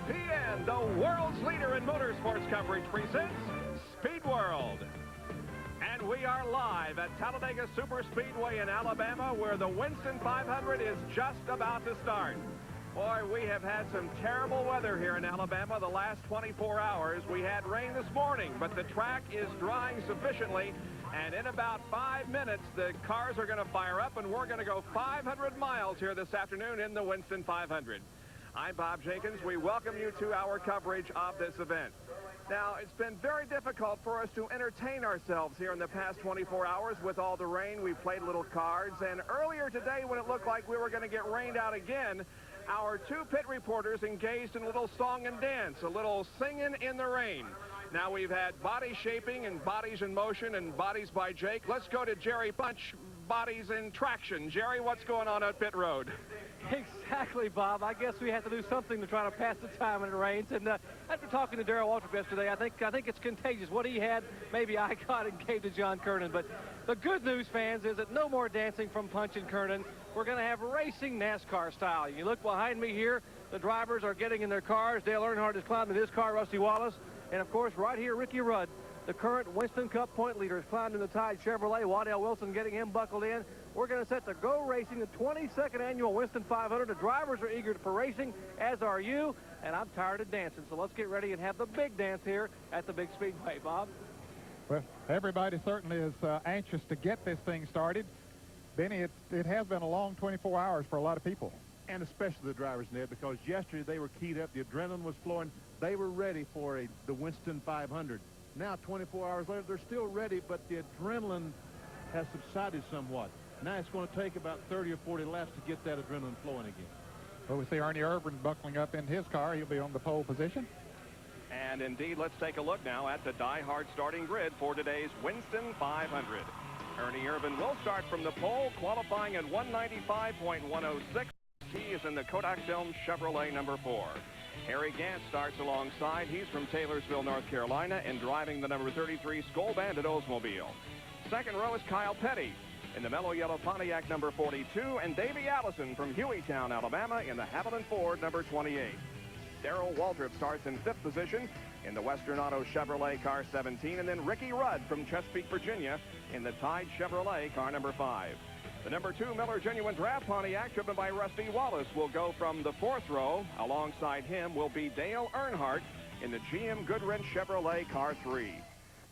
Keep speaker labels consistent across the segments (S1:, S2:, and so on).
S1: ESPN, the world's leader in motorsports coverage, presents Speed World. And we are live at Talladega Superspeedway in Alabama, where the Winston 500 is just about to start. Boy, we have had some terrible weather here in Alabama the last 24 hours. We had rain this morning, but the track is drying sufficiently, and in about 5 minutes, the cars are going to fire up, and we're going to go 500 miles here this afternoon in the Winston 500. I'm Bob Jenkins. We welcome you to our coverage of this event. Now, it's been very difficult for us to entertain ourselves here in the past 24 hours with all the rain. We played little cards, and earlier today, when it looked like we were going to get rained out again, our two pit reporters engaged in a little song and dance, a little singing in the rain. Now, we've had body shaping and bodies in motion and bodies by Jake. Let's go to Jerry Punch, bodies in traction. Jerry, what's going on at pit road?
S2: Exactly, Bob. I guess we have to do something to try to pass the time when it rains. And after talking to Darrell Waltrip yesterday, I think it's contagious. What he had, maybe I got and gave to John Kernan. But the good news, fans, is that no more dancing from Punch and Kernan. We're going to have racing NASCAR style. You look behind me here, the drivers are getting in their cars. Dale Earnhardt is climbing his car, Rusty Wallace. And, of course, right here, Ricky Rudd, the current Winston Cup point leader, is climbed in the Tide Chevrolet. Waddell Wilson getting him buckled in. We're going to set the Go Racing, the 22nd annual Winston 500. The drivers are eager for racing, as are you, and I'm tired of dancing. So let's get ready and have the big dance here at the big speedway, Bob.
S3: Well, everybody certainly is anxious to get this thing started. Benny, it has been a long 24 hours for a lot of people.
S4: And especially the drivers, Ned, because yesterday they were keyed up. The adrenaline was flowing. They were ready for the Winston 500. Now, 24 hours later, they're still ready, but the adrenaline has subsided somewhat. Now it's going to take about 30 or 40 laps to get that adrenaline flowing again.
S3: Well, we see Ernie Irvin buckling up in his car. He'll be on the pole position.
S1: And indeed, let's take a look now at the die-hard starting grid for today's Winston 500. Ernie Irvin will start from the pole, qualifying at 195.106. He is in the Kodak Film Chevrolet number 4. Harry Gant starts alongside. He's from Taylorsville, North Carolina, and driving the number 33 Skoal Bandit Oldsmobile. Second row is Kyle Petty in the mellow yellow Pontiac number 42, and Davey Allison from Hueytown, Alabama, in the Haviland Ford number 28. Darrell Waltrip starts in 5th position in the Western Auto Chevrolet car 17, and then Ricky Rudd from Chesapeake, Virginia, in the Tide Chevrolet car number 5. The number 2 Miller Genuine Draft Pontiac, driven by Rusty Wallace, will go from the 4th row. Alongside him will be Dale Earnhardt in the GM Goodwrench Chevrolet car 3.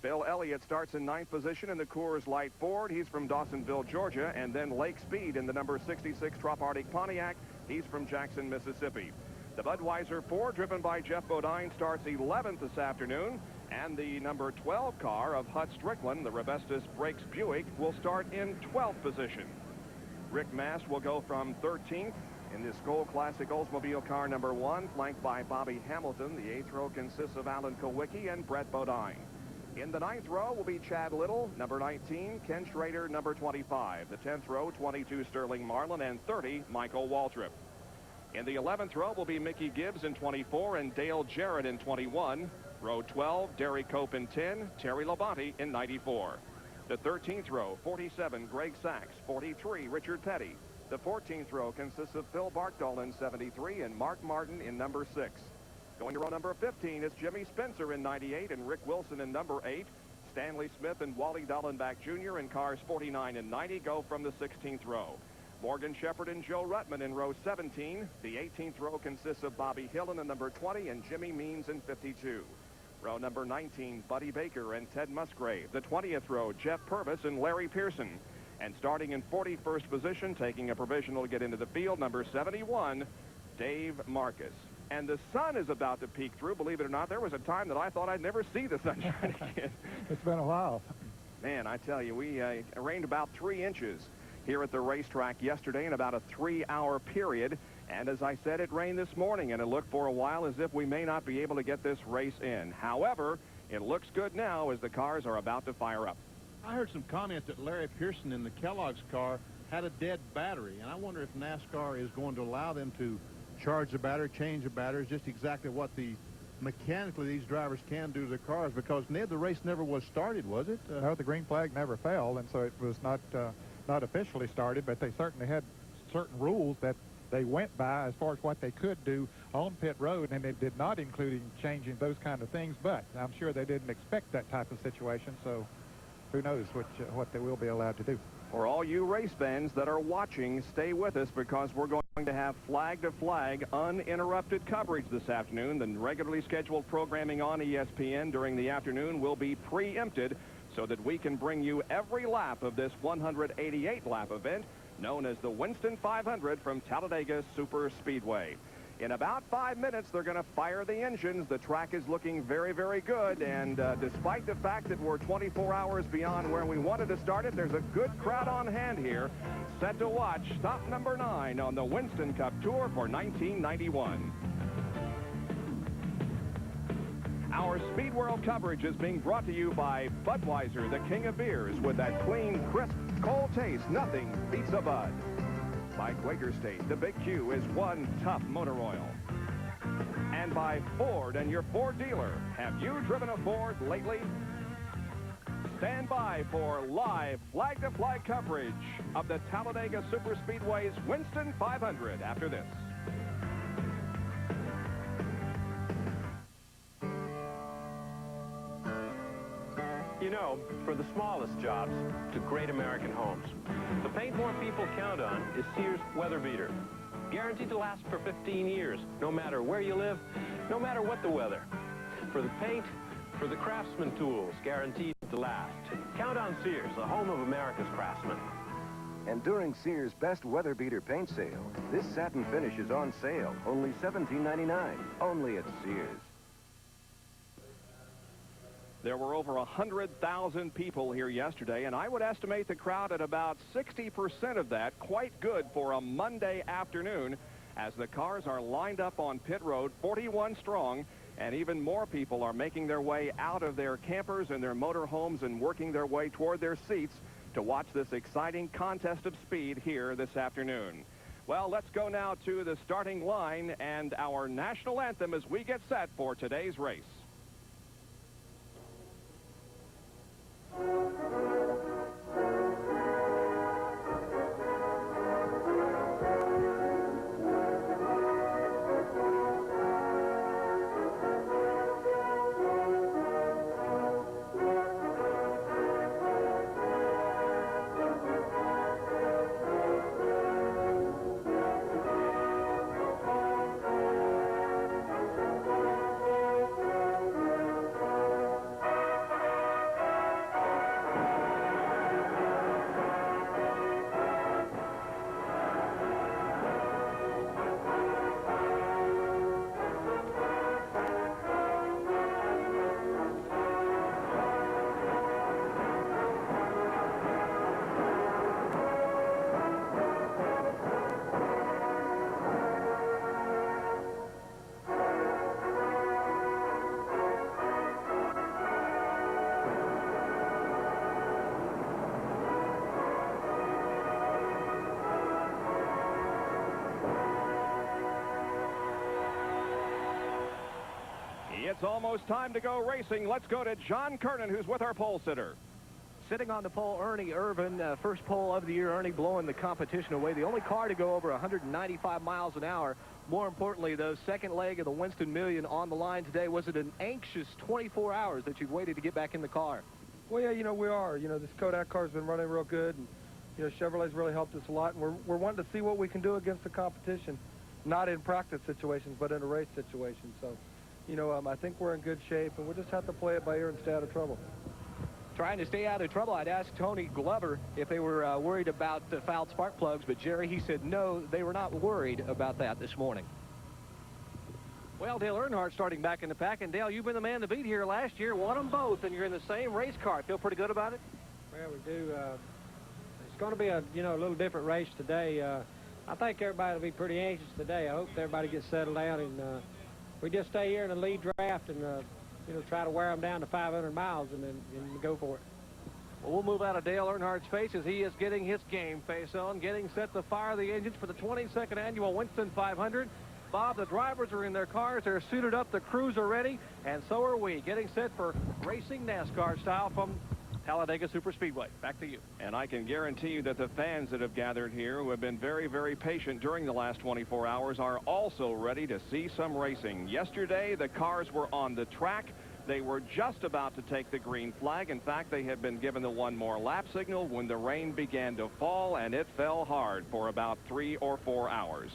S1: Bill Elliott starts in 9th position in the Coors Light Ford. He's from Dawsonville, Georgia. And then Lake Speed in the number 66 Trop Arctic Pontiac. He's from Jackson, Mississippi. The Budweiser Ford, driven by Jeff Bodine, starts 11th this afternoon. And the number 12 car of Hut Strickland, the Revestus Brakes Buick, will start in 12th position. Rick Mast will go from 13th in the Skoal Classic Oldsmobile car number 1, flanked by Bobby Hamilton. The 8th row consists of Alan Kowicki and Brett Bodine. In the 9th row will be Chad Little, number 19, Ken Schrader, number 25. The 10th row, 22, Sterling Marlin, and 30, Michael Waltrip. In the 11th row will be Mickey Gibbs in 24 and Dale Jarrett in 21. Row 12, Derry Cope in 10, Terry Labonte in 94. The 13th row, 47, Greg Sachs, 43, Richard Petty. The 14th row consists of Phil Barkdahl in 73 and Mark Martin in number 6. Going to row number 15 is Jimmy Spencer in 98 and Rick Wilson in number 8. Stanley Smith and Wally Dallenbach Jr. in cars 49 and 90 go from the 16th row. Morgan Shepherd and Joe Ruttman in row 17. The 18th row consists of Bobby Hill in the number 20 and Jimmy Means in 52. Row number 19, Buddy Baker and Ted Musgrave. The 20th row, Jeff Purvis and Larry Pearson. And starting in 41st position, taking a provisional to get into the field, number 71, Dave Marcus. And the sun is about to peek through. Believe it or not, there was a time that I thought I'd never see the sunshine again.
S3: It's been a while.
S1: Man, I tell you, we rained about 3 inches here at the racetrack yesterday in about a 3-hour period. And as I said, it rained this morning, and it looked for a while as if we may not be able to get this race in. However, it looks good now as the cars are about to fire up.
S4: I heard some comments that Larry Pearson in the Kellogg's car had a dead battery, and I wonder if NASCAR is going to allow them to charge the battery, change the battery, just exactly what mechanically these drivers can do to their cars, because, Ned, the race never was started, was it?
S3: No, the green flag never fell, and so it was not officially started, but they certainly had certain rules that they went by as far as what they could do on pit road, and it did not include changing those kind of things. But I'm sure they didn't expect that type of situation, so who knows what they will be allowed to do.
S1: For all you race fans that are watching, stay with us because we're going to have flag-to-flag uninterrupted coverage this afternoon. The regularly scheduled programming on ESPN during the afternoon will be preempted so that we can bring you every lap of this 188-lap event known as the Winston 500 from Talladega Super Speedway. In about 5 minutes, they're going to fire the engines. The track is looking very, very good. And despite the fact that we're 24 hours beyond where we wanted to start it, there's a good crowd on hand here, set to watch stop number 9 on the Winston Cup Tour for 1991. Our Speed World coverage is being brought to you by Budweiser, the king of beers, with that clean, crisp, cold taste. Nothing beats a Bud. By Quaker State, the Big Q is one tough motor oil. And by Ford and your Ford dealer. Have you driven a Ford lately? Stand by for live flag-to-flag coverage of the Talladega Superspeedway's Winston 500 after this.
S5: You know, for the smallest jobs to great American homes, the paint more people count on is Sears Weather Beater. Guaranteed to last for 15 years, no matter where you live, no matter what the weather. For the paint, for the craftsman tools, guaranteed to last. Count on Sears, the home of America's craftsmen.
S6: And during Sears' Best Weather Beater paint sale, this satin finish is on sale, only $17.99, only at Sears.
S1: There were over 100,000 people here yesterday, and I would estimate the crowd at about 60% of that. Quite good for a Monday afternoon, as the cars are lined up on pit road, 41 strong, and even more people are making their way out of their campers and their motorhomes and working their way toward their seats to watch this exciting contest of speed here this afternoon. Well, let's go now to the starting line and our national anthem as we get set for today's race. It's almost time to go racing. Let's go to John Kernan, who's with our pole sitter.
S2: Sitting on the pole, Ernie Irvin, first pole of the year. Ernie blowing the competition away. The only car to go over 195 miles an hour. More importantly, though, second leg of the Winston Million on the line today. Was it an anxious 24 hours that you've waited to get back in the car?
S7: Well, yeah, you know, we are. You know, this Kodak car's been running real good, and, you know, Chevrolet's really helped us a lot, and we're wanting to see what we can do against the competition, not in practice situations, but in a race situation. So, you know, I think we're in good shape, and we'll just have to play it by ear and stay out of trouble.
S2: Trying to stay out of trouble, I'd ask Tony Glover if they were worried about the fouled spark plugs, but Jerry, he said no, they were not worried about that this morning. Well, Dale Earnhardt starting back in the pack, and Dale, you've been the man to beat here last year, won them both, and you're in the same race car. Feel pretty good about it?
S8: Well, we do. It's going to be a little different race today. I think everybody will be pretty anxious today. I hope everybody gets settled down, and we just stay here in the lead draft and try to wear them down to 500 miles and then go for it.
S2: Well, we'll move out of Dale Earnhardt's face as he is getting his game face on, getting set to fire the engines for the 22nd annual Winston 500. Bob, the drivers are in their cars. They're suited up. The crews are ready, and so are we, getting set for racing NASCAR style from Talladega Superspeedway. Back to you.
S1: And I can guarantee you that the fans that have gathered here, who have been very, very patient during the last 24 hours, are also ready to see some racing. Yesterday, the cars were on the track. They were just about to take the green flag. In fact, they had been given the one more lap signal when the rain began to fall, and it fell hard for about 3 or 4 hours.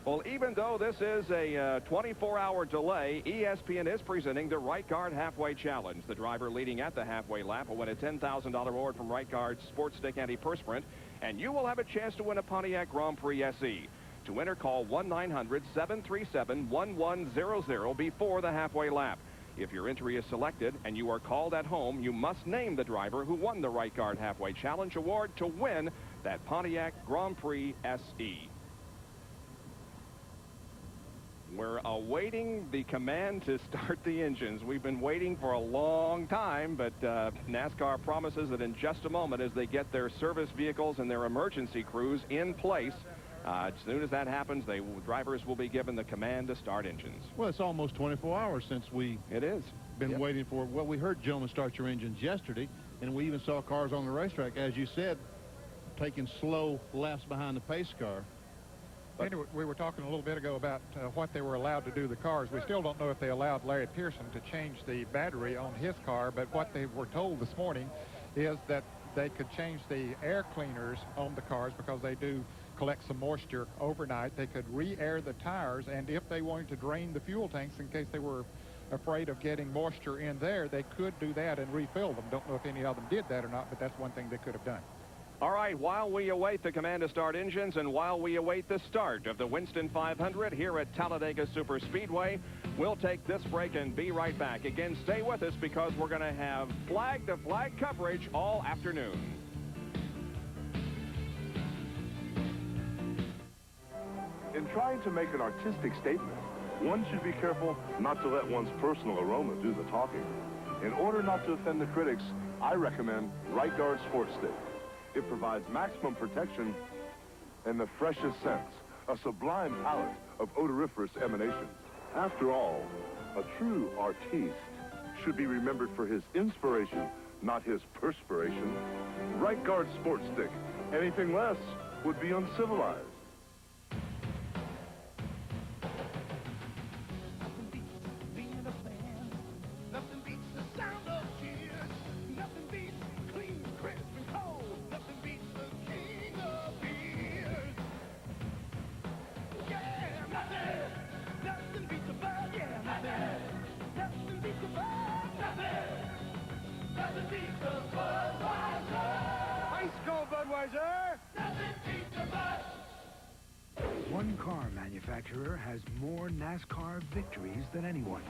S1: Well, even though this is a 24-hour delay, ESPN is presenting the Right Guard Halfway Challenge. The driver leading at the halfway lap will win a $10,000 reward from Right Guard's Sports Stick Antiperspirant, and you will have a chance to win a Pontiac Grand Prix SE. To enter, call 1-900-737-1100 before the halfway lap. If your entry is selected and you are called at home, you must name the driver who won the Right Guard Halfway Challenge award to win that Pontiac Grand Prix SE. We're awaiting the command to start the engines. We've been waiting for a long time, but NASCAR promises that in just a moment, as they get their service vehicles and their emergency crews in place, as soon as that happens, drivers will be given the command to start engines.
S4: Well, it's almost 24 hours since we been waiting for it. Well, we heard gentlemen start your engines yesterday, and we even saw cars on the racetrack, as you said, taking slow laps behind the pace car.
S3: Anyway, we were talking a little bit ago about what they were allowed to do to the cars. We still don't know if they allowed Larry Pearson to change the battery on his car, but what they were told this morning is that they could change the air cleaners on the cars because they do collect some moisture overnight. They could re-air the tires, and if they wanted to drain the fuel tanks in case they were afraid of getting moisture in there, they could do that and refill them. Don't know if any of them did that or not, but that's one thing they could have done.
S1: All right, while we await the command to start engines and while we await the start of the Winston 500 here at Talladega Superspeedway, we'll take this break and be right back. Again, stay with us because we're going to have flag-to-flag coverage all afternoon.
S9: In trying to make an artistic statement, one should be careful not to let one's personal aroma do the talking. In order not to offend the critics, I recommend Right Guard Sports Stick. It provides maximum protection and the freshest scents, a sublime palette of odoriferous emanations. After all, a true artiste should be remembered for his inspiration, not his perspiration. Right Guard Sports Stick. Anything less would be uncivilized.
S10: One car manufacturer has more NASCAR victories than anyone.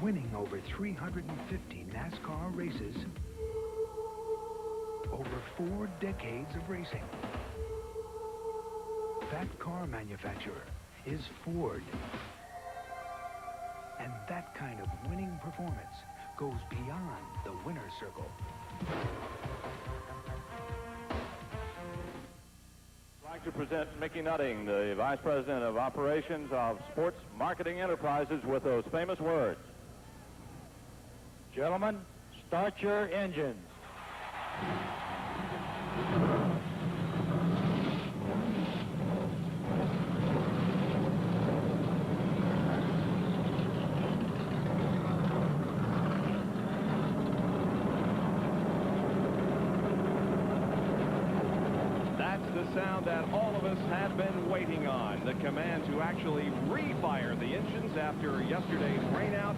S10: Winning over 350 NASCAR races, over 4 decades of racing. That car manufacturer is Ford. And that kind of winning performance goes beyond the winner's circle.
S11: I'd like to present Mickey Nutting, the Vice President of Operations of Sports Marketing Enterprises, with those famous words. Gentlemen, start your engines.
S1: Sound that all of us have been waiting on. The command to actually refire the engines after yesterday's rainout.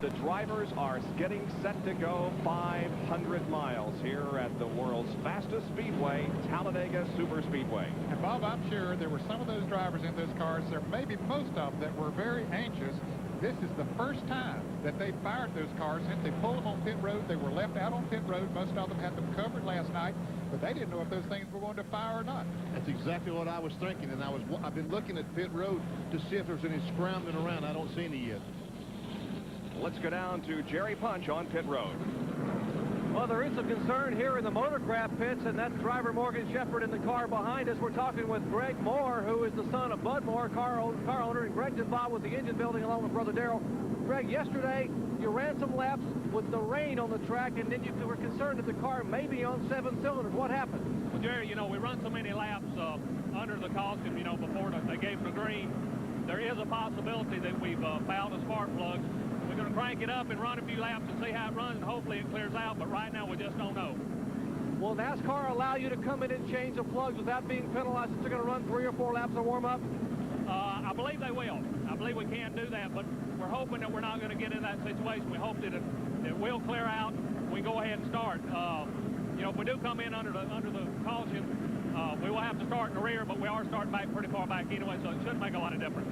S1: The drivers are getting set to go 500 miles here at the world's fastest speedway, Talladega Superspeedway.
S3: And Bob, I'm sure there were some of those drivers in those cars, there may be most of them, that were very anxious. This is the first time that they fired those cars since they pulled them on pit road. They were left out on pit road. Most of them had them covered last night, but they didn't know if those things were going to fire or not.
S4: That's exactly what I was thinking, and I've been looking at pit road to see if there's any scrambling around. I don't see any yet.
S1: Let's go down to Jerry Punch on pit road.
S2: Well, there is some concern here in the Motorcraft pits, and that's driver Morgan Shepherd in the car behind us. We're talking with Greg Moore, who is the son of Bud Moore, car owner, and Greg's involved with the engine building along with Brother Darrell. Greg, yesterday you ran some laps with the rain on the track, and then you were concerned that the car may be on 7 cylinders. What happened?
S12: Well, Jerry, you know, we run so many laps under the caution, you know, before they gave the green. There is a possibility that we've fouled a spark plug. We're going to crank it up and run a few laps and see how it runs, and hopefully it clears out, but right now we just don't know.
S2: Will NASCAR allow you to come in and change the plugs without being penalized since you're going to run 3 or 4 laps of warm-up?
S12: I believe they will. I believe we can do that, but we're hoping that we're not going to get in that situation. We hope that it will clear out. We go ahead and start. You know, if we do come in under the caution, we will have to start in the rear, but we are starting back pretty far back anyway, so it shouldn't make a lot of difference.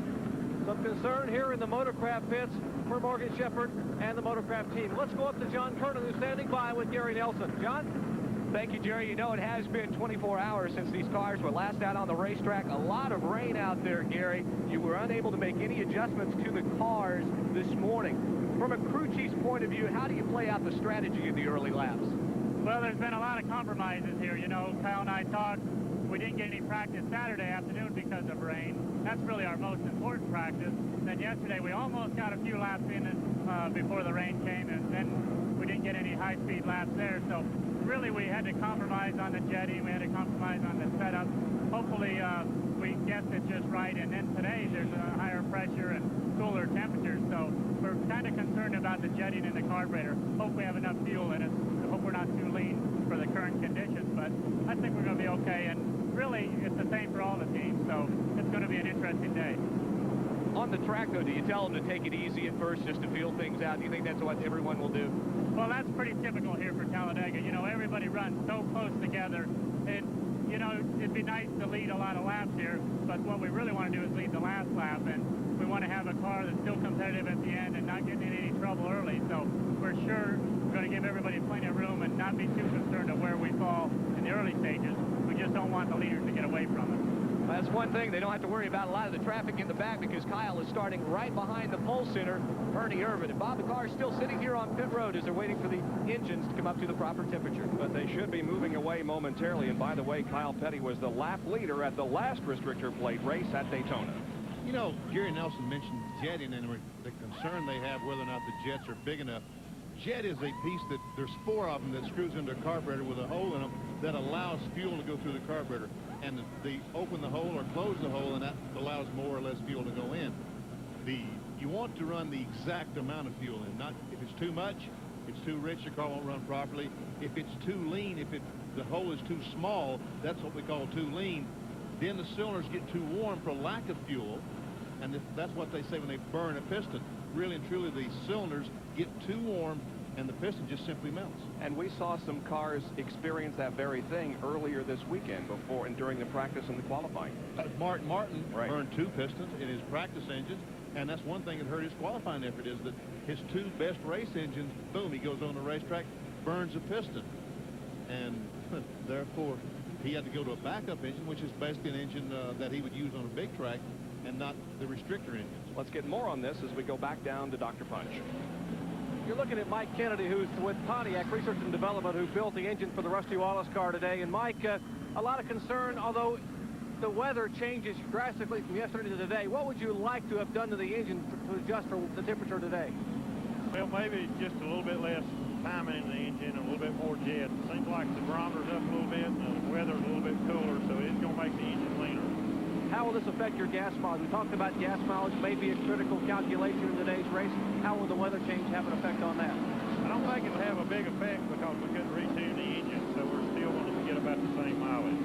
S2: Some concern here in the Motorcraft pits for Morgan Shepherd and the Motorcraft team. Let's go up to John Kernan, who's standing by with Gary Nelson. John?
S13: Thank you, Jerry. You know, it has been 24 hours since these cars were last out on the racetrack. A lot of rain out there, Gary. You were unable to make any adjustments to the cars this morning. From a crew chief's point of view, how do you play out the strategy in the early laps?
S14: Well, there's been a lot of compromises here. You know, Kyle and I talked. We didn't get any practice Saturday afternoon because of rain. That's really our most important practice. Then yesterday we almost got a few laps in before the rain came, and then we didn't get any high-speed laps there. So really we had to compromise on the jetty. We had to compromise on the setup. Hopefully we guessed it just right. And then today there's a higher pressure and cooler temperatures. So we're kind of concerned about the jetting and the carburetor. Hope we have enough fuel in it. Hope we're not too lean for the current conditions. But I think we're going to be okay. And really, it's the same for all the teams, so it's going to be an interesting day.
S13: On the track, though, do you tell them to take it easy at first just to feel things out? Do you think that's what everyone will do?
S14: Well, that's pretty typical here for Talladega. You know, everybody runs so close together. And, you know, it'd be nice to lead a lot of laps here, but what we really want to do is lead the last lap, and we want to have a car that's still competitive at the end and not getting in any trouble early. So we're sure we're going to give everybody plenty of room and not be too concerned of where we fall in the early stages. We just don't want the leaders to get away from us.
S13: That's one thing. They don't have to worry about a lot of the traffic in the back because Kyle is starting right behind the pole center, Ernie Irvin. And Bob, the car is still sitting here on pit road as they're waiting for the engines to come up to the proper temperature.
S1: But they should be moving away momentarily. And by the way, Kyle Petty was the lap leader at the last restrictor plate race at Daytona.
S4: You know, Gary Nelson mentioned jetting and the concern they have whether or not the jets are big enough. Jet is a piece that there's 4 of them that screws into a carburetor with a hole in them that allows fuel to go through the carburetor. And they open the hole or close the hole, and that allows more or less fuel to go in. You want to run the exact amount of fuel in. Not if it's too much, it's too rich, the car won't run properly. If it's too lean, the hole is too small, that's what we call too lean. Then the cylinders get too warm for lack of fuel, and that's what they say when they burn a piston. Really and truly, the cylinders get too warm and the piston just simply melts.
S1: And we saw some cars experience that very thing earlier this weekend before and during the practice and the qualifying.
S4: Martin burned 2 pistons in his practice engines, and that's one thing that hurt his qualifying effort is that his 2 best race engines, boom, he goes on the racetrack, burns a piston. And therefore, he had to go to a backup engine, which is basically an engine that he would use on a big track and not the restrictor engines.
S1: Let's get more on this as we go back down to Dr. Punch.
S2: You're looking at Mike Kennedy, who's with Pontiac Research and Development, who built the engine for the Rusty Wallace car today. And Mike, a lot of concern, although the weather changes drastically from yesterday to today. What would you like to have done to the engine to adjust for the temperature today?
S15: Well, maybe just a little bit less timing in the engine, a little bit more jet. It seems like the barometer's up a little bit, and the weather's a little bit cooler, so it's going to make the engine leaner.
S2: How will this affect your gas mileage? We talked about gas mileage may be a critical calculation in today's race. How will the weather change have an effect on that?
S15: I don't think it'll have a big effect because we couldn't retune the engine, so we're still going to get about the same mileage.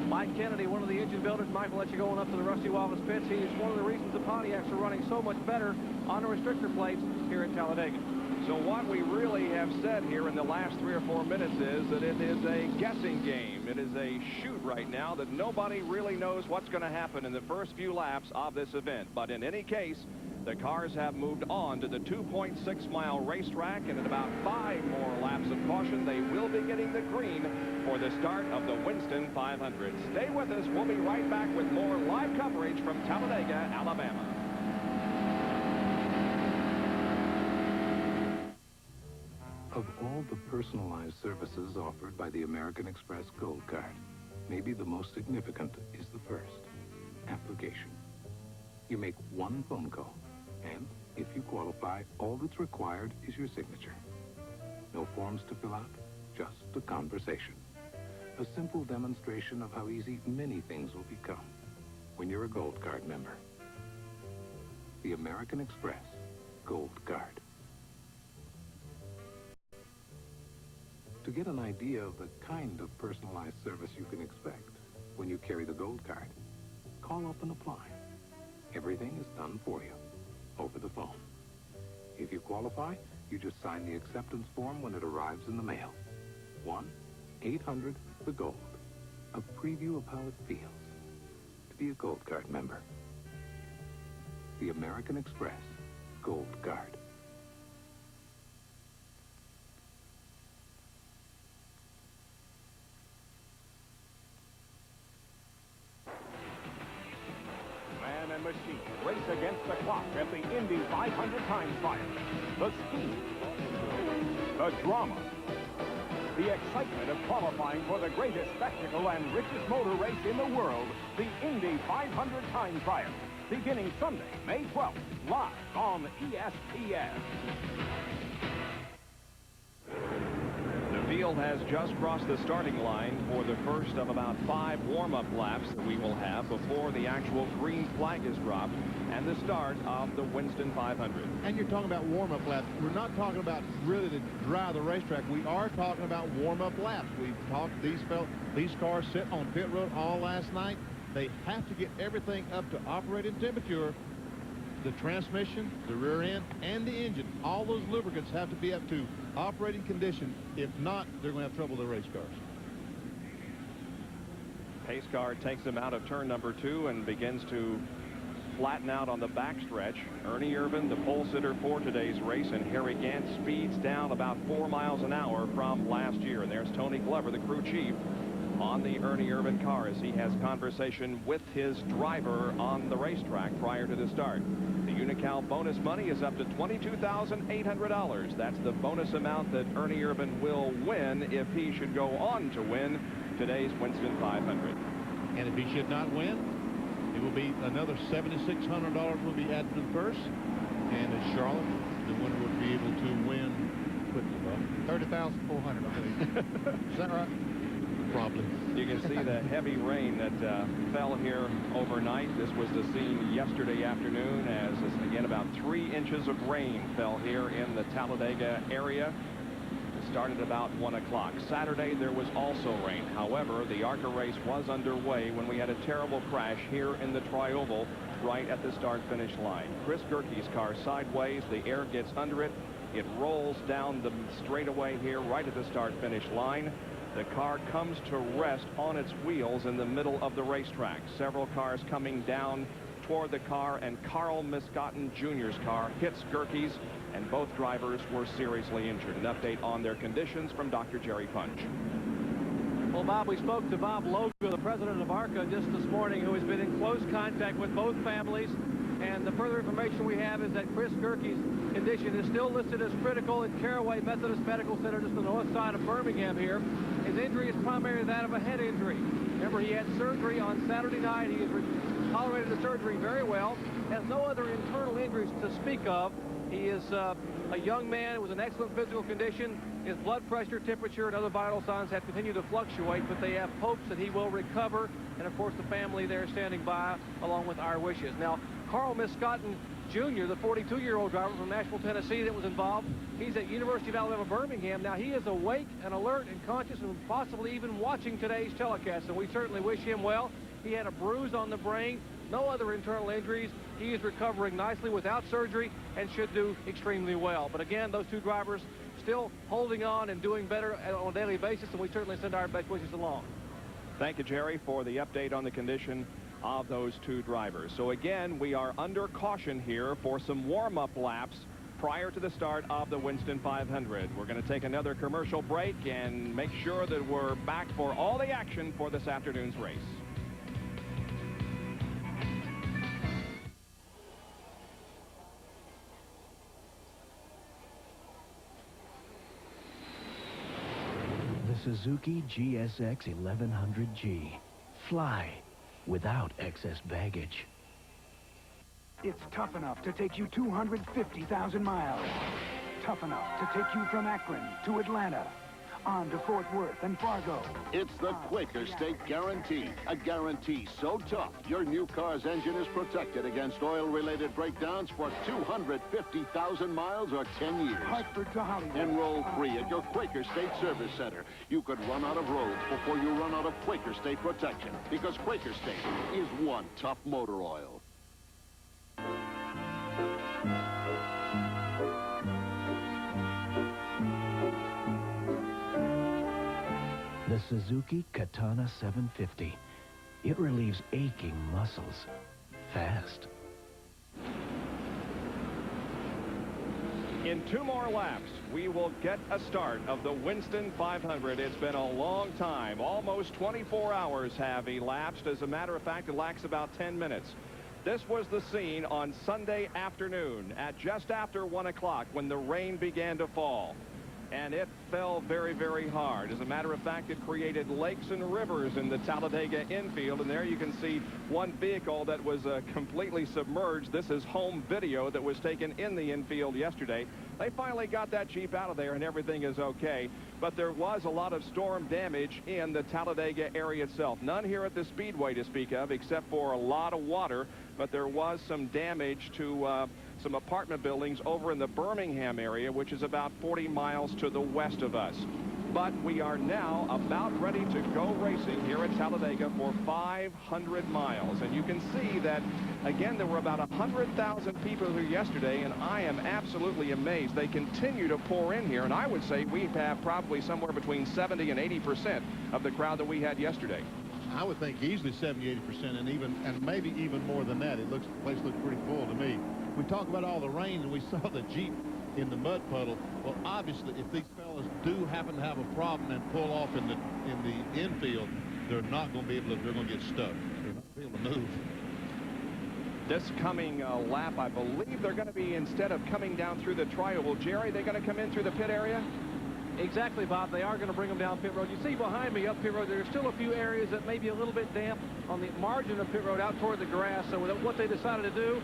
S2: Mike Kennedy, one of the engine builders. Mike, will let you go on up to the Rusty Wallace pits. He is one of the reasons the Pontiacs are running so much better on the restrictor plates here at Talladega.
S1: So what we really have said here in the last 3 or 4 minutes is that it is a guessing game. It is a shoot right now that nobody really knows what's going to happen in the first few laps of this event. But in any case, the cars have moved on to the 2.6-mile racetrack, and in about 5 more laps of caution, they will be getting the green for the start of the Winston 500. Stay with us. We'll be right back with more live coverage from Talladega, Alabama.
S16: Of all the personalized services offered by the American Express Gold Card, maybe the most significant is the first, application. You make one phone call, and If you qualify, all that's required is your signature. No forms to fill out, just a conversation. A simple demonstration of how easy many things will become when you're a Gold Card member. The American Express Gold Card. To get an idea of the kind of personalized service you can expect when you carry the Gold Card, call up and apply. Everything is done for you over the phone. If you qualify, you just sign the acceptance form when it arrives in the mail. 1-800-THE-GOLD. A preview of how it feels to be a Gold Card member. The American Express Gold Card.
S1: Man and machine race against the clock at the Indy 500 time trial. The speed, the drama, the excitement of qualifying for the greatest spectacle and richest motor race in the world, the Indy 500 time trial. Beginning Sunday, May 12th, live on ESPN. The field has just crossed the starting line for the first of about 5 warm-up laps that we will have before the actual green flag is dropped and the start of the Winston 500.
S4: And you're talking about warm-up laps. We're not talking about really to drive the racetrack. We are talking about warm-up laps. We've talked, these cars sit on pit road all last night. They have to get everything up to operating temperature. The transmission, the rear end, and the engine, all those lubricants have to be up to operating condition. If not, they're going to have trouble with the race cars.
S1: Pace car takes him out of turn number 2 and begins to flatten out on the backstretch. Ernie Irvan, the pole sitter for today's race, and Harry Gant speeds down about 4 miles an hour from last year. And there's Tony Glover, the crew chief, on the Ernie Irvan car as he has conversation with his driver on the racetrack prior to the start. The Unocal bonus money is up to $22,800. That's the bonus amount that Ernie Irvan will win if he should go on to win today's Winston 500.
S4: And if he should not win, it will be another $7,600 will be added to the purse. And in Charlotte, the winner would be able to win $30,400, I believe. Is that right? Probably.
S1: You can see the heavy rain that fell here overnight. This was the scene yesterday afternoon as, again, about 3 inches of rain fell here in the Talladega area. It started about 1 o'clock. Saturday, there was also rain. However, the ARCA race was underway when we had a terrible crash here in the Tri-Oval right at the start-finish line. Chris Gerke's car sideways. The air gets under it. It rolls down the straightaway here right at the start-finish line. The car comes to rest on its wheels in the middle of the racetrack. Several cars coming down toward the car, and Carl Miscotten Jr.'s car hits Gerke's, and both drivers were seriously injured. An update on their conditions from Dr. Jerry Punch.
S2: Well, Bob, we spoke to Bob Logo, the president of ARCA, just this morning, who has been in close contact with both families. And the further information we have is that Chris Gerke's condition is still listed as critical at Caraway Methodist Medical Center, just on the north side of Birmingham here. His injury is primarily that of a head injury. Remember, he had surgery on Saturday night. He has tolerated the surgery very well, has no other internal injuries to speak of. He is a young man with an excellent physical condition. His blood pressure, temperature, and other vital signs have continued to fluctuate, but they have hopes that he will recover. And, of course, the family there standing by along with our wishes. Now, Carl Miscotten Jr., the 42-year-old driver from Nashville, Tennessee that was involved, he's at University of Alabama, Birmingham. Now, he is awake and alert and conscious and possibly even watching today's telecast, and we certainly wish him well. He had a bruise on the brain, no other internal injuries. He is recovering nicely without surgery and should do extremely well. But again, those two drivers still holding on and doing better on a daily basis, and we certainly send our best wishes along.
S1: Thank you, Jerry, for the update on the condition of those two drivers. So again, we are under caution here for some warm-up laps prior to the start of the Winston 500. We're going to take another commercial break and make sure that we're back for all the action for this afternoon's race.
S17: The Suzuki GSX 1100G. Fly without excess baggage.
S10: It's tough enough to take you 250,000 miles. Tough enough to take you from Akron to Atlanta, on to Fort Worth and Fargo.
S18: It's the Quaker State Guarantee. A guarantee so tough, your new car's engine is protected against oil-related breakdowns for 250,000 miles or 10 years.
S10: Hartford to Hollywood.
S18: Enroll free at your Quaker State Service Center. You could run out of roads before you run out of Quaker State protection, because Quaker State is one tough motor oil.
S17: The Suzuki Katana 750. It relieves aching muscles fast.
S1: In 2 more laps, we will get a start of the Winston 500. It's been a long time. Almost 24 hours have elapsed. As a matter of fact, it lacks about 10 minutes. This was the scene on Sunday afternoon at just after 1 o'clock when the rain began to fall. And it fell very, very hard. As a matter of fact, it created lakes and rivers in the Talladega infield. And there you can see one vehicle that was completely submerged. This is home video that was taken in the infield yesterday. They finally got that Jeep out of there and everything is okay. But there was a lot of storm damage in the Talladega area itself. None here at the Speedway to speak of, except for a lot of water. But there was some damage to some apartment buildings over in the Birmingham area, which is about 40 miles to the west of us. But we are now about ready to go racing here at Talladega for 500 miles. And you can see that, again, there were about 100,000 people here yesterday, and I am absolutely amazed. They continue to pour in here, and I would say we have probably somewhere between 70 and 80% of the crowd that we had yesterday.
S4: I would think easily 70, 80%, and maybe even more than that. The place looks pretty full to me. We talk about all the rain, and we saw the Jeep in the mud puddle. Well, obviously, if these fellas do happen to have a problem and pull off in the infield, they're not going to be able to. They're going to get stuck. They're not going to be able to move.
S1: This coming lap, I believe they're going to be, instead of coming down through the tri-oval, Jerry, they're going to come in through the pit area?
S2: Exactly, Bob. They are going to bring them down pit road. You see behind me up pit road, there's still a few areas that may be a little bit damp on the margin of pit road out toward the grass. So what they decided to do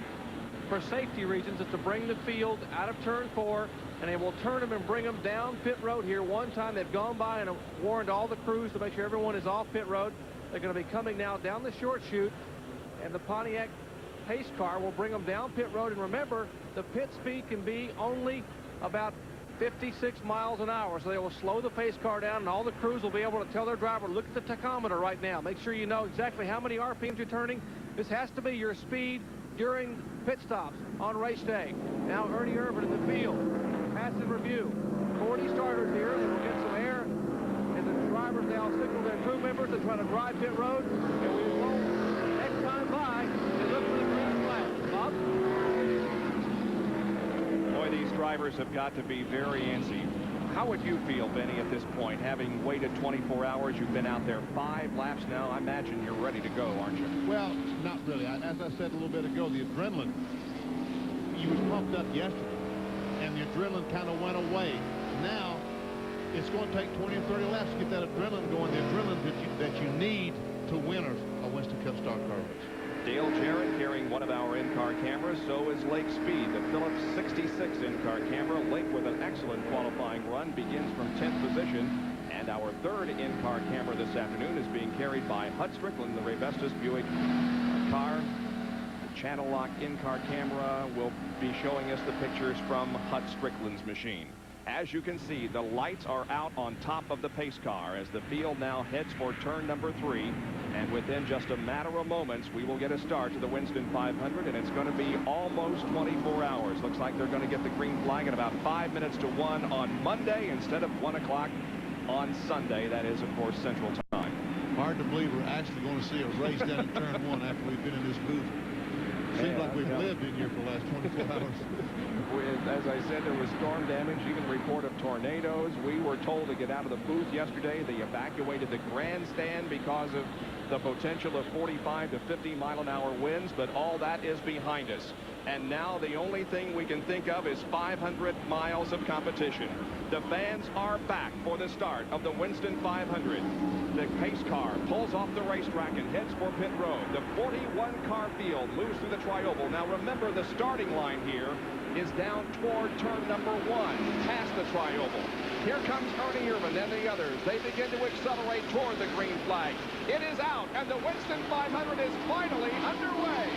S2: for safety reasons is to bring the field out of turn 4, and they will turn them and bring them down pit road here. One time they've gone by and warned all the crews to make sure everyone is off pit road. They're going to be coming now down the short chute, and the Pontiac pace car will bring them down pit road. And remember, the pit speed can be only about 56 miles an hour, so they will slow the pace car down, and all the crews will be able to tell their driver, look at the tachometer right now. Make sure you know exactly how many RPMs you're turning. This has to be your speed during pit stops on race day. Now Ernie Irvin in the field. Pass and review. 40 starters here. They will get some air, and the drivers now signal their crew members to try to drive pit road, and we will, next time by, they look for the green flag. Bob?
S1: Boy, these drivers have got to be very antsy. How would you feel, Benny, at this point, having waited 24 hours? You've been out there 5 laps now. I imagine you're ready to go, aren't you?
S4: Well, not really. As I said a little bit ago, the adrenaline, you was pumped up yesterday, and the adrenaline kind of went away. Now, it's going to take 20 or 30 laps to get that adrenaline going, the adrenaline that you need to win a Winston Cup Stock Car race.
S1: Dale Jarrett carrying one of our in-car cameras. So is Lake Speed, the Phillips 66 in-car camera. Lake with an excellent qualifying run begins from 10th position. And our third in-car camera this afternoon is being carried by Hut Strickland, the Ray-Vestas Buick car. The channel lock in-car camera will be showing us the pictures from Hut Strickland's machine. As you can see, the lights are out on top of the pace car as the field now heads for turn number 3. And within just a matter of moments, we will get a start to the Winston 500, and it's going to be almost 24 hours. Looks like they're going to get the green flag at about 5 minutes to 1 on Monday instead of 1 o'clock on Sunday. That is, of course, Central Time.
S4: Hard to believe we're actually going to see a race down in turn 1 after we've been in this booth. Seems like we've lived in here for the last 24 hours.
S1: As I said, there was storm damage, even report of tornadoes. We were told to get out of the booth yesterday. They evacuated the grandstand because of the potential of 45 to 50 mile-an-hour winds, but all that is behind us. And now the only thing we can think of is 500 miles of competition. The fans are back for the start of the Winston 500. The pace car pulls off the racetrack and heads for pit road. The 41-car field moves through the trioval. Now remember, the starting line here is down toward turn number 1, past the trioval. Here comes Ernie Irvan and the others. They begin to accelerate toward the green flag. It is out, and the Winston 500 is finally underway.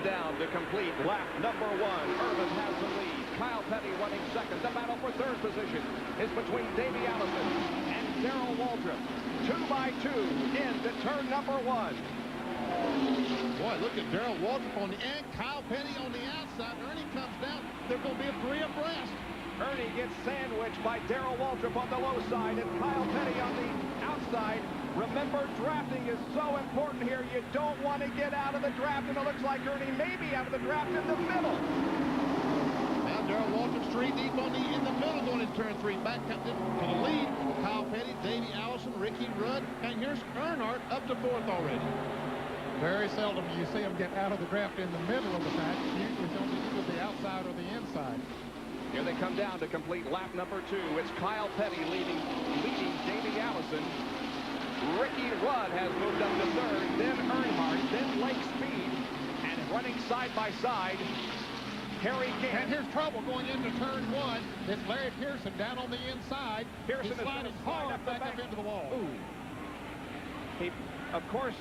S1: Down to complete lap number 1. Irvan has the lead. Kyle Petty running second. The battle for third position is between Davey Allison and Darrell Waltrip. 2 by 2 into turn number 1.
S4: Boy, look at Darrell Waltrip on the end. Kyle Petty on the outside. Ernie comes down. They're going to be a 3 abreast.
S1: Ernie gets sandwiched by Darrell Waltrip on the low side and Kyle Petty on the outside. Remember, drafting is so important here. You don't want to get out of the draft, and it looks like Ernie may be out of the draft in the middle.
S4: Now Darrell Waltrip 3 deep in the middle going in turn 3. Back to the lead. Kyle Petty, Davey Allison, Ricky Rudd, and here's Earnhardt up to 4th already.
S3: Very seldom you see them get out of the draft in the middle of the pack. Usually it's only either the outside or the inside.
S1: Here they come down to complete lap number 2. It's Kyle Petty leading Davey Allison. Ricky Rudd has moved up to 3rd, then Earnhardt, then Lake Speed, and running side by side, Harry Gant.
S3: And here's trouble going into turn 1. It's Larry Pearson down on the inside.
S1: Pearson is
S3: sliding hard back up into the wall.
S1: Ooh. Of course,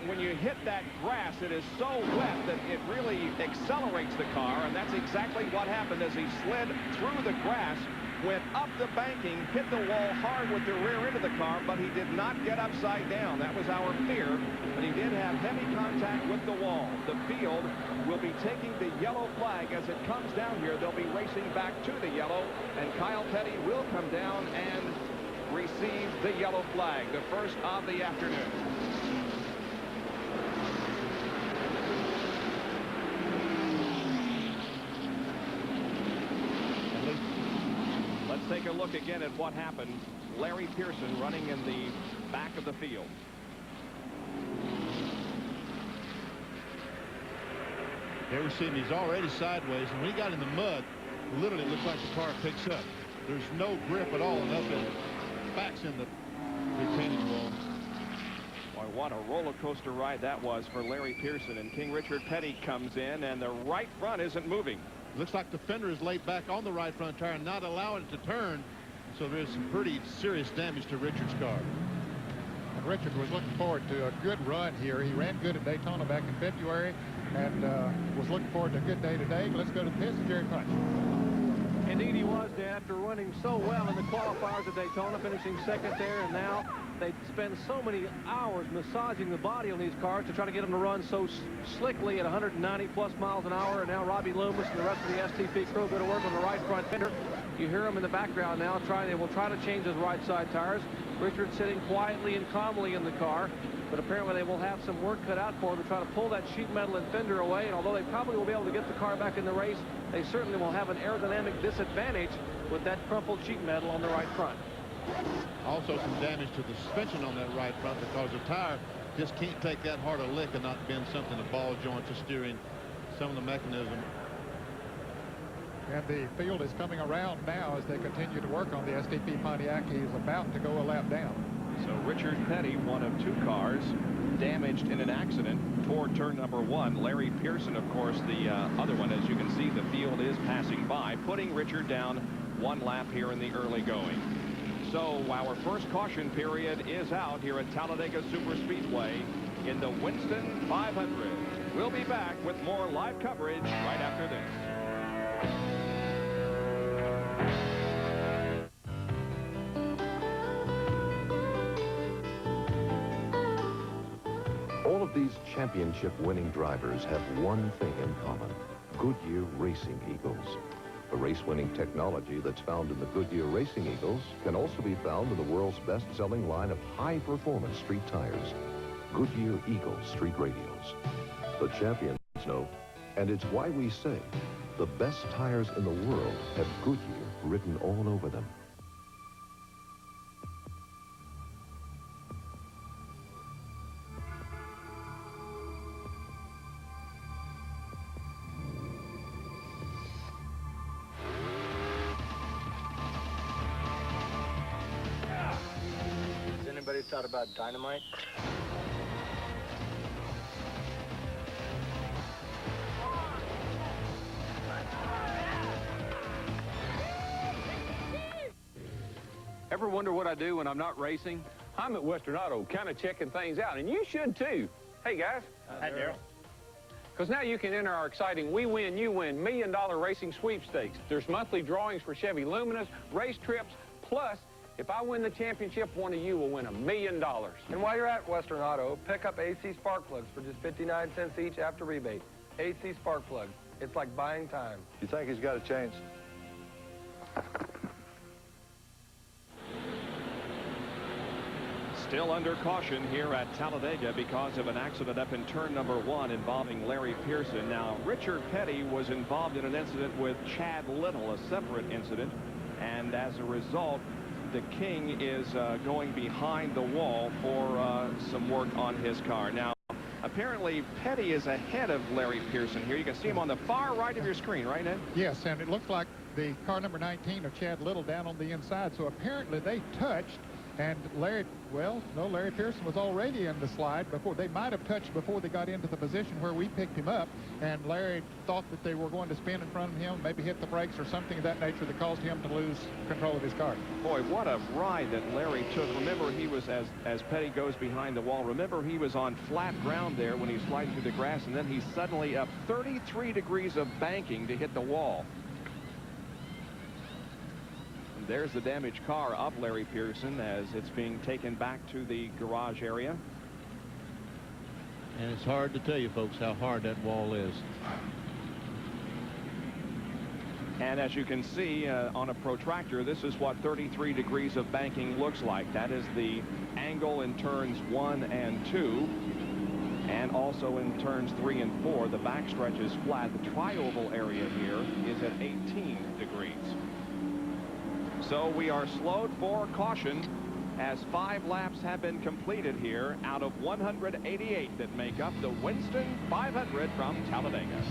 S1: when you hit that grass, it is so wet that it really accelerates the car, and that's exactly what happened as he slid through the grass, went up the banking, hit the wall hard with the rear end of the car, but he did not get upside down. That was our fear, but he did have heavy contact with the wall. The field will be taking the yellow flag as it comes down here. They'll be racing back to the yellow, and Kyle Petty will come down and receive the yellow flag, the first of the afternoon. Let's take a look again at what happened. Larry Pearson running in the back of the field.
S4: There we're seeing he's already sideways, and when he got in the mud, literally looks like the car picks up. There's no grip at all, and up in backs in the retaining wall.
S1: Boy, what a roller coaster ride that was for Larry Pearson. And King Richard Petty comes in, and the right front isn't moving.
S4: Looks like the fender is laid back on the right front tire, not allowing it to turn. So there's some pretty serious damage to Richard's car.
S3: And Richard was looking forward to a good run here. He ran good at Daytona back in February and was looking forward to a good day today. Let's go to the pits. Jerry Punch.
S2: Indeed he was, Dan, after running so well in the qualifiers at Daytona, finishing second there, and now they spend so many hours massaging the body on these cars to try to get them to run so slickly at 190 plus miles an hour. And now Robbie Loomis and the rest of the STP crew go to work on the right front fender. You hear them in the background now they will try to change those right side tires. Richard sitting quietly and calmly in the car, but apparently they will have some work cut out for him to try to pull that sheet metal and fender away. And although they probably will be able to get the car back in the race, they certainly will have an aerodynamic disadvantage with that crumpled sheet metal on the right front.
S4: Also some damage to the suspension on that right front because the tire just can't take that hard a lick and not bend something, the ball joints, the steering, some of the mechanism.
S3: And the field is coming around now as they continue to work on the STP Pontiac. He is about to go a lap down.
S1: So Richard Petty, one of 2 cars damaged in an accident toward turn number 1. Larry Pearson, of course, the other one. As you can see, the field is passing by, putting Richard down 1 lap here in the early going. So our first caution period is out here at Talladega Superspeedway in the Winston 500. We'll be back with more live coverage right after this.
S19: All of these championship-winning drivers have one thing in common: Goodyear Racing Eagles. The race-winning technology that's found in the Goodyear Racing Eagles can also be found in the world's best-selling line of high-performance street tires, Goodyear Eagle Street Radials. The champions know, and it's why we say the best tires in the world have Goodyear written all over them.
S20: Anybody thought about dynamite?
S5: Ever wonder what I do when I'm not racing? I'm at Western Auto, kind of checking things out, and you should too. Hey guys.
S20: Hi, Daryl.
S5: Because now you can enter our exciting We Win, You Win $1 Million Racing Sweepstakes. There's monthly drawings for Chevy Luminas, race trips, plus if I win the championship, one of you will win $1 million.
S7: And while you're at Western Auto, pick up AC spark plugs for just 59 cents each after rebate. AC spark plugs. It's like buying time.
S9: You think he's got a chance?
S1: Still under caution here at Talladega because of an accident up in turn number 1 involving Larry Pearson. Now, Richard Petty was involved in an incident with Chad Little, a separate incident, and as a result, the King is going behind the wall for some work on his car. Now, apparently, Petty is ahead of Larry Pearson here. You can see him on the far right of your screen, right, Ned?
S3: Yes, and it looks like the car number 19 of Chad Little down on the inside. So apparently they touched, and Larry Pearson was already in the slide before. They might have touched before they got into the position where we picked him up, and Larry thought that they were going to spin in front of him, maybe hit the brakes or something of that nature that caused him to lose control of his car.
S1: Boy, what a ride that Larry took. Remember, he was, as Petty goes behind the wall, remember he was on flat ground there when he slid through the grass, and then he's suddenly up 33 degrees of banking to hit the wall. There's the damaged car of Larry Pearson as it's being taken back to the garage area.
S21: And it's hard to tell you, folks, how hard that wall is.
S1: And as you can see on a protractor, this is what 33 degrees of banking looks like. That is the angle in turns 1 and 2. And also in turns 3 and 4, the backstretch is flat. The tri-oval area here is at 18 degrees. So we are slowed for caution as 5 laps have been completed here out of 188 that make up the Winston 500 from Talladega.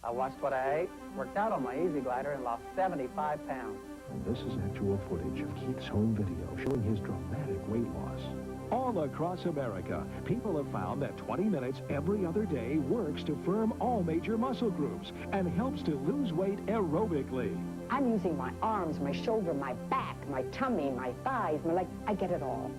S22: I watched what I ate, worked out on my Easy Glider, and lost 75 pounds.
S17: This is actual footage of Keith's home video showing his dramatic weight loss. All across America, people have found that 20 minutes every other day works to firm all major muscle groups and helps to lose weight aerobically.
S23: I'm using my arms, my shoulder, my back, my tummy, my thighs, my legs. I get it all.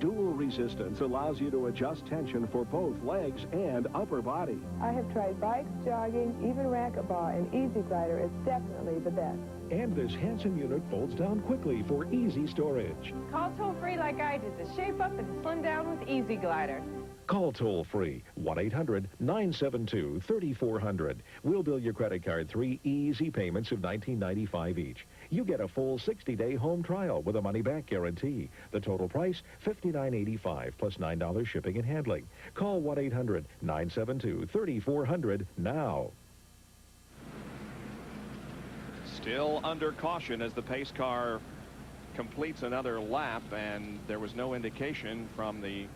S17: Dual resistance allows you to adjust tension for both legs and upper body.
S24: I have tried bikes, jogging, even racquetball, and Easy Glider is definitely the best.
S17: And this handsome unit folds down quickly for easy storage.
S24: Call toll-free like I did to shape up and slim down with Easy Glider.
S17: Call toll-free 1-800-972-3400. We'll bill your credit card 3 easy payments of $19.95 each. You get a full 60-day home trial with a money-back guarantee. The total price, $59.85 plus $9 shipping and handling. Call 1-800-972-3400 now.
S1: Still under caution as the pace car completes another lap, and there was no indication from the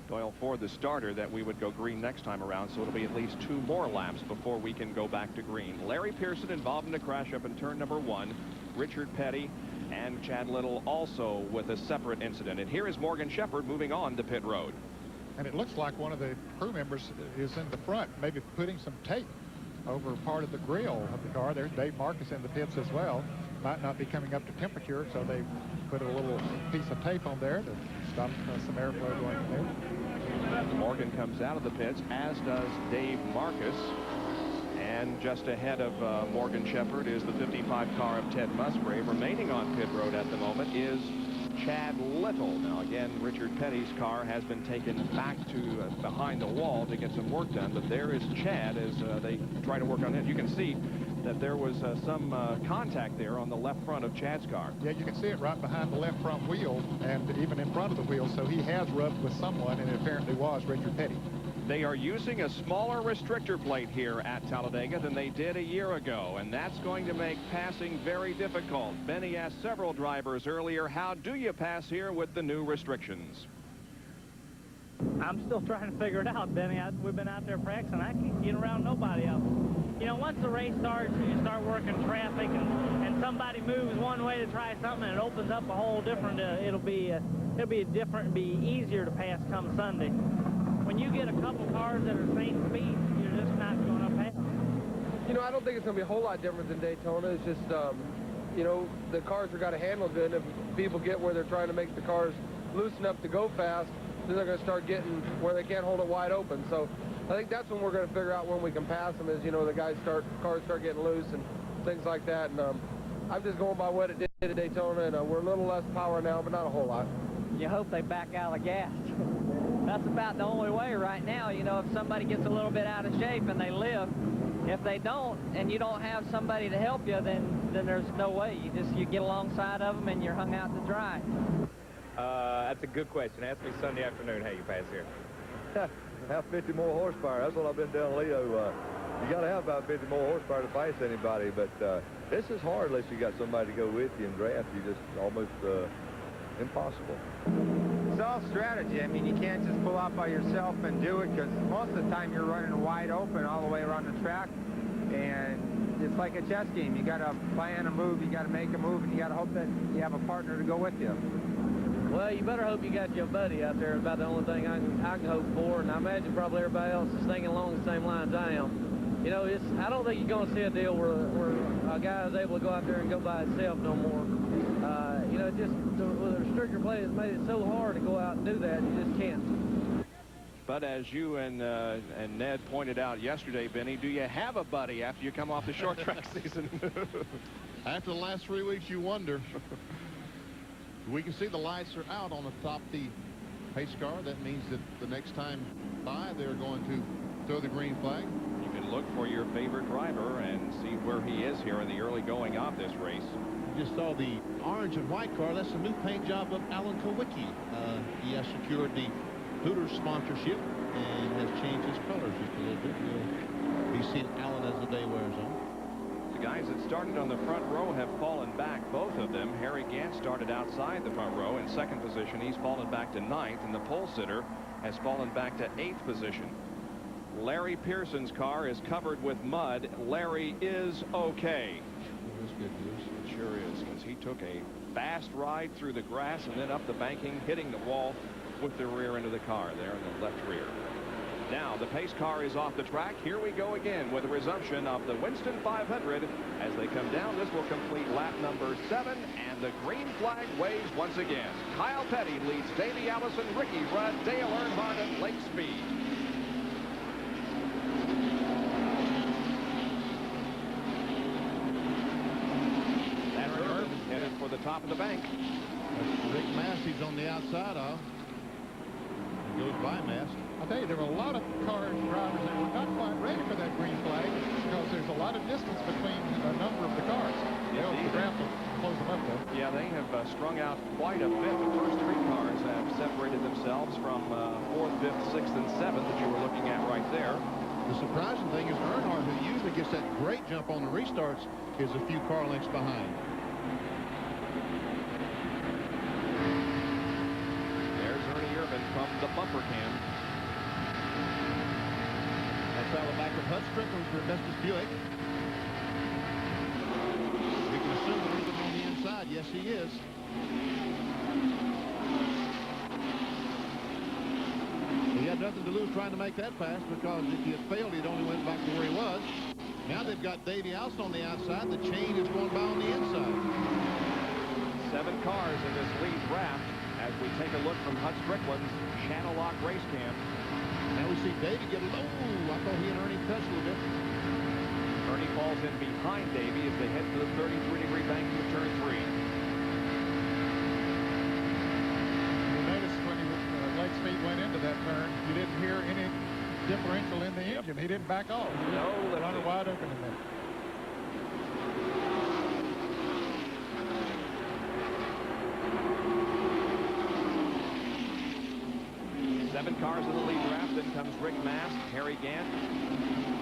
S1: Doyle Ford, the starter, that we would go green next time around, so it'll be at least 2 more laps before we can go back to green. Larry Pearson involved in a crash up in turn number 1. Richard Petty And Chad Little also with a separate incident. And here is Morgan Shepherd moving on to pit road.
S3: And it looks like one of the crew members is in the front, maybe putting some tape over part of the grill of the car. There's Dave Marcus in the pits as well. Might not be coming up to temperature, so they put a little piece of tape on there to stop some airflow going in there.
S1: Morgan comes out of the pits, as does Dave Marcus. And just ahead of Morgan Shepherd is the 55 car of Ted Musgrave. Remaining on pit road at the moment is Chad Little. Now again, Richard Petty's car has been taken back to behind the wall to get some work done, but there is Chad as they try to work on it. You can see that there was some contact there on the left front of Chad's car.
S3: Yeah, you can see it right behind the left front wheel and even in front of the wheel, so he has rubbed with someone, and it apparently was Richard Petty.
S1: They are using a smaller restrictor plate here at Talladega than they did a year ago, and that's going to make passing very difficult. Benny asked several drivers earlier, how do you pass here with the new restrictions?
S6: I'm still trying to figure it out, Benny. We've been out there practicing. I can't get around nobody else. You know, once the race starts, you start working traffic, and somebody moves one way to try something, and it opens up a whole different. It'll be easier to pass come Sunday. When you get a couple cars that are the same speed, you're just not going to pass.
S7: You know, I don't think it's going to be a whole lot different than Daytona. It's just, you know, the cars are got to handle good. If people get where they're trying to make the cars loose enough to go fast, then they're going to start getting where they can't hold it wide open. So I think that's when we're going to figure out when we can pass them is, you know, the cars start getting loose and things like that. And I'm just going by what it did at Daytona, and we're a little less power now, but not a whole lot.
S22: You hope they back out of gas. That's about the only way right now. You know, if somebody gets a little bit out of shape and they live, if they don't and you don't have somebody to help you, then there's no way. You get alongside of them and you're hung out to dry.
S8: That's a good question. Ask me Sunday afternoon how you pass here.
S11: Have 50 more horsepower. That's what I've been telling Leo. You got to have about 50 more horsepower to pass anybody, but this is hard unless you got somebody to go with you and draft you. Just almost impossible.
S12: It's all strategy. I mean, you can't just pull out by yourself and do it, because most of the time you're running wide open all the way around the track, and it's like a chess game. You got to plan a move, you got to make a move, and you got to hope that you have a partner to go with you.
S2: Well, you better hope you got your buddy out there. It's about the only thing I can hope for, and I imagine probably everybody else is thinking along the same lines I am. You know, I don't think you're going to see a deal where a guy is able to go out there and go by himself no more. You know, just with a restrictor plate has made it so hard to go out and do that. You just can't.
S1: But as you and Ned pointed out yesterday, Benny, do you have a buddy after you come off the short track season?
S4: After the last 3 weeks, you wonder. We can see the lights are out on the top of the pace car. That means that the next time by, they're going to throw the green flag.
S1: You can look for your favorite driver and see where he is here in the early going of this race.
S4: Just saw the orange and white car. That's a new paint job of Alan Kowicki. He has secured the Hooters sponsorship and has changed his colors just a little bit. We'll be seeing Alan as the day wears on.
S1: The guys that started on the front row have fallen back, both of them. Harry Gant started outside the front row in second position. He's fallen back to 9th, and the pole sitter has fallen back to 8th position. Larry Pearson's car is covered with mud. Larry is okay.
S4: That's good news.
S1: It sure is, because he took a fast ride through the grass and then up the banking, hitting the wall with the rear end of the car there in the left rear. Now the pace car is off the track. Here we go again with a resumption of the Winston 500. As they come down, this will complete lap number 7, and the green flag waves once again. Kyle Petty leads Davey Allison, Ricky Rudd, Dale Earnhardt, and Lake Speed. Headed for the top of the bank.
S4: That's Rick Massey's on the outside of. He goes by Mass.
S3: I'll tell you, there were a lot of car drivers that were not quite ready for that green flag because there's a lot of distance between a number of the cars. They'll have to close them up, though.
S1: Yeah, they have strung out quite a bit. The first 3 cars have separated themselves from 4th, 5th, 6th, and 7th that you were looking at right there.
S4: The surprising thing is Earnhardt, who usually gets that great jump on the restarts, is a few car lengths behind.
S1: There's Ernie Irvin from the bumper cam.
S4: That's out of the back of Hud Strickland for Augustus Buick. We can assume a little bit on the inside. Yes, he is. He had nothing to lose trying to make that pass, because if he had failed, he'd only went back to where he was. Now they've got Davey Allison on the outside. The chain is going by on the inside.
S1: 7 cars in this lead draft as we take a look from Hut Strickland's Channel Lock Race Cam.
S4: Now we see Davey get low. I thought he and Ernie touched a little bit.
S1: Ernie falls in behind Davey as they head to the 33-degree banking of turn 3.
S3: You noticed when Lake Speed went into that turn, you didn't hear any differential in the engine. He didn't back off.
S1: No,
S3: the runner wide open in there.
S1: 7 cars in the lead draft. Then comes Rick Mast, Harry Gant,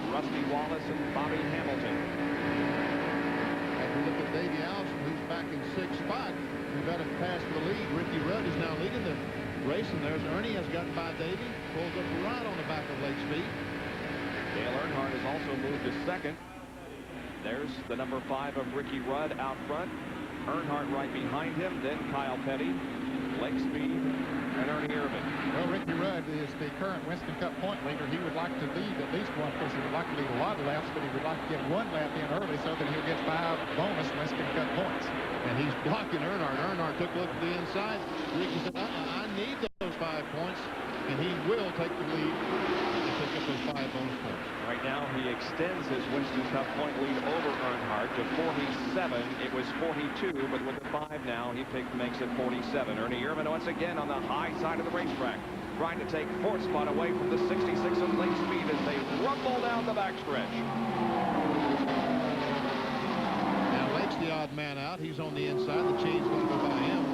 S1: Rusty Wallace, and Bobby Hamilton.
S4: As we look at Davey Allison, who's back in 6th spot, who got a pass for the lead. Ricky Rudd is now leading the race, and there's Ernie has gotten by Davey. Pulls up right on the back of Lake Speed.
S1: Dale Earnhardt has also moved to 2nd. There's the number 5 of Ricky Rudd out front. Earnhardt right behind him. Then Kyle Petty, Lake Speed, and Ernie Irvan.
S3: Well, Ricky Rudd is the current Winston Cup point leader. He would like to lead at least one, because he would like to lead a lot of laps, but he would like to get 1 lap in early so that he'll get 5 bonus Winston Cup points.
S4: And he's blocking Earnhardt. Earnhardt took a look at the inside. Ricky said, I need those 5 points, and he will take the lead and pick up those 5 bonus points.
S1: Right now, he extends his Winston Cup point lead over Earnhardt to 47. It was 42, but with the 5 now, he makes it 47. Ernie Irvan once again on the high side of the racetrack, trying to take 4th spot away from the 66 of Lake Speed as they rumble down the backstretch.
S4: Now Lake's the odd man out. He's on the inside. The chain's going to go by him.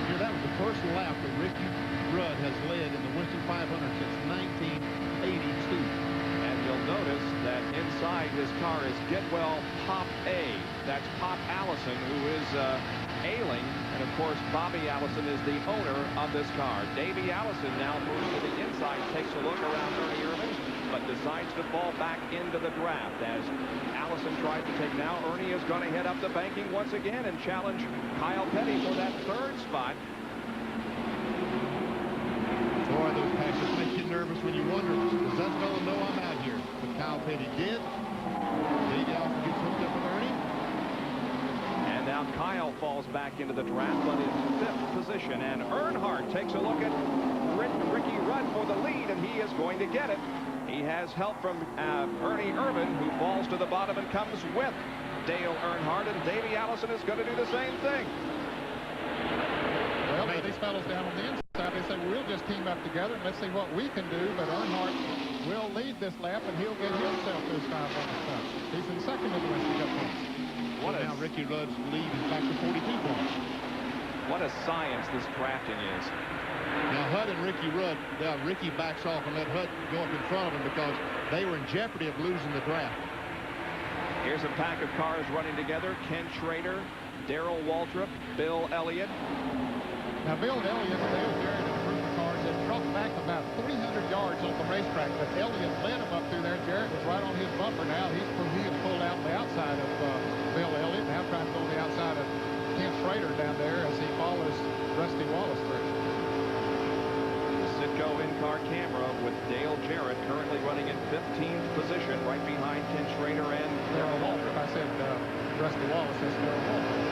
S4: Here, that was the first lap that Ricky Rudd has led in the Winston 500 since 1982.
S1: And you'll notice that inside his car is Getwell Pop A. That's Pop Allison, who is ailing. And, of course, Bobby Allison is the owner of this car. Davey Allison now moves to the inside, takes a look around Ernie Irvan, but decides to fall back into the draft. As Allison tries to take now, Ernie is going to head up the banking once again and challenge Kyle Petty for that 3rd spot.
S4: Boy, those passes make you nervous when you wonder, does that fellow know I'm out here? But Kyle Petty did. Davey Allison gets hooked up with Ernie.
S1: And now Kyle falls back into the draft, but in 5th position. And Earnhardt takes a look at Ricky Rudd for the lead, and he is going to get it. He has help from Ernie Irvan, who falls to the bottom and comes with Dale Earnhardt, and Davey Allison is going to do the same thing.
S3: Well, these fellows down on the inside, they say, we'll just team up together and let's see what we can do. But Earnhardt will lead this lap, and he'll get himself those 5 bonus points. He's in 2nd in the Winston Cup points.
S4: Now Ricky Rudd's lead is back to 42 points.
S1: What a science this drafting is.
S4: Now Hud and Ricky Rudd, Ricky backs off and let Hud go up in front of him because they were in jeopardy of losing the draft.
S1: Here's a pack of cars running together. Ken Schrader, Darrell Waltrip, Bill Elliott.
S3: Now, Bill Elliott, Dale Jarrett, and a group of cars had dropped back about 300 yards on the racetrack, but Elliott led him up through there. Jarrett was right on his bumper now. He is pulled out the outside of Bill Elliott, now trying to go on the outside of Ken Schrader down there as he follows Rusty Wallace through.
S1: Citgo in-car camera with Dale Jarrett currently running in 15th position, right behind Ken Schrader and Darrell Waltrip.
S3: I said Rusty Wallace, that's Darrell Waltrip.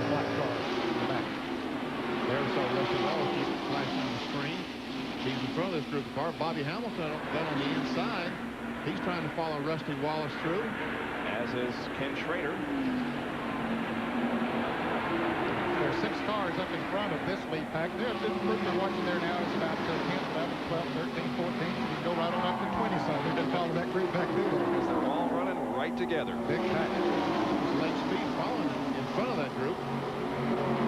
S3: The black car in the back.
S4: There's Rusty Wallace just flashing on the screen. He's in front of this group of cars. Bobby Hamilton down on the inside. He's trying to follow Rusty Wallace through.
S1: As is Ken Schrader.
S3: There's 6 cars up in front of this lead pack. This group you're watching there now is about 10, 11, 12, 13, 14. You can go right on up to 20 some. You didn't follow that group back through there.
S1: Because they're all running right together.
S3: Big pack.
S4: Lake Speed following in front of that group.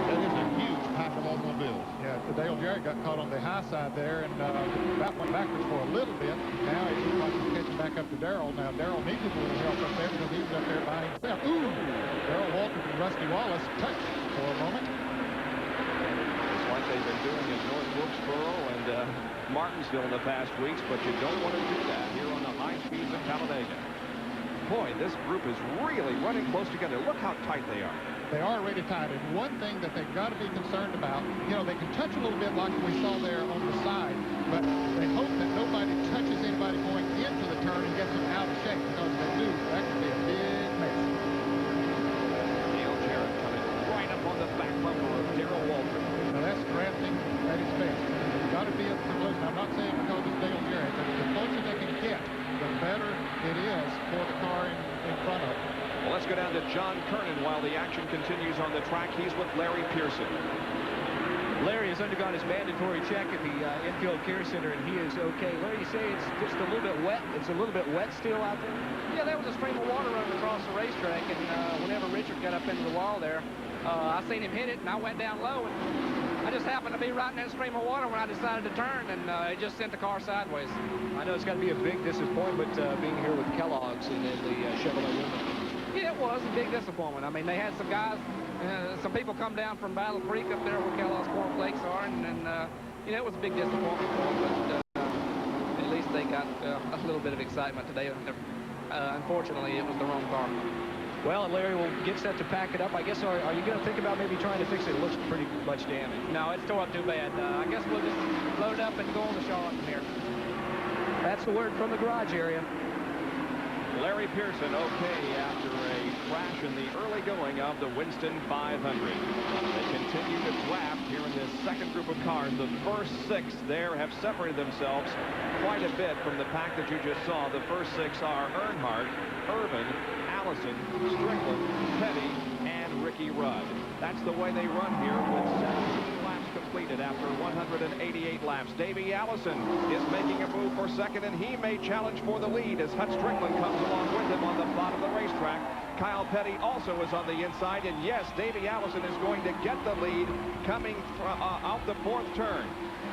S4: That is a huge pack of automobiles.
S3: Yeah, Dale Jarrett got caught on the high side there, and that went backwards for a little bit. Now he looks like he's catching back up to Darrell. Now, Darrell needed a little help up there because he was up there by himself. Ooh! Darrell Waltrip and Rusty Wallace touched for a moment.
S1: It's like they've been doing in North Wilkesboro and Martinsville in the past weeks, but you don't want to do that here on the high speeds of Talladega.
S13: boy, this group is really running close together. Look how tight they are.
S3: They are really tight, and one thing that they've got to be concerned about, you know, they can touch a little bit like we saw there on the side, but they hope that nobody touches anybody going into the turn and gets them out of shape, because if they do, that could be a big mess.
S13: Neil Jarrett coming right up on the back bumper of Darrell Waltrip.
S3: Now that's drafting at its best. You've got to be at the close. I'm not saying because it's Dale Jarrett, but the closer they can get, the better it is for the car in front of them.
S13: Well, let's go down to John Kernan while the action continues on the track. He's with Larry Pearson.
S2: Larry has undergone his mandatory check at the infield care center, and he is okay. Larry, you say it's just a little bit wet? It's a little bit wet still out there?
S14: Yeah, there was a stream of water running across the racetrack, and whenever Richard got up into the wall there, I seen him hit it, and I went down low, and I just happened to be right in that stream of water when I decided to turn, and it just sent the car sideways.
S2: I know it's got to be a big disappointment being here with Kellogg's and then the Chevrolet Women.
S14: Yeah, it was a big disappointment. I mean, they had some guys, some people come down from Battle Creek up there where Kellogg's cornflakes are, and you know, it was a big disappointment for them, but at least they got a little bit of excitement today. Unfortunately, it was the wrong car.
S2: Well, and Larry will get set to pack it up. I guess, are you going to think about maybe trying to fix it? It looks pretty much damaged.
S14: No, it's tore up too bad. I guess we'll just load it up and go on the Charlotte from here.
S2: That's the word from the garage area.
S13: Larry Pearson okay after a crash in the early going of the Winston 500. They continue to draft here in this second group of cars. The first six there have separated themselves quite a bit from the pack that you just saw. The first six are Earnhardt, Irvin, Allison, Strickland, Petty, and Ricky Rudd. That's the way they run here with 17 laps completed after 188 laps. Davey Allison is making a move for second, and he may challenge for the lead as Hut Strickland comes along with him on the bottom of the racetrack. Kyle Petty also is on the inside, and yes, Davey Allison is going to get the lead coming out the fourth turn.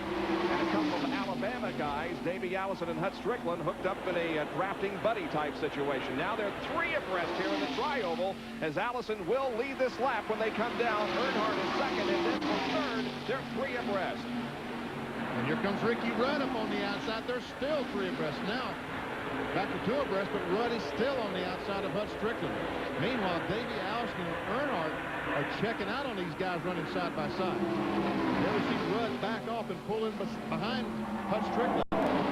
S13: And a couple of Alabama guys, Davey Allison and Hut Strickland, hooked up in a drafting buddy type situation. Now they're three abreast here in the tri-oval as Allison will lead this lap when they come down. Earnhardt is second, and then for third, they're three abreast.
S4: And here comes Ricky Rudd up on the outside. They're still three abreast now. Back to two abreast, but Rudd is still on the outside of Hut Strickland. Meanwhile, Davey Allison and Earnhardt are checking out on these guys running side by side. There we see Rudd back off and pull in behind Hut Strickland.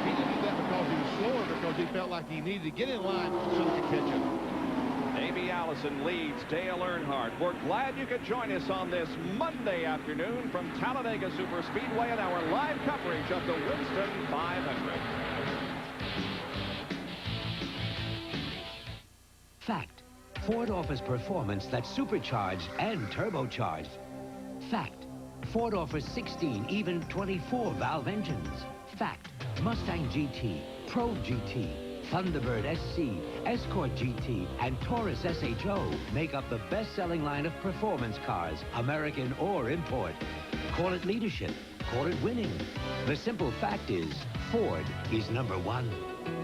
S4: He didn't do that because he was slower, because he felt like he needed to get in line so he could catch up.
S13: Davey Allison leads Dale Earnhardt. We're glad you could join us on this Monday afternoon from Talladega Superspeedway in our live coverage of the Winston 500.
S15: Fact: Ford offers performance that's supercharged and turbocharged. Fact: Ford offers 16, even 24-valve engines. Fact: Mustang GT, Probe GT, Thunderbird SC, Escort GT, and Taurus SHO make up the best-selling line of performance cars, American or import. Call it leadership, call it winning. The simple fact is, Ford is #1.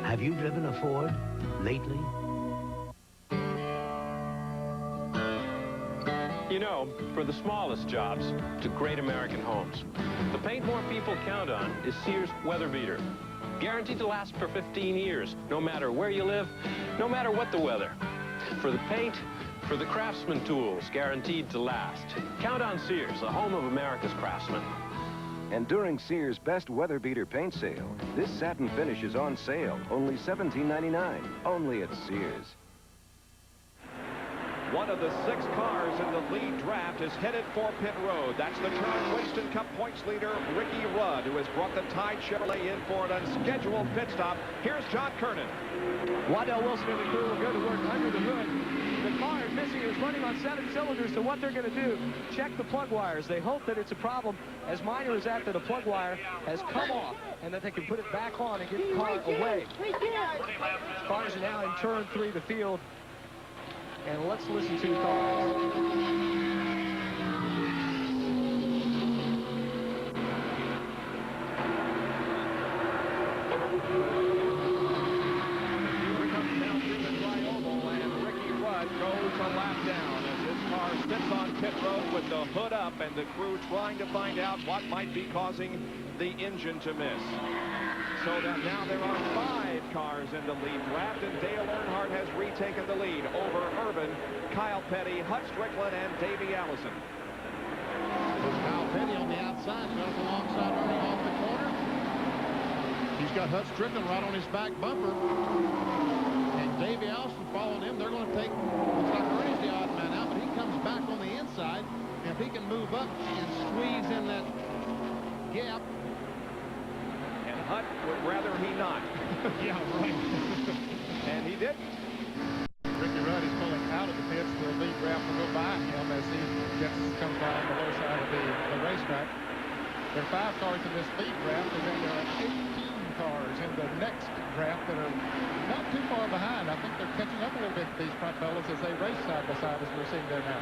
S15: Have you driven a Ford lately?
S5: You know, for the smallest jobs to great American homes, the paint more people count on is Sears Weather Beater. Guaranteed to last for 15 years, no matter where you live, no matter what the weather. For the paint, for the craftsman tools, guaranteed to last. Count on Sears, the home of America's craftsmen.
S16: And during Sears' Best Weather Beater paint sale, this satin finish is on sale, only $17.99, only at Sears.
S13: One of the six cars in the lead draft is headed for pit road. That's the current Winston Cup points leader, Ricky Rudd, who has brought the Tide Chevrolet in for an unscheduled pit stop. Here's John Kernan.
S2: Waddell Wilson and the crew will go to work under the hood. The car is missing. It's running on 7 cylinders, so what they're going to do, check the plug wires. They hope that it's a problem as minor as that a plug wire has come off and that they can put it back on and get the car away. Cars are now in turn 3 of the field. And let's listen to the cars.
S13: Goes a lap down as his car sits on pit road with the hood up and the crew trying to find out what might be causing the engine to miss. so that now there are 5 cars in the lead draft, and Dale Earnhardt has retaken the lead over Urban, Kyle Petty, Hut Strickland, and Davey Allison.
S4: Kyle Petty on the outside, goes alongside Ernie off the corner. He's got Hut Strickland right on his back bumper. And Davey Allison following him. They're going to take, looks like Ernie's the odd man out, but he comes back on the inside. And if he can move up and squeeze in that gap.
S13: And Hut would rather he not.
S4: Yeah, right.
S13: And he didn't.
S3: Ricky Rudd is pulling out of the pits. The lead draft will go by him as he comes down the low side of the racetrack. There are 5 cars in this lead draft, and then there are 18 cars in the next draft that are not too far behind. I think they're catching up a little bit, these front fellas, as they race side by side, as we're seeing there now.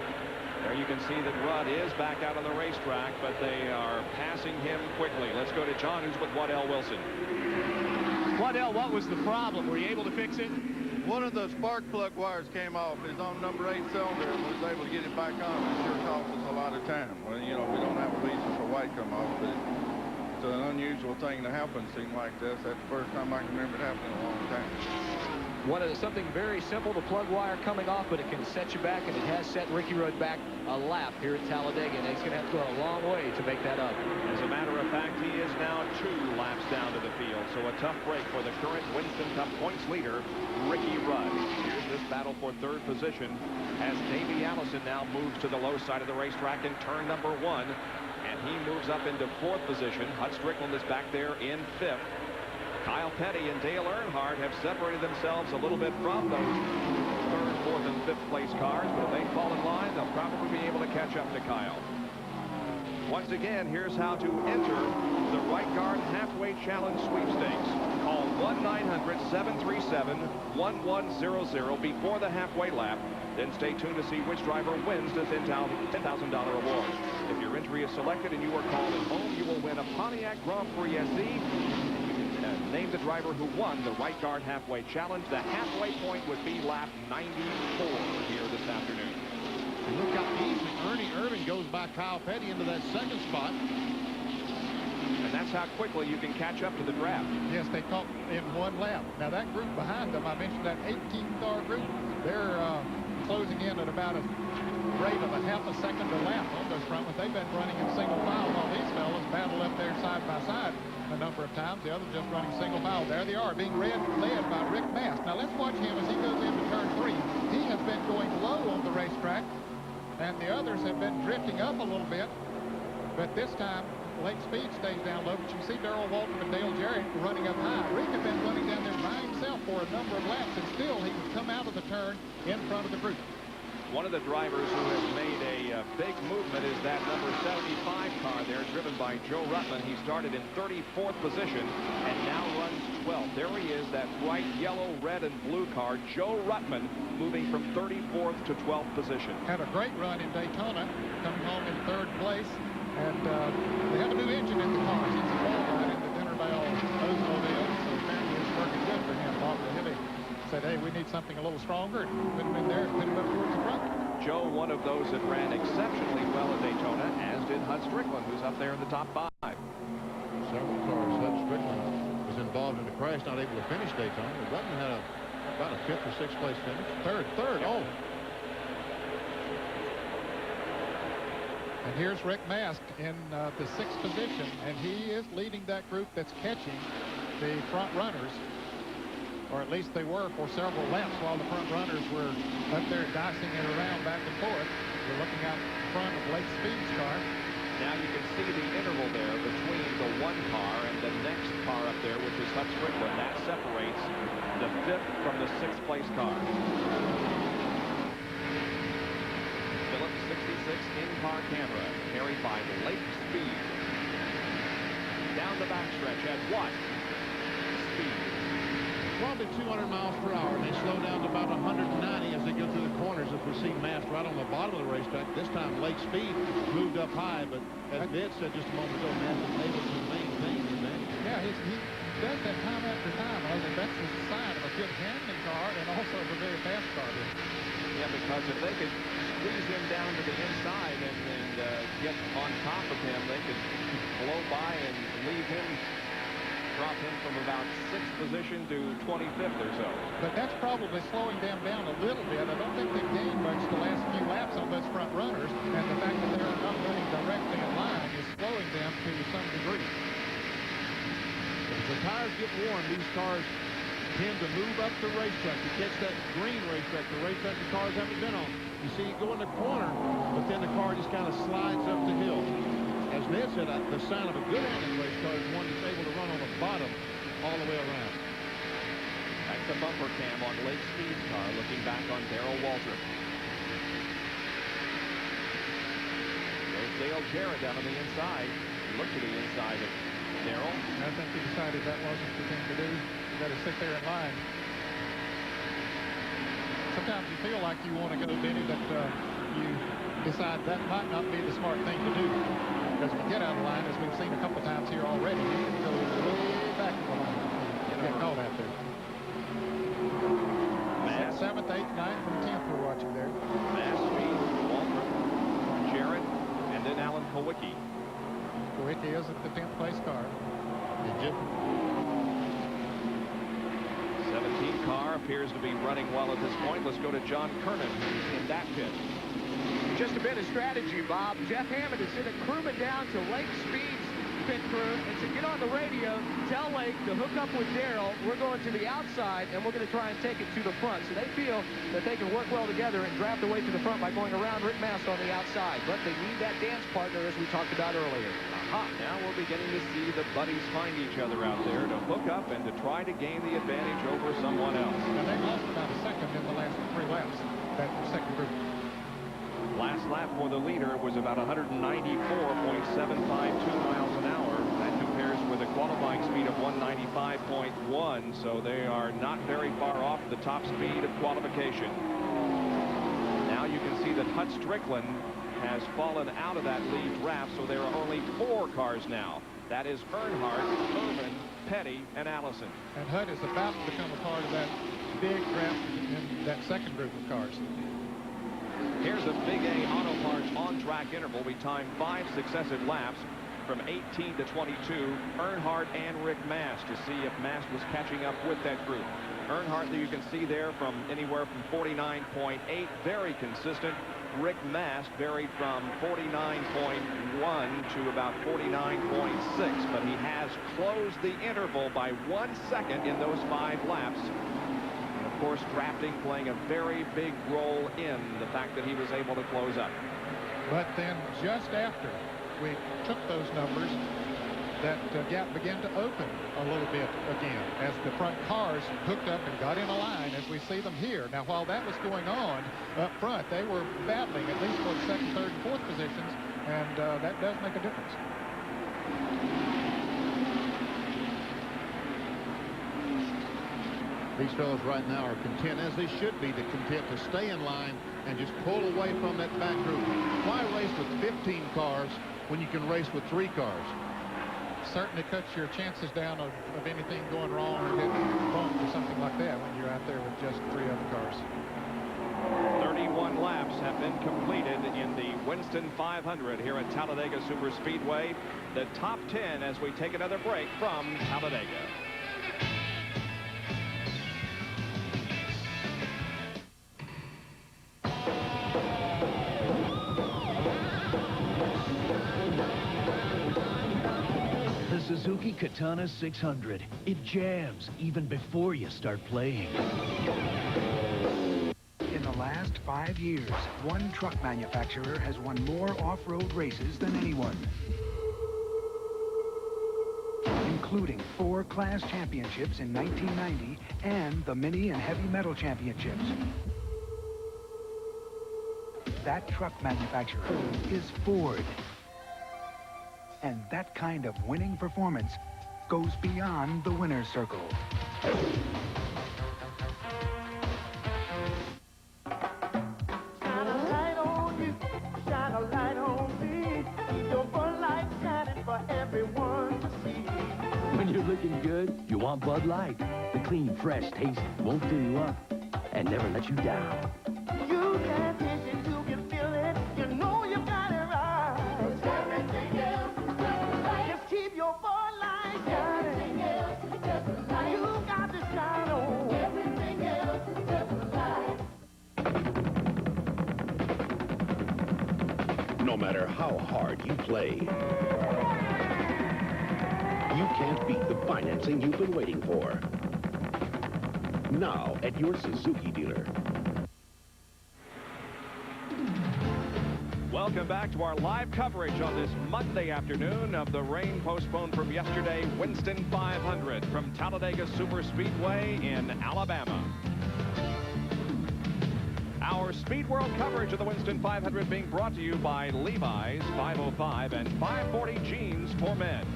S13: There you can see that Rudd is back out on the racetrack, but they are passing him quickly. Let's go to John, who's with Waddell Wilson.
S10: Waddell, what was the problem? Were you able to fix it?
S18: One of the spark plug wires came off. It's on number 8 cylinder, and was able to get it back on. It sure cost us a lot of time. Well, you know, we don't have a reason for why it come off, but it's an unusual thing to happen. Seem like this. That's the first time I can remember it happening in a long time.
S19: Something very simple, the plug wire coming off, but it can set you back, and it has set Ricky Rudd back a lap here at Talladega, and he's going to have to go a long way to make that up.
S13: As a matter of fact, he is now 2 laps down to the field, so a tough break for the current Winston Cup points leader, Ricky Rudd. Here's this battle for 3rd position as Davey Allison now moves to the low side of the racetrack in turn number 1, and he moves up into 4th position. Hut Strickland is back there in 5th. Kyle Petty and Dale Earnhardt have separated themselves a little bit from those 3rd, 4th, and 5th place cars, but if they fall in line, they'll probably be able to catch up to Kyle. Once again, here's how to enter the Right Guard Halfway Challenge sweepstakes. Call 1-900-737-1100 before the halfway lap. Then stay tuned to see which driver wins the $10,000 award. If your entry is selected and you are called at home, you will win a Pontiac Grand Prix SE. Name the driver who won the Right Guard Halfway Challenge. The halfway point would be lap 94 here this afternoon.
S4: And look how easy Ernie Irvin goes by Kyle Petty into that 2nd spot.
S13: And that's how quickly you can catch up to the draft.
S3: Yes, they caught in 1 lap. Now that group behind them, I mentioned that 18-car group, they're closing in at about a rate of a half a second a lap on those front ones. They've been running in single file while these fellas battle up there side by side a number of times. The others just running single file. There they are, being led by Rick Mast. Now let's watch him as he goes into turn 3. He has been going low on the racetrack, and the others have been drifting up a little bit. But this time, Lake Speed stays down low. But you see Darrell Waltrip and Dale Jarrett running up high. Rick had been running down there by himself for a number of laps, and still he would come out of the turn in front of the group.
S13: One of the drivers who has made a big movement is that number 75 car there, driven by Joe Ruttman. He started in 34th position and now runs 12th. There he is, that bright yellow, red, and blue car, Joe Ruttman, moving from 34th to 12th position.
S3: Had a great run in Daytona, coming home in 3rd place. And they have a new engine in the car since the ball ride in the Dinner Bell Oldsmobile. So apparently it's working good for him. Bob Hilly said, hey, we need something a little stronger. Put him in there and put him up towards the front.
S13: Joe, one of those that ran exceptionally well at Daytona, as did Hut Strickland, who's up there in the top 5.
S4: Several cars. Hut Strickland was involved in a crash, not able to finish Daytona. Ruttman had about a 5th or 6th place finish. Third. Oh.
S3: And here's Rick Mast in the 6th position, and he is leading that group that's catching the front runners, or at least they were for several laps while the front runners were up there dicing it around back and forth. We're looking out front of Lake Speed's car.
S13: Now you can see the interval there between the 1 car and the next car up there, which is Hut Strickland. That separates the 5th from the 6th place car. 66 in-car camera carried by Lake Speed. Down the backstretch at what speed?
S4: Probably 200 miles per hour. They slow down to about 190 as they go through the corners. If we see Mast right on the bottom of the racetrack, this time Lake Speed moved up high, but as Ed said just a moment ago, Mast is able to maintain his advantage.
S3: Yeah, he does that time after time. I think that's the sign of a good handling car and also of a very fast car.
S13: Yeah, because if they could squeeze him down to the inside and get on top of him, they could blow by and leave him drop him from about 6th position to 25th or so.
S3: But that's probably slowing them down a little bit. I don't think they've gained much the last few laps on those front runners, and the fact that they're not running directly in line is slowing them to some degree.
S4: As the tires get warm, these cars tend to move up the racetrack. You catch that green racetrack, the racetrack the cars haven't been on. You see it go in the corner, but then the car just kind of slides up the hill. As Ned said, the sign of a good handling race car is one that's able to run on the bottom all the way around.
S13: That's the bumper cam on Lake Speed's car, looking back on Darrell Waltrip. There's Dale Jarrett down on the inside. Look to the inside of Darrell.
S3: I think he decided that wasn't the thing to do. You got to sit there in line. Sometimes you feel like you want to go, Benny, but you decide that might not be the smart thing to do. Because if you get out of line, as we've seen a couple times here already, you can go way back in the line. You get caught out there. 7th, 8th, 9th, and 10th we're watching there.
S13: Mass, Speed, Waltrip, Jarrett, and then Alan Kowicki.
S3: Kowicki is at the 10th place car.
S13: 17 car appears to be running well at this point. Let's go to John Kernan, who's in that pit.
S10: Just a bit of strategy, Bob. Jeff Hammond is sending crewmen down to Lake Speed's pit crew and to get on the radio, tell Lake to hook up with Darrell. We're going to the outside, and we're going to try and take it to the front. So they feel that they can work well together and draft the way to the front by going around Rick Mast on the outside. But they need that dance partner, as we talked about earlier.
S13: Now we're beginning to see the buddies find each other out there to hook up and to try to gain the advantage over someone else.
S3: And they've lost about a second in the last 3 laps, that second group.
S13: Last lap for the leader was about 194.752 miles an hour. That compares with a qualifying speed of 195.1, so they are not very far off the top speed of qualification. Now you can see that Hut Strickland has fallen out of that lead draft, so there are only 4 cars now. That is Earnhardt, Irvin, Petty, and Allison.
S3: And Hut is about to become a part of that big draft in that second group of cars.
S13: Here's a Big A Auto Parts on-track interval. We timed 5 successive laps from 18 to 22, Earnhardt and Rick Mast, to see if Mast was catching up with that group. Earnhardt, that you can see there, from anywhere from 49.8, very consistent. Rick Mast varied from 49.1 to about 49.6, but he has closed the interval by 1 second in those 5 laps. And of course, drafting playing a very big role in the fact that he was able to close up.
S3: But then just after we took those numbers, that gap began to open a little bit again as the front cars hooked up and got in a line as we see them here. Now, while that was going on up front, they were battling at least for the 2nd, 3rd, and 4th positions, and that does make a difference.
S4: These fellows right now are content, as they should be, content to stay in line and just pull away from that back group. Why race with 15 cars when you can race with 3 cars?
S3: Certainly cuts your chances down of anything going wrong or getting bumped or something like that when you're out there with just 3 other cars.
S13: 31 laps have been completed in the Winston 500 here at Talladega Superspeedway. The top 10 as we take another break from Talladega.
S17: Suzuki Katana 600. It jams even before you start playing.
S9: In the last 5 years, one truck manufacturer has won more off-road races than anyone, including 4 class championships in 1990 and the mini and heavy metal championships. That truck manufacturer is Ford. And that kind of winning performance goes beyond the winner's circle.
S20: Shine a light on you, shine a light on me. Keep your Bud Light shining for everyone to see.
S17: When you're looking good, you want Bud Light. The clean, fresh taste won't fill you up and never let you down.
S20: You can't taste it till you feel it. You know you got it right. 'Cause everything else is just right. Just keep your Bud Light shining. Everything else
S6: matter how hard you play. You can't beat the financing you've been waiting for. Now at your Suzuki dealer.
S1: Welcome back to our live coverage on this Monday afternoon of the rain postponed from yesterday Winston 500 from Talladega Superspeedway in Alabama. Our Speed World coverage of the Winston 500 being brought to you by Levi's 505 and 540 jeans for men.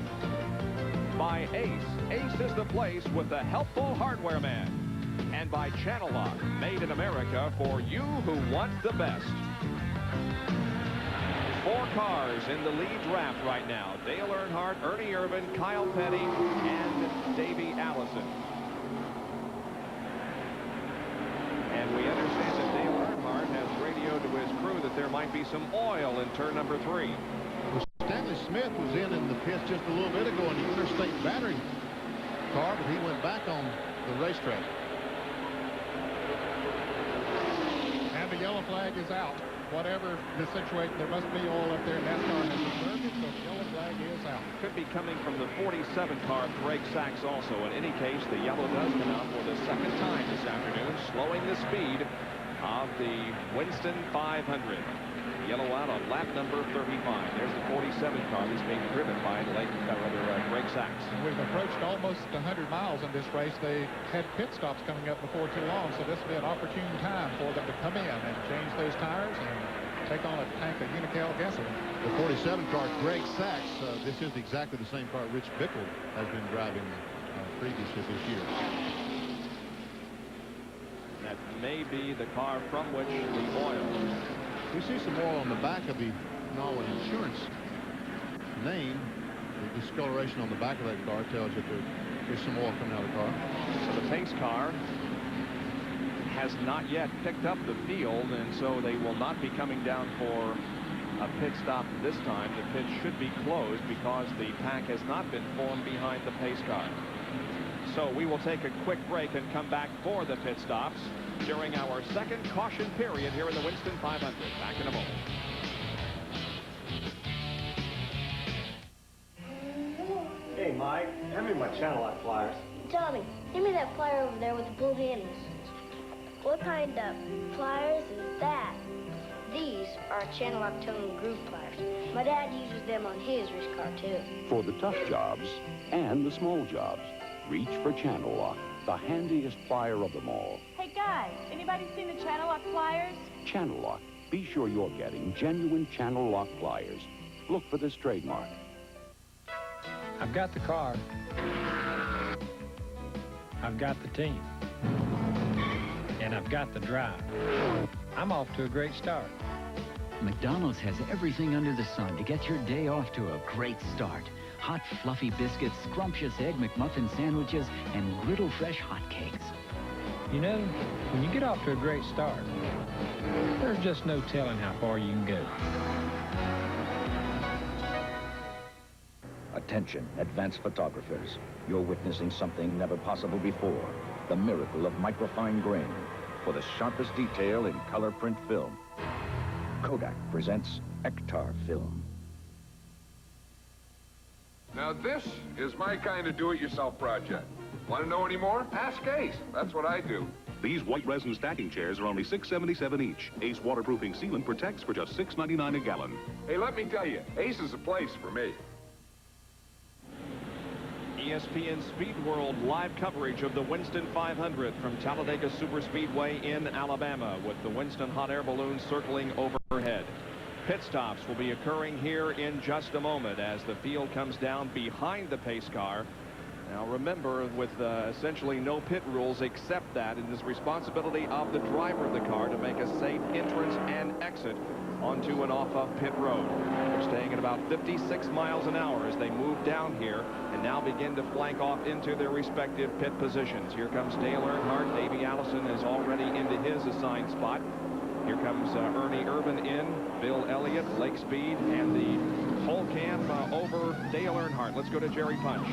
S1: By Ace. Ace is the place with the helpful hardware man. And by Channel Lock, made in America for you who want the best. 4 cars in the lead draft right now. Dale Earnhardt, Ernie Irvan, Kyle Petty, and Davey Allison. And we understand that Dale Earnhardt has radioed to his crew that there might be some oil in turn number 3.
S4: Well, Stanley Smith was in the pits just a little bit ago in the interstate battery car, but he went back on the racetrack.
S3: And the yellow flag is out. Whatever the situation, there must be oil up there. NASCAR has observed it, so the yellow flag is out.
S1: Could be coming from the 47 car of Greg Sachs also. In any case, the yellow does come out for the second time this afternoon, slowing the speed of the Winston 500. Yellow out on lap number 35. There's the 47 car that's being driven by Greg Sachs.
S3: We've approached almost 100 miles in this race. They had pit stops coming up before too long, so this will be an opportune time for them to come in and change those tires and take on a tank of Unocal gasoline.
S4: The 47 car, Greg Sachs, this is exactly the same car Rich Bickle has been driving previously this year.
S1: That may be the car from which the oil.
S4: We see some oil on the back of the Norway Insurance name. The discoloration on the back of that car tells you that there's some oil coming out of the car.
S1: So the pace car has not yet picked up the field, and so they will not be coming down for a pit stop this time. The pit should be closed because the pack has not been formed behind the pace car. So we will take a quick break and come back for the pit stops during our second caution period here in the Winston 500. Back in a moment.
S21: Hey, Mike, hand me my channel lock pliers.
S23: Johnny, give me that plier over there with the blue handles. What kind of pliers is that? These are channel lock tone groove pliers. My dad uses them on his race car, too.
S6: For the tough jobs and the small jobs, reach for Channel Lock, the handiest plier of them all.
S24: Hey, guys, anybody seen the channel lock pliers?
S6: Channel Lock. Be sure you're getting genuine Channel Lock pliers. Look for this trademark.
S25: I've got the car. I've got the team. And I've got the drive. I'm off to a great start.
S26: McDonald's has everything under the sun to get your day off to a great start. Hot, fluffy biscuits, scrumptious Egg McMuffin sandwiches, and griddle fresh hotcakes.
S25: You know, when you get off to a great start, there's just no telling how far you can go.
S27: Attention, advanced photographers. You're witnessing something never possible before. The miracle of microfine grain. For the sharpest detail in color print film. Kodak presents Ektar Film.
S28: Now this is my kind of do-it-yourself project. Want to know any more? Ask Ace. That's what I do.
S6: These white resin stacking chairs are only $6.77 each. Ace waterproofing sealant protects for just $6.99 a gallon.
S28: Hey, let me tell you, Ace is the place for me.
S1: ESPN Speed World live coverage of the Winston 500 from Talladega Superspeedway in Alabama, with the Winston hot air balloon circling overhead. Pit stops will be occurring here in just a moment as the field comes down behind the pace car. Now remember, with essentially no pit rules except that it is responsibility of the driver of the car to make a safe entrance and exit onto and off of pit road. They're staying at about 56 miles an hour as they move down here and now begin to flank off into their respective pit positions. Here comes Dale Earnhardt. Davey Allison is already into his assigned spot. Here comes Ernie Irvan in, Bill Elliott, Lake Speed, and the whole camp over Dale Earnhardt. Let's go to Jerry Punch.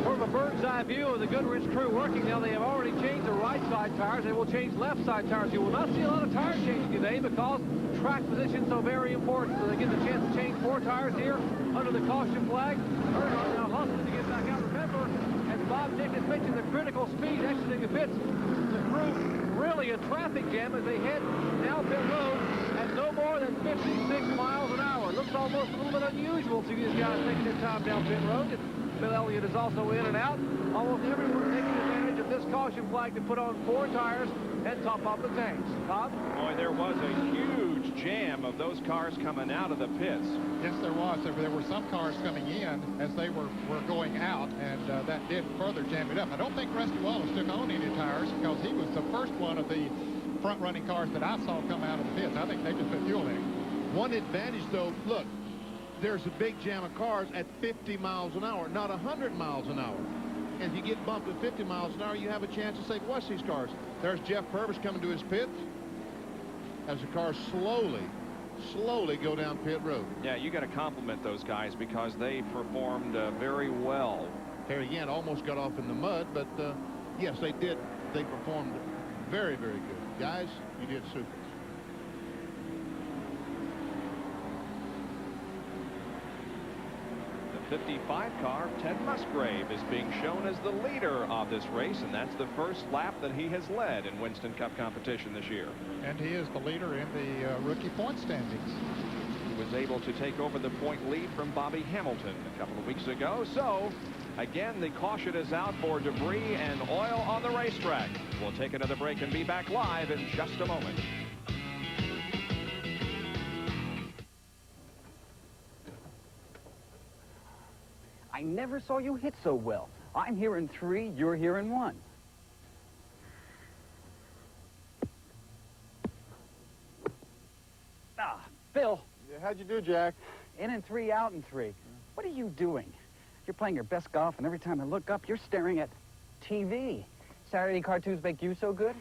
S4: We're
S2: a bird's eye view of the Goodrich crew working. Now they have already changed the right side tires. They will change left side tires. You will not see a lot of tire changing today because track position is so very important. So they get the chance to change 4 tires here under the caution flag. Earnhardt now hustling to get back out. Remember, as Bob Dickens mentioned, the critical speed exiting the pits. The crew really a traffic jam as they head down pit road at no more than 56 miles an hour. Looks almost a little bit unusual to see these guys taking their time down pit road. Bill Elliott is also in and out. Almost everyone taking advantage of this caution flag to put on 4 tires and top off the tanks. Bob?
S13: Boy, there was a huge jam of those cars coming out of the pits.
S3: Yes, there was. There were some cars coming in as they were going out, and that did further jam it up. I don't think Rusty Wallace took on any tires because he was the first one of the front-running cars that I saw come out of the pits. I think they just put fuel in it.
S4: One advantage, though, look, there's a big jam of cars at 50 miles an hour, not 100 miles an hour. And if you get bumped at 50 miles an hour, you have a chance to say, watch these cars. There's Jeff Purvis coming to his pits as the cars slowly go down pit road.
S13: Yeah, you got to compliment those guys because they performed very well.
S4: Terry Gant almost got off in the mud, but yes, they did. They performed very, very good. Guys, you did super.
S13: The 55 car, Ted Musgrave, is being shown as the leader of this race, and that's the first lap that he has led in Winston Cup competition this year.
S3: And he is the leader in the rookie point standings.
S13: He was able to take over the point lead from Bobby Hamilton a couple of weeks ago. So, again, the caution is out for debris and oil on the racetrack. We'll take another break and be back live in just a moment.
S5: I never saw you hit so well. I'm here in 3, you're here in 1. Bill.
S7: Yeah, how'd you do, Jack?
S5: In 3, out in 3. What are you doing? You're playing your best golf, and every time I look up, you're staring at TV. Saturday cartoons make you so good?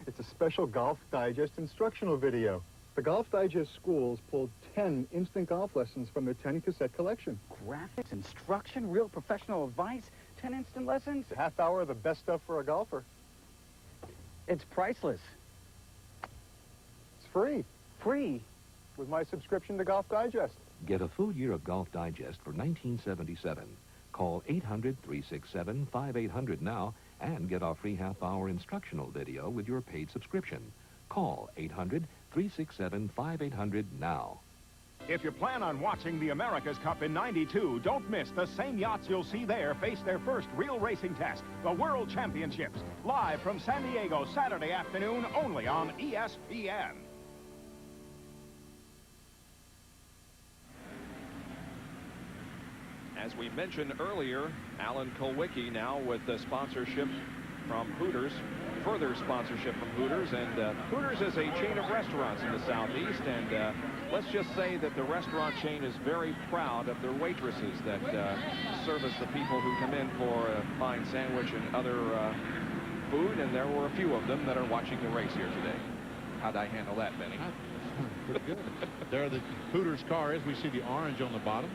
S7: It's a special Golf Digest instructional video. The Golf Digest schools pulled 10 instant golf lessons from their 10-cassette collection.
S5: Graphics, instruction, real professional advice, 10 instant lessons?
S7: A half hour of the best stuff for a golfer.
S5: It's priceless.
S7: It's free.
S5: Free?
S7: With my subscription to Golf Digest.
S8: Get a full year of Golf Digest for $19.77. Call 800-367-5800 now and get our free half-hour instructional video with your paid subscription. Call 800-367-5800 now.
S11: If you plan on watching the America's Cup in '92, don't miss the same yachts you'll see there face their first real racing test, the World Championships, live from San Diego Saturday afternoon only on ESPN.
S13: As we mentioned earlier, Alan Kulwicki now with the sponsorship from Hooters, further sponsorship from Hooters, and Hooters is a chain of restaurants in the Southeast, and let's just say that the restaurant chain is very proud of their waitresses that service the people who come in for a fine sandwich and other food, and there were a few of them that are watching the race here today. How'd I handle that, Benny?
S4: Pretty good. There the Hooters car is. We see the orange on the bottom.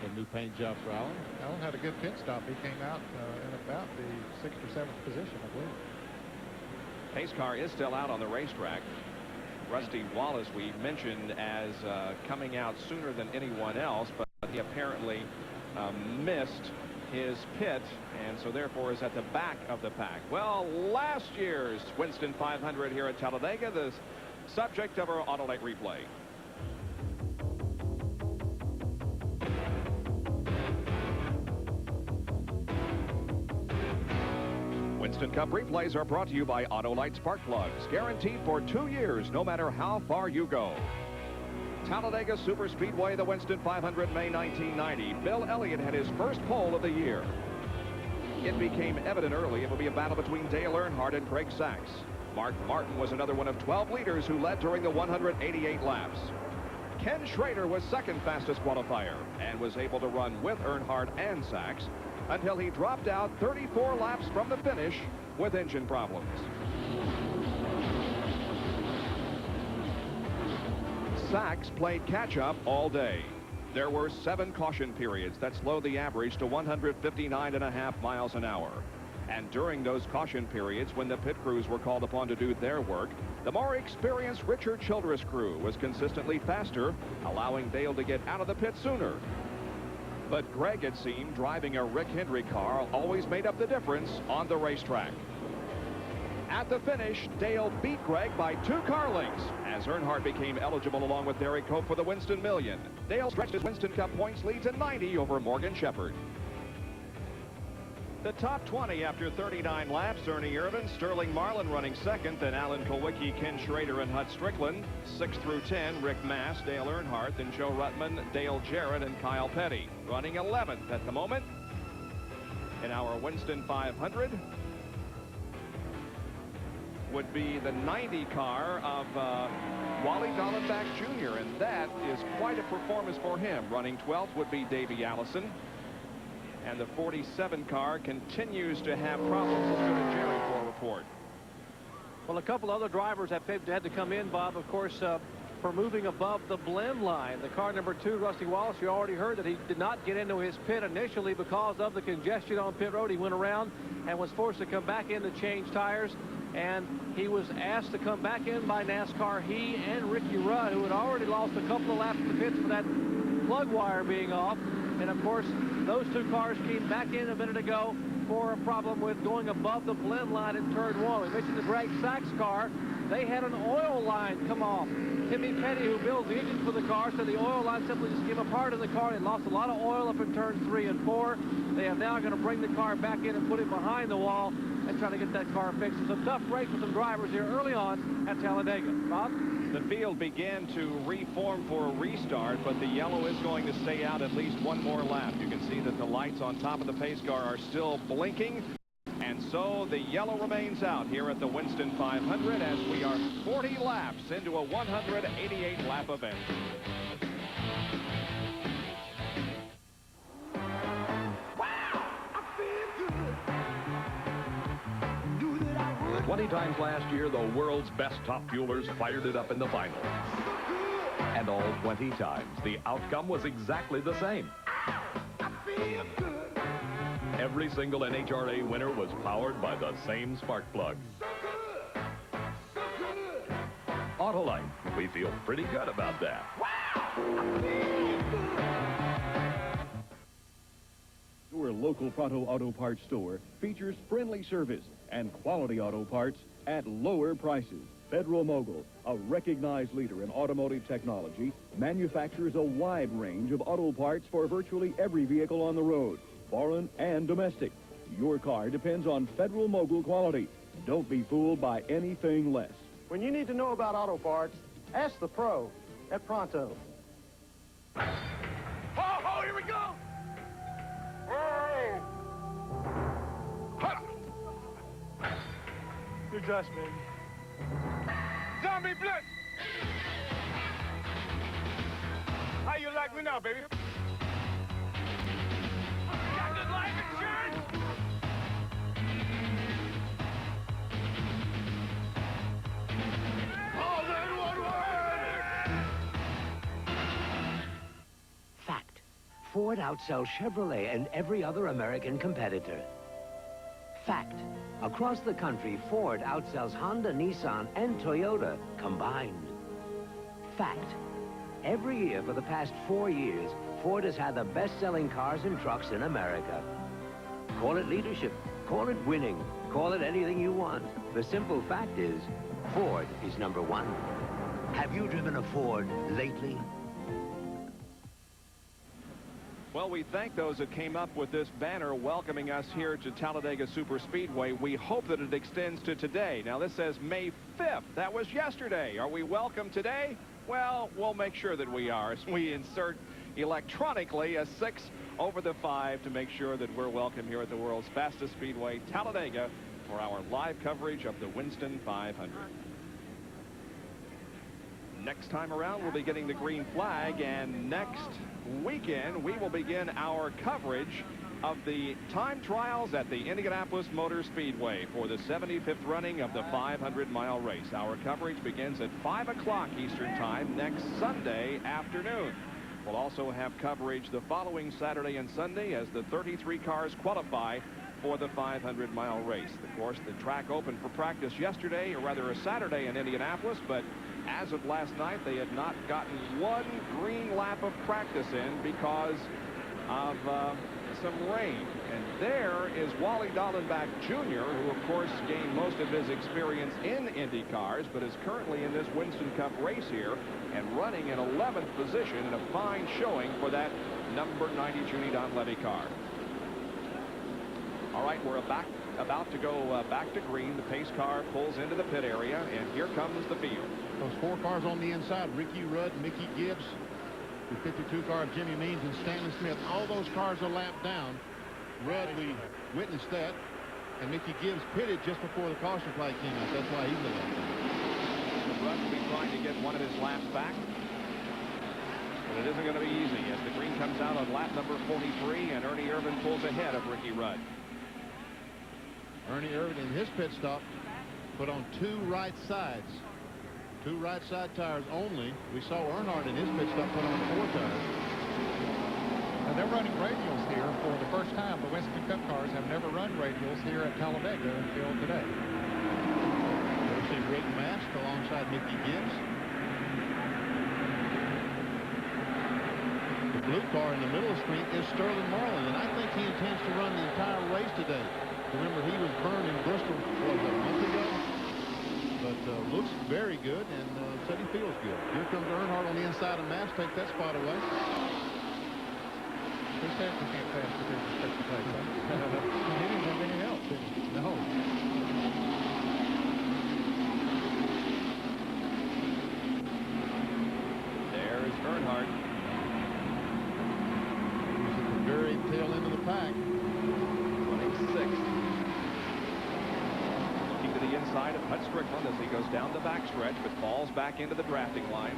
S4: A new paint job for Alan.
S3: Alan had a good pit stop. He came out in about the 6th or 7th position, I believe.
S13: Pace car is still out on the racetrack. Rusty Wallace, we mentioned as coming out sooner than anyone else, but he apparently missed his pit, and so therefore is at the back of the pack. Well, last year's Winston 500 here at Talladega, the subject of our Autolite replay. Winston Cup replays are brought to you by Autolite Spark Plugs, guaranteed for 2 years, no matter how far you go. Talladega Superspeedway, the Winston 500, May 1990. Bill Elliott had his first pole of the year. It became evident early it would be a battle between Dale Earnhardt and Craig Sachs. Mark Martin was another one of 12 leaders who led during the 188 laps. Ken Schrader was second fastest qualifier and was able to run with Earnhardt and Sachs until he dropped out 34 laps from the finish with engine problems. Sachs played catch-up all day.
S1: There were 7 caution periods that slowed the average to 159.5 miles an hour. And during those caution periods, when the pit crews were called upon to do their work, the more experienced Richard Childress crew was consistently faster, allowing Dale to get out of the pit sooner. But Greg, it seemed, driving a Rick Hendry car always made up the difference on the racetrack. At the finish, Dale beat Greg by 2 car lengths as Earnhardt became eligible along with Derek Cope for the Winston Million. Dale stretched his Winston Cup points lead to 90 over Morgan Shepherd. The top 20 after 39 laps, Ernie Irvin, Sterling Marlin running second, then Alan Kulwicki, Ken Schrader, and Hut Strickland. 6 through 10, Rick Mass, Dale Earnhardt, then Joe Ruttman, Dale Jarrett, and Kyle Petty. Running 11th at the moment in our Winston 500 would be the 90 car of Wally Dallenbach Jr., and that is quite a performance for him. Running 12th would be Davey Allison. And the 47 car continues to have problems. Let's go to Jerry for a report.
S2: Well, a couple other drivers have had to come in, Bob, of course, for moving above the blend line. The car number 2, Rusty Wallace, you already heard that he did not get into his pit initially because of the congestion on pit road. He went around and was forced to come back in to change tires. And he was asked to come back in by NASCAR. He and Ricky Rudd, who had already lost a couple of laps in the pits for that plug wire being off. And, of course, those 2 cars came back in a minute ago for a problem with going above the blend line in turn 1. We mentioned the Greg Sachs car. They had an oil line come off. Timmy Petty, who builds the engine for the car, said the oil line simply just came apart in the car. They lost a lot of oil up in turns 3 and 4. They are now going to bring the car back in and put it behind the wall and try to get that car fixed. It's a tough race for some drivers here early on at Talladega. Bob?
S1: The field began to reform for a restart, but the yellow is going to stay out at least one more lap. You can see that the lights on top of the pace car are still blinking. And so the yellow remains out here at the Winston 500 as we are 40 laps into a 188-lap event.
S8: 20 times last year, the world's best top fuelers fired it up in the final. And all 20 times, the outcome was exactly the same. Every single NHRA winner was powered by the same spark plug. Autolite, we feel pretty good about that.
S10: Your local Pronto Auto Parts store features friendly service and quality auto parts at lower prices. Federal Mogul, a recognized leader in automotive technology, manufactures a wide range of auto parts for virtually every vehicle on the road, foreign and domestic. Your car depends on Federal Mogul quality. Don't be fooled by anything less.
S21: When you need to know about auto parts, ask the pro at Pronto.
S20: Oh, here we go! Good gosh, baby. Zombie blood! How you like me now, baby? Got the life insurance? All in one word!
S12: Fact. Ford outsells Chevrolet and every other American competitor. Fact. Across the country, Ford outsells Honda, Nissan, and Toyota combined. Fact. Every year for the past 4 years, Ford has had the best-selling cars and trucks in America. Call it leadership. Call it winning. Call it anything you want. The simple fact is, Ford is #1. Have you driven a Ford lately?
S1: Well, we thank those that came up with this banner welcoming us here to Talladega Superspeedway. We hope that it extends to today. Now, this says May 5th. That was yesterday. Are we welcome today? Well, we'll make sure that we are as we insert electronically a 6 over the 5 to make sure that we're welcome here at the world's fastest speedway, Talladega, for our live coverage of the Winston 500. Next time around, we'll be getting the green flag, and next weekend, we will begin our coverage of the time trials at the Indianapolis Motor Speedway for the 75th running of the 500-mile race. Our coverage begins at 5 o'clock Eastern Time next Sunday afternoon. We'll also have coverage the following Saturday and Sunday as the 33 cars qualify for the 500-mile race. Of course, the track opened for practice yesterday, or rather a Saturday in Indianapolis, but as of last night, they had not gotten one green lap of practice in because of some rain. And there is Wally Dallenbach Jr., who, of course, gained most of his experience in Indy cars, but is currently in this Winston Cup race here and running in 11th position in a fine showing for that number 90 Junie Donletti car. All right, we're about to go back to green. The pace car pulls into the pit area, and here comes the field.
S4: Those 4 cars on the inside, Ricky Rudd, Mickey Gibbs, the 52 car of Jimmy Means and Stanley Smith. All those cars are lapped down. Rudd, we witnessed that, and Mickey Gibbs pitted just before the caution flag came out. That's why he's a lap down.
S1: Rudd will be trying to get one of his laps back, but it isn't going to be easy as the green comes out on lap number 43, and Ernie Irvan pulls ahead of Ricky Rudd.
S4: Ernie Irvan in his pit stop put on 2 right sides. 2 right side tires only. We saw Earnhardt in his pit stop put on 4 tires.
S3: And they're running radials here for the first time. The Winston Cup cars have never run radials here at Talladega until today.
S4: We'll see Rick Mast alongside Mickey Gibbs. The blue car in the middle of the screen is Sterling Marlin, and I think he intends to run the entire race today. Remember, he was burned in Bristol a month ago, but looks very good and said he feels good. Here comes Earnhardt on the inside of Mast, take that spot away.
S3: He said he can't pass the disrespect place. He didn't have any help, did he? No.
S1: There's Earnhardt.
S4: He's at the very tail end of the pack.
S1: 26th. Looking to the inside of Hut Strickland as he goes down the backstretch, but falls back into the drafting line.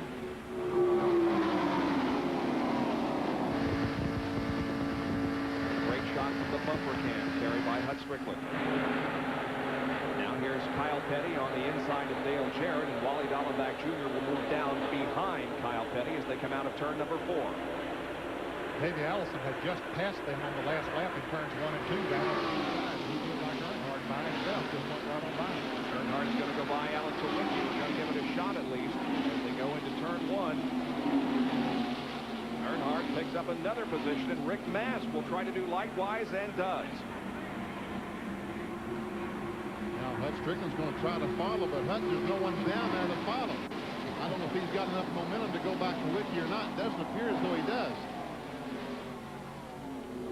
S1: Great shot from the bumper cam carried by Hut Strickland. Now here's Kyle Petty on the inside of Dale Jarrett, and Wally Dallenbach Jr. will move down behind Kyle Petty as they come out of turn number 4.
S3: Davey Allison had just passed them on the last lap in turns 1 and 2 down on the inside. He did like Earnhardt by himself, just went right on by him.
S1: Earnhardt's going to go by Alan Tuwicki. He's going to give it a shot at least as they go into turn 1. Earnhardt picks up another position, and Rick Mast will try to do likewise and does.
S4: Now Hut Strickland's going to try to follow, but Hut, there's no one down there to follow. I don't know if he's got enough momentum to go back to Wicki or not. It doesn't appear as though he does.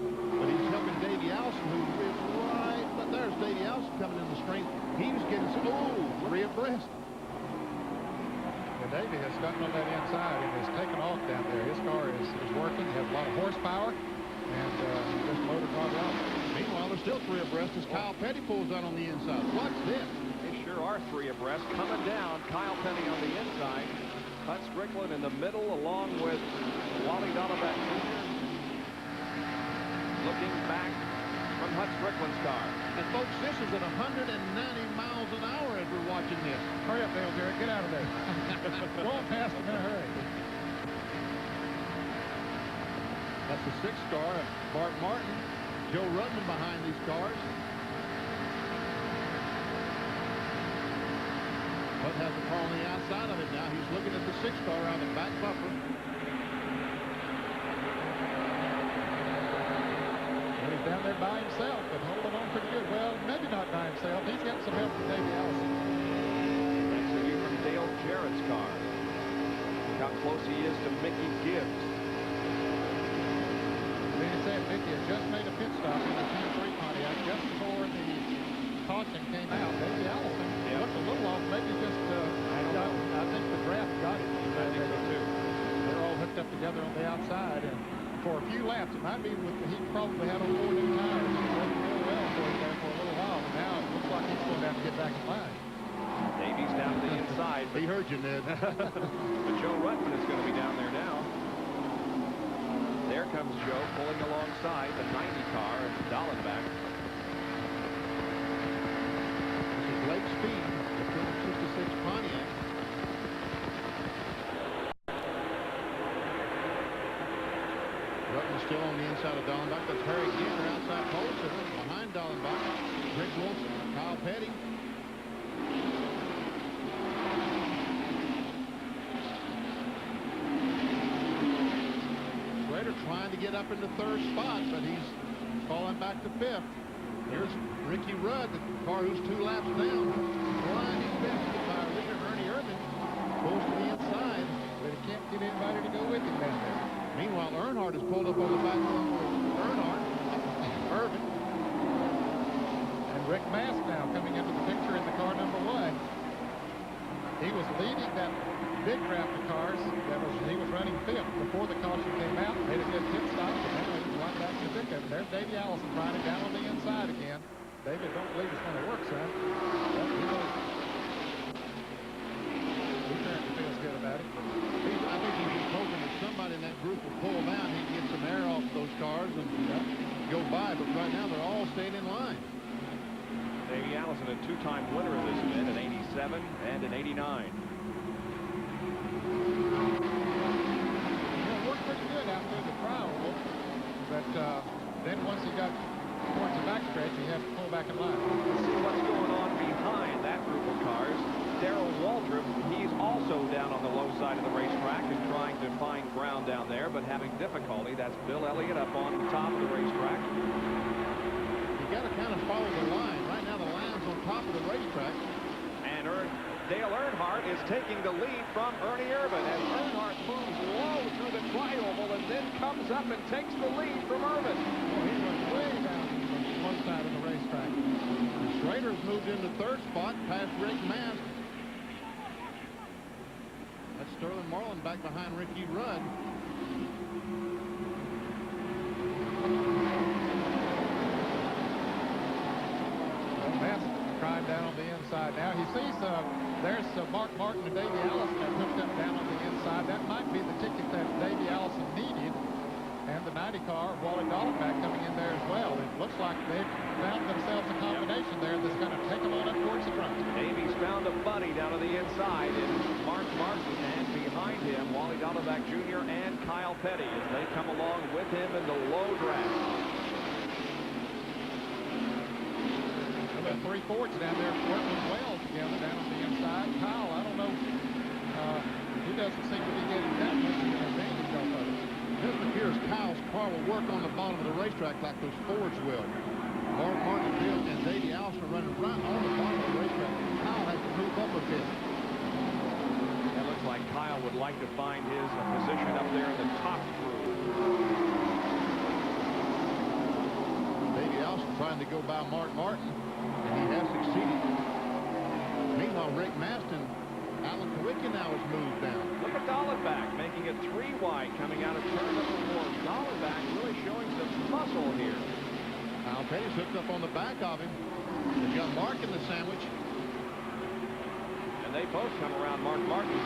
S4: But he's helping Davey Allison, who is right. But there's Davey Allison coming in the strength. He was getting some, 3 abreast.
S3: Davey has gotten on that inside and has taken off down there. His car is working. He has a lot of horsepower, and just motor car out.
S4: Meanwhile, there's still 3 abreast as Kyle Petty pulls out on the inside. Watch this.
S1: They sure are 3 abreast. Coming down, Kyle Petty on the inside. Hut Strickland in the middle, along with Wally Dallenbach Jr. Looking back from Hut Strickland's car.
S4: And folks, this is at 190 miles an hour as we're watching this.
S3: Hurry up, Dale Jarrett. Get out of there. Go on past him in a hurry.
S4: That's the 6th car. Bart Martin, Joe Rudman behind these cars. Bud has the car on the outside of it now. He's looking at the 6th car on the back bumper.
S3: Down there by himself, but holding on pretty good. Well, maybe not by himself. He's got some help from Davey Allison.
S1: Next to you from Dale Jarrett's car. Look how close he is to Mickey Gibbs.
S3: Being said, Mickey had just made a pit stop in the 10-3 Pontiac just before the caution came out. Davey Allison looked a little off. Maybe just, I think the draft got it.
S1: I think so too.
S3: They're all hooked up together on the outside, and for a few laps, it might be he probably had on 4 new tires. He worked real well for him there for a little while, but now it looks like he's going to have to get back in line.
S1: Davies down the inside.
S4: He heard you, Ned.
S1: But Joe Rudman is going to be down there now. There comes Joe pulling alongside the 90 car of Dallenbach.
S4: This is Blake Speed, the 266 Pontiac. still on the inside of Dallenbach. That's Harry Ginter outside pole sitter. Behind Dallenbach, Rick Wilson, Kyle Petty. Schrader trying to get up into third spot, but he's falling back to fifth. Here's Ricky Rudd, the car who's 2 laps down. Trying his best to get by leader Ernie Irvin. Pulls to the inside,
S3: but he can't get anybody to go with him down there.
S4: Meanwhile, Earnhardt has pulled up on the back row with Irvin.
S3: And Rick Mast now coming into the picture in the car number 1. He was leading that big draft of cars. He was running 5th before the caution came out. Made a good pit stop, and now he's right back to pickup. There's Davey Allison trying it down on the inside again. David, don't believe it's going to work, son. He certainly feels good about it.
S4: I think he's just hoping that somebody in that group will pull him out. He can get some air off those cars and go by. But right now, they're all staying in line.
S1: Davey Allison, a 2-time winner of this event in '87 and in '89.
S3: It worked pretty good out through the trial, but then once he got towards the backstretch, he had to pull back in line.
S1: Let's see what's going on behind that group of cars. Darrell Waltrip, he's also down on the low side of the racetrack and trying to find ground down there, but having difficulty. That's Bill Elliott up on the top of the racetrack.
S4: You got to kind of follow the line. Right now, the line's on top of the racetrack.
S1: And Dale Earnhardt is taking the lead from Ernie Irvin as Earnhardt moves low through the tri-oval and then comes up and takes the lead from Irvin.
S3: He went way down on the one side of the racetrack.
S4: Schrader's moved into third spot past Rick Mast. That's Sterling Marlin back behind Ricky Rudd.
S3: Mast trying down on the inside now. He sees there's Mark Martin and Davey Allison have hooked up down on the inside. That might be the ticket that Davey Allison needed. And the 90 car, Wally Dallenbach, coming in there as well. It looks like they've found themselves a combination there that's going to take them on up towards the front.
S1: Davey's found a buddy down on the inside in Mark Martin, and behind him, Wally Dallenbach Jr. and Kyle Petty as they come along with him in the low draft.
S3: The 3 Fords down there working well together down on the inside. Kyle, I don't know, he doesn't seem to be getting that much of an advantage off of it.
S4: It appears Kyle's car will work on the bottom of the racetrack like those Fords will. Mark Martin, Bill, and Davey Allison are running right on the bottom of the racetrack. Kyle has to move up a bit.
S1: It looks like Kyle would like to find his position up there in the top group.
S4: Davey Allison trying to go by Mark Martin, and he has succeeded. Meanwhile, Rick Mast and Alan Kawicki now has moved down.
S1: Look at Dallenbach making it 3 wide coming out of turn number 4. Dallenbach really showing some muscle here.
S4: Kyle Petty's hooked up on the back of him. They've got Mark in the sandwich.
S1: And they both come around Mark Martin.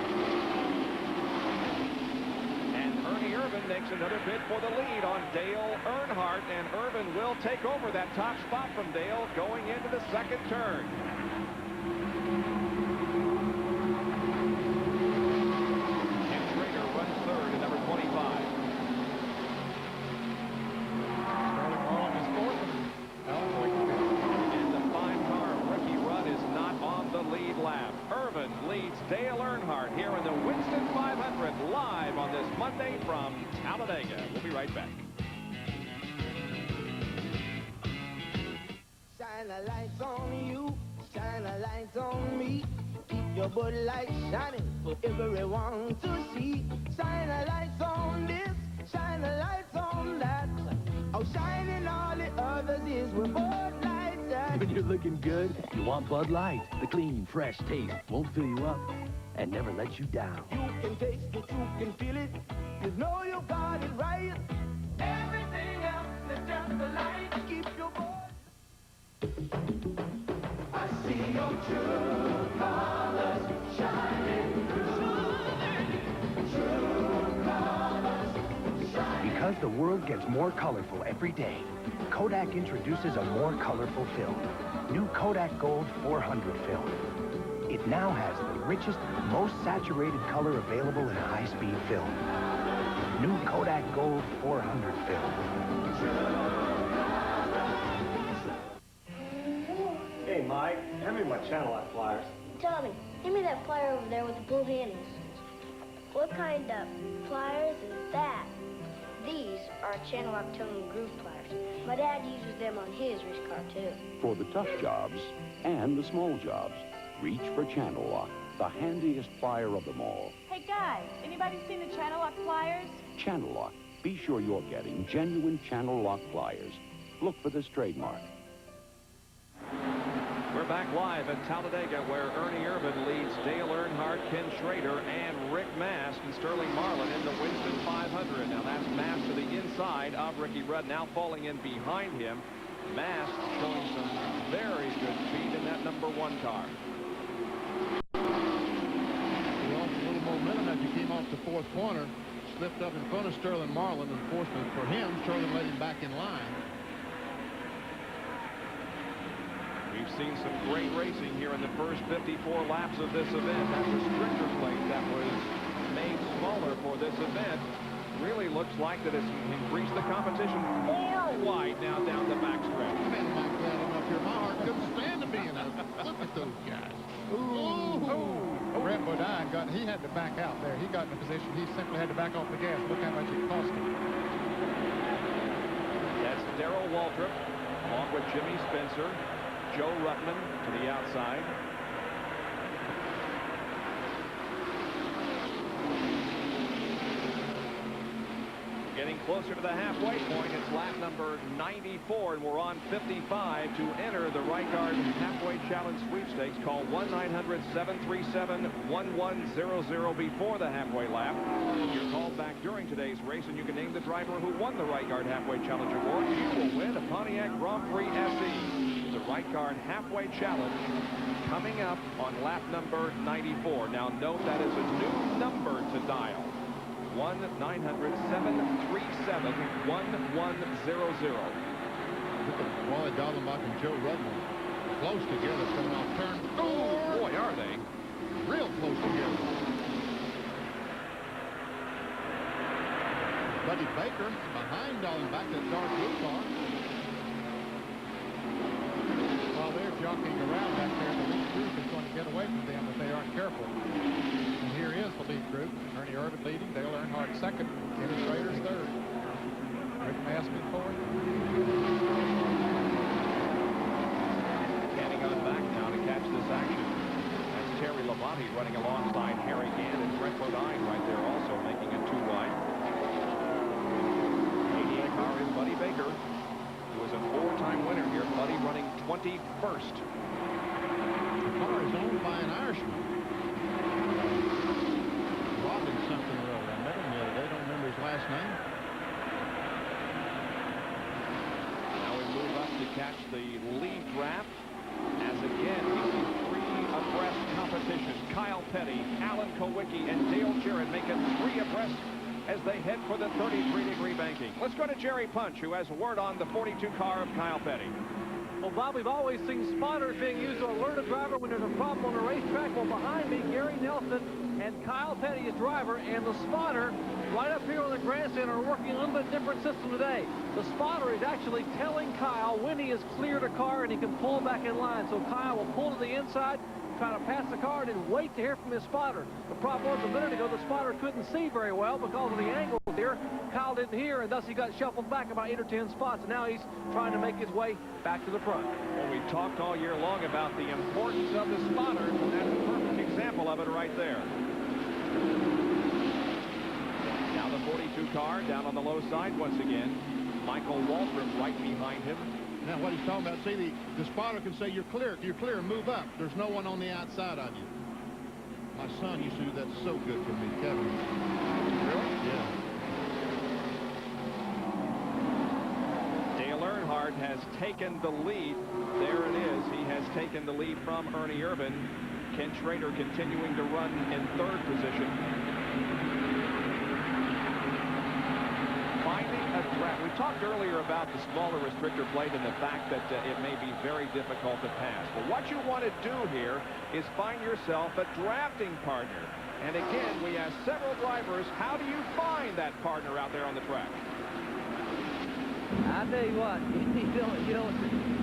S1: And Ernie Irvin makes another bid for the lead on Dale Earnhardt. And Irvin will take over that top spot from Dale going into the second turn. Dale Earnhardt here in the Winston 500 live on this Monday from Talladega. We'll be right back.
S20: Shine the lights on you, shine the lights on me. Keep your Bud Light shining for everyone to see. Shine the lights on this, shine the lights on that. Oh, shining all the others is with Bud Light.
S9: When you're looking good, you want Bud Light. The clean, fresh taste won't fill you up and never let you down.
S20: You can taste it, you can feel it. You know you got it right. Everything else is just the light. Keep your Bud. I see your true colors shining through. True colors shining.
S12: Because the world gets more colorful every day, Kodak introduces a more colorful film. New Kodak Gold 400 film. It now has the richest, most saturated color available in high-speed film. New Kodak Gold 400 film.
S21: Hey, Mike, hand me my channel lock pliers.
S14: Tommy, hand me that plier over there with the blue handles. What kind of pliers is that? These are channel lock tone and groove pliers. My dad uses them on his race car, too.
S6: For the tough jobs and the small jobs, reach for Channel Lock, the handiest plier of them all.
S24: Hey, guys, anybody seen the channel lock pliers?
S6: Channel Lock. Be sure you're getting genuine Channel Lock pliers. Look for this trademark.
S1: We're back live at Talladega, where Ernie Irvan leads Dale Earnhardt, Ken Schrader, and Rick Mast and Sterling Marlin in the Winston 500. Now that's Mast to the inside of Ricky Rudd, now falling in behind him. Mast showing some very good speed in that #1 car.
S4: He lost a little momentum as he came off the 4th corner, slipped up in front of Sterling Marlin. Unfortunately for him, Sterling let him back in line.
S1: We've seen some great racing here in the first 54 laps of this event. That restrictor plate that was made smaller for this event really looks like that it's increased the competition. More wide now down the backstretch.
S4: Man, Mike, glad I'm up here. My heart couldn't stand to be in it. Look at those guys.
S3: Ooh. Brett Bodine he had to back out there. He got in a position he simply had to back off the gas. Look how much it cost him.
S1: That's Darrell Waltrip along with Jimmy Spencer. Joe Ruttman to the outside. Getting closer to the halfway point. It's lap number 94, and we're on 55 to enter the Right Guard Halfway Challenge Sweepstakes. Call 1-900-737-1100 before the halfway lap. You're called back during today's race, and you can name the driver who won the Right Guard Halfway Challenge Award. You will win a Pontiac Grand Prix SE. The Right Guard Halfway Challenge coming up on lap number 94. Now note that is a new number to dial. 1-900-737-1100.
S4: Look at Wally Dallenbach and Joe Rudman. Close together coming off turn 4.
S1: Oh, boy, are they.
S4: Real close together. Buddy Baker behind Dallenbach, that dark blue car.
S3: While they're jockeying around back there, the lead group is going to get away from them if they aren't careful. And here is the lead group. Ernie Irvan leading, Dale Earnhardt second, Kenny Schrader's third. Rick Mast in fourth.
S1: Getting on back now to catch this action. That's Terry Labonte running alongside Harry Gann and Brett Bodine right there also making it 2 wide. 88 car is Buddy Baker, who is a 4-time winner here. Buddy running 21st.
S4: The car is owned by an Irishman. Something or other. I met him the other day. Don't remember his last name.
S1: Now we move up to catch the lead draft. As again, we see 3 abreast competition. Kyle Petty, Alan Kowicki, and Dale Jarrett make it 3 abreast as they head for the 33-degree banking. Let's go to Jerry Punch, who has a word on the 42 car of Kyle Petty.
S2: Well, Bob, we've always seen spotters being used to alert a driver when there's a problem on the racetrack. Well, behind me, Gary Nelson and Kyle Petty is driver, and the spotter right up here on the grandstand are working a little bit different system today. The spotter is actually telling Kyle when he has cleared a car and he can pull back in line. So Kyle will pull to the inside, try to pass the car, and then wait to hear from his spotter. The problem was a minute ago the spotter couldn't see very well because of the angle here. Kyle didn't hear, and thus he got shuffled back about 8 or 10 spots, and now he's trying to make his way back to the front.
S1: Well, we talked all year long about the importance of the spotters, and that's a perfect example of it right there. Now the 42 car down on the low side once again. Michael Waltrip right behind him.
S4: Now what he's talking about, see, the spotter can say you're clear, move up. There's no one on the outside of you. My son used to do that so good for me, Kevin.
S1: Really?
S4: Yeah.
S1: Dale Earnhardt has taken the lead. There it is. He has taken the lead from Ernie Irvan. Ken Schrader continuing to run in 3rd position. Finding a track. We talked earlier about the smaller restrictor plate and the fact that it may be very difficult to pass. But what you want to do here is find yourself a drafting partner. And again, we have several drivers. How do you find that partner out there on the track?
S2: I tell you what,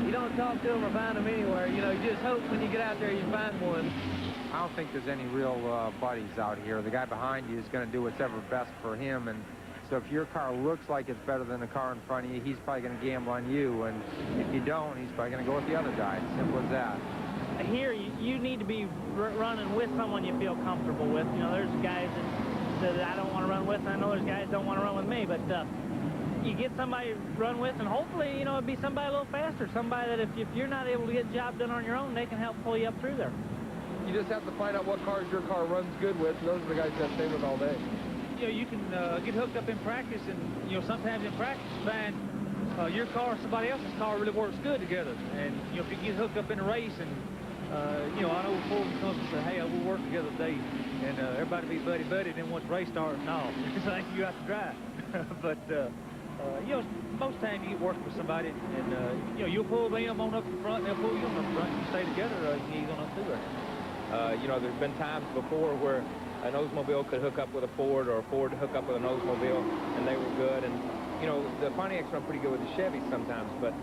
S2: you don't talk to them or find them anywhere. You know, you just hope when you get out there you find one.
S15: I don't think there's any real buddies out here. The guy behind you is going to do what's ever best for him, and so if your car looks like it's better than the car in front of you, he's probably going to gamble on you, and if you don't, he's probably going to go with the other guy. Simple as that.
S16: Here, you need to be running with someone you feel comfortable with. You know, there's guys that I don't want to run with, and I know there's guys that don't want to run with me, but you get somebody to run with, and hopefully, you know, it'd be somebody a little faster, somebody that if you're not able to get the job done on your own, they can help pull you up through there.
S17: You just have to find out what cars your car runs good with, and those are the guys that stay with all day.
S2: You know, you can get hooked up in practice, and, you know, sometimes in practice you find your car and somebody else's car really works good together. And, you know, if you get hooked up in a race and, you know, I know before we come and say, hey, we'll work together today, and everybody be buddy-buddy, then once the race starts, no, it's like you have to drive. But, you know, most times you get working with somebody, and, you know, you'll pull them on up the front, and they'll pull you on up the front, and you stay together, you ain't going up through there.
S17: You know, there's been times before where an Oldsmobile could hook up with a Ford, or a Ford hook up with an Oldsmobile, and they were good. And, you know, the Pontiacs run pretty good with the Chevys sometimes, but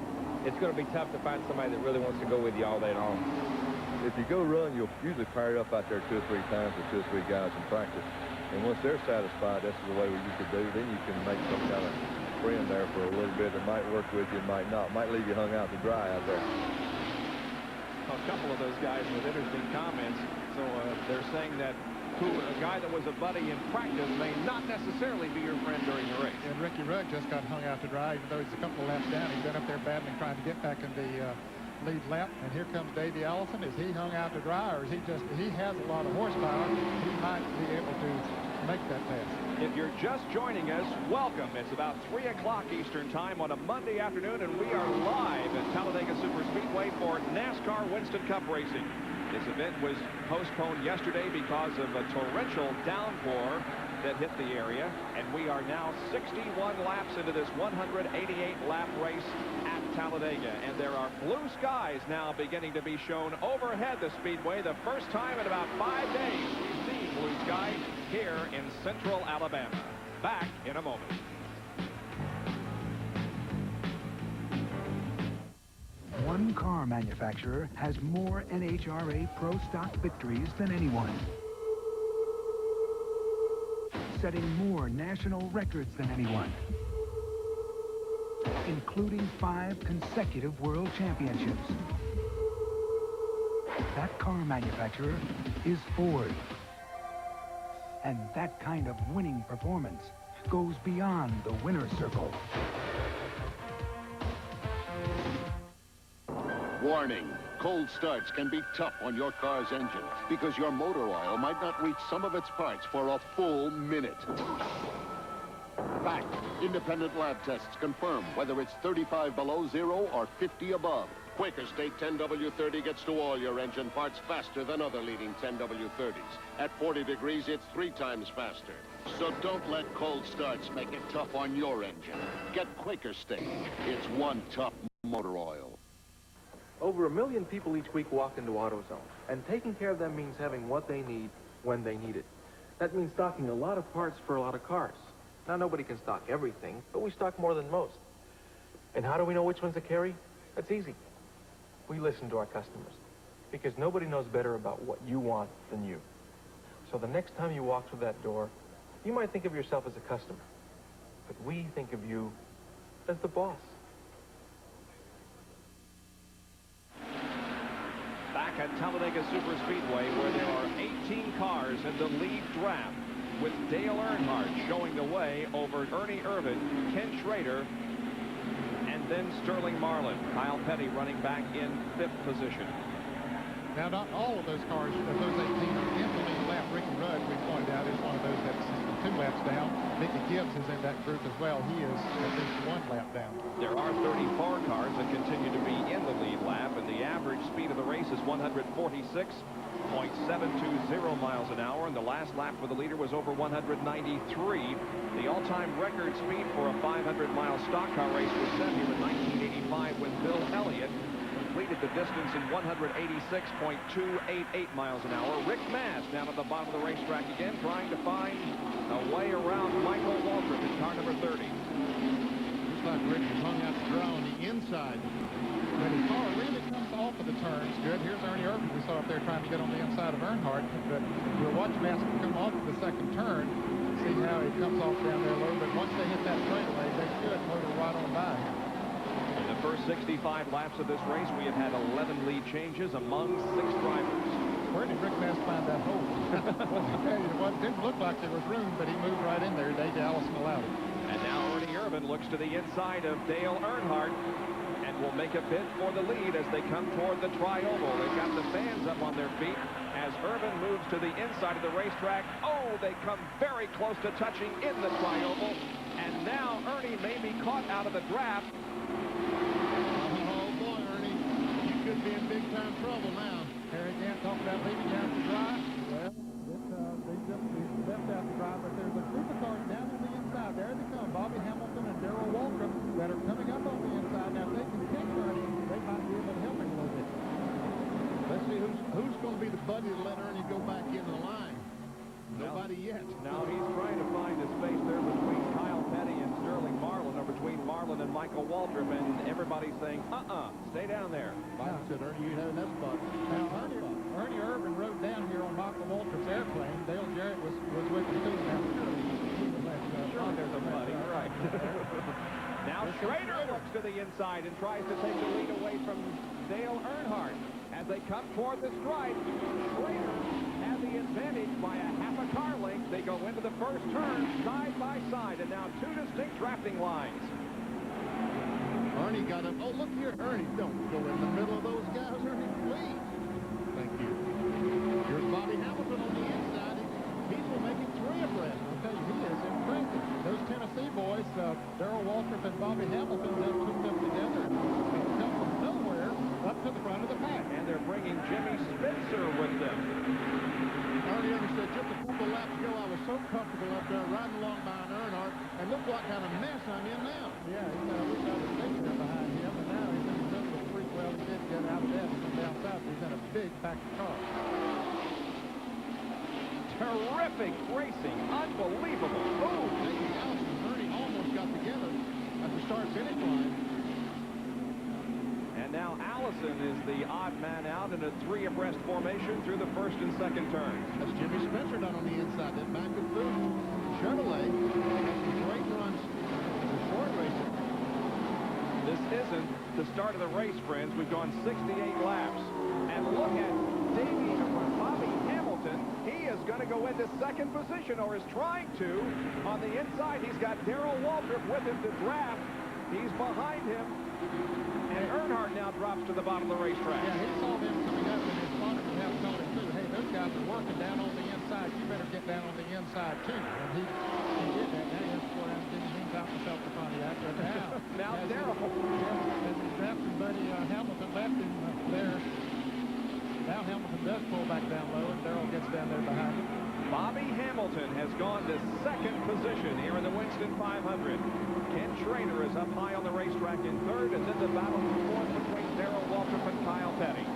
S17: it's going to be tough to find somebody that really wants to go with you all day long.
S18: If you go run, you'll usually pair up out there 2 or 3 times with 2 or 3 guys in practice. And once they're satisfied, that's the way we used to do, then you can make some kind of friend there for a little bit that might work with you, might not. Might leave you hung out to dry out there.
S1: A couple of those guys with interesting comments. So they're saying that a guy that was a buddy in practice may not necessarily be your friend during the race.
S3: And Ricky Rugg just got hung out to dry, even though he's a couple of laps down. He's been up there battling, trying to get back in the lead lap. And here comes Davey Allison. Is he hung out to dry, or is he has a lot of horsepower? He might be able to make that pass.
S1: If you're just joining us, welcome. It's about 3 o'clock Eastern time on a Monday afternoon, and we are live at Talladega Superspeedway for NASCAR Winston Cup racing. This event was postponed yesterday because of a torrential downpour that hit the area, and we are now 61 laps into this 188-lap race at Talladega, and there are blue skies now beginning to be shown overhead the speedway. The first time in about 5 days we've seen blue skies here in central Alabama. Back in a moment.
S19: One car manufacturer has more NHRA Pro Stock victories than anyone, setting more national records than anyone, including 5 consecutive world championships. That car manufacturer is Ford. And that kind of winning performance goes beyond the winner's circle.
S22: Warning, cold starts can be tough on your car's engine because your motor oil might not reach some of its parts for a full minute. Fact, independent lab tests confirm whether it's 35 below zero or 50 above. Quaker State 10W30 gets to all your engine parts faster than other leading 10W30s. At 40 degrees, it's 3 times faster. So don't let cold starts make it tough on your engine. Get Quaker State. It's one tough motor oil.
S17: Over 1 million people each week walk into AutoZone, and taking care of them means having what they need when they need it. That means stocking a lot of parts for a lot of cars. Now, nobody can stock everything, but we stock more than most. And how do we know which ones to carry? That's easy. We listen to our customers, because nobody knows better about what you want than you. So the next time you walk through that door, you might think of yourself as a customer, but we think of you as the boss.
S1: Back at Talladega Superspeedway, where there are 18 cars in the lead draft, with Dale Earnhardt showing the way over Ernie Irvan, Ken Schrader, and then Sterling Marlin. Kyle Petty running back in 5th position.
S3: Now, not all of those cars, of those 18 are in the lead lap. Ricky Rudd, we pointed out, is one of those that's 2 laps down. Mickey Gibbs is in that group as well. He is at least 1 lap down.
S1: There are 34 cars that continue to be in the lead lap, and the average speed of the race is 146.720 miles an hour, and the last lap for the leader was over 193. The all-time record speed for a 500-mile stock car race was set here in 1985 when Bill Elliott completed
S13: completed the distance in 186.288 miles an hour. Rick Mast down at the bottom of the racetrack again, trying to find a way around Michael Waltrip in car number 30.
S4: Looks like Rick was hung out to dry on the inside.
S3: When his car really comes off of the turns, good. Here's Ernie Irvin we saw up there trying to get on the inside of Earnhardt. But we'll watch Mast come off of the second turn, see how he comes off down there low. But once they hit that straightaway, they should motor right on by him.
S13: In the first 65 laps of this race, we have had 11 lead changes among 6 drivers.
S3: Where did Rick Mast find that hole? Well, it didn't look like there was room, but he moved right in there. Dave Allison allowed it.
S13: And now Ernie Irvin looks to the inside of Dale Earnhardt and will make a bid for the lead as they come toward the tri-oval. They've got the fans up on their feet as Irvin moves to the inside of the racetrack. Oh, they come very close to touching in the tri-oval. And now Ernie may be caught out of the draft.
S4: Oh, boy, Ernie. You could be in big-time trouble now.
S3: Harry Gant talked about leaving down the drive. Well, they just left out the drive, but there's a group of cars down on the inside. There they come. Bobby Hamilton and Darrell Waltrip that are coming up on the inside. Now, if they can catch Ernie, they might be able to help him a little bit.
S4: Let's see who's going to be the buddy to let Ernie go back into the line. Nobody yet.
S13: Now he's trying to find his space there between Kyle Petty and Sterling Marlin, or between Marlin and Michael Waltrip, and everybody's saying, stay down there.
S4: Biden said, Ernie, you have that spot.
S3: Now, Ernie Irvin rode down here on Michael Waltrip's airplane. Dale Jarrett was with him too. Now,
S13: Sure, there's a buddy. Right. Now Schrader looks to the inside and tries to take the lead away from Dale Earnhardt. As they come toward the stripe, Schrader has the advantage by a half a car length. They go into the first turn side by side, and now 2 distinct drafting lines.
S4: Ernie got him. Oh, look here, Ernie. Don't go in the middle of those guys, Ernie, please. Thank you. Here's Bobby Hamilton on the inside. He's making 3 abreast.
S3: I'll tell you, he is impressive. Those Tennessee boys, Darrell Waltrip and Bobby Hamilton, they took them together and come from nowhere up to the front of the pack.
S13: And they're bringing Jimmy Spencer with them.
S4: Ernie Irvin said just a couple laps ago I was so comfortable up there riding along behind Earnhardt, and look what kind of mess I'm in now.
S3: Yeah, we got a picture behind him, and now he's in the middle of the street. Well, he did get out of that and come down south. He's in a big pack of cars.
S13: Terrific racing. Unbelievable.
S4: Oh, Davey Allison and Ernie almost got together at the start-finish line.
S13: And now Allison is the odd man out in a 3 abreast formation through the first and second turns.
S4: That's Jimmy Spencer down on the inside. That back and through. Chevrolet has some great runs in short racing.
S13: This isn't the start of the race, friends. We've gone 68 laps. And look at Bobby Hamilton. He is going to go into second position, or is trying to. On the inside, he's got Darrell Waltrip with him to draft. He's behind him. And Earnhardt now drops to the bottom of the racetrack.
S3: Yeah, he saw them coming up, and his spotter would have told him, too, hey, those guys are working down on the inside. You better get down on the inside, too. And he did that. Now he has to go around and he's out himself to Pontiac. But now
S13: Darrell.
S3: As his drafting buddy Hamilton left him there. Now Hamilton does pull back down low, and Darrell gets down there behind him.
S13: Bobby Hamilton has gone to second position here in the Winston 500. Ken Schrader is up high on the racetrack in third, and then the battle for fourth between Darrell Waltrip and Kyle Petty.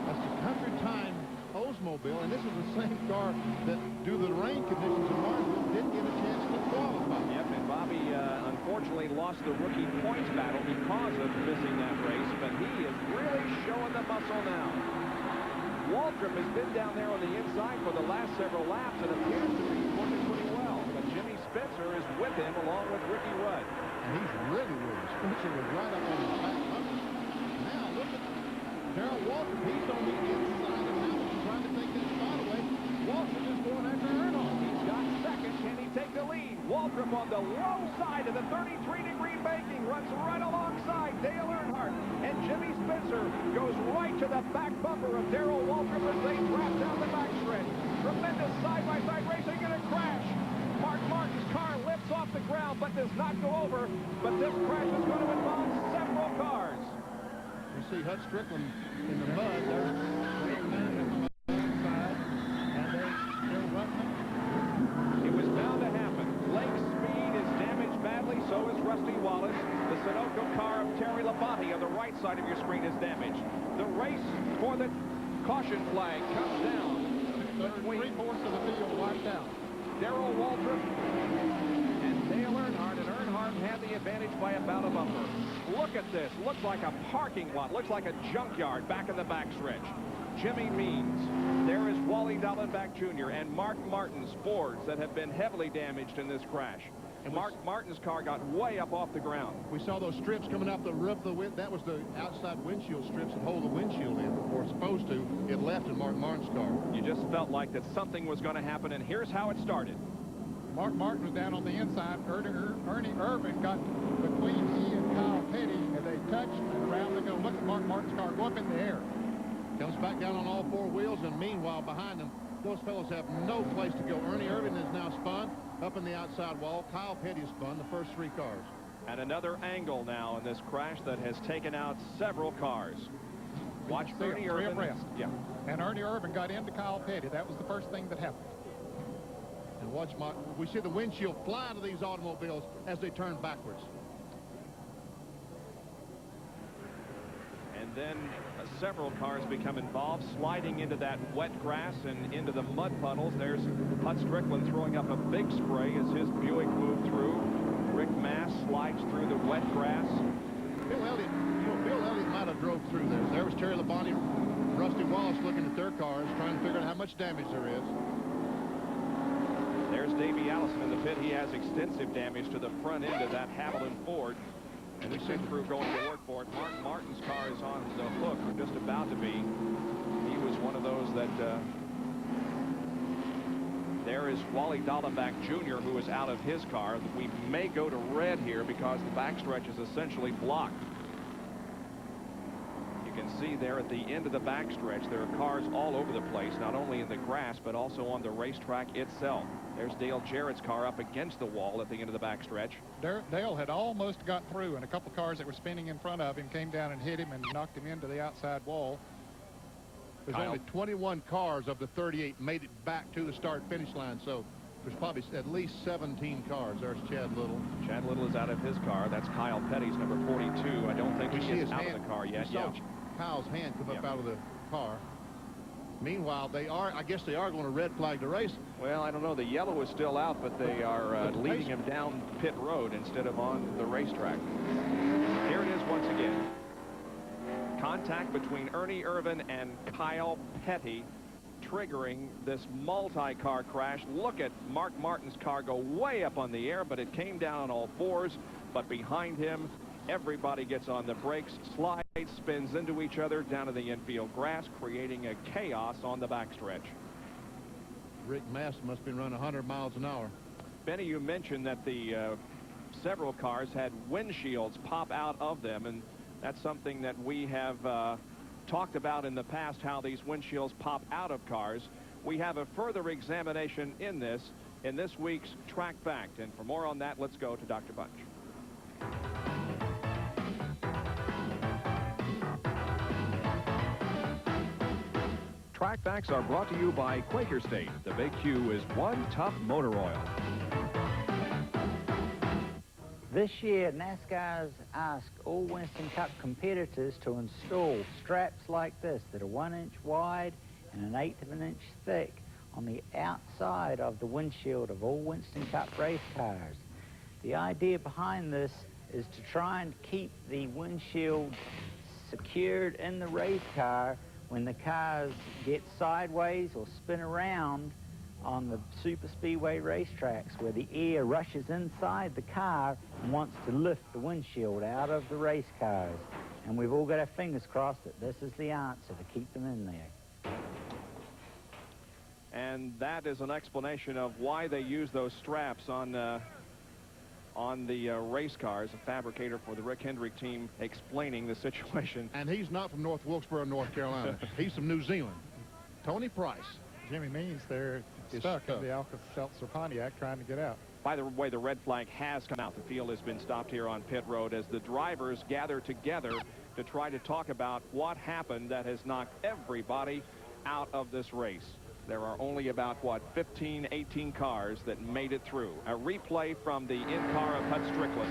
S4: That's the Country Time Oldsmobile, and this is the same car that, due to the rain conditions in Martinsville, didn't get a chance to qualify.
S13: Yep, and Bobby unfortunately lost the rookie points battle because of missing that race, but he is really showing the muscle now. Waltrip has been down there on the inside for the last several laps and appears to be working pretty well. But Jimmy Spencer is with him along with Ricky Rudd.
S4: And he's really with him. Spencer was right up on the back. Now look at Darrell Waltrip. He's on the inside of Hamilton trying to take his spot away. Waltrip is going after Earnhardt.
S13: He's got second. Can he take the lead? Waltrip on the low side of the 33-degree banking runs right alongside Dale Earnhardt. And Jimmy Spencer goes right to the back bumper of Darrell Waltrip as they draft down the backstretch. Tremendous side-by-side racing and a crash. Mark Martin's car lifts off the ground but does not go over. But this crash is going to involve several cars.
S4: You see Hut Strickland in the mud. There's a man on the inside, and they're still running.
S13: It was bound to happen. Lake Speed is damaged badly, so is Rusty Wallace. The Sunoco car of Terry Labonte on the right side of your screen is damaged. The race for the caution flag comes down.
S3: Three-fourths of the field wiped out.
S13: Darrell Waltrip and Dale Earnhardt, and Earnhardt had the advantage by about a bumper. Look at this. Looks like a parking lot. Looks like a junkyard back in the backstretch. Jimmy Means. There is Wally Dallenbach Jr. and Mark Martin's Fords that have been heavily damaged in this crash. And Mark Martin's car got way up off the ground.
S4: We saw those strips coming up the roof of the wind. That was the outside windshield strips that hold the windshield in, or supposed to. It left in Mark Martin's car.
S13: You just felt like that something was going to happen, and here's how it started.
S3: Mark Martin was down on the inside. Ernie Irvan got between he and Kyle Petty, and they touched, and around they go. Look at Mark Martin's car go up in the air.
S4: Comes back down on all four wheels, and meanwhile, behind them, those fellows have no place to go. Ernie Irvan is now spun up in the outside wall. Kyle Petty spun the first three cars.
S13: And another angle now in this crash that has taken out several cars. Watch Ernie Irvan.
S3: Yeah. And Ernie Irvan got into Kyle Petty. That was the first thing that happened.
S4: And watch we see the windshield fly to these automobiles as they turn backwards.
S13: And then several cars become involved, sliding into that wet grass and into the mud puddles. There's Hut Strickland throwing up a big spray as his Buick moved through. Rick Mass slides through the wet grass.
S4: Bill Elliott might have drove through there. There was Terry Labonte, Rusty Wallace looking at their cars, trying to figure out how much damage there is.
S13: There's Davey Allison in the pit. He has extensive damage to the front end of that Hamilton Ford. And the pit crew going to work for it. Mark Martin's car is on the hook, or just about to be. He was one of those that... there is Wally Dallenbach Jr., who is out of his car. We may go to red here because the backstretch is essentially blocked. You can see there at the end of the backstretch, there are cars all over the place, not only in the grass, but also on the racetrack itself. There's Dale Jarrett's car up against the wall at the end of the backstretch.
S3: Dale had almost got through, and a couple cars that were spinning in front of him came down and hit him and knocked him into the outside wall.
S4: There's only 21 cars of the 38 made it back to the start-finish line, so there's probably at least 17 cars. There's Chad Little.
S13: Chad Little is out of his car. That's Kyle Petty's number 42. I don't think he is out of the car yet.
S4: We saw Kyle's hand come up out of the car. Meanwhile, I guess they are going to red flag the race.
S13: Well, I don't know. The yellow is still out, but they are leading him down pit road instead of on the racetrack. Here it is once again. Contact between Ernie Irvan and Kyle Petty triggering this multi-car crash. Look at Mark Martin's car go way up on the air, but it came down on all fours. But behind him, everybody gets on the brakes, slides, spins into each other down to the infield grass, creating a chaos on the backstretch.
S4: Rick Mass must have been running 100 miles an hour.
S13: Benny, you mentioned that the several cars had windshields pop out of them, and that's something that we have talked about in the past, how these windshields pop out of cars. We have a further examination in this week's Track Fact, and for more on that, let's go to Dr. Bunch. Track Facts are brought to you by Quaker State. The Big Q is one tough motor oil.
S5: This year, NASCAR's asked all Winston Cup competitors to install straps like this that are 1 inch wide and 1/8 of an inch thick on the outside of the windshield of all Winston Cup race cars. The idea behind this is to try and keep the windshield secured in the race car when the cars get sideways or spin around on the super speedway racetracks where the air rushes inside the car and wants to lift the windshield out of the race cars. And we've all got our fingers crossed that this is the answer to keep them in there.
S13: And that is an explanation of why they use those straps on the race cars. A fabricator for the Rick Hendrick team explaining the situation.
S4: And he's not from North Wilkesboro, North Carolina. He's from New Zealand. Tony Price.
S3: Jimmy Means there stuck in the Alka-Seltzer Pontiac trying to get out.
S13: By the way, the red flag has come out. The field has been stopped here on pit road as the drivers gather together to try to talk about what happened that has knocked everybody out of this race. There are only about, 15, 18 cars that made it through. A replay from the in-car of Hut Strickland.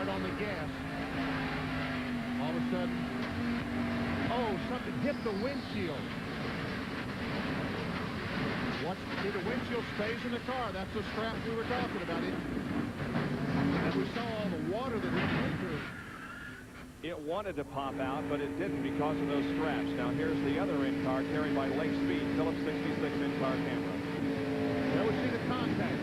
S4: hard on the gas. All of a sudden, oh, something hit the windshield. See, the windshield stays in the car. That's the strap we were talking about. And we saw all the water that it went through.
S1: It wanted to pop out, but it didn't because of those straps. Now here's the other in-car carried by Lake Speed, Phillips 66 in-car camera.
S4: There we see the contact.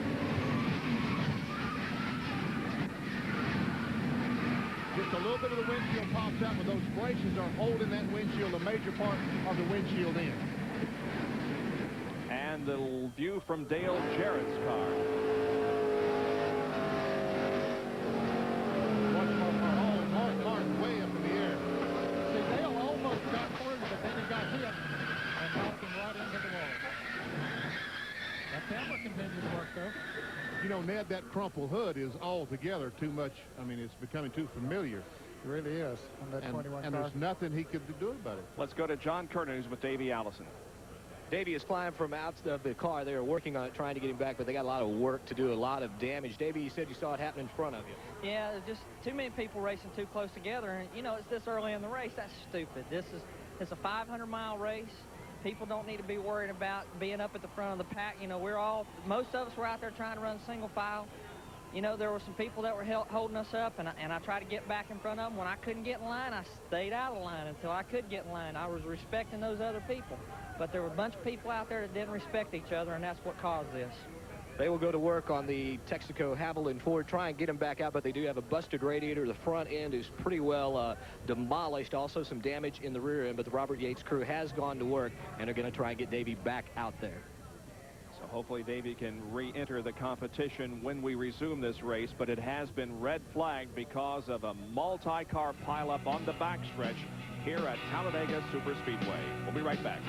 S4: Just a little bit of the windshield pops out, but those braces are holding that windshield, a major part of the windshield in.
S1: And the view from Dale Jarrett's car.
S4: Watch Mark way up in the air.
S3: See, Dale almost got through, but then he got hit and knocked him right into the wall. That camera continued to work, though.
S4: You know, Ned, that crumple hood is altogether too much. I mean, it's becoming too familiar.
S3: It really is on that 21
S4: and
S3: car.
S4: there's nothing he could do about it.
S1: Let's go to John Kernan, who's with Davey Allison.
S7: Davey has climbed from out of the car. They were working on it, trying to get him back, but they got a lot of work to do, a lot of damage. Davey, you said you saw it happen in front of you.
S8: Yeah, just too many people racing too close together. And, you know, it's this early in the race. That's stupid. It's a 500-mile race. People don't need to be worried about being up at the front of the pack. You know, most of us were out there trying to run single file. You know, there were some people that were holding us up, and I tried to get back in front of them. When I couldn't get in line, I stayed out of line until I could get in line. I was respecting those other people. But there were a bunch of people out there that didn't respect each other, and that's what caused this.
S7: They will go to work on the Texaco Haviland Ford, try and get them back out, but they do have a busted radiator. The front end is pretty well demolished. Also some damage in the rear end, but the Robert Yates crew has gone to work and are going to try and get Davey back out there.
S1: So hopefully Davey can re-enter the competition when we resume this race, but it has been red flagged because of a multi-car pileup on the backstretch here at Talladega Superspeedway. We'll be right back.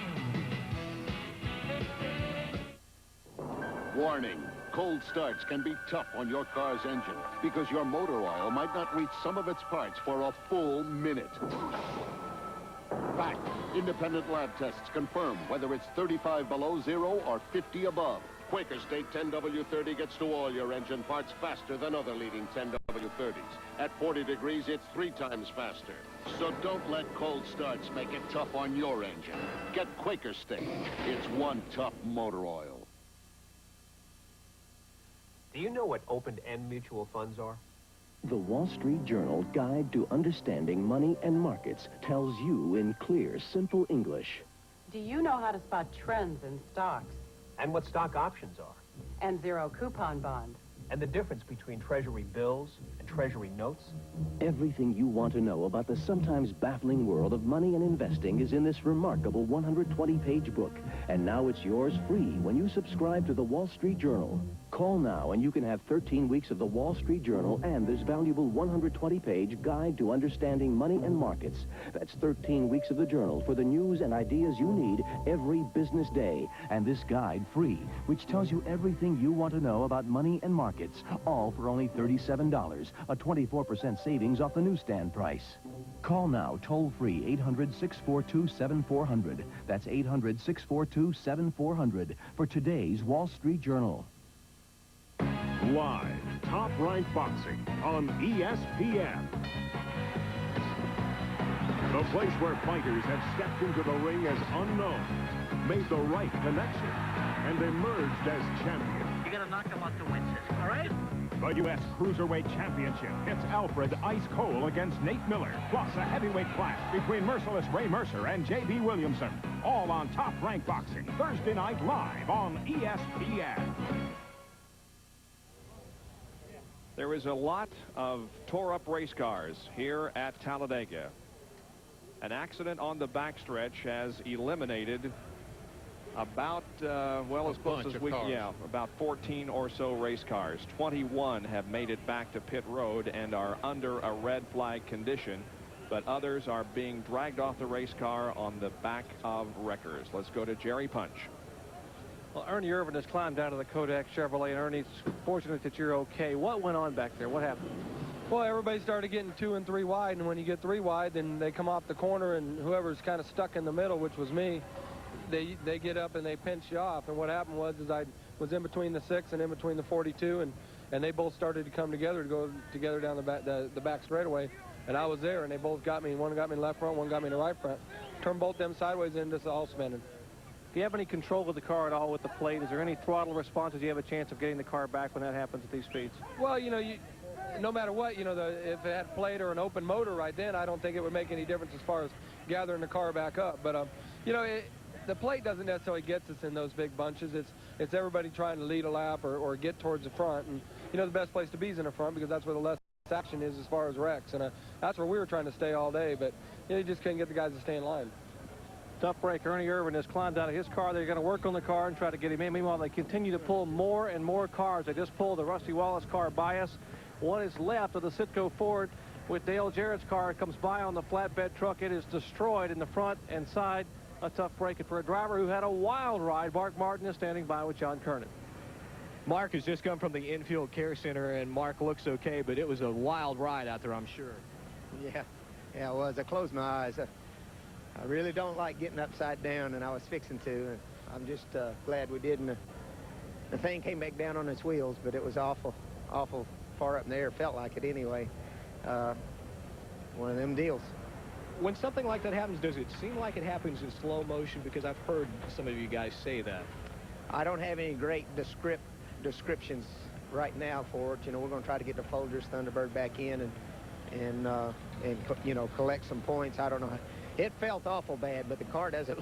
S22: Warning, cold starts can be tough on your car's engine because your motor oil might not reach some of its parts for a full minute. Fact, independent lab tests confirm whether it's 35 below zero or 50 above. Quaker State 10W30 gets to all your engine parts faster than other leading 10W30s. At 40 degrees, it's 3 times faster. So don't let cold starts make it tough on your engine. Get Quaker State. It's one tough motor oil.
S11: Do you know what open-end mutual funds are?
S9: The Wall Street Journal Guide to Understanding Money and Markets tells you in clear, simple English.
S23: Do you know how to spot trends in stocks?
S11: And what stock options are?
S23: And zero coupon bonds?
S11: And the difference between Treasury bills and Treasury notes?
S9: Everything you want to know about the sometimes baffling world of money and investing is in this remarkable 120-page book. And now it's yours free when you subscribe to the Wall Street Journal. Call now and you can have 13 weeks of the Wall Street Journal and this valuable 120-page Guide to Understanding Money and Markets. That's 13 weeks of the journal for the news and ideas you need every business day. And this guide free, which tells you everything you want to know about money and markets, all for only $37, a 24% savings off the newsstand price. Call now, toll-free, 800-642-7400. That's 800-642-7400 for today's Wall Street Journal.
S25: Live, Top Rank Boxing on ESPN. The place where fighters have stepped into the ring as unknown, made the right connection, and emerged as champions.
S26: You gotta knock them out to win this, all right?
S25: The U.S. Cruiserweight Championship hits Alfred Ice Cole against Nate Miller, plus a heavyweight clash between merciless Ray Mercer and J.B. Williamson. All on Top Rank Boxing, Thursday night live on ESPN.
S1: There is a lot of tore-up race cars here at Talladega. An accident on the backstretch has eliminated about, well, as close as we can, yeah, about 14 or so race cars. 21 have made it back to pit road and are under a red flag condition, but others are being dragged off the race car on the back of wreckers. Let's go to Jerry Punch.
S2: Well, Ernie Irvin has climbed out of the Kodak Chevrolet, and Ernie, it's fortunate that you're okay. What went on back there? What happened?
S27: Well, everybody started getting 2 and 3 wide, and when you get 3 wide, then they come off the corner, and whoever's kind of stuck in the middle, which was me, they get up and they pinch you off. And what happened was I was in between the 6 and in between the 42, and and they both started to come together to go together down the back straightaway. And I was there, and they both got me. One got me in the left front, one got me in the right front. Turned both them sideways, and just all spinning.
S2: Do you have any control of the car at all with the plate? Is there any throttle response? Do you have a chance of getting the car back when that happens at these speeds?
S27: Well, you know, no matter what, you know, if it had plate or an open motor right then, I don't think it would make any difference as far as gathering the car back up. But, you know, the plate doesn't necessarily get us in those big bunches. It's everybody trying to lead a lap or get towards the front. And, you know, the best place to be is in the front because that's where the less action is as far as wrecks. And that's where we were trying to stay all day. But, you know, you just couldn't get the guys to stay in line.
S2: Tough break. Ernie Irvin has climbed out of his car. They're going to work on the car and try to get him in. Meanwhile, they continue to pull more and more cars. They just pulled the Rusty Wallace car by us. One is left of the Citgo Ford with Dale Jarrett's car. It comes by on the flatbed truck. It is destroyed in the front and side. A tough break. And for a driver who had a wild ride, Mark Martin is standing by with John Kernan.
S7: Mark has just come from the infield care center, and Mark looks okay, but it was a wild ride out there, I'm sure.
S6: Yeah, it was. I closed my eyes. I really don't like getting upside down, and I was fixing to. And I'm just glad we didn't. The thing came back down on its wheels, but it was awful far up in the air. Felt like it anyway. One of them deals.
S7: When something like that happens, does it seem like it happens in slow motion? Because I've heard some of you guys say that.
S6: I don't have any great descriptions right now for it. You know, we're going to try to get the Folgers Thunderbird back in and you know, collect some points. I don't know. It felt awful bad, but the car doesn't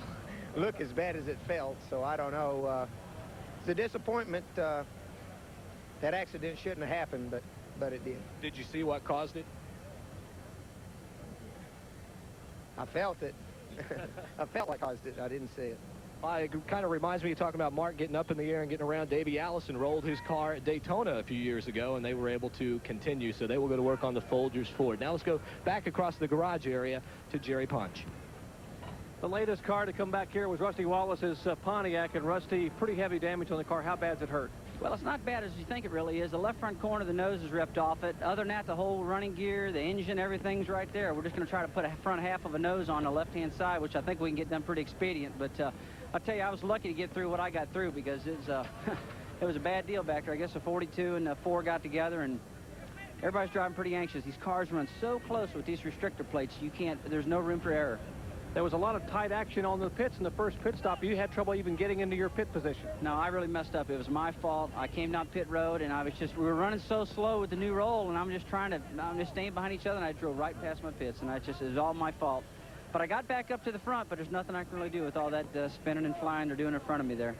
S6: look as bad as it felt, so I don't know. It's a disappointment. That accident shouldn't have happened, but it did.
S7: Did you see what caused it?
S6: I felt it. I felt like I caused it. I didn't see it.
S7: It kind of reminds me of talking about Mark getting up in the air and getting around. Davey Allison rolled his car at Daytona a few years ago, and they were able to continue. So they will go to work on the Folgers Ford. Now let's go back across the garage area to Jerry Punch.
S2: The latest car to come back here was Rusty Wallace's Pontiac, and Rusty, pretty heavy damage on the car. How bad's it hurt?
S10: Well, it's not bad as you think it really is. The left front corner of the nose is ripped off it. Other than that, the whole running gear, the engine, everything's right there. We're just going to try to put a front half of a nose on the left-hand side, which I think we can get done pretty expedient. But I'll tell you, I was lucky to get through what I got through because it was a bad deal back there. I guess the 42 and the 4 got together, and everybody's driving pretty anxious. These cars run so close with these restrictor plates, there's no room for error.
S2: There was a lot of tight action on the pits in the first pit stop. You had trouble even getting into your pit position.
S10: No, I really messed up. It was my fault. I came down pit road, and we were running so slow with the new roll, and I'm just staying behind each other, and I drove right past my pits, and it was all my fault. But I got back up to the front, but there's nothing I can really do with all that spinning and flying they're doing in front of me there.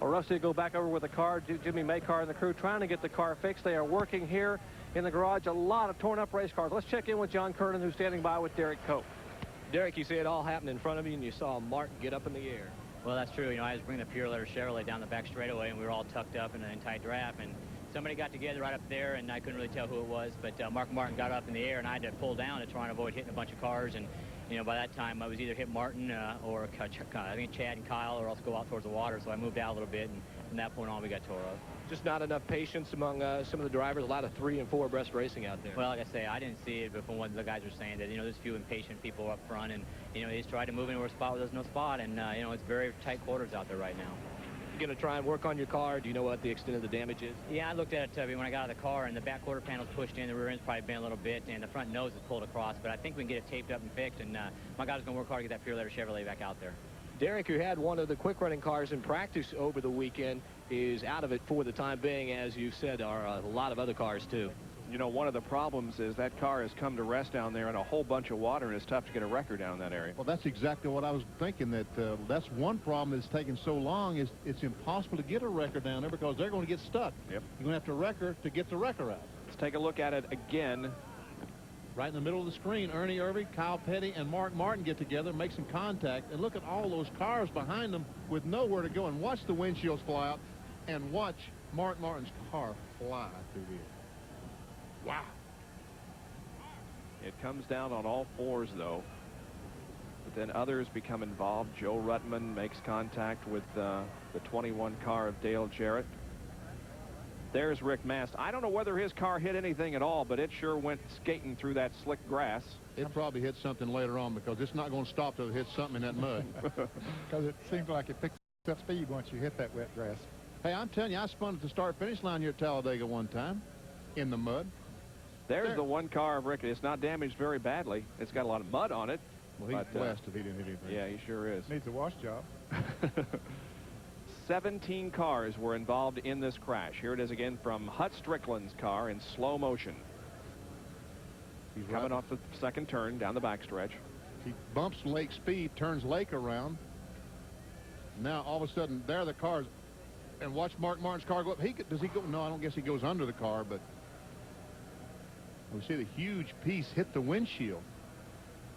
S2: Well, Rusty, go back over with the car. Jimmy Maycar and the crew trying to get the car fixed. They are working here in the garage. A lot of torn up race cars. Let's check in with John Kernan, who's standing by with Derek Cope.
S7: Derek, you see it all happen in front of you, and you saw Mark get up in the air.
S12: Well, that's true. You know, I was bringing the Pure Letter Chevrolet down the back straightaway, and we were all tucked up in a tight draft, and somebody got together right up there, and I couldn't really tell who it was, but Mark Martin got up in the air, and I had to pull down to try and avoid hitting a bunch of cars, and, you know, by that time, I was either hit Martin or I think Chad and Kyle, or else go out towards the water, so I moved out a little bit, and from that point on, we got tore up.
S7: Just not enough patience among some of the drivers. A lot of 3 and 4 abreast racing out there.
S12: Well, like I say, I didn't see it, but from what the guys were saying, that, you know, there's a few impatient people up front, and, you know, they just tried to move into a spot where there's no spot, and, you know, it's very tight quarters out there right now.
S7: You going to try and work on your car? Do you know what the extent of the damage is?
S12: Yeah, I looked at it when I got out of the car, and the back quarter panel's pushed in, the rear end's probably bent a little bit, and the front nose is pulled across, but I think we can get it taped up and fixed, and my guy's going to work hard to get that Pure Letter Chevrolet back out there.
S7: Derek, who had one of the quick running cars in practice over the weekend, is out of it for the time being. As you said, are a lot of other cars too.
S13: You know, one of the problems is that car has come to rest down there in a whole bunch of water, and it's tough to get a record down in that area.
S4: Well, that's exactly what I was thinking, that that's one problem that's taking so long is it's impossible to get a wrecker down there because they're going to get stuck.
S13: Yep.
S4: You're going to have to wrecker to get the wrecker out.
S13: Let's take a look at it again.
S4: Right in the middle of the screen, Ernie Irving, Kyle Petty, and Mark Martin get together, make some contact, and look at all those cars behind them with nowhere to go, and watch the windshields fly out, and watch Mark Martin's car fly through here. Wow.
S13: It comes down on all 4s, though. But then others become involved. Joe Ruttman makes contact with the 21 car of Dale Jarrett. There's Rick Mast. I don't know whether his car hit anything at all, but it sure went skating through that slick grass.
S4: It probably hit something later on because it's not going to stop till it hits something in that mud.
S3: Because it seems like it picks up speed once you hit that wet grass.
S4: Hey, I'm telling you, I spun at the start-finish line here at Talladega one time in the mud.
S13: There's the one car, Rick. It's not damaged very badly. It's got a lot of mud on it.
S4: Well, he's blessed if he didn't hit anything.
S13: Yeah, he sure is.
S3: Needs a wash job.
S13: 17 cars were involved in this crash. Here it is again from Hut Strickland's car in slow motion. He's coming off the second turn down the backstretch.
S4: He bumps Lake speed, turns Lake around. Now, all of a sudden, there are the cars. And watch Mark Martin's car go up. Does he go? No, I don't guess he goes under the car, but we see the huge piece hit the windshield.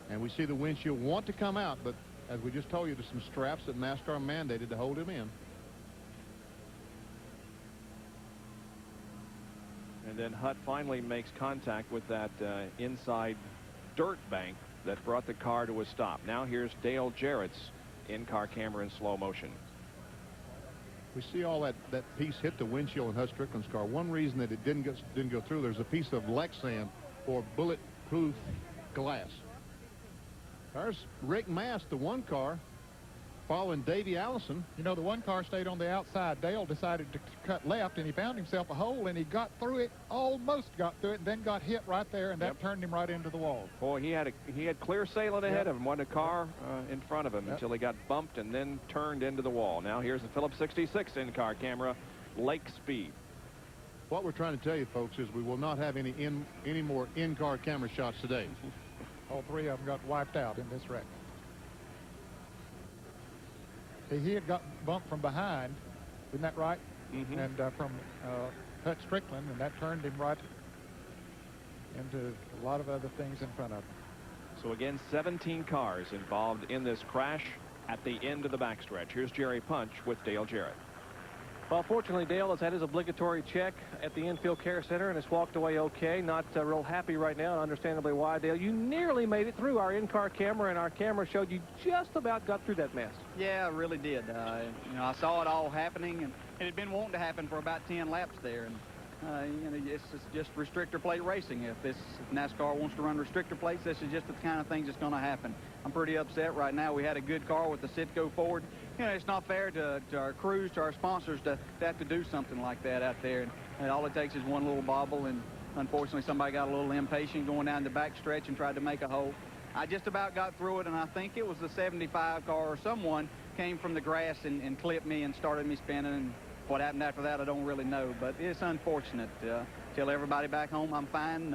S4: And we see the windshield want to come out, but as we just told you, there's some straps that NASCAR mandated to hold him in.
S13: And then Hutt finally makes contact with that inside dirt bank that brought the car to a stop. Now here's Dale Jarrett's in-car camera in slow motion.
S4: We see all that piece hit the windshield in Hut Strickland's car. One reason that it didn't go through, there's a piece of Lexan or bulletproof glass. There's Rick Mast, the one car, following Davey Allison.
S3: You know, the one car stayed on the outside. Dale decided to cut left, and he found himself a hole, and he got through it, almost got through it, and then got hit right there, and that turned him right into the wall.
S13: Boy, he had clear sailing ahead of him, wasn't a car in front of him until he got bumped and then turned into the wall. Now here's the Phillips 66 in-car camera, Lake Speed.
S4: What we're trying to tell you, folks, is we will not have any more in-car camera shots today.
S3: All three of them got wiped out in this wreck. He had got bumped from behind, isn't that right?
S13: Mm-hmm.
S3: And from Hut Strickland, and that turned him right into a lot of other things in front of him.
S13: So again, 17 cars involved in this crash at the end of the backstretch. Here's Jerry Punch with Dale Jarrett.
S2: Well, fortunately, Dale has had his obligatory check at the infield care center and has walked away okay. Not real happy right now, and understandably why. Dale, you nearly made it through our in-car camera, and our camera showed you just about got through that mess.
S10: Yeah, I really did. You know, I saw it all happening, and it had been wanting to happen for about 10 laps there. And you know, it's just restrictor plate racing. If NASCAR wants to run restrictor plates, this is just the kind of things that's going to happen. I'm pretty upset right now. We had a good car with the Citgo Ford. You know, it's not fair to our crews, to our sponsors, to have to do something like that out there. And all it takes is one little bobble, and unfortunately somebody got a little impatient going down the back stretch and tried to make a hole. I just about got through it, and I think it was the 75 car or someone came from the grass and clipped me and started me spinning. And what happened after that, I don't really know, but it's unfortunate. Tell everybody back home I'm fine.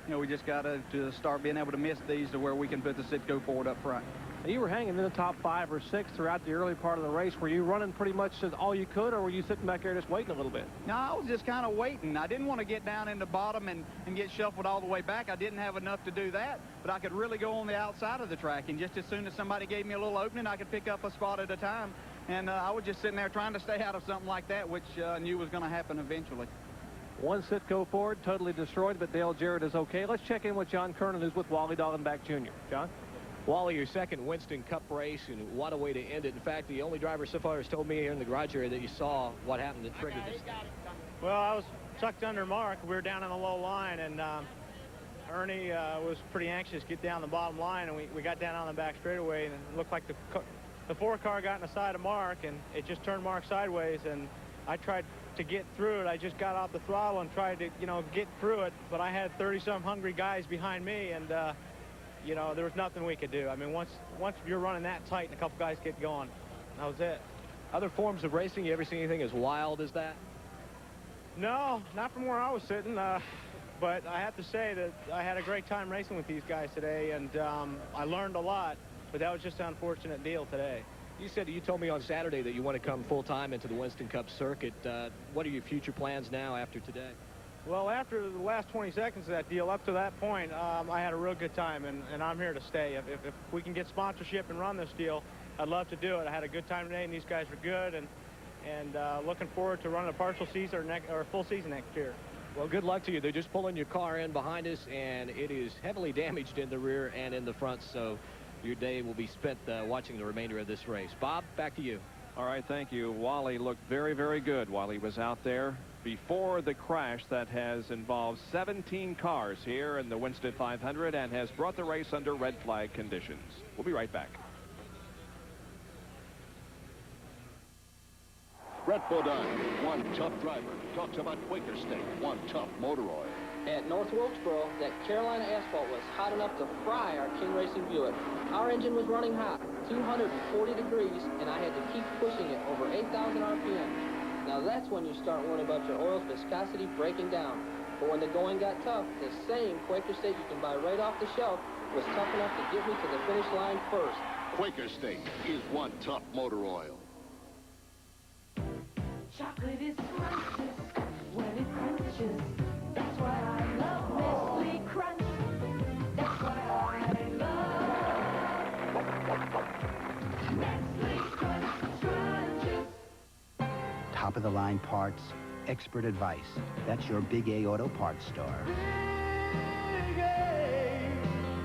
S10: You know, we just got to start being able to miss these to where we can put the Citgo Ford up front.
S2: You were hanging in the top 5 or 6 throughout the early part of the race. Were you running pretty much all you could, or were you sitting back there just waiting a little bit?
S10: No, I was just kind of waiting. I didn't want to get down in the bottom and get shuffled all the way back. I didn't have enough to do that, but I could really go on the outside of the track, and just as soon as somebody gave me a little opening, I could pick up a spot at a time. And I was just sitting there trying to stay out of something like that, which I knew was going to happen eventually.
S2: One Citgo Ford totally destroyed, but Dale Jarrett is okay. Let's check in with John Kernan, who's with Wally Dallenbach Jr. John?
S7: Wally, your second Winston Cup race, and what a way to end it. In fact, the only driver so far has told me here in the garage area that you saw what happened that triggered this.
S14: Well, I was tucked under Mark. We were down on the low line, and Ernie was pretty anxious to get down the bottom line, and we got down on the back straightaway, and it looked like the 4 car got in the side of Mark, and it just turned Mark sideways, and I tried to get through it. I just got off the throttle and tried to, you know, get through it, but I had 30-some hungry guys behind me, and you know, there was nothing we could do. I mean, once you're running that tight and a couple guys get going, that was it.
S7: Other forms of racing, you ever seen anything as wild as that?
S14: No, not from where I was sitting, but I have to say that I had a great time racing with these guys today, and I learned a lot, but that was just an unfortunate deal today.
S7: You told me on Saturday that you want to come full-time into the Winston Cup circuit. What are your future plans now after today?
S14: Well, after the last 20 seconds of that deal, up to that point, I had a real good time, and I'm here to stay. If we can get sponsorship and run this deal, I'd love to do it. I had a good time today, and these guys are good, and looking forward to running a partial season or a full season next year.
S7: Well, good luck to you. They're just pulling your car in behind us, and it is heavily damaged in the rear and in the front, so your day will be spent watching the remainder of this race. Bob, back to you.
S13: All right, thank you. Wally looked very, very good while he was out there before the crash that has involved 17 cars here in the Winston 500 and has brought the race under red flag conditions. We'll be right back.
S22: Brett Bodine, one tough driver, talks about Quaker State, one tough motor oil.
S15: At North Wilkesboro, that Carolina asphalt was hot enough to fry our King Racing Buick. Our engine was running hot, 240 degrees, and I had to keep pushing it over 8,000 RPM. Now that's when you start worrying about your oil's viscosity breaking down. But when the going got tough, the same Quaker State you can buy right off the shelf was tough enough to get me to the finish line first.
S22: Quaker State is one tough motor oil.
S16: Chocolate is scrumptious when it crunches. That's why I love Nestle Crunch. That's why I love Nestle Crunch Crunches.
S18: Top-of-the-line parts, expert advice. That's your Big A Auto Parts store.
S16: Big A,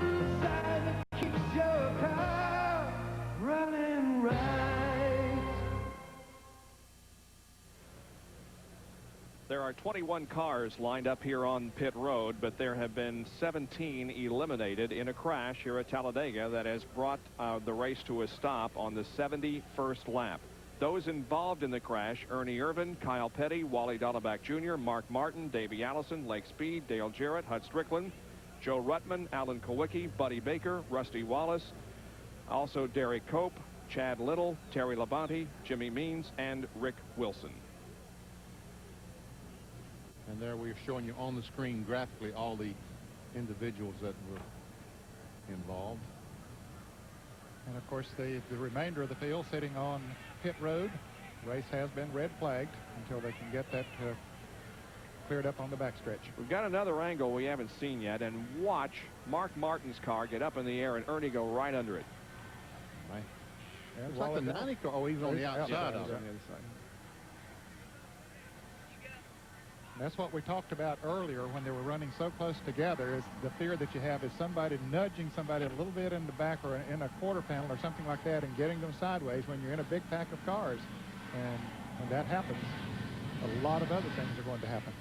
S16: the sign that keeps your car running right.
S13: There are 21 cars lined up here on pit road, but there have been 17 eliminated in a crash here at Talladega that has brought the race to a stop on the 71st lap. Those involved in the crash: Ernie Irvin, Kyle Petty, Wally Dalleback Jr., Mark Martin, Davey Allison, Lake Speed, Dale Jarrett, Hud Strickland, Joe Ruttman, Alan Kowicki, Buddy Baker, Rusty Wallace, also Derek Cope, Chad Little, Terry Labonte, Jimmy Means, and Rick Wilson.
S4: And there we're showing you on the screen graphically all the individuals that were involved.
S3: And of course, the remainder of the field sitting on pit road. Race has been red flagged until they can get that cleared up on the backstretch.
S13: We've got another angle we haven't seen yet, and watch Mark Martin's car get up in the air and Ernie go right under it.
S4: Right. It's like the 90 car. Oh, he's on the outside of it.
S3: That's what we talked about earlier when they were running so close together, is the fear that you have is somebody nudging somebody a little bit in the back or in a quarter panel or something like that and getting them sideways when you're in a big pack of cars. And when that happens, a lot of other things are going to happen.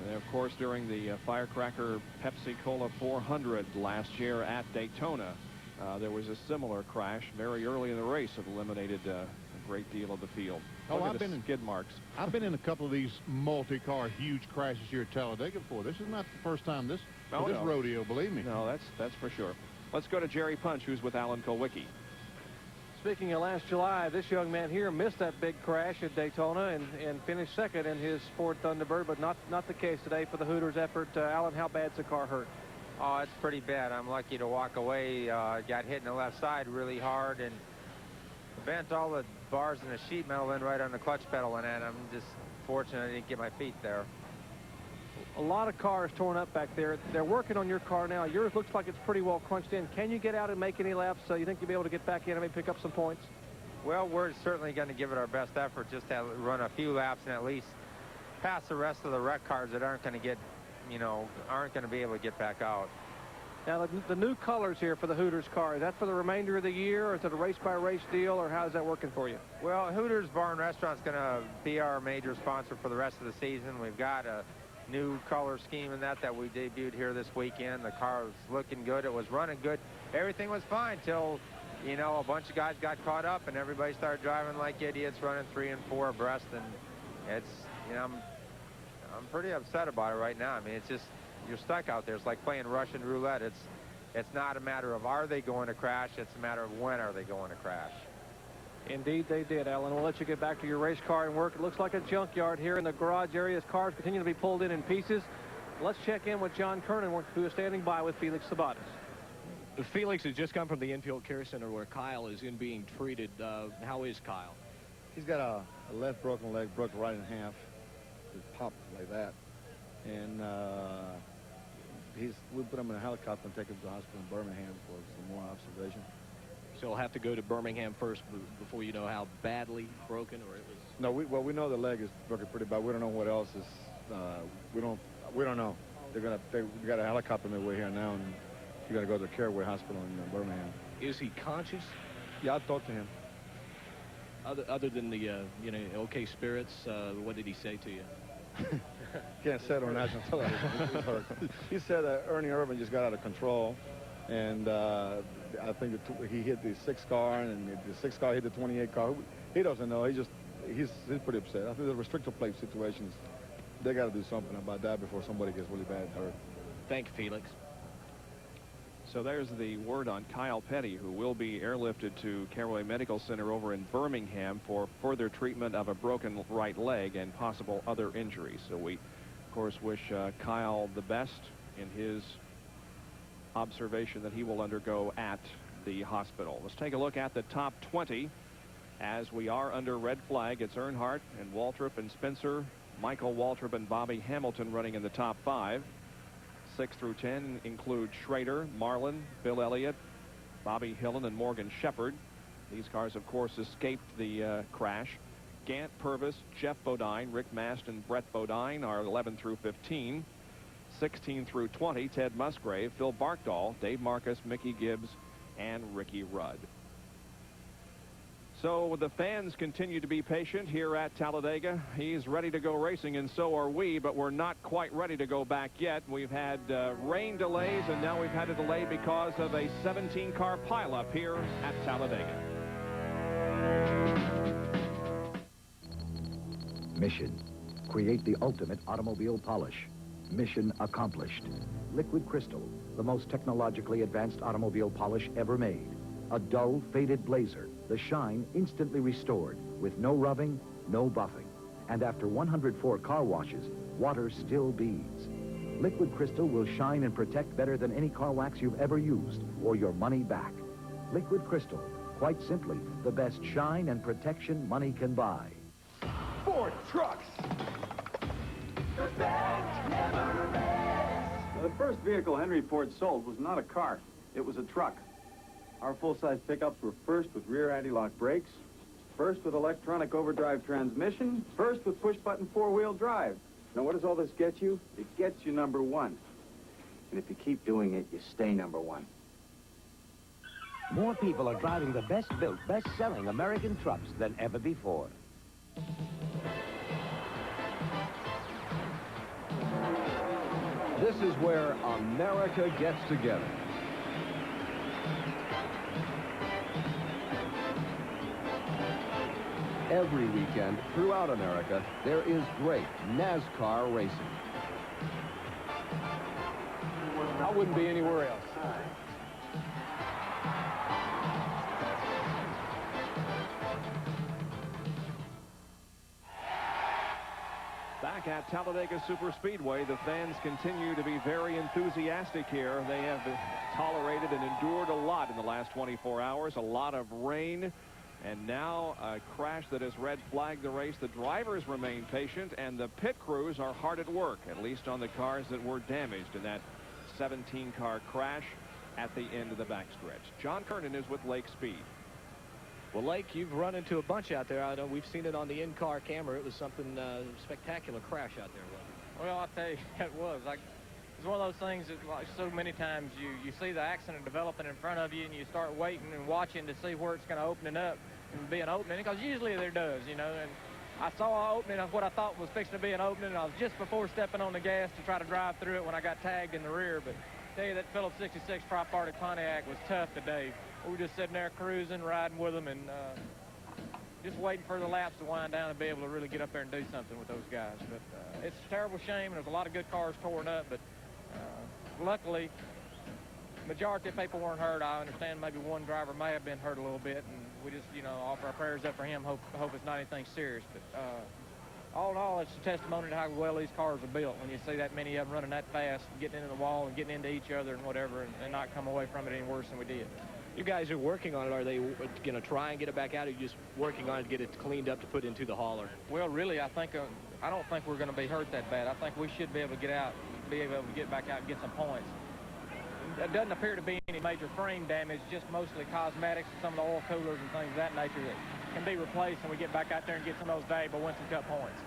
S13: And of course, during the Firecracker Pepsi Cola 400 last year at Daytona, there was a similar crash very early in the race that eliminated a great deal of the field.
S4: Oh, I've been in
S13: skid marks.
S4: I've been in a couple of these multi-car huge crashes here at Talladega before. This is not the first time this rodeo, believe me.
S13: No, that's for sure. Let's go to Jerry Punch, who's with Alan Kowicki.
S2: Speaking of last July, this young man here missed that big crash at Daytona and finished second in his Ford Thunderbird, but not the case today for the Hooters effort. Alan, how bad's the car hurt?
S19: Oh, it's pretty bad. I'm lucky to walk away. Got hit in the left side really hard and bent all the bars in the sheet metal in right on the clutch pedal, and I'm just fortunate I didn't get my feet there.
S2: A lot of cars torn up back there. They're working on your car now. Yours looks like it's pretty well crunched in. Can you get out and make any laps? So you think you'll be able to get back in and maybe pick up some points?
S19: Well, we're certainly going to give it our best effort just to run a few laps and at least pass the rest of the wreck cars that aren't going to get, aren't going to be able to get back out.
S2: Now, the new colors here for the Hooters car, is that for the remainder of the year, or is it a race-by-race deal, or how is that working for you?
S19: Well, Hooters Bar and Restaurant's going to be our major sponsor for the rest of the season. We've got a new color scheme in that we debuted here this weekend. The car was looking good. It was running good. Everything was fine till, a bunch of guys got caught up and everybody started driving like idiots, running 3 and 4 abreast. And it's, I'm pretty upset about it right now. I mean, it's just, you're stuck out there. It's like playing Russian roulette. It's not a matter of are they going to crash. It's a matter of when are they going to crash.
S2: Indeed, they did, Alan. We'll let you get back to your race car and work. It looks like a junkyard here in the garage area as cars continue to be pulled in pieces. Let's check in with John Kernan, who is standing by with Felix Sabates.
S7: Felix has just come from the infield care center where Kyle is being treated. How is Kyle?
S20: He's got a left broken leg, broke right in half. It popped like that. And we put him in a helicopter and take him to the hospital in Birmingham for some more observation.
S7: So he'll have to go to Birmingham first before you know how badly broken, or it was.
S20: No, we know the leg is broken pretty bad. We don't know what else is. We don't know. We got a helicopter on their way here now, and you got to go to the Caraway Hospital in Birmingham.
S7: Is he conscious?
S20: Yeah, I talked to him.
S7: Other than the okay spirits, what did he say to you?
S20: Can't say it on national television. He said that Ernie Irvin just got out of control, and I think he hit the 6 car, and the 6 car hit the 28 car. He doesn't know. He just he's pretty upset. I think the restrictor plate situations, they got to do something about that before somebody gets really bad hurt.
S7: Thank you, Felix.
S13: So there's the word on Kyle Petty, who will be airlifted to Caraway Medical Center over in Birmingham for further treatment of a broken right leg and possible other injuries. So we, of course, wish Kyle the best in his observation that he will undergo at the hospital. Let's take a look at the top 20 as we are under red flag. It's Earnhardt and Waltrip and Spencer, Michael Waltrip and Bobby Hamilton running in the top 5. 6 through 10 include Schrader, Marlin, Bill Elliott, Bobby Hillen, and Morgan Shepherd. These cars, of course, escaped the crash. Gant, Purvis, Jeff Bodine, Rick Mast, and Brett Bodine are 11 through 15. 16 through 20, Ted Musgrave, Phil Barkdahl, Dave Marcus, Mickey Gibbs, and Ricky Rudd. So the fans continue to be patient here at Talladega. He's ready to go racing, and so are we, but we're not quite ready to go back yet. We've had rain delays, and now we've had a delay because of a 17-car pileup here at Talladega.
S5: Mission: create the ultimate automobile polish. Mission accomplished. Liquid Crystal, the most technologically advanced automobile polish ever made. A dull, faded blazer, the shine instantly restored with no rubbing, no buffing. And after 104 car washes, water still beads. Liquid Crystal will shine and protect better than any car wax you've ever used, or your money back. Liquid Crystal, quite simply, the best shine and protection money can buy.
S8: Ford Trucks. The best never rests.
S11: The first vehicle Henry Ford sold was not a car, it was a truck. Our full-size pickups were first with rear anti-lock brakes, first with electronic overdrive transmission, first with push-button four-wheel drive. Now, what does all this get you? It gets you number one. And if you keep doing it, you stay number one.
S17: More people are driving the best-built, best-selling American trucks than ever before.
S21: This is where America gets together. Every weekend throughout America, there is great NASCAR racing.
S27: I wouldn't be anywhere else.
S13: Back at Talladega Superspeedway, the fans continue to be very enthusiastic here. They have tolerated and endured a lot in the last 24 hours, a lot of rain, and now a crash that has red flagged the race. The drivers remain patient, and the pit crews are hard at work, at least on the cars that were damaged in that 17-car crash at the end of the backstretch. John Kernan is with Lake Speed.
S7: Well, Lake, you've run into a bunch out there. I know we've seen it on the in-car camera. It was something spectacular crash out there, wasn't it?
S14: Well, I'll tell you, it was. It's one of those things that, like so many times, you see the accident developing in front of you, and you start waiting and watching to see where it's going to open it up and be an opening, because usually there does, you know. And I saw an opening of what I thought was fixing to be an opening, and I was just before stepping on the gas to try to drive through it when I got tagged in the rear. But I tell you, that Phillips 66 Tri-Party Pontiac was tough today. We were just sitting there cruising, riding with them, and just waiting for the laps to wind down and be able to really get up there and do something with those guys. But it's a terrible shame, and there's a lot of good cars torn up, but luckily, majority of people weren't hurt. I understand maybe one driver may have been hurt a little bit, and we just, you know, offer our prayers up for him, hope it's not anything serious. But all in all, it's a testimony to how well these cars are built when you see that many of them running that fast, getting into the wall and getting into each other and whatever, and not come away from it any worse than we did.
S7: You guys are working on it. Are they going to try and get it back out, or are you just working on it to get it cleaned up to put into the hauler?
S14: Well, really, I don't think we're going to be hurt that bad. I think we should be able to get out, be able to get back out and get some points. It doesn't appear to be any major frame damage, just mostly cosmetics, some of the oil coolers and things of that nature that can be replaced, and we get back out there and get some of those valuable Winston Cup points.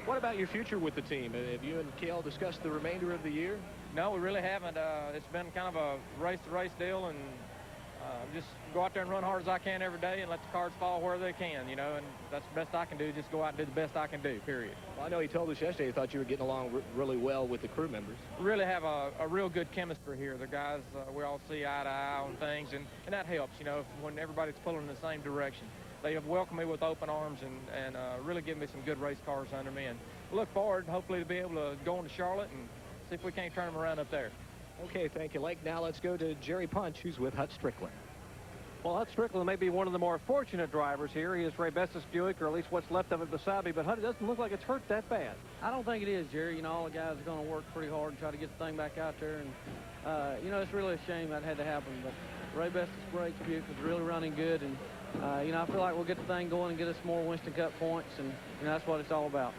S7: What about your future with the team? Have you and Cale discussed the remainder of the year?
S14: No, we really haven't. It's been kind of a race-to-race deal, and just go out there and run hard as I can every day and let the cards fall where they can, you know, and that's the best I can do, just go out and do the best I can do, period.
S7: Well, I know he told us yesterday he thought you were getting along really well with the crew members.
S14: We really have a real good chemistry here. The guys, we all see eye to eye on things, and that helps, you know, when everybody's pulling in the same direction.
S19: they have welcomed me with open arms and really given me some good race cars under me. And look forward, hopefully, to be able to go into Charlotte and see if we can't turn them around up there.
S7: Okay, thank you, Lake. Now let's go to Jerry Punch, who's with Hut Strickland.
S2: Well, Hut Strickland may be one of the more fortunate drivers here. He is Ray Best's Buick, or at least what's left of it beside me. But Hut, it doesn't look like it's hurt that bad.
S10: I don't think it is, Jerry. You know, all the guys are going to work pretty hard and try to get the thing back out there. And, you know, it's really a shame that had to happen. But Ray Best's Buick was really running good. And, you know, I feel like we'll get the thing going and get us more Winston Cup points. And, you know, that's what it's all about.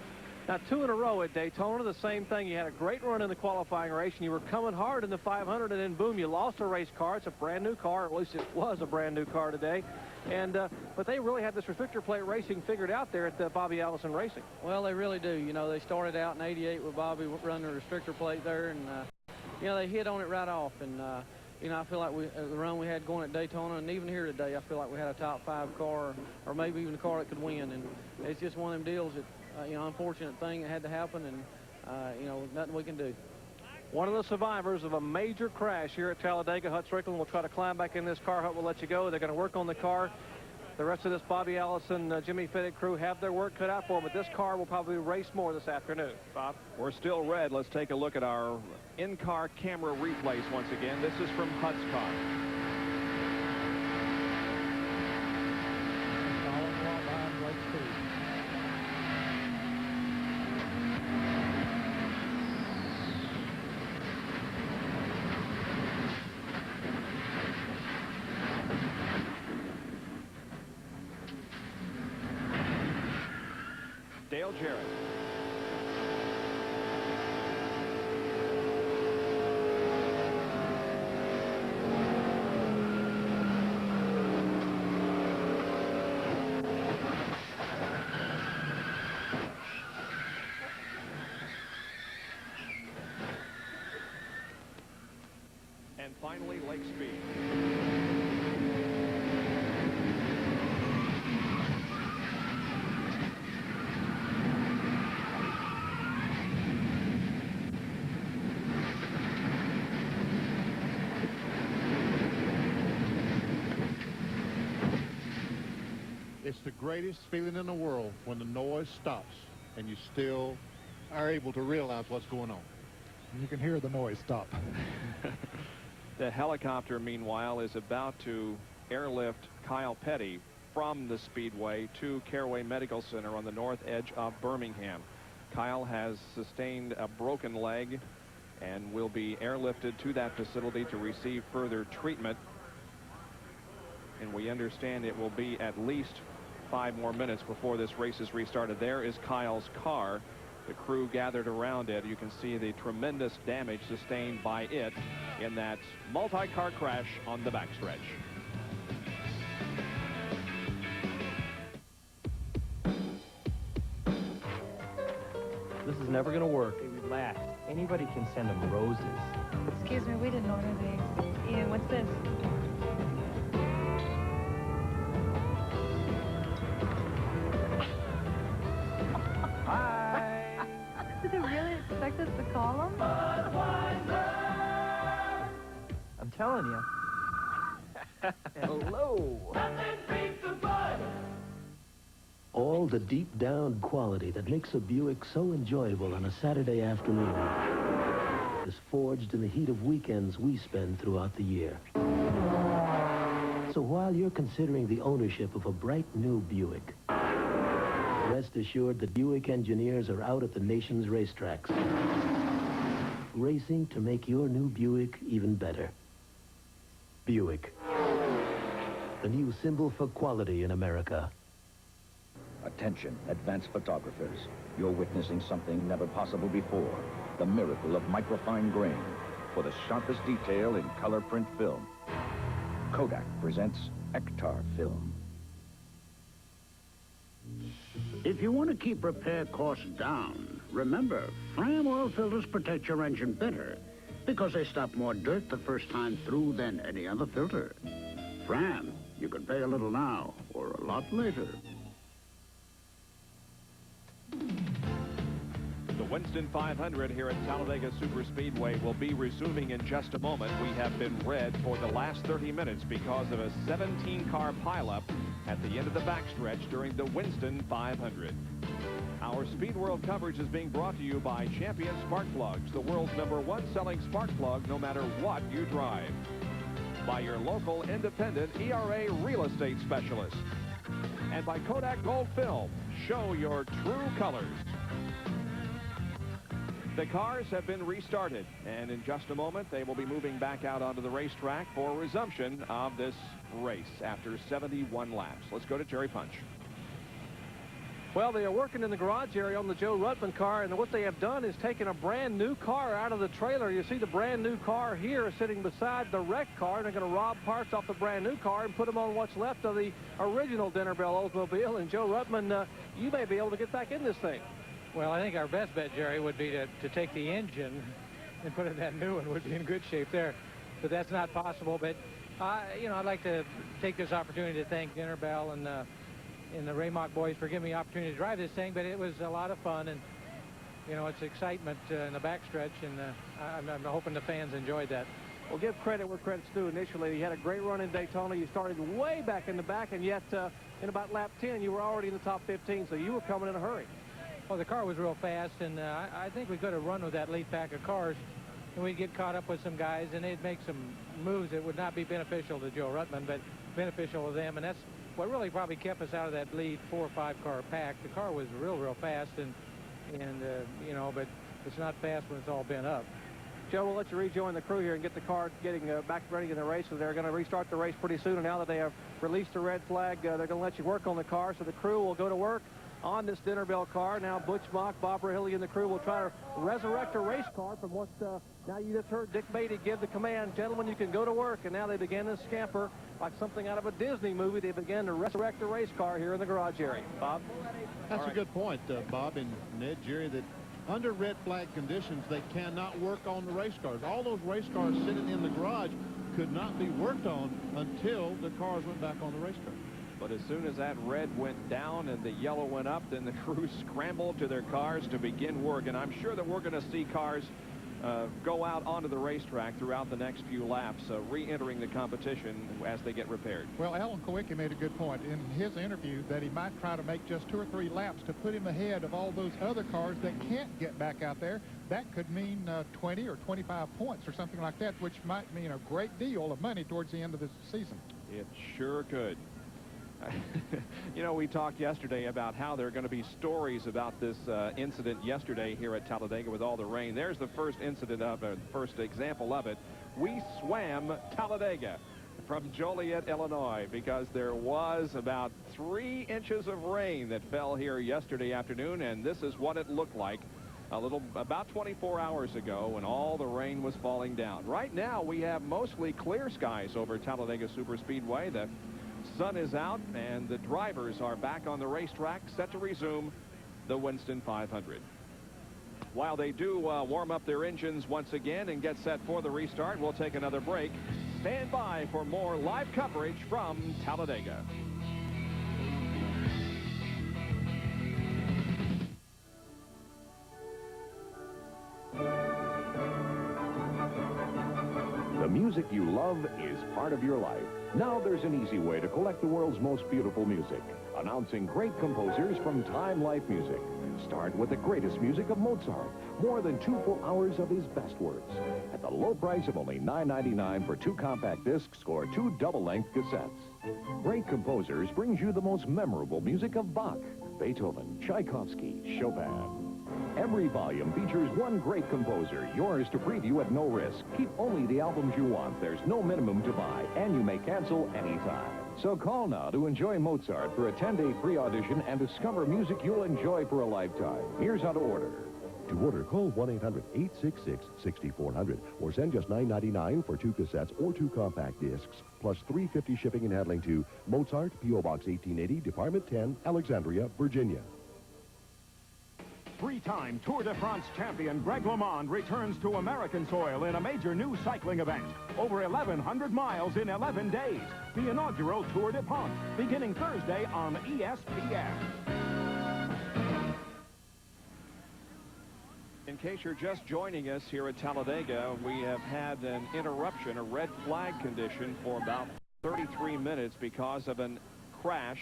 S2: Now, 2 in a row at Daytona, the same thing. You had a great run in the qualifying race, and you were coming hard in the 500, and then, boom, you lost a race car. It's a brand-new car, or at least it was a brand-new car today. And but they really had this restrictor plate racing figured out there at Bobby Allison Racing.
S10: Well, they really do. You know, they started out in '88 with Bobby running the restrictor plate there, and, you know, they hit on it right off. And, you know, I feel like the run we had going at Daytona, and even here today, I feel like we had a top 5 car, or maybe even a car that could win. And it's just one of them deals that, you know, unfortunate thing that had to happen, and, you know, nothing we can do.
S2: One of the survivors of a major crash here at Talladega, Hut Strickland, will try to climb back in this car. Hut will let you go. They're going to work on the car. The rest of this Bobby Allison, Jimmy Fittick crew have their work cut out for them, but this car will probably race more this afternoon. Bob?
S13: We're still red. Let's take a look at our in-car camera replays once again. This is from Hut's car. Dale Jarrett. And finally, Lake Speed.
S4: It's the greatest feeling in the world when the noise stops and you still are able to realize what's going on.
S3: You can hear the noise stop.
S13: The helicopter, meanwhile, is about to airlift Kyle Petty from the Speedway to Caraway Medical Center on the north edge of Birmingham. Kyle has sustained a broken leg and will be airlifted to that facility to receive further treatment. And we understand it will be at least 5 more minutes before this race is restarted. There is Kyle's car. The crew gathered around it. You can see the tremendous damage sustained by it in that multi-car crash on the backstretch.
S1: This is never going to work. Hey, relax. Anybody can send them roses.
S6: Excuse me, we didn't order these. Ian, what's this?
S1: Hi.
S6: Did they really expect us to call them?
S1: I'm telling you. Hello.
S9: All the deep down quality that makes a Buick so enjoyable on a Saturday afternoon is forged in the heat of weekends we spend throughout the year. So while you're considering the ownership of a bright new Buick, rest assured that Buick engineers are out at the nation's racetracks, racing to make your new Buick even better. Buick, the new symbol for quality in America.
S5: Attention, advanced photographers. You're witnessing something never possible before. The miracle of microfine grain for the sharpest detail in color print film. Kodak presents Ektar Film.
S23: If you want to keep repair costs down, remember, Fram oil filters protect your engine better because they stop more dirt the first time through than any other filter. Fram, you can pay a little now or a lot later.
S13: The Winston 500 here at Talladega Superspeedway will be resuming in just a moment. We have been red for the last 30 minutes because of a 17-car pileup at the end of the backstretch during the Winston 500. Our Speed World coverage is being brought to you by Champion Spark Plugs, the world's #1 selling spark plug no matter what you drive. By your local independent ERA real estate specialist. And by Kodak Gold Film, show your true colors. The cars have been restarted, and in just a moment they will be moving back out onto the racetrack for resumption of this race after 71 laps. Let's go to Jerry Punch.
S2: Well, they are working in the garage area on the Joe Ruttman car, and what they have done is taken a brand new car out of the trailer. You see the brand new car here sitting beside the wrecked car, and they're going to rob parts off the brand new car and put them on what's left of the original Dinner Bell Oldsmobile. And Joe Ruttman, you may be able to get back in this thing.
S3: Well, I think our best bet, Jerry, would be to take the engine and put in that new one. Would be in good shape there. But that's not possible. But, you know, I'd like to take this opportunity to thank Dinner Bell and the Raymock boys for giving me the opportunity to drive this thing. But it was a lot of fun. And, you know, it's excitement in the backstretch. And I'm hoping the fans enjoyed that.
S2: Well, give credit where credit's due. Initially, you had a great run in Daytona. You started way back in the back. And yet, in about lap 10, you were already in the top 15. So you were coming in a hurry.
S3: Well, the car was real fast, and I think we could have run with that lead pack of cars, and we'd get caught up with some guys, and they'd make some moves that would not be beneficial to Joe Ruttman, but beneficial to them, and that's what really probably kept us out of that lead 4 or 5 car pack. The car was real fast, and you know, but it's not fast when it's all bent up.
S2: Joe, we'll let you rejoin the crew here and get the car getting back ready in the race. So they're going to restart the race pretty soon, and now that they have released the red flag, they're going to let you work on the car, so the crew will go to work on this Dinner Bell car. Now Butch Mock, Bob Rahilly, and the crew will try to resurrect a race car from what now you just heard Dick Beatty give the command, gentlemen, you can go to work. And now they begin to scamper like something out of a Disney movie. They began to resurrect a race car here in the garage area. Bob?
S4: That's a good point, Bob and Ned, Jerry, that under red flag conditions, they cannot work on the race cars. All those race cars sitting in the garage could not be worked on until the cars went back on the racetrack.
S13: But as soon as that red went down and the yellow went up, then the crew scrambled to their cars to begin work. And I'm sure that we're going to see cars go out onto the racetrack throughout the next few laps, re-entering the competition as they get repaired.
S3: Well, Alan Kowicki made a good point in his interview that he might try to make just 2 or 3 laps to put him ahead of all those other cars that can't get back out there. That could mean 20 or 25 points or something like that, which might mean a great deal of money towards the end of the season.
S13: It sure could. You know, we talked yesterday about how there are going to be stories about this incident yesterday here at Talladega with all the rain. There's the first incident of it, first example of it. We swam Talladega from Joliet, Illinois, because there was about 3 inches of rain that fell here yesterday afternoon, and this is what it looked like about 24 hours ago when all the rain was falling down. Right now, we have mostly clear skies over Talladega Superspeedway. The sun is out, and the drivers are back on the racetrack, set to resume the Winston 500. While they do warm up their engines once again and get set for the restart, we'll take another break. Stand by for more live coverage from Talladega.
S21: The music you love is part of your life. Now there's an easy way to collect the world's most beautiful music. Announcing great composers from Time Life Music. Start with the greatest music of Mozart. More than 2 full hours of his best works. At the low price of only $9.99 for 2 compact discs or 2 double-length cassettes. Great Composers brings you the most memorable music of Bach, Beethoven, Tchaikovsky, Chopin. Every volume features 1 great composer, yours to preview at no risk. Keep only the albums you want. There's no minimum to buy, and you may cancel anytime. So call now to enjoy Mozart for a 10-day free audition and discover music you'll enjoy for a lifetime. Here's how to order.
S12: To order, call 1-800-866-6400 or send just $9.99 for 2 cassettes or 2 compact discs, plus $3.50 shipping and handling to Mozart, P.O. Box 1880, Department 10, Alexandria, Virginia.
S15: 3-time Tour de France champion Greg LeMond returns to American soil in a major new cycling event. Over 1,100 miles in 11 days. The inaugural Tour de France, beginning Thursday on ESPN.
S13: in case you're just joining us here at Talladega, we have had an interruption, a red flag condition for about 33 minutes because of a crash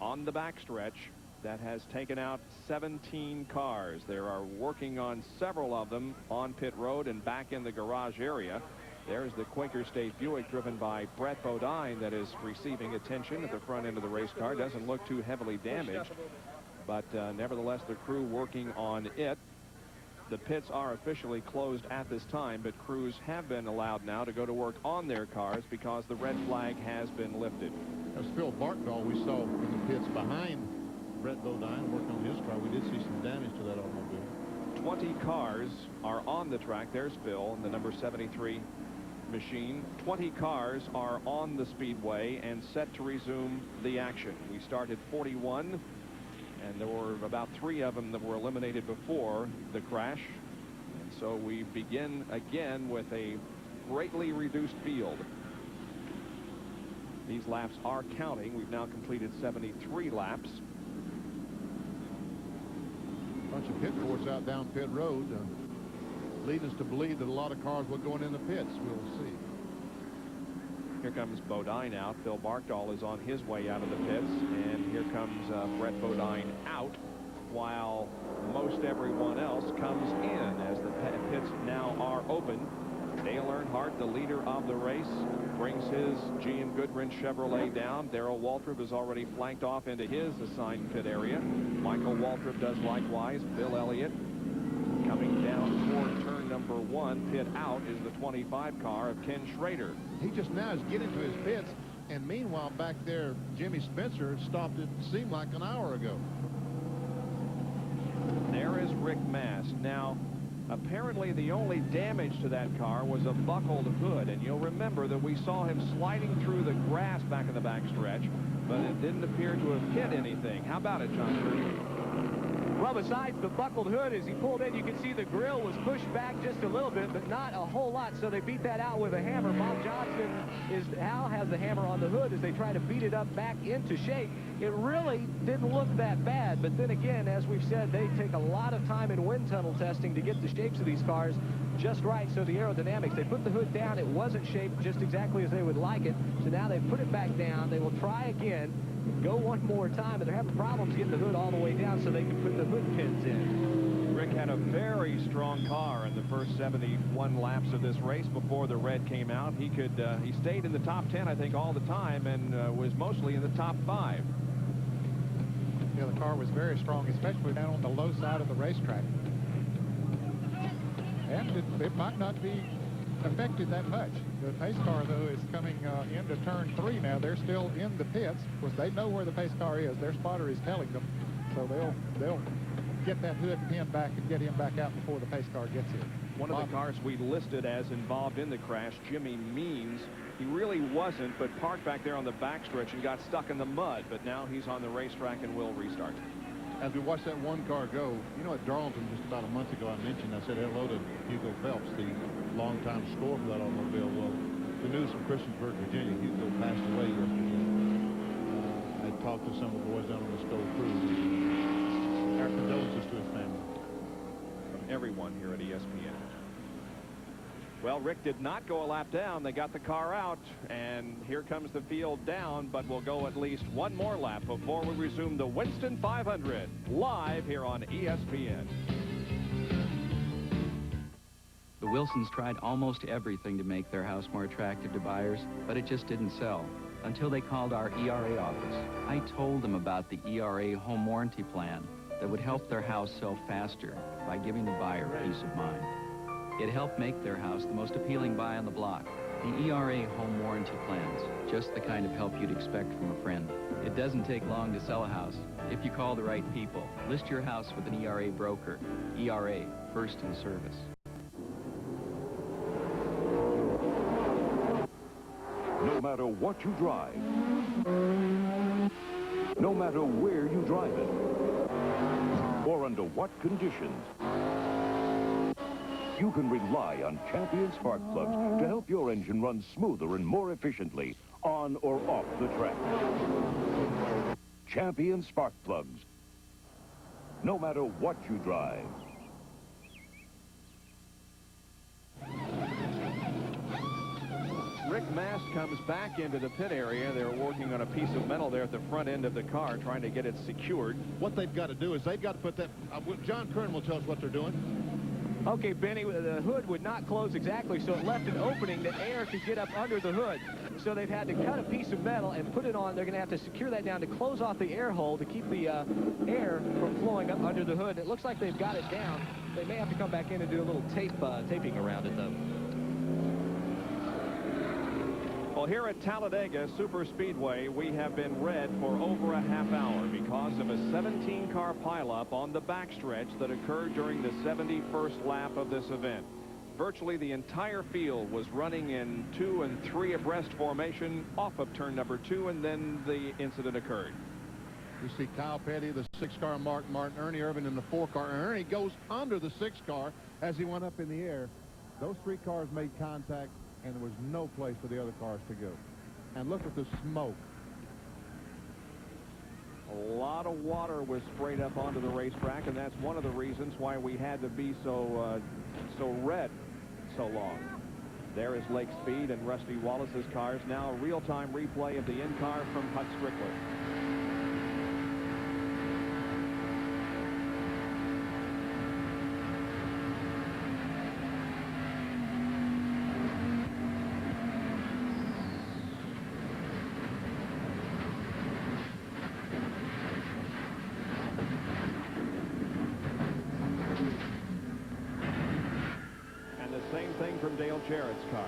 S13: on the backstretch that has taken out 17 cars. They are working on several of them on pit road and back in the garage area. There's the Quaker State Buick driven by Brett Bodine that is receiving attention at the front end of the race car. Doesn't look too heavily damaged, but nevertheless, the crew working on it. The pits are officially closed at this time, but crews have been allowed now to go to work on their cars because the red flag has been lifted.
S4: As Phil Bartendall we saw in the pits behind Brett Bodine working on his car. We did see some damage to that automobile.
S13: 20 cars are on the track. There's Phil in the number 73 machine. 20 cars are on the speedway and set to resume the action. We started 41, and there were about 3 of them that were eliminated before the crash. And so we begin again with a greatly reduced field. These laps are counting. We've now completed 73 laps.
S4: Bunch of pit boards out down pit road lead us to believe that a lot of cars will go in the pits. We'll see.
S13: Here comes Bodine out. Phil Bartendall is on his way out of the pits, and here comes Brett Bodine out, while most everyone else comes in as the pits now are open. Dale Earnhardt, the leader of the race, brings his GM Goodwrench Chevrolet down. Darrell Waltrip is already flanked off into his assigned pit area. Michael Waltrip does likewise. Bill Elliott coming down toward turn number 1. Pit out is the 25 car of Ken Schrader.
S4: He just now is getting to his pits, and meanwhile back there Jimmy Spencer stopped it seemed like an hour ago.
S13: There is Rick Mast. Now, apparently the only damage to that car was a buckled hood, and you'll remember that we saw him sliding through the grass back in the backstretch, but it didn't appear to have hit anything. How about it, John Curry?
S7: Well, besides the buckled hood, as he pulled in, you can see the grill was pushed back just a little bit, but not a whole lot, so they beat that out with a hammer. Bob Johnson Hal has the hammer on the hood as they try to beat it up back into shape. It really didn't look that bad, but then again, as we've said, they take a lot of time in wind tunnel testing to get the shapes of these cars just right. So the aerodynamics, they put the hood down, it wasn't shaped just exactly as they would like it, so now they put it back down. They will try again, go one more time, but they're having problems getting the hood all the way down so they can put the hood pins in.
S13: Rick had a very strong car in the first 71 laps of this race before the red came out. He stayed in the top 10, I think, all the time, and was mostly in the top 5.
S3: Yeah, the car was very strong, especially down on the low side of the racetrack. And it might not be affected that much. The pace car, though, is coming into turn 3 now. They're still in the pits. Of course, they know where the pace car is. Their spotter is telling them. So they'll get that hood pin back and get him back out before the pace car gets here.
S13: One of the cars we listed as involved in the crash, Jimmy Means, he really wasn't, but parked back there on the backstretch and got stuck in the mud. But now he's on the racetrack and will restart.
S4: As we watch that one car go, you know, at Darlington just about a month ago, I said hello to Hugo Phelps, the longtime scorer for that automobile. Well, the news from Christiansburg, Virginia, Hugo passed away yesterday. I talked to some of the boys down on the Stowe crew. Our condolences to his family.
S13: From everyone here at ESPN. Well, Rick did not go a lap down. They got the car out, and here comes the field down, but we'll go at least one more lap before we resume the Winston 500 live here on ESPN.
S16: The Wilsons tried almost everything to make their house more attractive to buyers, but it just didn't sell until they called our ERA office. I told them about the ERA home warranty plan that would help their house sell faster by giving the buyer peace of mind. It helped make their house the most appealing buy on the block. The ERA home warranty plans, just the kind of help you'd expect from a friend. It doesn't take long to sell a house if you call the right people. List your house with an ERA broker. ERA, first in service.
S21: No matter what you drive, no matter where you drive it, or under what conditions, you can rely on Champion spark plugs to help your engine run smoother and more efficiently on or off the track. Champion spark plugs. No matter what you drive.
S13: Rick Mast comes back into the pit area. They're working on a piece of metal there at the front end of the car, trying to get it secured.
S4: What they've got to do is they've got to put that... John Kern will tell us what they're doing.
S7: Okay, Benny, the hood would not close exactly, so it left an opening that air could get up under the hood. So they've had to cut a piece of metal and put it on. They're going to have to secure that down to close off the air hole to keep the air from flowing up under the hood. It looks like they've got it down. They may have to come back in and do a little taping around it, though.
S13: Well, here at Talladega Superspeedway, we have been red for over a half hour because of a 17-car pileup on the backstretch that occurred during the 71st lap of this event. Virtually the entire field was running in 2 and 3 abreast formation off of turn number 2, and then the incident occurred.
S4: You see Kyle Petty, the 6-car, Mark Martin, Ernie Irvin in the 4-car. And Ernie goes under the 6-car as he went up in the air. Those 3 cars made contact, and there was no place for the other cars to go. And look at the smoke.
S13: A lot of water was sprayed up onto the racetrack, and that's one of the reasons why we had to be so red so long. There is Lake Speed and Rusty Wallace's cars. Now a real-time replay of the in-car from Hut Strickler. Same thing from Dale Jarrett's car.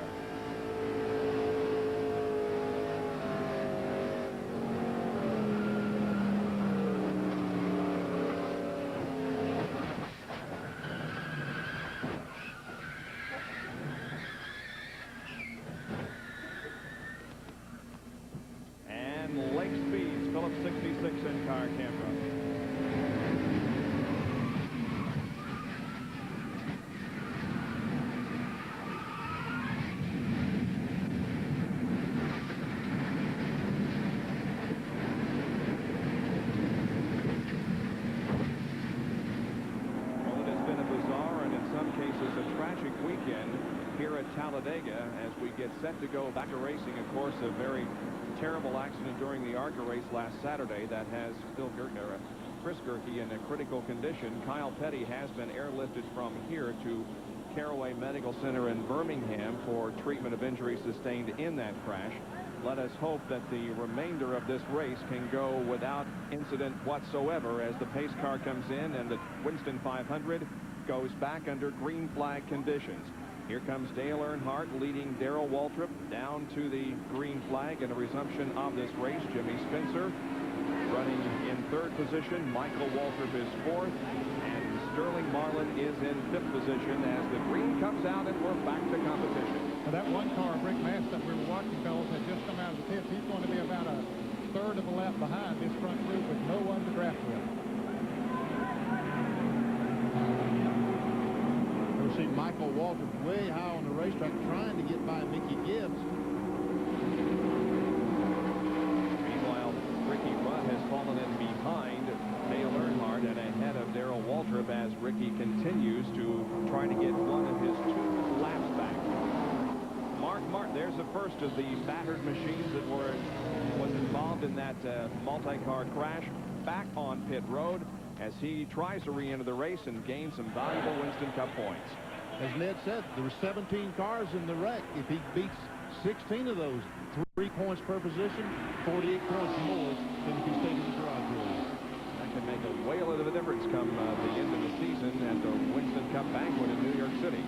S13: And Lake Speed's Phillips 66 in-car camera. Here at Talladega as we get set to go back to racing. Of course, a very terrible accident during the ARCA race last Saturday that has Chris Gerke in a critical condition. Kyle Petty has been airlifted from here to Caraway Medical Center in Birmingham for treatment of injuries sustained in that crash. Let us hope that the remainder of this race can go without incident whatsoever as the pace car comes in and the Winston 500 goes back under green flag conditions. Here comes Dale Earnhardt leading Darrell Waltrip down to the green flag and a resumption of this race. Jimmy Spencer running in 3rd position. Michael Waltrip is 4th. And Sterling Marlin is in 5th position as the green comes out and we're back to competition.
S3: Now that one car, Rick Mast, that we were watching, fellas, had just come out of the pits. He's going to be about a 1/3 of a lap behind this front group with no one to draft with.
S4: See Michael Waltrip way high on the racetrack trying to get by Mickey Gibbs.
S13: Meanwhile, Ricky Rudd has fallen in behind Dale Earnhardt and ahead of Darrell Waltrip as Ricky continues to try to get one of his 2 laps back. Mark Martin, there's the first of the battered machines that was involved in that multi-car crash back on pit road as he tries to re-enter the race and gain some valuable Winston Cup points.
S4: As Ned said, there were 17 cars in the wreck. If he beats 16 of those, 3 points per position, 48 points more than if he stayed in the garage area.
S13: That can make a whale of a difference come the end of the season at the Winston Cup banquet in New York City.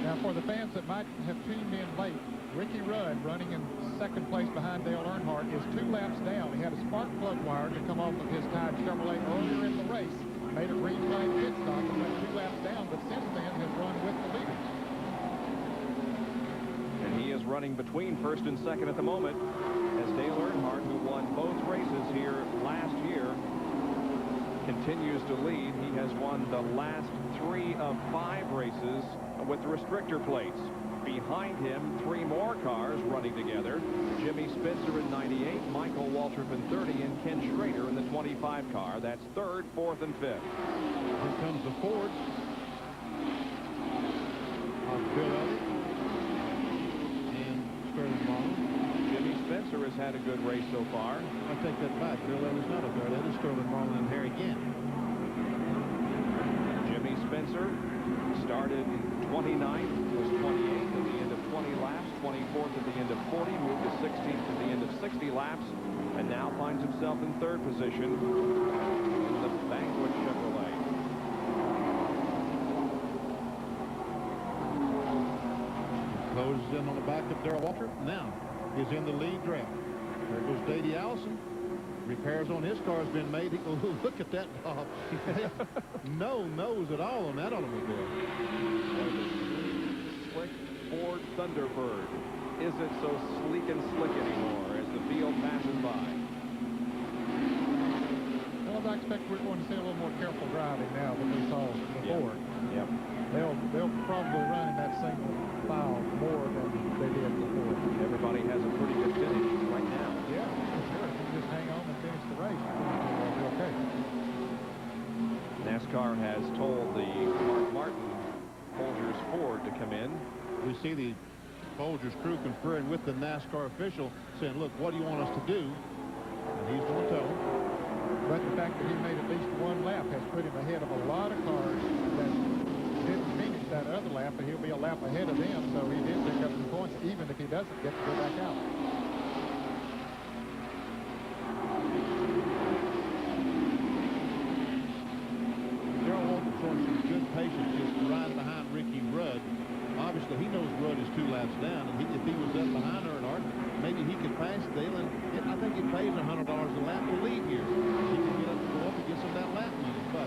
S3: Now, for the fans that might have tuned in late, Ricky Rudd, running in 2nd place behind Dale Earnhardt, is 2 laps down. He had a spark plug wire to come off of his Tide Chevrolet earlier in the race. Made a green flag pit stop and went 2 laps down, but since then has run with the leaders.
S13: And he is running between 1st and 2nd at the moment as Dale Earnhardt, who won both races here last year, continues to lead. He has won the last 3 of 5 races with the restrictor plates. Behind him, 3 more cars running together. Jimmy Spencer in 98, Michael Waltrip in 30, and Ken Schrader in the 25 car. That's 3rd, 4th, and 5th.
S4: Here comes the Ford. Bill Elliott and Sterling
S13: has had a good race so far.
S4: I take that back, Bill. That was not a third. That is Sterling Marlin and Harry Gant.
S13: Jimmy Spencer started 29th, was 28th at the end of 20 laps, 24th at the end of 40, moved to 16th at the end of 60 laps, and now finds himself in third position in the Banquet Chevrolet.
S4: Closes in on the back of Darrell Waltrip. Now is in the lead draft. There goes Davey Allison. Repairs on his car has been made. He goes, look at that, Bob. No nose at all on that automobile.
S13: Slick Ford Thunderbird isn't so sleek and slick anymore as the field passes by.
S3: Well, I expect we're going to see a little more careful driving now than we saw before.
S13: Yep.
S3: They'll probably run in that single file more than they did before.
S13: Everybody has a pretty good finish right now.
S3: Yeah, sure. If you just hang on and finish the race, it'll be okay.
S13: NASCAR has told the Mark Martin Folgers Ford to come in.
S4: We see the Folgers crew conferring with the NASCAR official, saying, look, what do you want us to do? And he's going to tell them.
S3: But the fact that he made at least one lap has put him ahead of a lot of cars that didn't finish that other lap, but he'll be a lap ahead of them, so he did pick up some points, even if he doesn't get to go back out.
S4: Darrell Waltrip showing some good patience just riding behind Ricky Rudd. Obviously, he knows Rudd is 2 laps down, and if he was up behind Earnhardt, maybe he could pass Dale, and I think he pays $100 a lap to lead here. He can get up and go up and get some of that lap money, but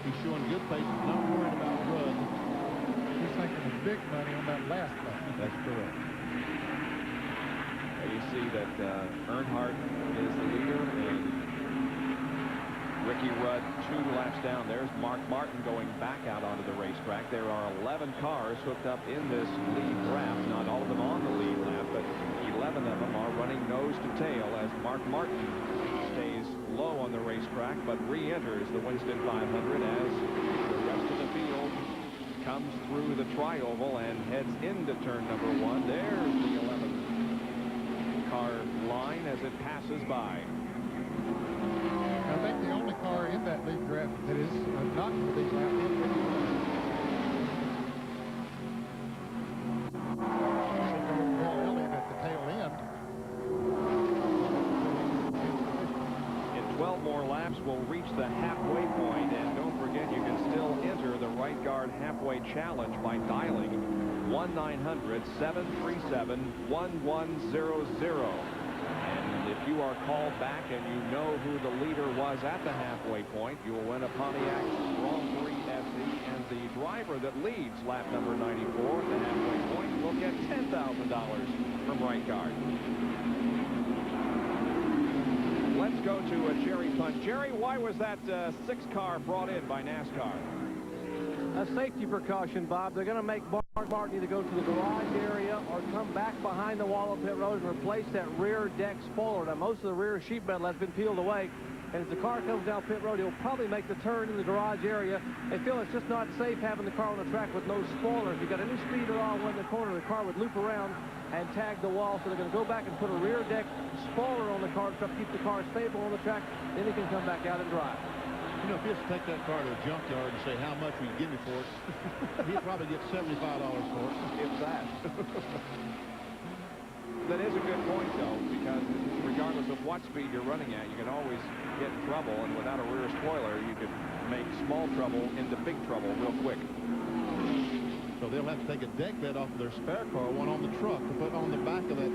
S4: he's showing good patience, not worried about Rudd.
S3: He's making the big money on that last lap.
S4: That's correct.
S13: You see that Earnhardt is the leader, and Ricky Rudd 2 laps down. There's Mark Martin going back out onto the racetrack. There are 11 cars hooked up in this lead draft. Not all of them on the lead lap, but 11 of them are running nose to tail as Mark Martin stays low on the racetrack, but re-enters the Winston 500 as the rest of the field comes through the tri-oval and heads into turn number 1. There's the 11th car line as it passes by.
S3: I think the only car in that lead draft that is not in the lead lap is Ricky Rudd. At the tail end.
S13: In 12 more laps, we'll reach the halfway point, and don't forget you can still enter the Right Guard Halfway Challenge by dialing 1-900-737-1100. And if you are called back and you know who the leader was at the halfway point, you will win a Pontiac Grand Prix SE, and the driver that leads lap number 94 at the halfway point will get $10,000 from Right Guard. Let's go to Jerry Punt. Jerry, why was that 6th car brought in by NASCAR?
S2: A safety precaution, Bob. They're going to make Mark Martin either go to the garage area or come back behind the wall of pit road and replace that rear deck spoiler. Now, most of the rear sheet metal has been peeled away, and as the car comes down pit road, he'll probably make the turn in the garage area. They feel it's just not safe having the car on the track with no spoiler. If you got any speed at all in the corner, the car would loop around and tag the wall. So they're going to go back and put a rear deck spoiler on the car to keep the car stable on the track. Then he can come back out and drive.
S4: You know, if he has to take that car to a junkyard and say, how much will you give me for it, he'd probably get $75 for it.
S13: If that. That is a good point, though, because regardless of what speed you're running at, you can always get in trouble, and without a rear spoiler, you could make small trouble into big trouble real quick.
S4: So they'll have to take a deck bed off of their spare car, one on the truck, to put on the back of that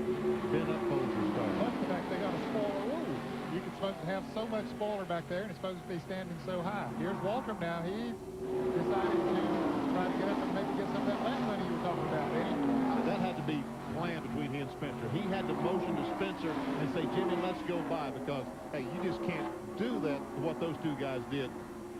S4: bent-up Folgers car.
S3: Plus the fact they got a spoiler. Ooh, you can supposed to have so much spoiler back there, and it's supposed to be standing so high. Here's Waltrip now. He decided to try to get up and maybe get some of that lap money you were talking about, Eddie.
S4: That had to be planned between he and Spencer. He had to motion to Spencer and say, Jimmy, let's go by, because, hey, you just can't do that, what those two guys did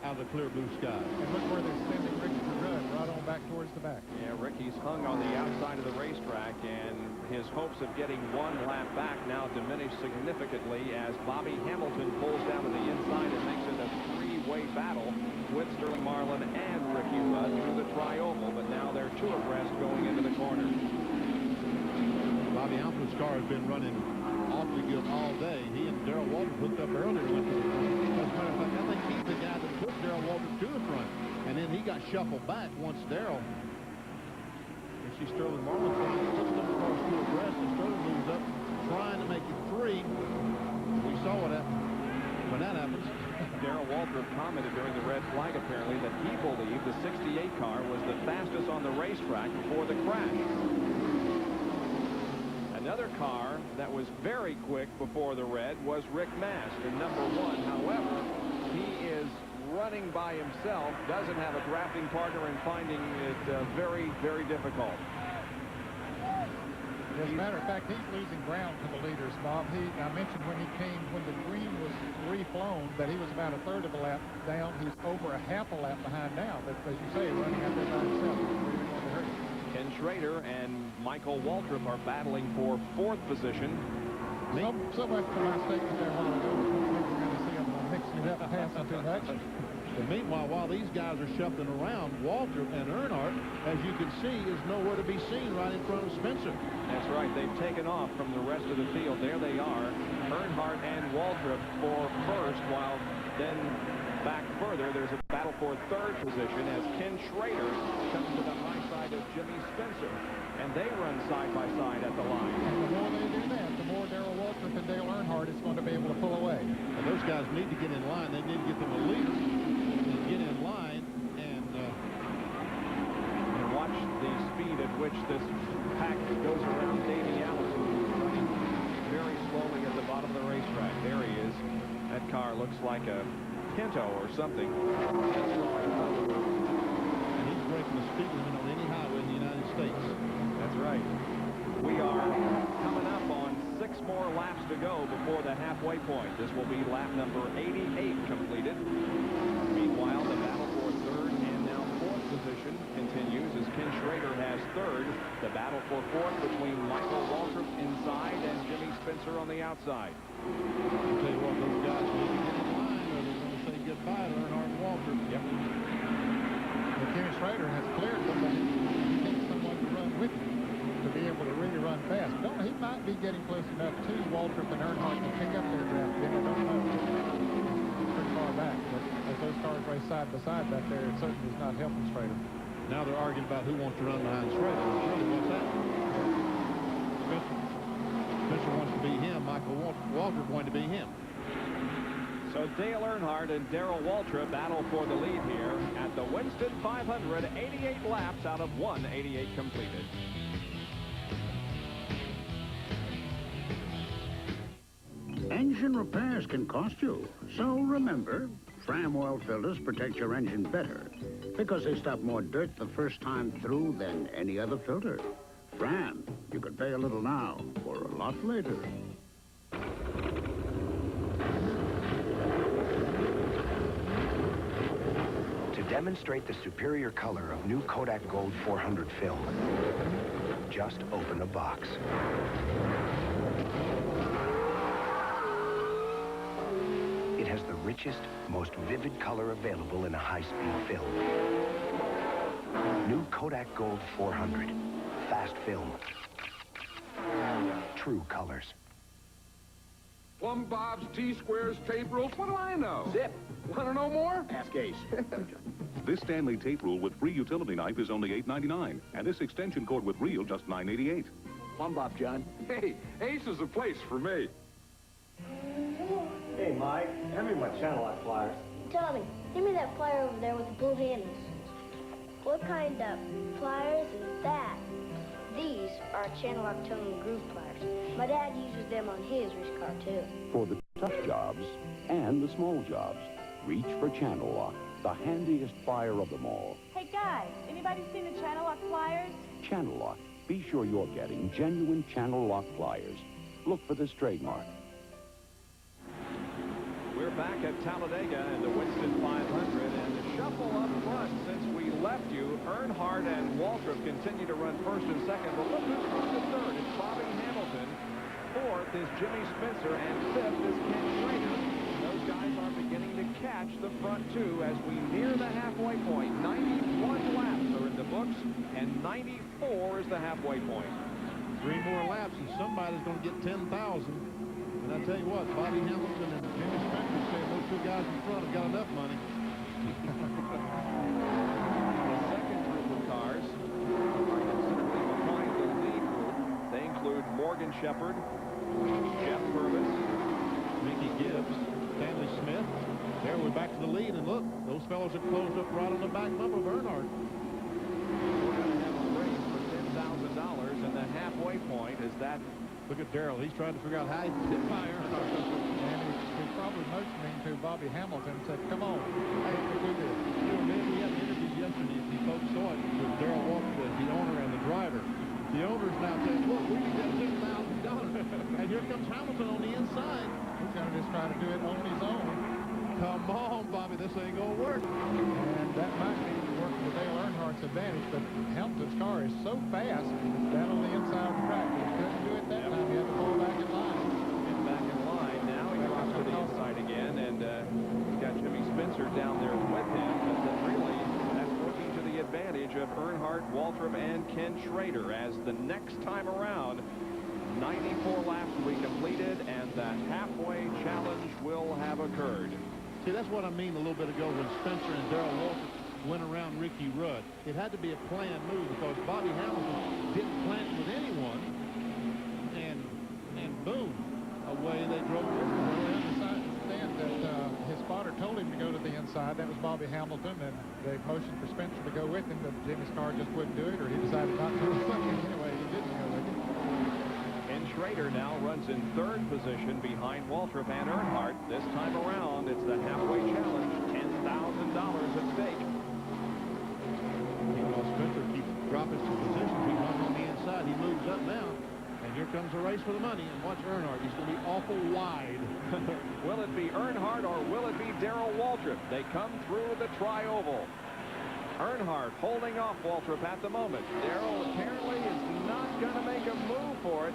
S4: out of the clear blue sky.
S3: And look where they're sending Ricky to run, right on back towards the back.
S13: Yeah, Ricky's hung on the outside of the racetrack, and his hopes of getting one lap back now diminish significantly as Bobby Hamilton pulls down to the inside and makes it a three-way battle with Sterling Marlin and Ricky Rudd through the tri-oval, but now they're 2 abreast going into the corner.
S4: Bobby Hamilton's car has been running awful perfectly good all day. He and Darrell Waltrip hooked up earlier. Went to the front. As a matter of fact, I think he's the guy that put Darrell Waltrip to the front. And then he got shuffled back once Darrell. You see Sterling Marlin trying to put them across to abreast. And Sterling moves up, trying to make it 3. We saw what happened when that happens.
S13: Darrell Waltrip commented during the red flag, apparently, that he believed the 68 car was the fastest on the racetrack before the crash. Another car that was very quick before the red was Rick Mast in number 1. However, he is running by himself, doesn't have a drafting partner, and finding it very, very difficult.
S3: As a matter of fact, he's losing ground to the leaders, Bob. I mentioned when the green was reflown, that he was about a third of a lap down. He's over a half a lap behind now. But as you say, running out there by himself, it's really going to hurt him.
S13: Ken Schrader and Michael Waltrip are battling for 4th position.
S3: So much for my statement there a while ago. We're going to see him mixing it up and passing too much.
S4: And meanwhile, while these guys are shuffling around, Waltrip and Earnhardt, as you can see, is nowhere to be seen right in front of Spencer.
S13: That's right. They've taken off from the rest of the field. There they are, Earnhardt and Waltrip for first, while then back further, there's a battle for 3rd position as Ken Schrader comes to the high side of Jimmy Spencer, and they run side by side at the line.
S3: And the more they do that, the more Darrell Waltrip and Dale Earnhardt is going to be able to pull away.
S4: And those guys need to get in line. They need to get them a leader and get in line and
S13: watch the speed at which this pack goes around Davey Allison, running very slowly at the bottom of the racetrack. There he is. That car looks like a Pinto or something.
S4: And he's breaking the speed limit on any highway in the United States.
S13: That's right. We are coming up on 6 more laps to go before the halfway point. This will be lap number 88 completed. Meanwhile, the battle for 3rd and now 4th position continues as Ken Schrader has 3rd. The battle for 4th between Michael Waltrip inside and Jimmy Spencer on the outside.
S4: I'll tell you what, those guys need to get in line or they're going to say goodbye to Earnhardt and Waltrip.
S13: Yep.
S3: But Ken Schrader has cleared them, but he needs someone to run with him to be able to really run fast. He might be getting close enough to Waltrip and Earnhardt to pick up their draft. I don't know. He's pretty far back, but as those cars race side by side back there, it certainly is not helping Schrader.
S4: Now they're arguing about who wants to run behind Schrader. Schrader wants that. Spencer wants to be him. Michael Waltrip going to be him.
S13: So Dale Earnhardt and Darrell Waltrip battle for the lead here at the Winston 500, 88 laps out of 188 completed.
S23: Engine repairs can cost you. So remember, Fram oil filters protect your engine better because they stop more dirt the first time through than any other filter. Fram, you could pay a little now or a lot later.
S5: To demonstrate the superior color of new Kodak Gold 400 film, just open a box. It has the richest, most vivid color available in a high-speed film. New Kodak Gold 400. Fast film. True colors.
S8: Plumb bobs, T-squares, tape rules, what do I know? Zip. Want to know more? Ask Ace.
S18: This Stanley tape rule with free utility knife is only $8.99, and this extension cord with reel just $9.88.
S8: Plumb bob, John. Hey, Ace is the place for me.
S1: Hey, Mike, hand me my channel lock pliers.
S20: Tommy, give me that plier over there with the blue handles. What kind of pliers is that? These are channel lock tone and groove pliers. My dad uses them on his race car, too.
S22: For the tough jobs and the small jobs, reach for Channel Lock, the handiest plier of them all.
S6: Hey, guys, anybody seen the channel lock pliers?
S22: Channel Lock. Be sure you're getting genuine Channel Lock pliers. Look for this trademark.
S13: We're back at Talladega in the Winston 500, and the shuffle up front since we left you. Earnhardt and Waltrip continue to run first and second, but look who's moved to third. It's Bobby Hamilton. Fourth is Jimmy Spencer, and fifth is Ken Schrader. Those guys are beginning to catch the front two as we near the halfway point. 91 laps are in the books, and 94 is the halfway point.
S4: 3 more laps, and somebody's going to get 10,000. And I tell you what, Bobby Hamilton and Jimmy Spencer say those two guys in front have got enough money.
S13: The second group of cars are considerably behind the lead group. They include Morgan Shepherd, Jeff Purvis,
S4: Mickey Gibbs, Stanley Smith. There we're back to the lead, and look, those fellows are closed up right on the back bumper of Earnhardt.
S13: We're going to have a race for $10,000, and the halfway point is that.
S4: Look at Darrell. He's trying to figure out how he hit by Earnhardt.
S3: And he's probably motioning to Bobby Hamilton and said, come on, hey, do this.
S4: You know, man, we had an interview yesterday, if you folks saw it, with Darrell Walker, the owner and the driver. The owner's now saying, look, we can get $10,000. And here comes Hamilton on the inside.
S3: He's going to just try to do it on his own.
S4: Come on, Bobby, this ain't going to work.
S3: And that might be working to Dale Earnhardt's advantage, but Hamilton's car is so fast down on the inside of the track. He couldn't do it that time. He had to fall back in line.
S13: Get back in line. Now he drops to the inside again, and he's got Jimmy Spencer down there with him. But really, that's working to the advantage of Earnhardt, Waltrip, and Ken Schrader as the next time around, 94 laps will be completed, and the halfway challenge will have occurred.
S4: See, that's what I mean a little bit ago when Spencer and Darrell Walker went around Ricky Rudd. It had to be a planned move because Bobby Hamilton didn't plan it with anyone, and boom, away they drove.
S3: Understand that his spotter told him to go to the inside. That was Bobby Hamilton, and they motioned for Spencer to go with him, but Jimmy's car just wouldn't do it, or he decided not to. Anyway, he didn't go with him.
S13: And Schrader now runs in third position behind Waltrip and Earnhardt. This time around, it's the halfway challenge, $10,000 at stake.
S4: Even though Spencer keeps dropping some positions, he's not on the inside. He moves up now, and here comes the race for the money. And watch Earnhardt. He's going to be awful wide.
S13: Will it be Earnhardt or will it be Darrell Waltrip? They come through the tri-oval. Earnhardt holding off Waltrip at the moment. Darrell apparently is not going to make a move for it.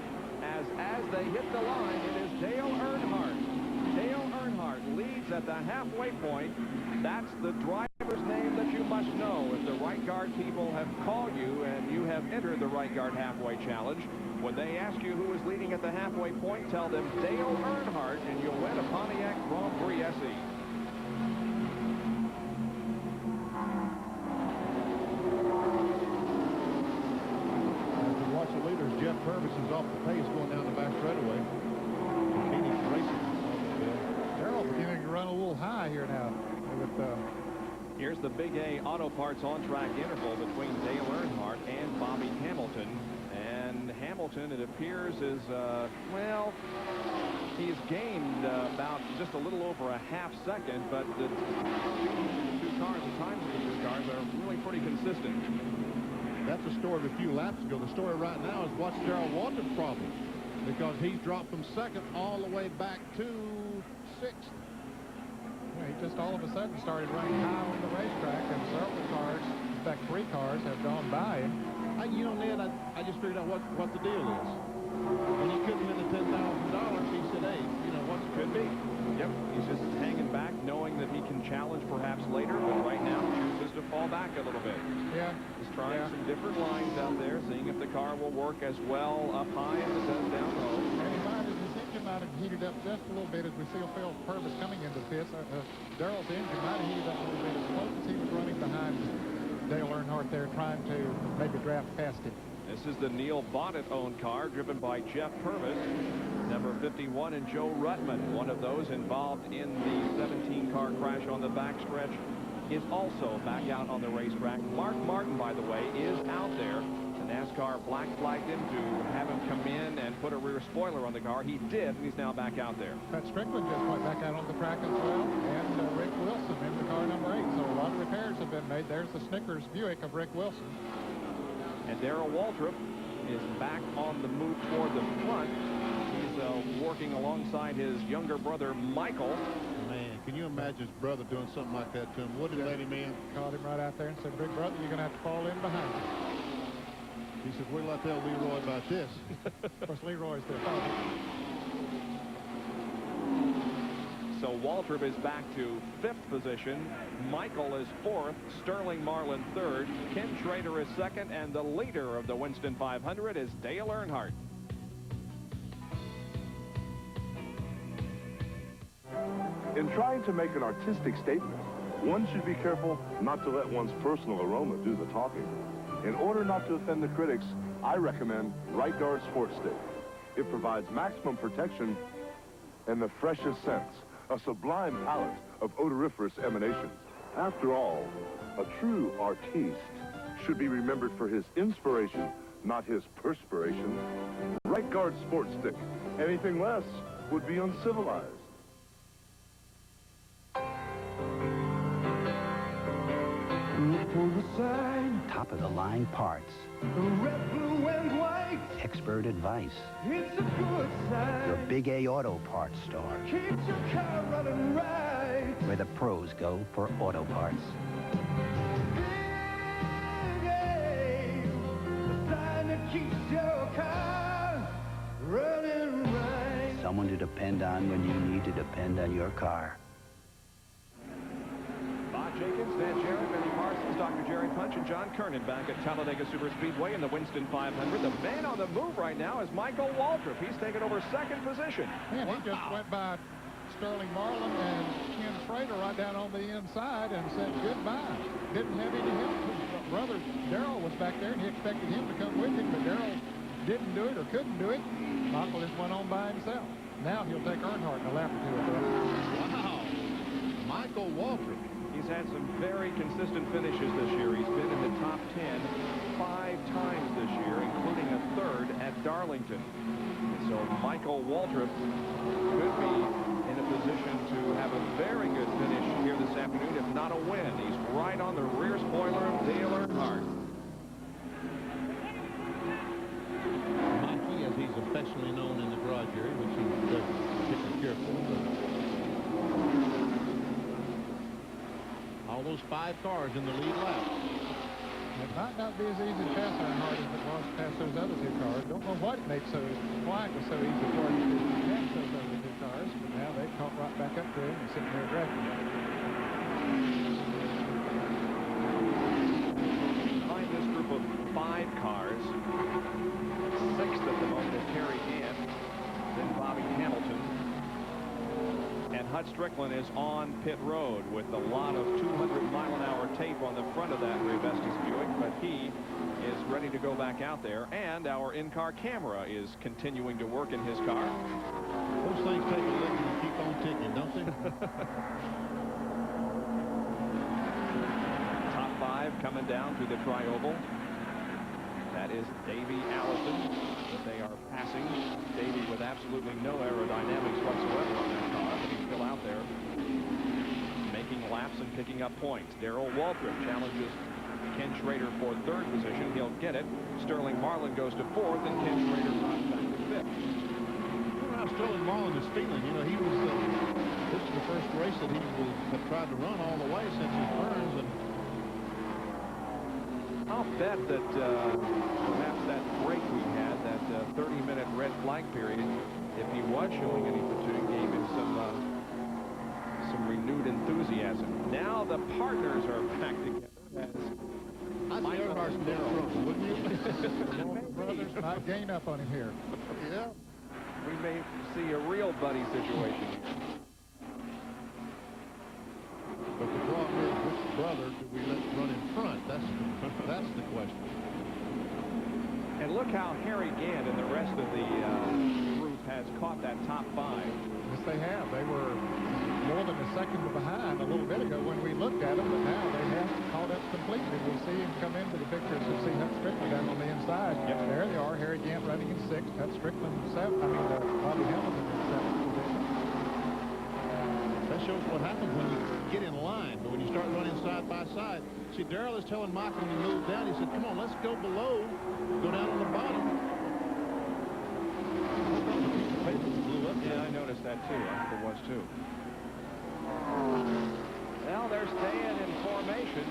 S13: As they hit the line, it is Dale Earnhardt. Dale Earnhardt leads at the halfway point. That's the driver's name that you must know. If the right guard people have called you and you have entered the right guard halfway challenge, when they ask you who is leading at the halfway point, tell them Dale Earnhardt, and you'll win a Pontiac Grand Prix SE.
S4: Jeff Purvis is off the pace going down the back straightaway. Phoenix racing.
S3: Darrell beginning to run a little high here now.
S13: Here's the Big A Auto Parts on-track interval between Dale Earnhardt and Bobby Hamilton. And Hamilton, it appears, is, well, he's gained about just a little over a half second, but the two cars, the times of the two cars are really pretty consistent.
S4: That's a story of a few laps ago. The story right now is what's Darrell Waltrip's problem, because he's dropped from second all the way back to sixth.
S3: He just all of a sudden started running high on the racetrack, and several cars, in fact 3 cars, have gone by him.
S4: You know, Ned, I just figured out what the deal is. When he couldn't win the $10,000, he said, hey, you know, what
S13: could be. Yep, he's just hanging back, knowing that he can challenge perhaps later, but right now chooses to fall back a little bit.
S3: Yeah.
S13: He's trying some different lines out there, seeing if the car will work as well up high as it does down low.
S3: And his engine might have heated up just a little bit as we see Phil Purvis coming into the pits. Darrell's engine might have heated up a little bit as close as he was running behind Dale Earnhardt there, trying to maybe draft past him.
S13: This is the Neil Bonnet-owned car driven by Jeff Purvis. Number 51 and Joe Ruttman, one of those involved in the 17-car crash on the backstretch, is also back out on the racetrack. Mark Martin, by the way, is out there. The NASCAR black flagged him to have him come in and put a rear spoiler on the car. He did, and he's now back out there.
S3: Pat Strickland just went back out on the track as well, and Rick Wilson in the car number 8. So a lot of repairs have been made. There's the Snickers Buick of Rick Wilson.
S13: And Darrell Waltrip is back on the move toward the front. He's working alongside his younger brother, Michael.
S4: Man, can you imagine his brother doing something like that to him? Wouldn't let him in.
S3: Called him right out there and said, big brother, you're going to have to fall in behind him.
S4: He said, we'll not tell Leroy about this.
S3: Of course, Leroy's the father.
S13: So Waltrip is back to 5th position. Michael is 4th. Sterling Marlin 3rd. Ken Schrader is 2nd. And the leader of the Winston 500 is Dale Earnhardt.
S11: In trying to make an artistic statement, one should be careful not to let one's personal aroma do the talking. In order not to offend the critics, I recommend Right Guard Sport Stick. It provides maximum protection and the freshest scents, a sublime palette of odoriferous emanations. After all, a true artiste should be remembered for his inspiration, not his perspiration. Right Guard Sport Stick. Anything less would be uncivilized.
S14: Look for the sign. Top-of-the-line parts. Red, blue, and white. Expert advice. It's a good sign. Your Big A Auto Parts store. Keeps your car running right. Where the pros go for auto parts. Big A, the sign that keeps your car running right. Someone to depend on when you need to depend on your car.
S13: Jenkins, Van Jarrett, Benny Parsons, Dr. Jerry Punch, and John Kernan back at Talladega Superspeedway in the Winston 500. The man on the move right now is Michael Waltrip. He's taken over second position.
S3: Man, he just went by Sterling Marlin and Ken Schrader right down on the inside and said goodbye. Didn't have any help. His brother Darrell was back there, and he expected him to come with him, but Darrell didn't do it or couldn't do it. Michael just went on by himself. Now he'll take Earnhardt in a lap or two.
S4: Wow. Michael Waltrip.
S13: He's had some very consistent finishes this year. He's been in the top 10 5 times this year, including a third at Darlington. So Michael Waltrip could be in a position to have a very good finish here this afternoon, if not a win. He's right on the rear spoiler of Dale Earnhardt.
S4: Mikey, as he's affectionately known in the garage area, which he does particularly careful. All those 5 cars in the lead lap.
S3: It might not be as easy to pass Earnhardt as it was to pass those other 2 cars. Don't know what made why it was so easy for him to pass those other 2 cars, but now they caught right back up to him and sitting there drafting.
S13: Behind this group of 5 cars, 6th at the moment is Terry Gant, then Bobby Hamilton. And Hut Strickland is on pit road with a lot of 200-mile-an-hour tape on the front of that Rebestos Buick, but he is ready to go back out there, and our in-car camera is continuing to work in his car.
S4: Those things take a living and keep on ticking, don't they?
S13: Top 5 coming down through the tri-oval. That is Davey Allison that they are passing. Davey with absolutely no aerodynamics whatsoever on that car, but he's still out there making laps and picking up points. Darrell Waltrip challenges Ken Schrader for 3rd position. He'll get it. Sterling Marlin goes to 4th, and Ken Schrader drops back to 5th.
S4: I wonder how Sterling Marlin is feeling. You know, he was this is the first race that he will have tried to run all the way since his burns, and
S13: I'll bet that perhaps that break we had, that 30-minute red flag period, if he was showing any fatigue, gave him some renewed enthusiasm. Now the partners are back together.
S4: I'd say Earnhardt's in trouble, wouldn't you?
S3: Brothers might gain up on him here.
S4: Yeah.
S13: We may see a real buddy situation.
S4: But the problem is, which brother do we let run in front? That's the question.
S13: And look how Harry Gant and the rest of the group has caught that top 5.
S3: Yes, they have. They were more than a second behind a little bit ago when we looked at them, but now they have caught up completely. We'll see him come into the pictures and see Hut Strickland down on the inside. Yep. There they are. Harry Gant running in 6th. Hut Strickland 7th. Bobby Hamilton in 7th position.
S4: That shows what happens when you get in line, but when you start running side by side. See, Darrell is telling Michael to move down. He said, come on, let's go below, go down on the bottom.
S13: Yeah, I noticed that too. I think it was too. Well, they're staying in formation.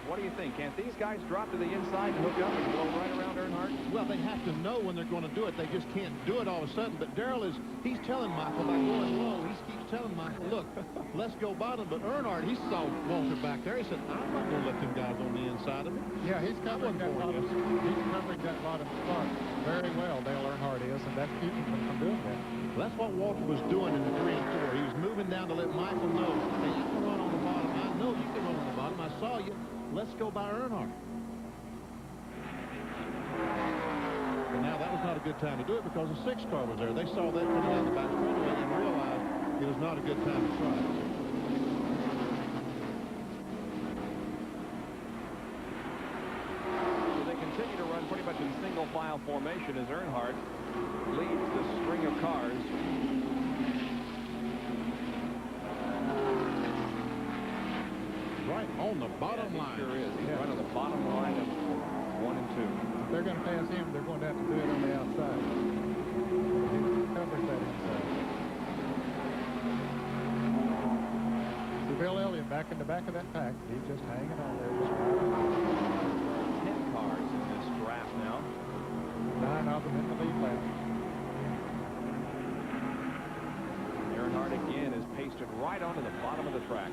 S13: What do you think? Can't these guys drop to the inside and hook up and blow right around Earnhardt?
S4: Well, they have to know when they're going to do it. They just can't do it all of a sudden. But Darrell he's telling Michael by going low. He keeps telling Michael, look, let's go bottom. But Earnhardt, he saw Walter back there. He said, I'm not going to let them guys on the inside of me.
S3: Yeah, he's covering that bottom. He's covering that bottom spot very well. Dale Earnhardt is, and that's keeping them from doing that.
S4: Well, that's what Walter was doing in the 3 and 4. He was moving coming down to let Michael know, hey, you can run on the bottom. I know you can run on the bottom. I saw you. Let's go by Earnhardt. But now that was not a good time to do it because the 6 car was there. They saw that coming down the back straightaway and realized it was not a good time to try.
S13: So they continue to run pretty much in single file formation as Earnhardt leads the string of cars.
S4: Right on the bottom line.
S13: Sure is. He's right on the bottom line of 1 and 2.
S3: If they're going to pass him, they're going to have to do it on the outside. He covers that inside. See Bill Elliott back in the back of that pack. He's just hanging on there. Just right
S13: 10 cars in this draft now.
S3: 9 of them in the lead lap.
S13: Earnhardt again is pasted right onto the bottom of the track.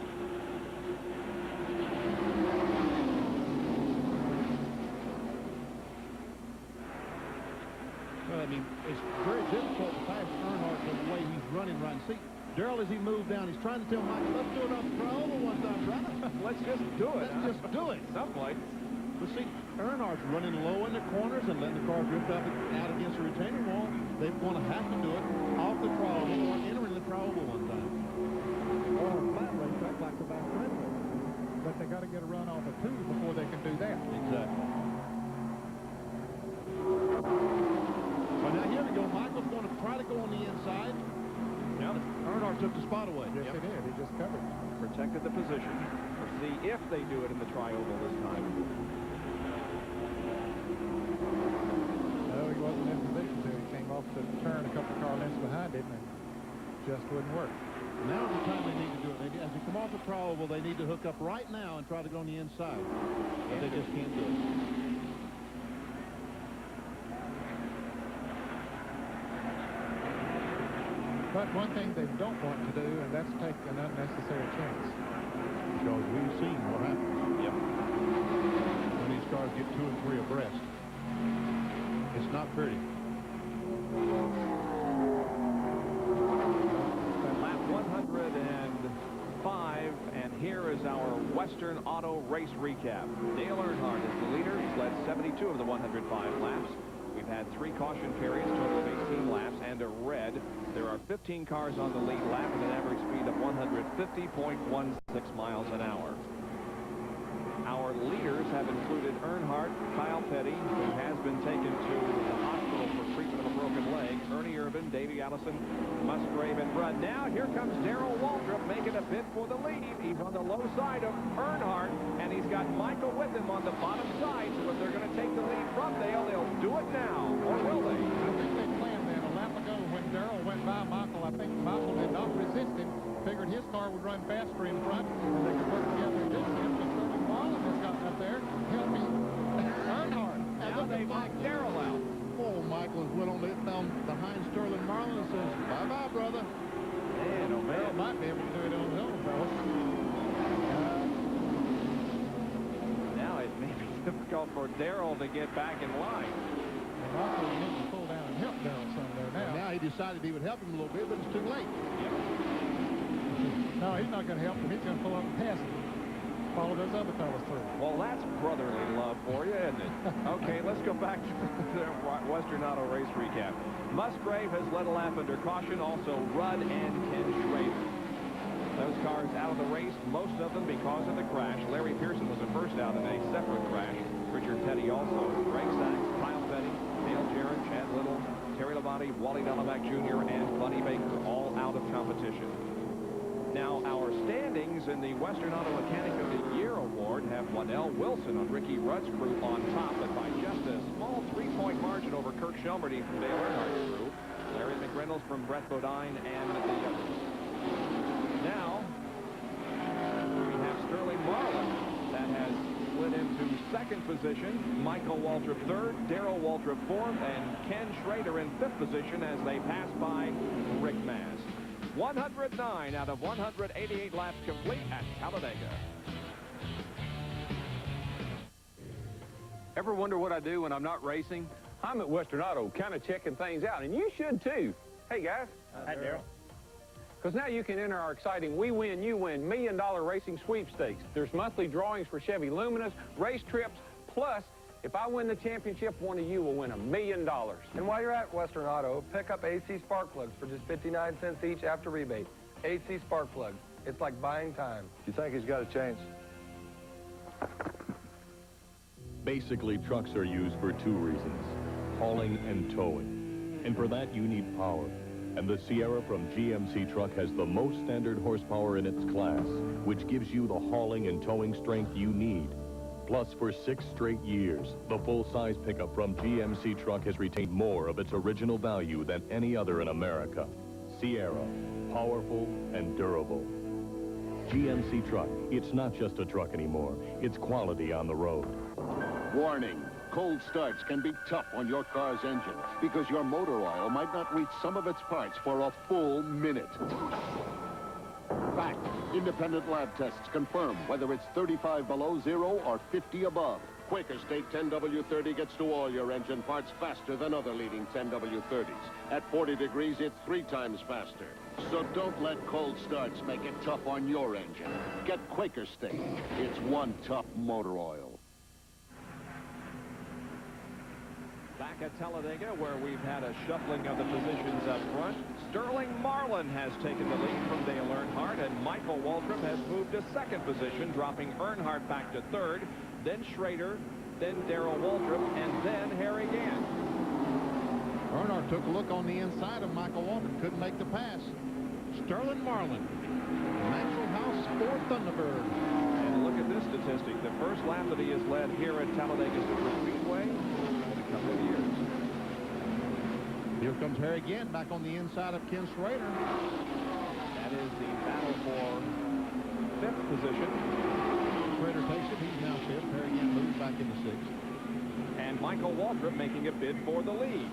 S4: Well, I mean, it's very difficult to pass Earnhardt the way he's running right. See, Darrell, as he moved down, he's trying to tell Michael, let's do it on the over one time, brother.
S13: Let's just do it.
S4: Let's just do it.
S13: Someplace.
S4: But see, Earnhardt's running low in the corners and letting the car drift up and out against the retaining wall. They're going to have to do it off the trial or entering the trial one time.
S3: Or a flat racetrack like the back straightaway. But they got to get a run off of 2 before they can do that.
S4: Exactly. Well, now here we go. Michael's going to try to go on the inside.
S13: Yep.
S4: Earnhardt took the spot away.
S3: Yes, he did. He just covered.
S13: Protected the position. We'll see if they do it in the tri-oval this time.
S3: No, he wasn't in position to. He came off the turn a couple of car lengths behind him and just wouldn't work.
S4: Now's the time they need to do it. As they come off the tri-oval, they need to hook up right now and try to go on the inside. But they just can't do it.
S3: But one thing they don't want to do, and that's take an unnecessary chance.
S4: Because we've seen what happens.
S13: Yep.
S4: When these cars get 2 and 3 abreast. It's not pretty.
S13: Lap 105, and here is our Western Auto race recap. Dale Earnhardt is the leader. He's led 72 of the 105 laps. We've had 3 caution periods, total of 18 laps, and a red. There are 15 cars on the lead lap with an average speed of 150.16 miles an hour. Our leaders have included Earnhardt, Kyle Petty, who has been taken to the hospital for treatment of a broken leg, Ernie Irvin, Davey Allison, Musgrave, and Rudd. Now here comes Darrell Waltrip making a bid for the lead. He's on the low side of Earnhardt, and he's got Michael with him on the bottom side. So if they're going to take the lead from Dale, they'll do it now, or will they?
S3: I think they planned that a lap ago when Darrell went by Michael. I think Michael did not resist him. Figured his car would run faster in front, and they could work together and distance. Marlin has gotten up there, helping Earnhardt.
S13: Now they knock Darrell out.
S4: Oh, Michael has went on behind Sterling Marlin and says, bye-bye, brother.
S13: Man, oh, man.
S3: Darrell might be able to do it on his own, fellas.
S13: Now it may be difficult for Darrell to get back in line.
S3: And Michael needs to pull down and help Darrell some there now.
S4: Now he decided he would help him a little bit, but it's too late.
S3: No, he's not going to help him. He's going to pull up and pass him. Follow those other fellas through.
S13: Well, that's brotherly love for you, isn't it? Okay, let's go back to the Western Auto race recap. Musgrave has led a lap under caution, also Rudd and Ken Schrader. Those cars out of the race, most of them because of the crash. Larry Pearson was the first out in a separate crash. Richard Petty also. Greg Sachs, Kyle Petty, Dale Jarrett, Chad Little, Terry Labonte, Wally Delamac Jr., and Buddy Baker, all out of competition. Now, our standings in the Western Auto Mechanic of the Year award have Waddell Wilson on Ricky Rudd's crew on top, but by just a small 3-point margin over Kirk Shelmerdine from Dale Earnhardt's crew, Larry McReynolds from Brett Bodine, and the others. Now, we have Sterling Marlin that has slid into 2nd position, Michael Waltrip 3rd, Darrell Waltrip 4th, and Ken Schrader in 5th position as they pass by Rick Maz. 109 out of 188 laps complete at Talladega.
S10: Ever wonder what I do when I'm not racing? I'm at Western Auto, kind of checking things out, and you should too. Hey guys.
S1: Hi, Darrell.
S10: Because now you can enter our exciting We Win, You Win $1 million racing sweepstakes. There's monthly drawings for Chevy Luminas, race trips, plus, if I win the championship, one of you will win $1 million.
S9: And while you're at Western Auto, pick up AC spark plugs for just 59 cents each after rebate. AC spark plugs. It's like buying time.
S17: You think he's got a chance?
S19: Basically, trucks are used for two reasons, hauling and towing. And for that, you need power. And the Sierra from GMC Truck has the most standard horsepower in its class, which gives you the hauling and towing strength you need. Plus, for 6 straight years, the full-size pickup from GMC Truck has retained more of its original value than any other in America. Sierra, powerful and durable. GMC Truck, it's not just a truck anymore, it's quality on the road.
S24: Warning, cold starts can be tough on your car's engine because your motor oil might not reach some of its parts for a full minute. Fact, independent lab tests confirm whether it's 35 below zero or 50 above. Quaker State 10W30 gets to all your engine parts faster than other leading 10W30s. At 40 degrees, it's 3 times faster. So don't let cold starts make it tough on your engine. Get Quaker State. It's one tough motor oil.
S13: Back at Talladega, where we've had a shuffling of the positions up front, Sterling Marlin has taken the lead from Dale Earnhardt, and Michael Waltrip has moved to second position, dropping Earnhardt back to third, then Schrader, then Darrell Waltrip, and then Harry Gant.
S4: Earnhardt took a look on the inside of Michael Waltrip, couldn't make the pass. Sterling Marlin, Maxwell House, 4 Thunderbird.
S13: And look at this statistic. The first lap that he has led here at Talladega Speedway, couple of years.
S4: Here comes Harry Gant back on the inside of Ken Schrader.
S13: That is the battle for 5th position.
S4: Schrader takes it. He's now 5th. Harry Gant moves back into 6th.
S13: And Michael Waltrip making a bid for the lead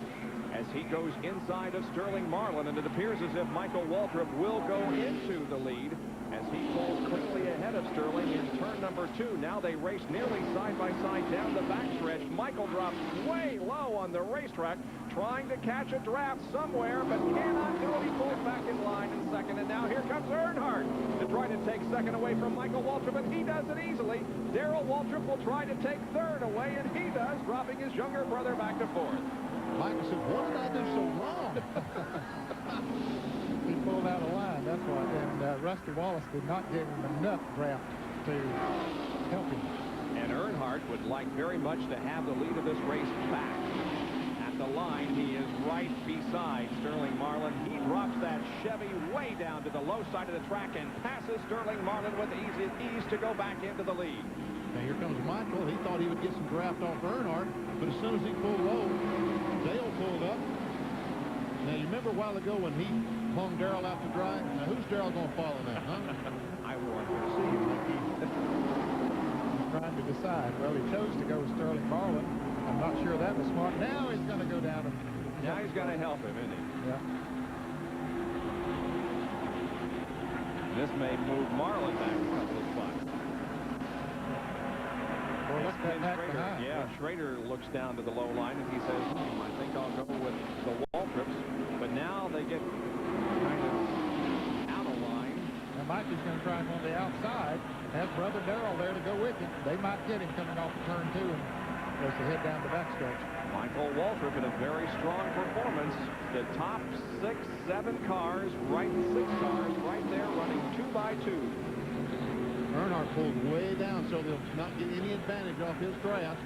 S13: as he goes inside of Sterling Marlin, and it appears as if Michael Waltrip will go into the lead as he pulls quickly ahead of Sterling in turn number 2. Now they race nearly side by side down the backstretch. Michael drops way low on the racetrack, trying to catch a draft somewhere, but cannot do it. He pulls back in line in second, and now here comes Earnhardt to try to take second away from Michael Waltrip, and he does it easily. Darrell Waltrip will try to take third away, and he does, dropping his younger brother back to 4th.
S4: Michael said, what did I do so wrong?
S3: He pulled out of line, that's why. And Rusty Wallace did not give him enough draft to help him.
S13: And Earnhardt would like very much to have the lead of this race back. At the line, he is right beside Sterling Marlin. He drops that Chevy way down to the low side of the track and passes Sterling Marlin with ease to go back into the lead.
S4: Now here comes Michael. He thought he would get some draft off Earnhardt, but as soon as he pulled low, Dale pulled up. Now, you remember a while ago when he hung Darrell out to dry? Now, who's Darrell going to follow now, huh?
S13: I want to see him.
S3: He's trying to decide. Well, he chose to go with Sterling Marlin. I'm not sure that was smart. Now he's going to go down and...
S13: Now he's going to help him, isn't he?
S3: Yeah.
S13: This may move Marlin back a couple of spots.
S3: Well, look at that
S13: Schrader.
S3: behind.
S13: Yeah, Schrader looks down to the low line and he says, I think I'll go with the Waltrips. But now they get kind of out of line.
S3: Now Mikey's going to try him on the outside. Has brother Darrell there to go with him. They might get him coming off of turn 2 and as they head down the backstretch.
S13: Michael Waltrip in a very strong performance. The top 6, 7 cars, right 6 cars, right there running 2 by 2.
S4: Earnhardt pulled way down, so they'll not get any advantage off his draft.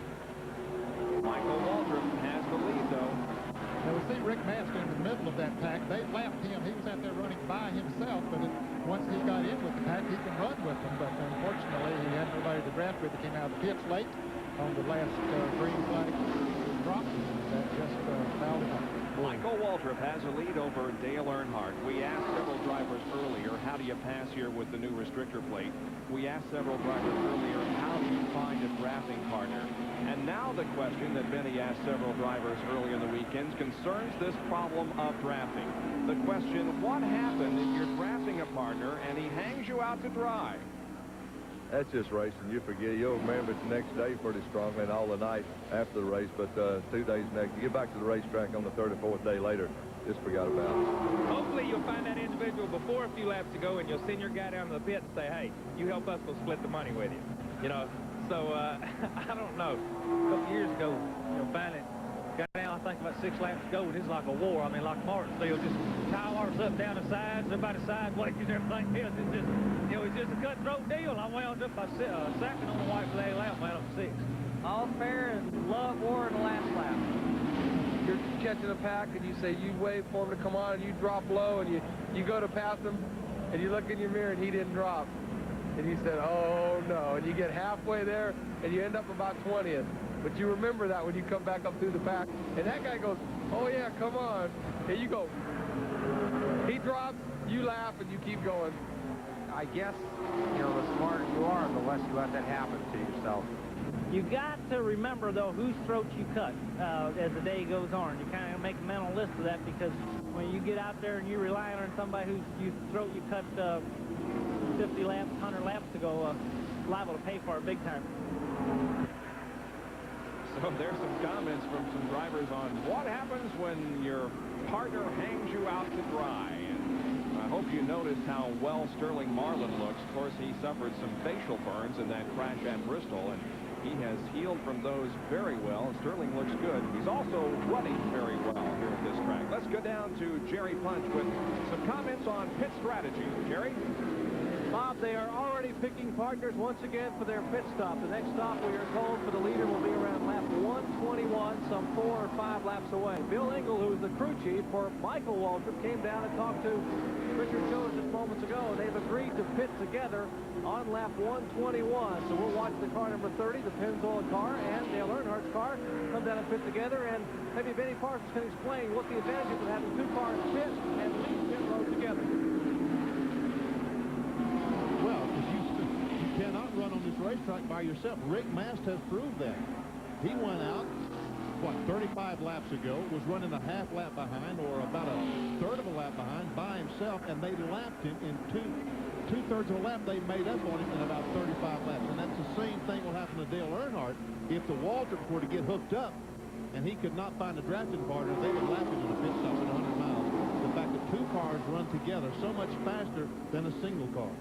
S13: Michael Waltrip has the lead, though.
S3: Now, we see Rick Master in the middle of that pack. They lapped him. He was out there running by himself, but once he got in with the pack, he can run with them. But unfortunately, he had nobody to draft with. He came out of the pits late on the last green flag drop. That just fouled him up.
S13: Michael Waltrip has a lead over Dale Earnhardt. We asked several drivers earlier, how do you pass here with the new restrictor plate? We asked several drivers earlier, how do you find a drafting partner? And now the question that Benny asked several drivers earlier in the weekends concerns this problem of drafting. The question, what happens if you're drafting a partner and he hangs you out to dry?
S17: That's just racing. You forget. You'll remember it the next day pretty strongly and all the night after the race, but 2 days next. You get back to the racetrack on the 3rd or 4th day later, just forgot about it.
S12: Hopefully you'll find that individual before a few laps to go, and you'll send your guy down to the pit and say, hey, you help us, we'll split the money with you. You know, so I don't know. A couple years ago, you know, finally got down, I think about 6 laps to go, and it's like a war. I mean, like Martinsville, just tires up, down the sides, everybody sideways, everything else. It's just, you know, it's just a cutthroat deal. I wound up by second on the white flag lap, wound up 6th.
S9: All fair and love war in the last lap. You're catching a pack and you say you wait for him to come on and you drop low and you go to pass him and you look in your mirror and he didn't drop. And you said, oh no. And you get halfway there and you end up about 20th. But you remember that when you come back up through the pack. And that guy goes, oh yeah, come on. And you go, he drops, you laugh, and you keep going.
S15: I guess, you know, the smarter you are, the less you let that happen to yourself.
S16: You got to remember, though, whose throat you cut as the day goes on. You kind of make a mental list of that, because when you get out there and you're relying on somebody whose throat you cut 50 laps, 100 laps ago, liable to pay for it big time.
S13: So there's some comments from some drivers on what happens when your partner hangs you out to dry. And I hope you noticed how well Sterling Marlin looks. Of course, he suffered some facial burns in that crash at Bristol, and he has healed from those very well. Sterling looks good. He's also running very well here at this track. Let's go down to Jerry Punch with some comments on pit strategy. Jerry?
S2: Bob, they are already picking partners once again for their pit stop. The next stop, we are told, for the leader will be around lap 121, some 4 or 5 laps away. Bill Engel, who is the crew chief for Michael Waltrip, came down and talked to Richard Jones just moments ago, and they've agreed to pit together on lap 121. So we'll watch the car number 30, the Pennzoil car, and Dale Earnhardt's car come down and pit together, and maybe Benny Parsons can explain what the advantage is of having 2 cars pit and leave pit road together.
S4: Well, because you cannot run on this racetrack by yourself. Rick Mast has proved that. He went out, what, 35 laps ago, was running a half lap behind, or about a third of a lap behind by himself, and they lapped him in two-thirds of a lap. They made up on him in about 35 laps, and that's the same thing will happen to Dale Earnhardt. If the Waltrips were to get hooked up and he could not find a drafting partner, they would lap him in a pit stop at 100 miles. The fact that 2 cars run together so much faster than a single car.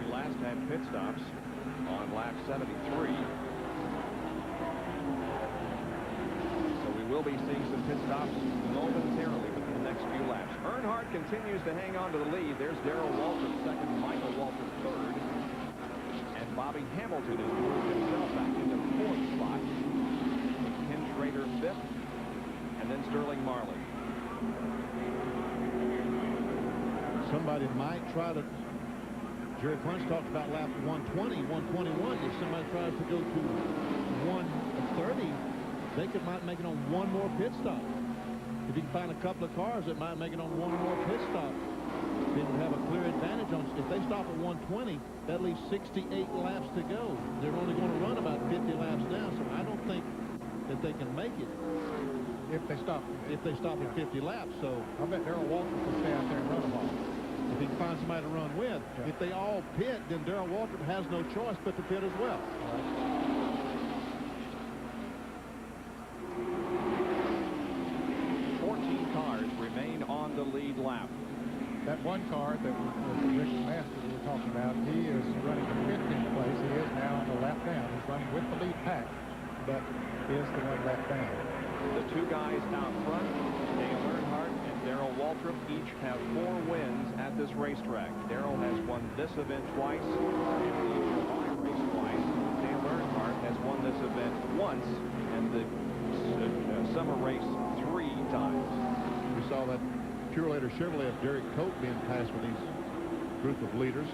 S13: We last had pit stops on lap 73. So we will be seeing some pit stops momentarily within the next few laps. Earnhardt continues to hang on to the lead. There's Darrell Waltrip second, Michael Waltrip third. And Bobby Hamilton has moved himself back into 4th spot. Ken Schrader 5th. And then Sterling Marlin.
S4: Somebody might try to... Jerry Punch talked about lap 120, 121. If somebody tries to go to 130, they might make it on 1 more pit stop. If you can find a couple of cars that might make it on 1 more pit stop, they would have a clear advantage on. If they stop at 120, that leaves 68 laps to go. They're only going to run about 50 laps now, so I don't think that they can make it.
S3: If they stop
S4: at 50 laps, so
S3: I bet Darrell Waltrip will stay out there and run them all.
S4: If he can find somebody to run with. Yeah. If they all pit, then Darrell Waltrip has no choice but to pit as well.
S13: 14 cars remain on the lead lap.
S3: That one car that Rick Mast we were talking about, he is running in 15th place. He is now on the lap down. He's running with the lead pack, but is the one lap down.
S13: The 2 guys out front, Dale Earnhardt and Darrell Waltrip, each have 4 wins at this racetrack. Darrell has won this event twice and the July race twice. Dale Earnhardt has won this event once and the summer race 3 times.
S4: We saw that Purelator Chevrolet of Derek Cope being passed with these group of leaders.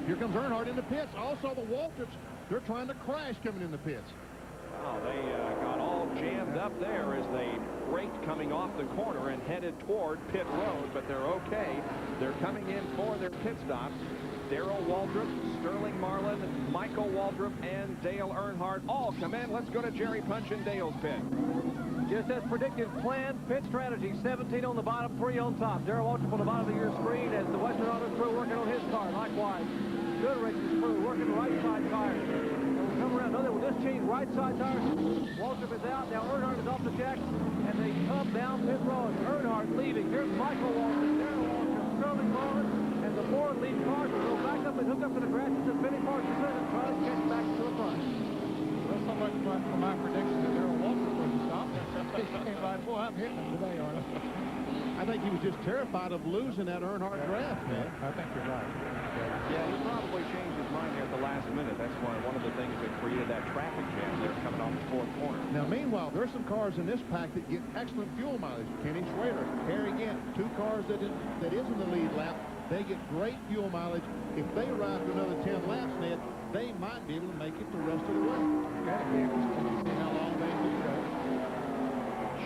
S4: Here comes Earnhardt in the pits. Also the Waltrips, they're trying to crash coming in the pits.
S13: Wow, they got all jammed up there as they braked coming off the corner and headed toward pit road, but they're okay. They're coming in for their pit stops. Darrell Waltrip, Sterling Marlin, Michael Waltrip, and Dale Earnhardt all come in. Let's go to Jerry Punch in Dale's pit.
S2: Just as predicted, planned pit strategy, 17 on the bottom, 3 on top. Darrell Waltrip on the bottom of your screen as the Western Auto crew working on his car. Likewise, Goodrich's crew working right side tires. come around. No, they will just change right side tires. Waltrip is out. Now Earnhardt is off the deck, and they come down pit road. Earnhardt leaving. Here's Michael Waltrip, Darrell Waltrip, Sterling Marlin, and the board lead cars will go back up and hook up to the grass at the Benny Park and try to catch back to the front.
S3: Well, so much fun for my prediction that Darrell Waltrip wouldn't stop. He came by, boy, I'm hitting him today, Arnold.
S4: I think he was just terrified of losing that Earnhardt draft, man.
S3: I think you're right.
S13: Yeah, he probably changed his mind there at the last minute. That's why one of the things that created that traffic jam there coming off the fourth corner.
S4: Now, meanwhile, there's some cars in this pack that get excellent fuel mileage. Kenny Schrader, Harry Gant, two cars that is in the lead lap. They get great fuel mileage. If they ride for another 10 laps, Ned, they might be able to make it the rest of the way.
S3: Got to be interesting to see how long they do go.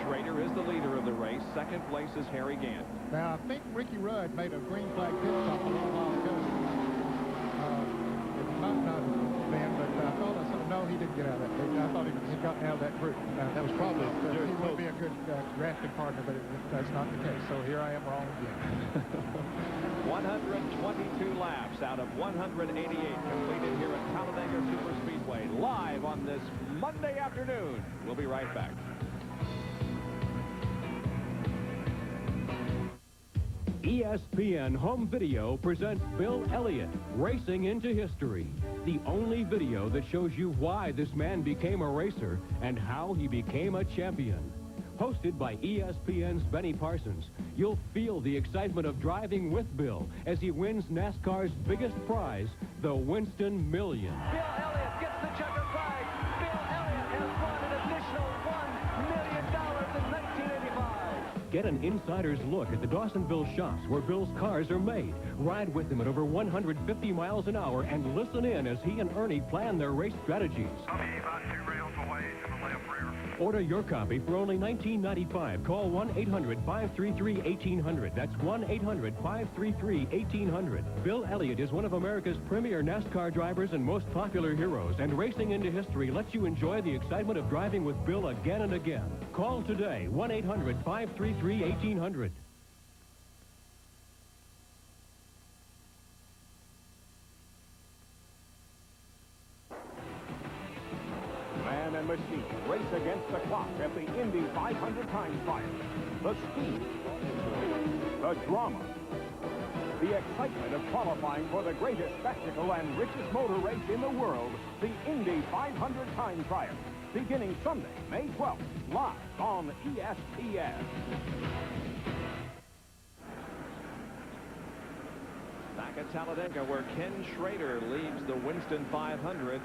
S13: Schrader is the leader of the race. Second place is Harry Gant.
S3: Now, I think Ricky Rudd made a green flag pit stop a little while ago. It might not have been, but I thought I said, no, he didn't get out of that. I thought he'd gotten out of that group.
S4: That was probably
S3: he would be a good drafting partner, but that's not the case. So here I am wrong again.
S13: 122 laps out of 188 completed here at Talladega Superspeedway, live on this Monday afternoon. We'll be right back.
S5: ESPN Home Video presents Bill Elliott, Racing into History. The only video that shows you why this man became a racer and how he became a champion. Hosted by ESPN's Benny Parsons, you'll feel the excitement of driving with Bill as he wins NASCAR's biggest prize, the Winston Million.
S2: Bill Elliott gets the checker flag. Bill Elliott has won an additional $1 million in 1985.
S5: Get an insider's look at the Dawsonville shops where Bill's cars are made. Ride with him at over 150 miles an hour and listen in as he and Ernie plan their race strategies.
S7: I'll be about 2 rails away to the left rear.
S5: Order your copy for only $19.95. Call 1-800-533-1800. That's 1-800-533-1800. Bill Elliott is one of America's premier NASCAR drivers and most popular heroes, and Racing into History lets you enjoy the excitement of driving with Bill again and again. Call today, 1-800-533-1800.
S22: Man and machine race against the clock at the Indy 500 time trial. The speed, the drama, the excitement of qualifying for the greatest spectacle and richest motor race in the world, the Indy 500 time trial, beginning Sunday, May 12th, live on ESPN.
S13: Back at Talladega, where Ken Schrader leads the Winston 500.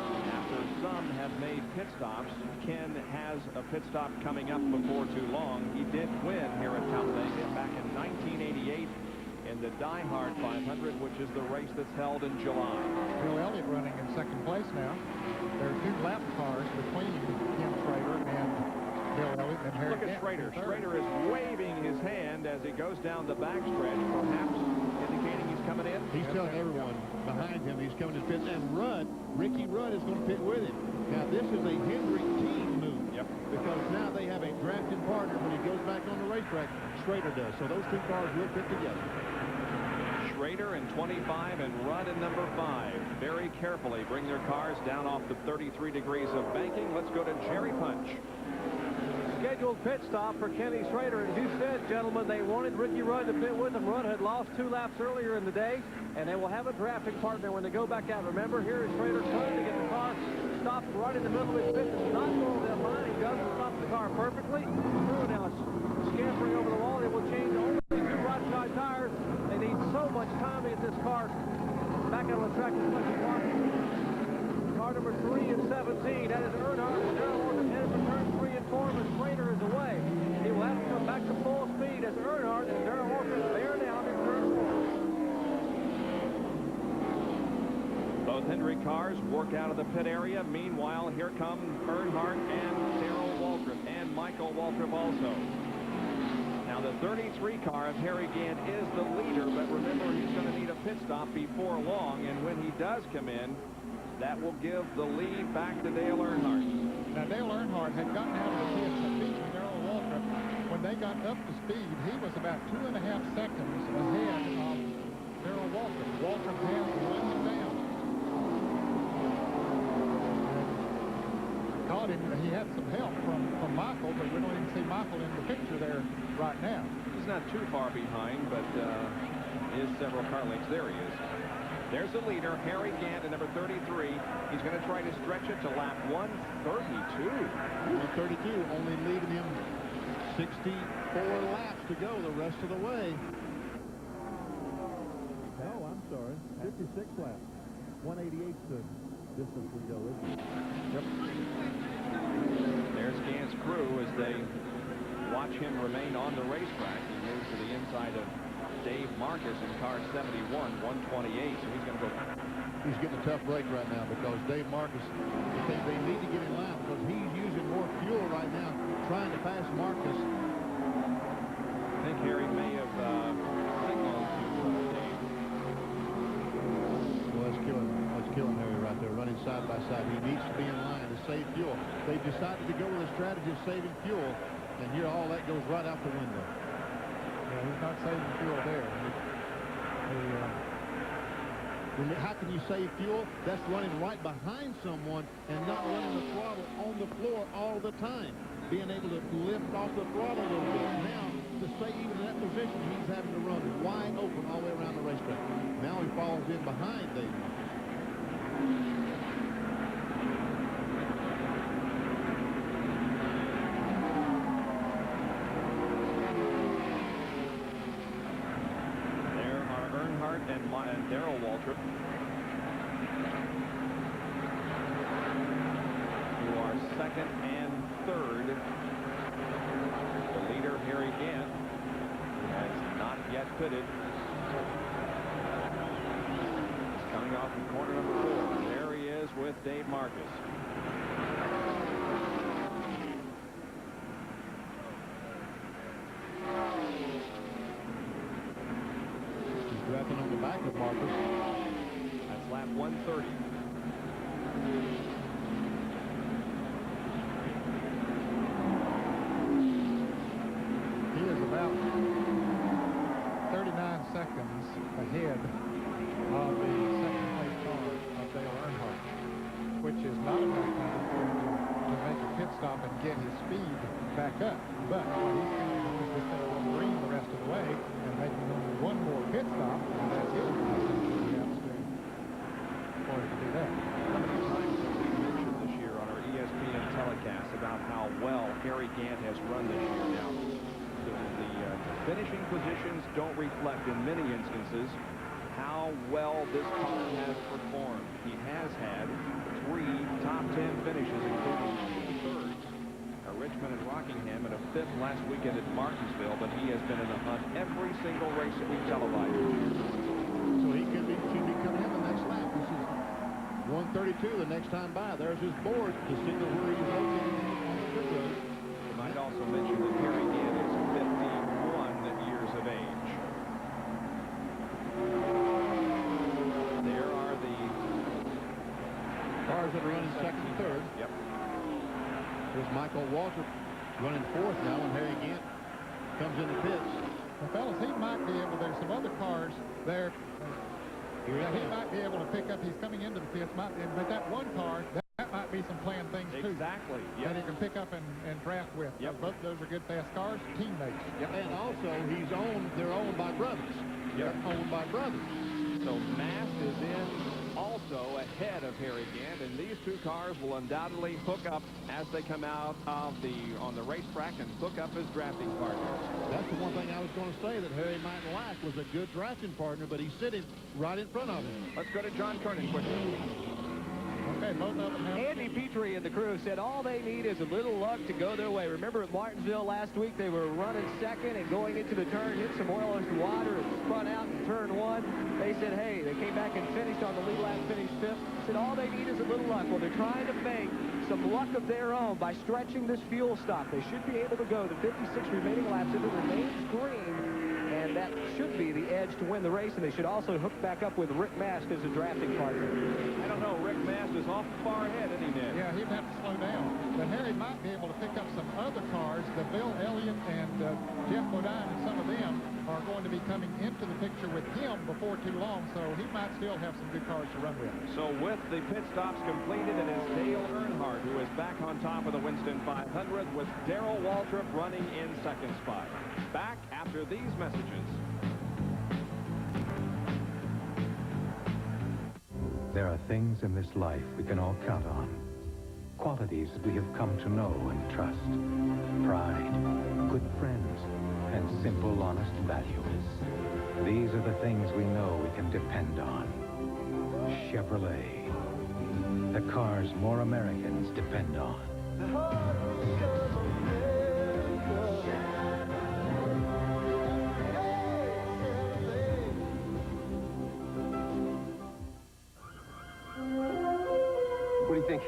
S13: After some have made pit stops, Ken has a pit stop coming up before too long. He did win here at Talladega back in 1988 in the Die Hard 500, which is the race that's held in July.
S3: Bill Elliott running in second place now. There are 2 lap cars between Ken Schrader and Bill Elliott and Harry.
S13: Look at Schrader. Schrader is waving his hand as he goes down the backstretch, perhaps indicating he's coming in.
S4: He's telling everyone behind him he's coming to pit. And Ricky Rudd is going to pit with him. Now, this is a Hendrick team move.
S13: Yep.
S4: Because now they have a drafting partner when he goes back on the racetrack. Schrader does. So those 2 cars will pit together.
S13: Schrader in 25 and Rudd in number 5. Very carefully bring their cars down off the 33 degrees of banking. Let's go to Jerry Punch.
S2: Scheduled pit stop for Kenny Schrader. As you said, gentlemen, they wanted Ricky Rudd to pit with them. Rudd had lost 2 laps earlier in the day, and they will have a drafting partner when they go back out. Remember, here is Schrader trying to get the car stopped right in the middle of his pit. It's not going that line. He doesn't stop the car perfectly. Crew now is scampering over the wall. They will change only 2 right side tires. They need so much time to get this car back out on the track as much as possible. Car number 3 and 17. That is Earnhardt. Darrell Waltrip headed for turn 3 and 4, but Schrader is away. He will have to come back to full speed as Earnhardt and Darrell Waltrip bear down in turn 4.
S13: Both Hendrick cars work out of the pit area. Meanwhile, here come Earnhardt and Darrell Waltrip and Michael Waltrip also. Now, the 33 car of Harry Gant is the leader, but remember, he's going to need a pit stop before long, and when he does come in, that will give the lead back to Dale Earnhardt.
S3: Now, Dale Earnhardt had gotten out of the pits and beaten Darrell Waltrip. When they got up to speed, he was about 2.5 seconds ahead of Darrell Waltrip. Waltrip has run him down. had some help from Michael, but we don't even see Michael in the picture there right now.
S13: He's not too far behind, but is several car lengths. There he is. There's the leader, Harry Gant, at number 33. He's going to try to stretch it to lap 132.
S4: 132, only leaving him 64 laps to go the rest of the way. Oh, I'm sorry. 56 laps. 188 the distance we go, isn't it?
S13: Yep. There's Gant's crew as they watch him remain on the racetrack. He moves to the inside of Dave Marcus in car 71, 128, so he's going to go.
S4: He's getting a tough break right now because Dave Marcus, they need to get in line because he's using more fuel right now trying to pass Marcus.
S13: I think Harry may have signaled to Dave.
S4: Well, that's killing Harry right there, running side by side. He needs to be in line to save fuel. They've decided to go with a strategy of saving fuel, and here all that goes right out the window.
S3: Yeah, he's not saving fuel there.
S4: How can you save fuel? That's running right behind someone and not running the throttle on the floor all the time. Being able to lift off the throttle a little bit. Now, to stay even in that position, he's having to run wide open all the way around the racetrack. Now he falls in behind Dave.
S13: And Darrell Waltrip, who are second and third. The leader, Harry Gant, who has not yet pitted. He's coming off in corner number 4. There he is with Dave Marcus.
S4: Drafting on the back of Marcus.
S13: That's lap 130.
S3: He is about 39 seconds ahead of the second-place car of Dale Earnhardt, which is not enough time for him to make a pit stop and get his speed back up. But what he's going to do is just take one green the rest of the way and making only one more pit stop, and that's it. He has to for him to do that.
S13: How many times have we mentioned this year on our ESPN telecast about how well Harry Gant has run this year now? The finishing positions don't reflect in many instances how well this car has performed. He has had 3 top 10 finishes, including 2 thirds at Richmond and Rockingham and a 5th last weekend at Martinsville, but he has been in the hunt every single race that we televised.
S4: So he should be coming in the next lap. This is 132 the next time by. There's his board to signal where he's located on the pit road.
S13: You might also mention that Harry Gant is 51 years of age. There are the
S4: cars that are running second and third.
S13: Yep.
S4: There's Michael Waltrip running 4th now when Harry Gant comes in the pits.
S3: Well, fellas, he might be able, there's some other cars there. Yeah, he might be able to pick up, he's coming into the pits, but that one car, that might be some planned things too.
S13: Exactly. Yep.
S3: That he can pick up and draft with.
S13: Yep.
S3: Both of those are good fast cars, teammates.
S4: Yep. And also, they're owned by brothers.
S13: Yep.
S4: They're owned by brothers.
S13: So Mast is in also ahead of Harry Gant, and these 2 cars will undoubtedly hook up as they come out of on the racetrack and hook up as drafting partners.
S4: That's the one thing I was going to say that Harry might lack was a good drafting partner, but he's sitting right in front of him.
S13: Let's go to John Kernan quickly.
S3: Okay, both of them have...
S8: Andy Petrie and the crew said all they need is a little luck to go their way. Remember at Martinsville last week, they were running second and going into the turn, hit some oil and water and spun out in turn 1. They said, hey, they came back and finished on the lead lap, finished 5th. Said all they need is a little luck. Well, they're trying to make some luck of their own by stretching this fuel stop. They should be able to go the 56 remaining laps if it remains green. And that should be the edge to win the race, and they should also hook back up with Rick Mast as a drafting partner.
S13: I don't know. Rick Mast is awful far ahead, isn't he, Ned?
S3: Yeah, he'd have to slow down. But Harry might be able to pick up some other cars. The Bill Elliott and Jeff Bodine and some of them are going to be coming into the picture with him before too long, so he might still have some good cars to run with.
S13: So with the pit stops completed, it is Dale Earnhardt who is back on top of the Winston 500 with Darrell Waltrip running in second spot. Back after these messages.
S18: There are things in this life we can all count on. Qualities that we have come to know and trust. Pride, good friends, and simple, honest values. These are the things we know we can depend on. Chevrolet. The cars more Americans depend on.
S8: What do you think?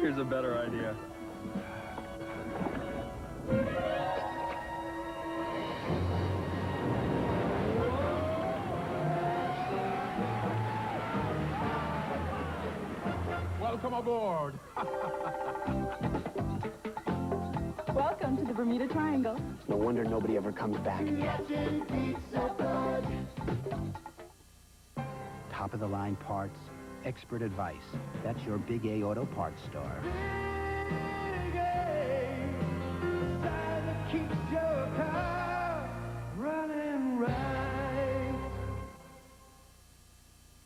S8: Here's a better idea.
S4: Welcome aboard.
S6: Welcome to the Bermuda Triangle.
S8: No wonder nobody ever comes back.
S14: Top-of-the-line parts, expert advice. That's your Big A Auto Parts store.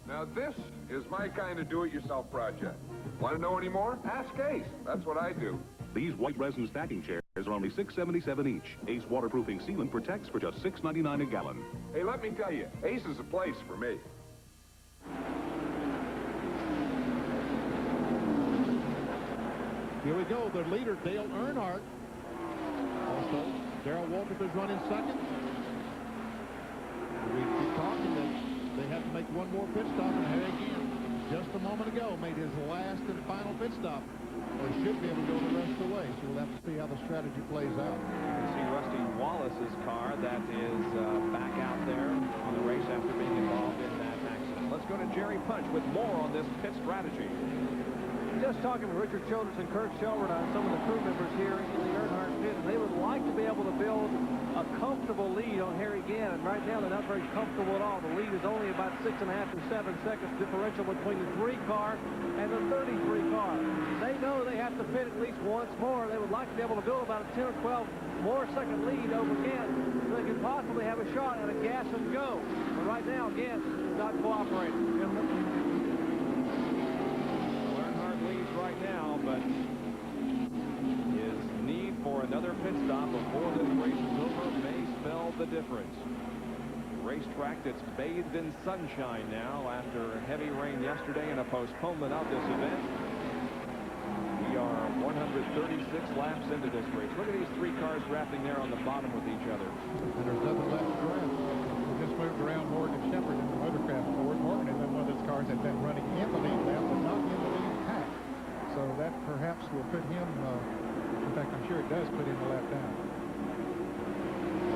S20: Now this is my kind of do-it-yourself project. Want to know any more? Ask Ace. That's what I do.
S21: These white resin stacking chairs are only $6.77 each. Ace waterproofing sealant protects for just $6.99 a gallon.
S20: Hey, let me tell you, Ace is a place for me.
S4: Here we go, the leader, Dale Earnhardt. Also, Darrell Waltrip is running second. We keep talking that they have to make one more pit stop, and Harry again, just a moment ago, made his last and final pit stop. Or he should be able to go the rest of the way, so we'll have to see how the strategy plays out.
S13: You can see Rusty Wallace's car that is back out there on the race after being involved in that accident. Let's go to Jerry Punch with more on this pit strategy.
S2: Just talking with Richard Childress and Kurt Shelburne on some of the crew members here in the Earnhardt pit, and they would like to be able to build a comfortable lead on Harry Gannon. Right now, they're not very comfortable at all. The lead is only about 6.5 to 7 seconds differential between the 3 car and the 33 car. They know they have to pit at least once more. They would like to be able to build about a 10 or 12 more second lead over Gannon so they could possibly have a shot at a gas and go. But right now, Gannon is not cooperating.
S13: Leads right now, but his need for another pit stop before this race is over may spell the difference. Racetrack that's bathed in sunshine now after heavy rain yesterday and a postponement of this event. We are 136 laps into this race. Look at these 3 cars wrapping there on the bottom with each other.
S3: And there's nothing left to draft. We just moved around Morgan Shepherd in the motorcraft board. Morgan and then one of those cars had been running in the lead lap, but not in the lead pack. So that perhaps will put him, in fact, I'm sure it does put him a lap down.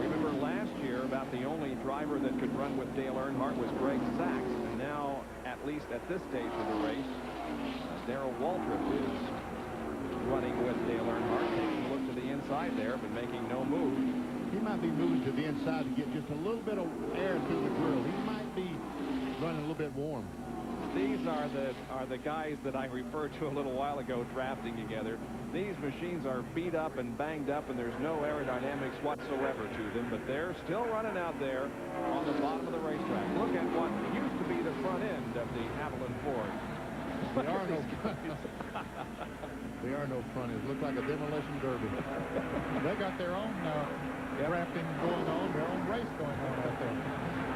S13: Remember last year, about the only driver that could run with Dale Earnhardt was Greg Sachs. And now, at least at this stage of the race, Darrell Waltrip is running with Dale Earnhardt, taking a look to the inside there, but making no move.
S4: He might be moving to the inside to get just a little bit of air through the grill. He might be running a little bit warm.
S13: These are the guys that I referred to a little while ago drafting together. These machines are beat up and banged up, and there's no aerodynamics whatsoever to them, but they're still running out there on the bottom of the racetrack. Look at what used to be the front end of the Haviland Ford.
S4: There are no front ends. There are no front ends. Look like a demolition derby.
S3: They got their own drafting going on, their own race going on out there.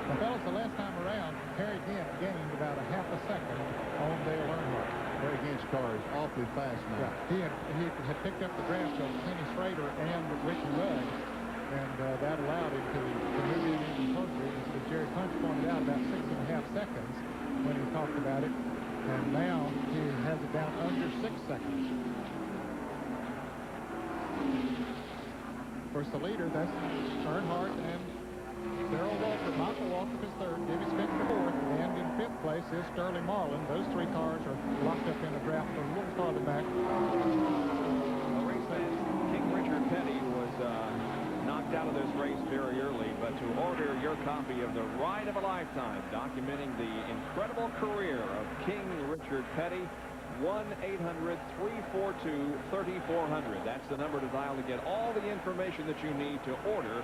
S3: Now, fellas, the last time around, Harry Gantt gained about a half a second on Dale Earnhardt.
S4: Harry Gantt's car is awfully fast now.
S3: Yeah, he had picked up the draft of Kenny Schrader and Ricky Rudd, and that allowed him to move in even closer. As Jerry Punch pointed out, about 6.5 seconds when he talked about it, and now he has it down under 6 seconds. Of course, the leader, that's Earnhardt and Darrell Waltrip. Michael Waltrip is third, Jimmy Smith fourth, and in 5th place is Sterling Marlin. Those 3 cars are locked up in the draft a little farther back.
S13: The race man, King Richard Petty, was not checked out of this race very early, but to order your copy of The Ride of a Lifetime, documenting the incredible career of King Richard Petty, 1-800-342-3400. That's the number to dial to get all the information that you need to order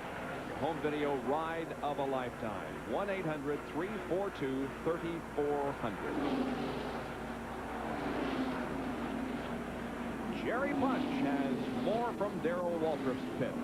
S13: your home video Ride of a Lifetime. 1-800-342-3400. Jerry Punch has more from Darrell Waltrip's pit.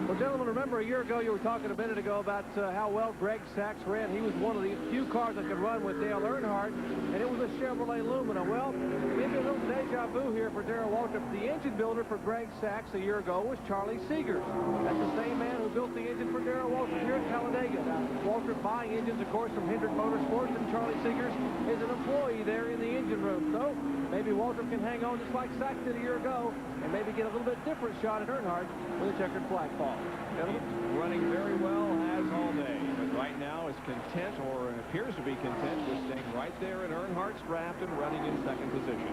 S2: Well, gentlemen, remember a year ago you were talking a minute ago about how well Greg Sachs ran. He was one of the few cars that could run with Dale Earnhardt, and it was a Chevrolet Lumina. Well, maybe a little deja vu here for Darrell Waltrip. The engine builder for Greg Sachs a year ago was Charlie Seegers. That's the same man who built the engine for Darrell Waltrip here at Talladega. Now, Waltrip buying engines, of course, from Hendrick Motorsports, and Charlie Seegers is an employee there in the engine room. So maybe Waltrip can hang on just like Sachs did a year ago and maybe get a little bit different shot at Earnhardt with a checkered flag fall.
S13: He's running very well, as all day, but right now is content, or appears to be content, with staying right there in Earnhardt's draft and running in second position.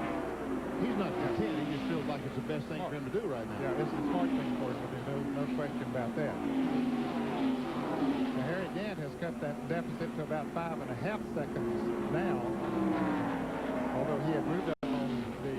S4: He's not content. He just feels like it's the best thing for him to do right now.
S3: Yeah, this is a smart thing for him to do. No question about that. Now, Harry Gant has cut that deficit to about 5.5 seconds now, although he had moved up on the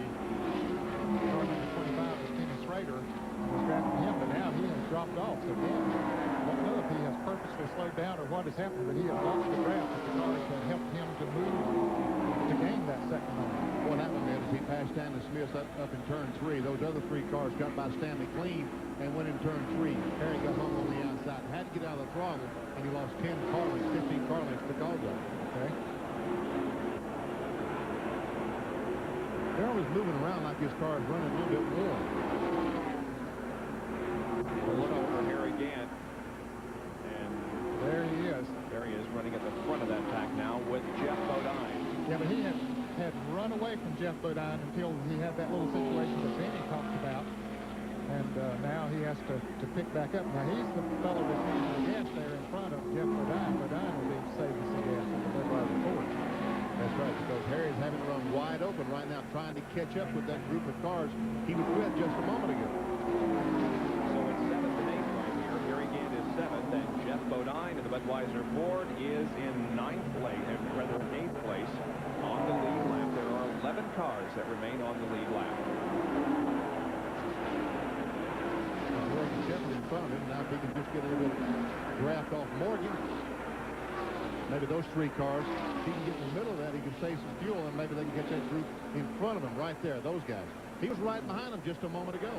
S3: car number 25 was Kenny Schrader, was drafting him, but now he has dropped off. So again, I don't know if he has purposely slowed down or what has happened, but he has lost the draft with the cars that helped him to move to gain that second number.
S4: What happened is he passed Stanley Smith up in turn 3. Those other 3 cars got by Stanley clean and went in turn 3. Harry got home on the outside, had to get out of the throttle, and he lost 10 car lengths, 15 car lengths because of it. Okay. Darrell is moving around like his car is running a little bit warm.
S13: We'll look over Harry Gant, and
S3: there he is.
S13: There he is, running at the front of that pack now with Jeff Bodine.
S3: Yeah, but he had run away from Jeff Bodine until he had that little situation that Benny talked about, and now he has to pick back up. Now he's the fellow that's using the gas there in front of Jeff Bodine. Bodine will be saving some gas in the Budweiser Ford.
S4: That's right, because Harry's having to run wide open right now, trying to catch up with that group of cars he was with just a moment ago.
S13: So it's 7th and 8th right here. Harry Gant is 7th, and Jeff Bodine in the Budweiser Ford is in 9th place, or rather 8th place on the lead lap. There are 11 cars that remain on the lead lap.
S4: Morgan Shepherd in front of him. Now if he can just get a little bit of draft off Morgan, maybe those 3 cars, if he can get in the middle of that, he can save some fuel, and maybe they can get that group in front of him right there, those guys. He was right behind him just a moment ago.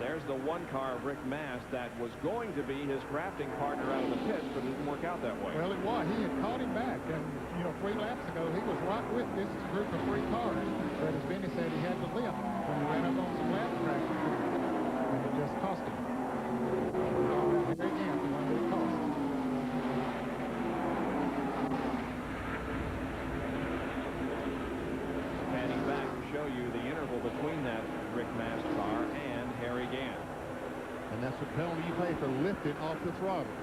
S13: There's the 1 car of Rick Mast that was going to be his drafting partner out of the pits, but it didn't work out that way.
S3: Well, it was. He had caught him back, and, 3 laps ago, he was right with this group of 3 cars. But as Benny said, he had to limp when he ran up on some lap tracks, and it just cost him. Harry Gant, the one that cost.
S13: Panning back to show you the interval between that Rick Mast car and Harry Gant.
S4: And that's the penalty you pay for lifting off the throttle.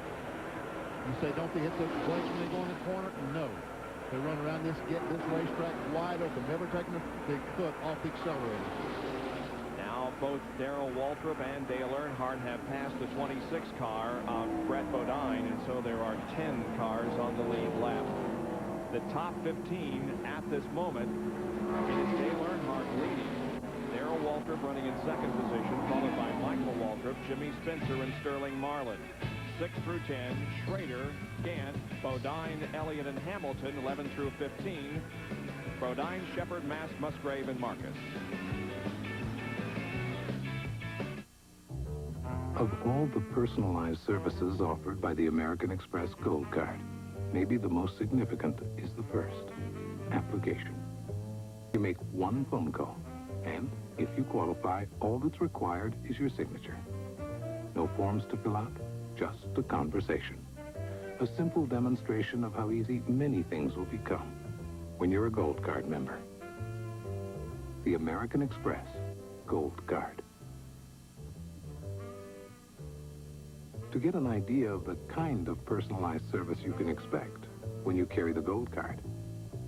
S4: You say, don't they hit the brakes when they go in the corner? No. They run around this racetrack wide open, never taking the foot off the accelerator.
S13: Now both Darrell Waltrip and Dale Earnhardt have passed the 26 car of Brett Bodine, and so there are 10 cars on the lead lap. The top 15 at this moment, it is Dale Earnhardt leading. Darrell Waltrip running in second position, followed by Michael Waltrip, Jimmy Spencer, and Sterling Marlin. 6 through 10, Schrader, Gant, Bodine, Elliott, and Hamilton, 11 through 15. Bodine, Shepard, Mast, Musgrave, and Marcus.
S21: Of all the personalized services offered by the American Express Gold Card, maybe the most significant is the first, application. You make 1 phone call, and if you qualify, all that's required is your signature. No forms to fill out, just a conversation. A simple demonstration of how easy many things will become when you're a Gold Card member. The American Express Gold Card. To get an idea of the kind of personalized service you can expect when you carry the Gold Card,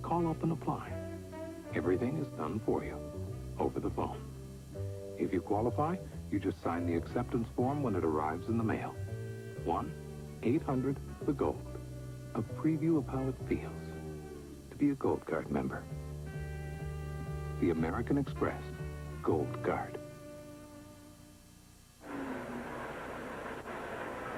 S21: call up and apply. Everything is done for you over the phone. If you qualify, You just sign the acceptance form when it arrives in the mail. 1-800-THE-GOLD. A preview of how it feels to be a Gold Card member. The American Express Gold Card.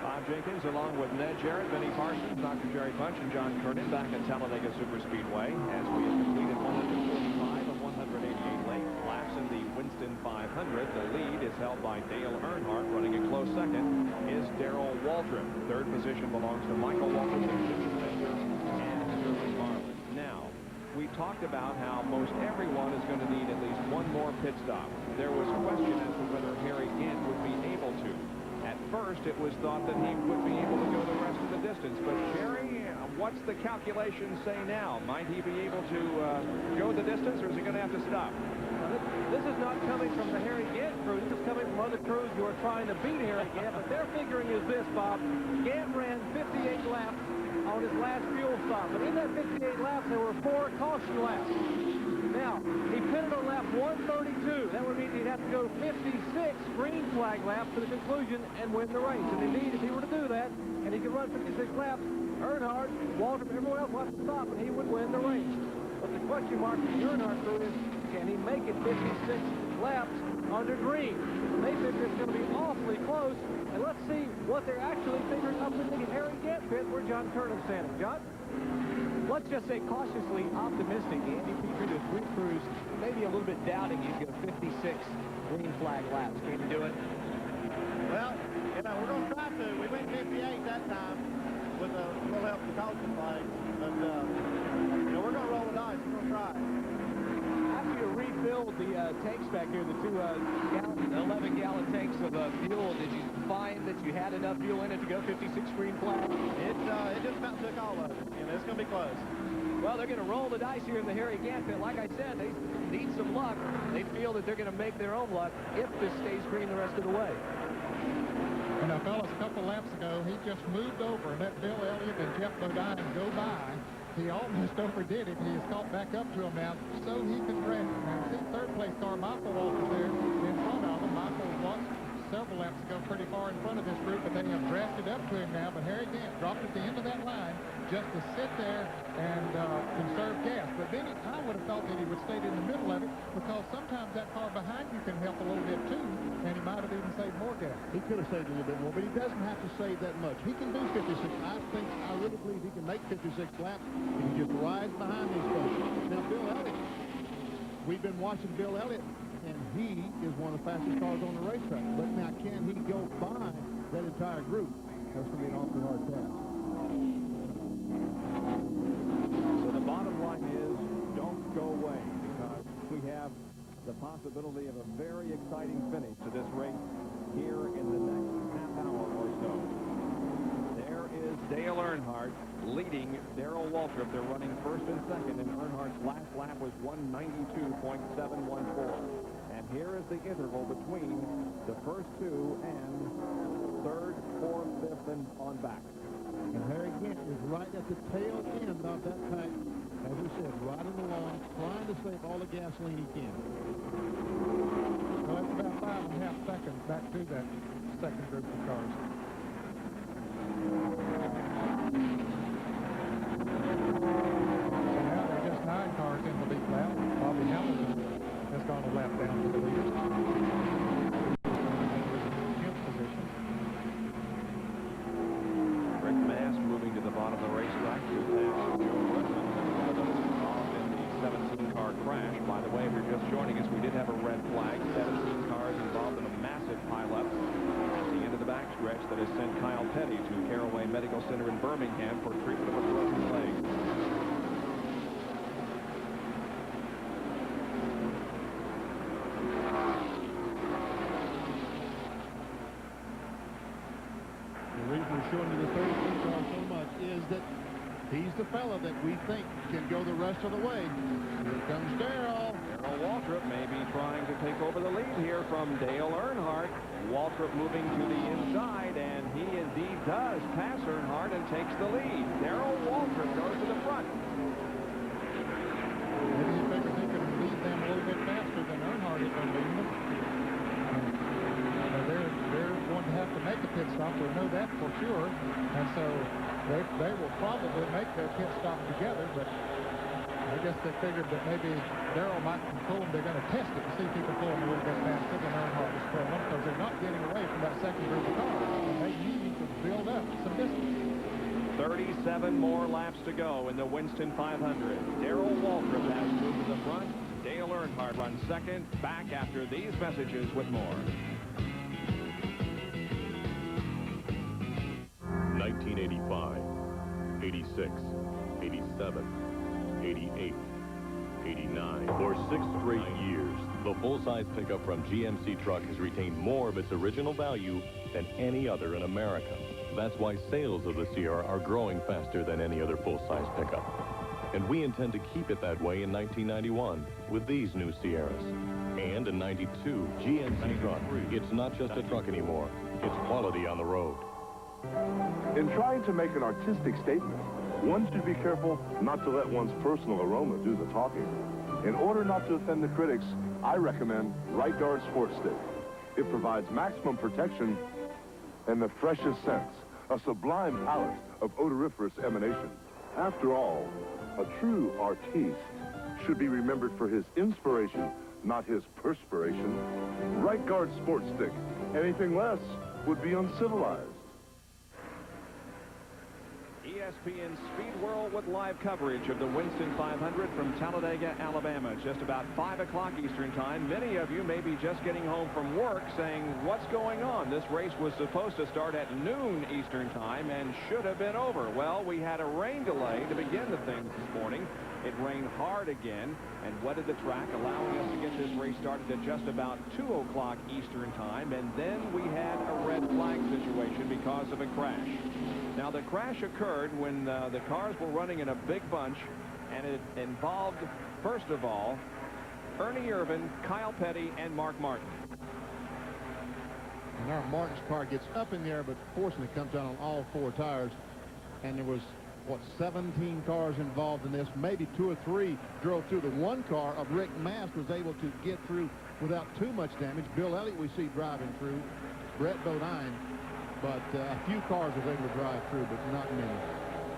S13: Bob Jenkins, along with Ned Jarrett, Benny Parsons, Dr. Jerry Bunch, and John Kernan back at Talladega Superspeedway as we have completed 145 of 188 laps in the Winston 500. The lead is held by Dale Earnhardt. Running a close second is Darrell Waltrip. Third position belongs to Michael Waltrip, Jimmy Spencer, and Sterling Marlin. Now, we talked about how most everyone is going to need at least one more pit stop. There was a question as to whether Harry Gant would be able to. At first, it was thought that he would be able to go the rest of the distance. But, Jerry, what's the calculation say now? Might he be able to go the distance, or is he going to have to stop?
S2: This is not coming from the Harry Gant crew. This is coming from other crews who are trying to beat Harry Gant. But their figuring is this, Bob. Gant ran 58 laps on his last fuel stop. But in that 58 laps, there were 4 caution laps. Now, he pitted on lap 132. That would mean he'd have to go 56 green flag laps to the conclusion and win the race. And indeed, if he were to do that, and he could run 56 laps, Earnhardt, Waltrip, everyone else wants to stop, and he would win the race. But the question mark for the Earnhardt crew is, can he make it 56 laps under green? They figure it's going to be awfully close. And let's see what they're actually figuring up in the Harry Gant pit where John Kernan's standing. John?
S8: Let's just say cautiously optimistic. Andy Petrie, the three crews, maybe a little bit doubting you'd go 56 green flag laps. Can you do it?
S1: Well, we're going to try to. We went 58 that time with a little help from the caution flag. But, we're going to roll the dice. We're going to try.
S8: After you refilled the tanks back here, the 11-gallon tanks of fuel, did you find that you had enough fuel in it to go 56 green flag?
S1: It just about took all of it, and it's going to be close.
S8: Well, they're going to roll the dice here in the Harry Gant pit. Like I said, they need some luck. They feel that they're going to make their own luck if this stays green the rest of the way.
S3: And now, fellas, a couple laps ago, he just moved over and let Bill Elliott and Jeff Bodine go by. He almost overdid it. He has caught back up to him now, so he can rest. Now, see, third-place car, Michael Waltrip there in front of him. Michael was several laps ago pretty far in front of this group, but they have drafted up to him now. But Harry Gant dropped at the end of that line just to sit there and conserve gas. But then I would have thought that he would stay in the middle of it, because sometimes that car behind you can help a little bit too, and he might have even saved more gas.
S4: He could have saved a little bit more, but he doesn't have to save that much. He can do 56. I really believe he can make 56 laps if he just rides behind these folks. Now, Bill Elliott, we've been watching Bill Elliott, and he is one of the fastest cars on the racetrack. But now, can he go by that entire group? That's going to be an awfully hard task.
S13: So the bottom line is, don't go away, because we have the possibility of a very exciting finish to this race here in the next half hour or so. There is Dale Earnhardt leading Darrell Waltrip. They're running first and second, and Earnhardt's last lap was 192.714. And here is the interval between the first two and third, fourth, fifth, and on back.
S4: And Harry Gant is right at the tail end of that tank, as we said, riding along, trying to save all the gasoline he can.
S3: Well, it's about 5.5 seconds back to that second group of cars. So now there are just 9 cars in the lead lap. Bobby Hamilton has gone a lap down to the lead.
S13: Rick Mass moving to the bottom of the racetrack to pass Joe Woodman, one of those involved in the 17-car crash. By the way, if you're just joining us, we did have a red flag. 17 cars involved in a massive pileup at the end of the backstretch that has sent Kyle Petty to Caraway Medical Center in Birmingham for treatment of a broken leg.
S4: The reason we're showing you the 33 car so much is that he's the fella that we think can go the rest of the way. Here comes Darrell.
S13: Darrell Waltrip may be trying to take over the lead here from Dale Earnhardt. Waltrip moving to the inside, and he indeed does pass Earnhardt and takes the lead. Darrell Waltrip goes to the front.
S3: Maybe he figures he can lead them a little bit faster than Earnhardt is going to lead them. enough to make a pit stop. We know that for sure. And so they will probably make their pit stop together, but I guess they figured that maybe Darrell might pull them. They're going to test it to see if he can pull them a little bit faster than Earnhardt was pulling them, because they're not getting away from that second group of cars. And they need to build up some distance.
S13: 37 more laps to go in the Winston 500. Darrell Waltrip has moved to the front. Dale Earnhardt runs second. Back after these messages with more.
S10: 1985, 86, 87, 88, 89. For 6 straight years, the full-size pickup from GMC Truck has retained more of its original value than any other in America. That's why sales of the Sierra are growing faster than any other full-size pickup. And we intend to keep it that way in 1991 with these new Sierras. And in 92, GMC Truck. It's not just a truck anymore. It's quality on the road.
S17: In trying to make an artistic statement, one should be careful not to let one's personal aroma do the talking. In order not to offend the critics, I recommend Right Guard Sport Stick. It provides maximum protection and the freshest scents, a sublime palette of odoriferous emanation. After all, a true artiste should be remembered for his inspiration, not his perspiration. Right Guard Sport Stick. Anything less would be uncivilized.
S13: ESPN Speed World with live coverage of the Winston 500 from Talladega, Alabama. Just about 5 o'clock Eastern time. Many of you may be just getting home from work saying, what's going on? This race was supposed to start at noon Eastern time and should have been over. Well, we had a rain delay to begin the thing this morning. It rained hard again and wetted the track, allowing us to get this race started at just about 2 o'clock Eastern time. And then we had a red flag situation because of a crash. Now, the crash occurred when the cars were running in a big bunch, and it involved, first of all, Ernie Irvin, Kyle Petty, and Mark Martin.
S4: And our Martin's car gets up in the air, but fortunately comes down on all 4 tires. And there was, what, 17 cars involved in this. Maybe 2 or 3 drove through. The one car of Rick Mast was able to get through without too much damage. Bill Elliott we see driving through. Brett Bodine. But a few cars was able to drive through, but not many.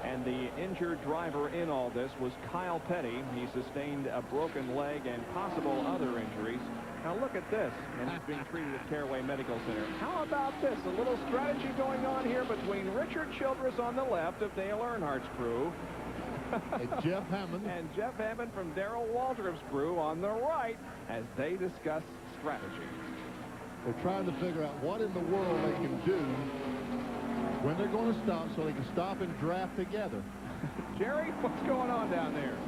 S13: And the injured driver in all this was Kyle Petty. He sustained a broken leg and possible other injuries. Now look at this, and he's being treated at Caraway Medical Center. How about this? A little strategy going on here between Richard Childress on the left of Dale Earnhardt's crew.
S4: And Jeff Hammond.
S13: And Jeff Hammond from Darrell Waltrip's crew on the right as they discuss strategy.
S4: They're trying to figure out what in the world they can do when they're going to stop so they can stop and draft together.
S13: Jerry, what's going on down there?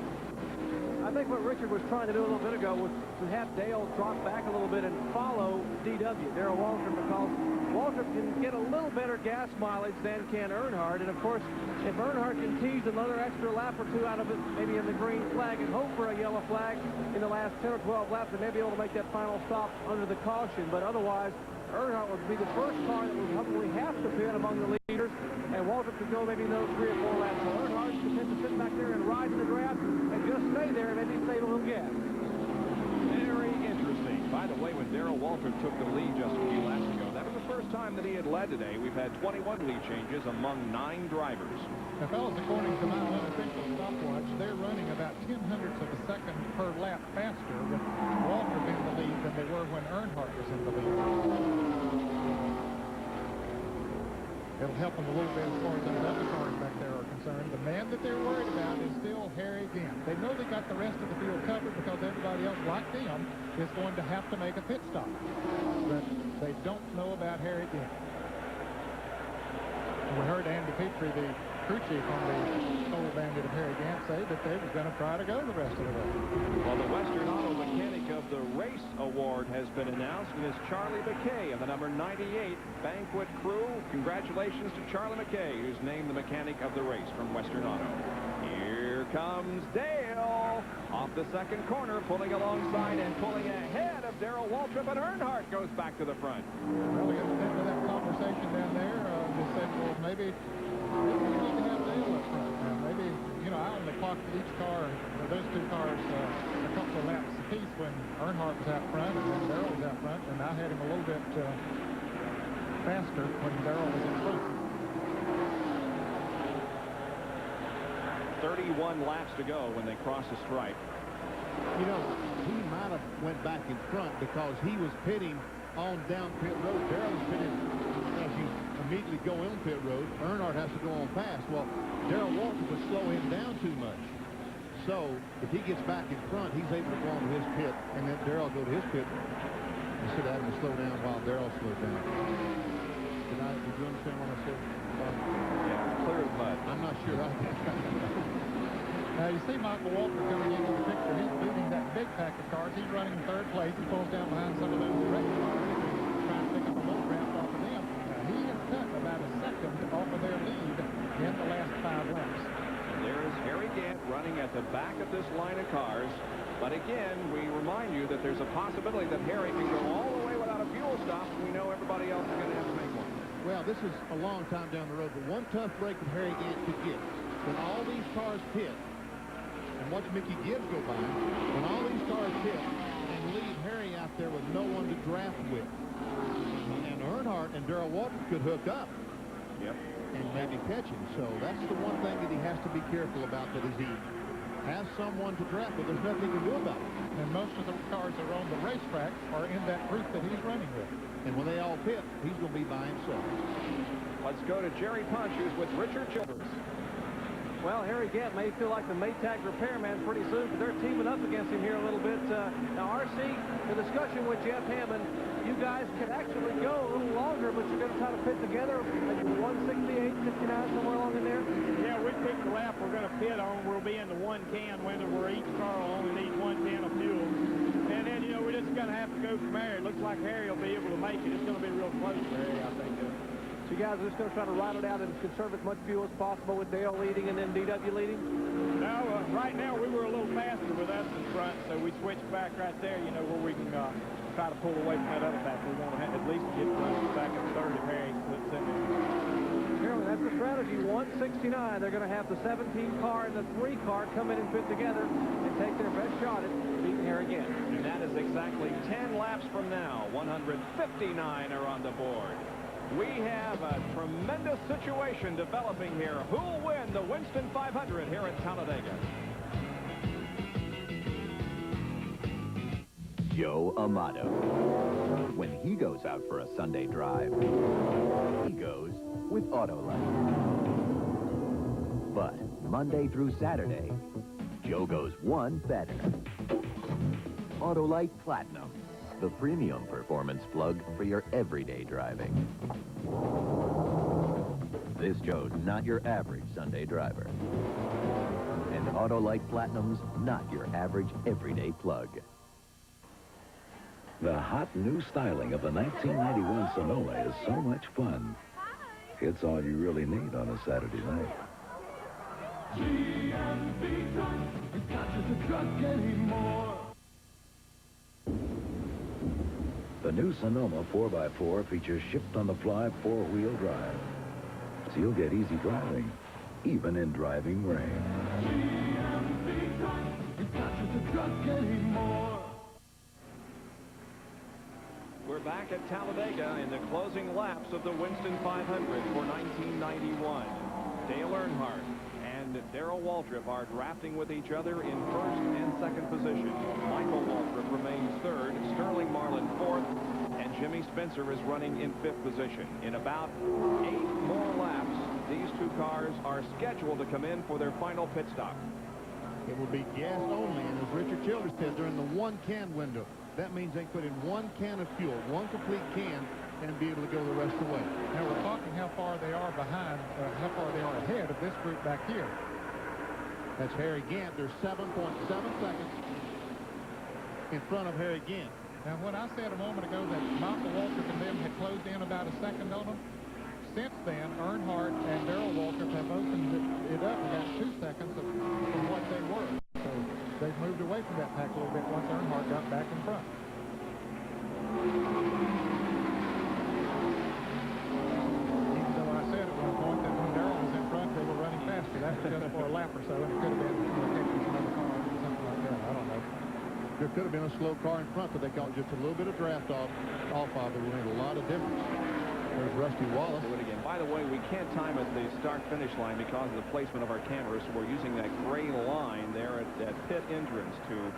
S2: I think what Richard was trying to do a little bit ago was to have Dale drop back a little bit and follow DW, Darrell Waltrip, because Waltrip can get a little better gas mileage than can Earnhardt. And, of course, if Earnhardt can tease another extra lap or 2 out of it, maybe in the green flag, and hope for a yellow flag in the last 10 or 12 laps, they may be able to make that final stop under the caution. But otherwise, Earnhardt would be the first car that would probably have to pit among the leaders, and Waltrip could go maybe those 3 or 4 laps. So Earnhardt should tend to sit back there and ride in the draft and just stay there and maybe save a little gas.
S13: Very interesting. By the way, when Darrell Waltrip took the lead just a few laps ago, that was the first time that he had led today. We've had 21 lead changes among 9 drivers.
S3: Now, fellas, according to my unofficial stopwatch, they're running about 0.10 of a second per lap faster with Waltrip in the lead than they were when Earnhardt was in the lead. It'll help them a little bit as far as those other cars back there are concerned. The man that they're worried about is still Harry Gant. They know they got the rest of the field covered because everybody else, like them, is going to have to make a pit stop. But they don't know about Harry Gant. We heard Andy Petrie, the crew chief on the old bandit of Harry Gant, say that they were going to try to go the rest of the way.
S13: Well, the Western Auto Mechanic of the Race Award has been announced, and it's Charlie McKay of the number 98 Banquet Crew. Congratulations to Charlie McKay, who's named the Mechanic of the Race from Western Auto. Here comes Dale off the second corner, pulling alongside and pulling ahead of Darrell Waltrip, and Earnhardt goes back to the front.
S3: Well, we got to think of that conversation down there. Just said, well, maybe we need to have Dale up front. Maybe, you know, I only clocked each car, those 2 cars, a couple of laps apiece when Earnhardt was out front and then Darrell was out front, and I had him a little bit faster when Darrell was in front.
S13: 31 laps to go when they cross the stripe.
S4: You know, he might have went back in front because he was pitting on down pit road. Darrell was pitting as you immediately go in pit road. Earnhardt has to go on fast. Well, Darrell Waltrip would slow him down too much. So if he gets back in front, he's able to go on to his pit, and then Darrell go to his pit instead of having to slow down while Darrell slowed down. Did you understand what I said?
S13: Yeah, clear as mud.
S4: I'm not sure.
S3: Now, you see Michael Waltrip coming into the picture. He's leading that big pack of cars. He's running in third place. He pulls down behind some of those race cars, trying to pick up a little draft off of them. Now, he has cut about a second off of their lead in the last 5 laps.
S13: There is Harry Gant running at the back of this line of cars. But again, we remind you that there's a possibility that Harry can go all the way without a fuel stop. We know everybody else is going to have to make one.
S4: Well, this is a long time down the road, but one tough break that Harry Gant could get. When all these cars pit, and watch Mickey Gibbs go by, when all these cars pit and leave Harry out there with no one to draft with, and Earnhardt and Darrell Waltrip could hook up.
S13: Yep.
S4: And maybe catch him. So that's the one thing that he has to be careful about, that is he has someone to draft, but there's nothing he can do about it.
S3: And most of the cars that are on the racetrack are in that group that he's running with.
S4: And when they all pit, he's going to be by himself.
S13: Let's go to Jerry Punch, who's with Richard Childress.
S2: Well, Harry Gant may feel like the Maytag repairman pretty soon, but they're teaming up against him here a little bit. Now, RC, the discussion with Jeff Hammond, you guys could actually go a little longer, but you're going to try to fit together maybe 168, 59, somewhere along in there?
S16: Yeah, we picked the lap we're going to pit on. We'll be in the 1 can window where each car will only need 1 can of fuel. And then, you know, we're just going to have to go from there. It looks like Harry will be able to make it. It's going to be real close for Harry, I think.
S2: So you guys are just going to try to ride it out and conserve as much fuel as possible with Dale leading and then DW leading?
S16: No, right now we were a little faster with us in front, so we switched back right there, you know, where we can try to pull away from that other pack. We want to at least get back in third if Harry slips in there.
S2: Apparently that's the strategy. 169. They're going to have the 17 car and the 3 car come in and fit together and take their best shot at beating Harry again.
S13: And that is exactly 10 laps from now. 159 are on the board. We have a tremendous situation developing here. Who will win the Winston 500 here at Talladega?
S11: Joe Amato. When he goes out for a Sunday drive, he goes with Autolite. But Monday through Saturday, Joe goes one better. Autolite Platinum, the premium performance plug for your everyday driving. This Joe's not your average Sunday driver. And Autolite Platinum's not your average everyday plug.
S19: The hot new styling of the 1991 Sonoma is so much fun. It's all you really need on a Saturday night.
S23: GMB truck, it's not just a truck anymore.
S19: The new Sonoma 4x4 features shift-on-the-fly 4-wheel drive. So you'll get easy driving, even in driving rain.
S23: GMB truck, it's not just a truck anymore.
S13: We're back at Talladega in the closing laps of the Winston 500 for 1991. Dale Earnhardt and Darrell Waltrip are drafting with each other in first and second position. Michael Waltrip remains third, Sterling Marlin fourth, and Jimmy Spencer is running in fifth position. In about 8 more laps, these 2 cars are scheduled to come in for their final pit stop.
S4: It will be gas only, and as Richard Childress said, they're in the 1 can window. That means they put in 1 can of fuel, 1 complete can, and be able to go the rest of the way.
S3: Now we're talking how far they are behind, how far they are ahead of this group back here.
S4: That's Harry Gant. They're 7.7 seconds in front of Harry Gant.
S3: Now, when I said a moment ago that Michael Waltrip and them had closed in about a second on them, since then, Earnhardt and Darrell Waltrip have opened it up and got 2 seconds from what they were. So they've moved away from that pack a little bit once Earnhardt got back in front. Even though I said at one point that when Darrell was in front, they were running faster. That was just for a lap or so, and it could have been catching some other car or something like that. I don't know.
S4: There could have been a slow car in front that they got just a little bit of draft off of. It would have made a lot of difference. There's Rusty Wallace.
S13: Do it again. By the way, we can't time at the start-finish line because of the placement of our cameras, so we're using that gray line there at that pit entrance to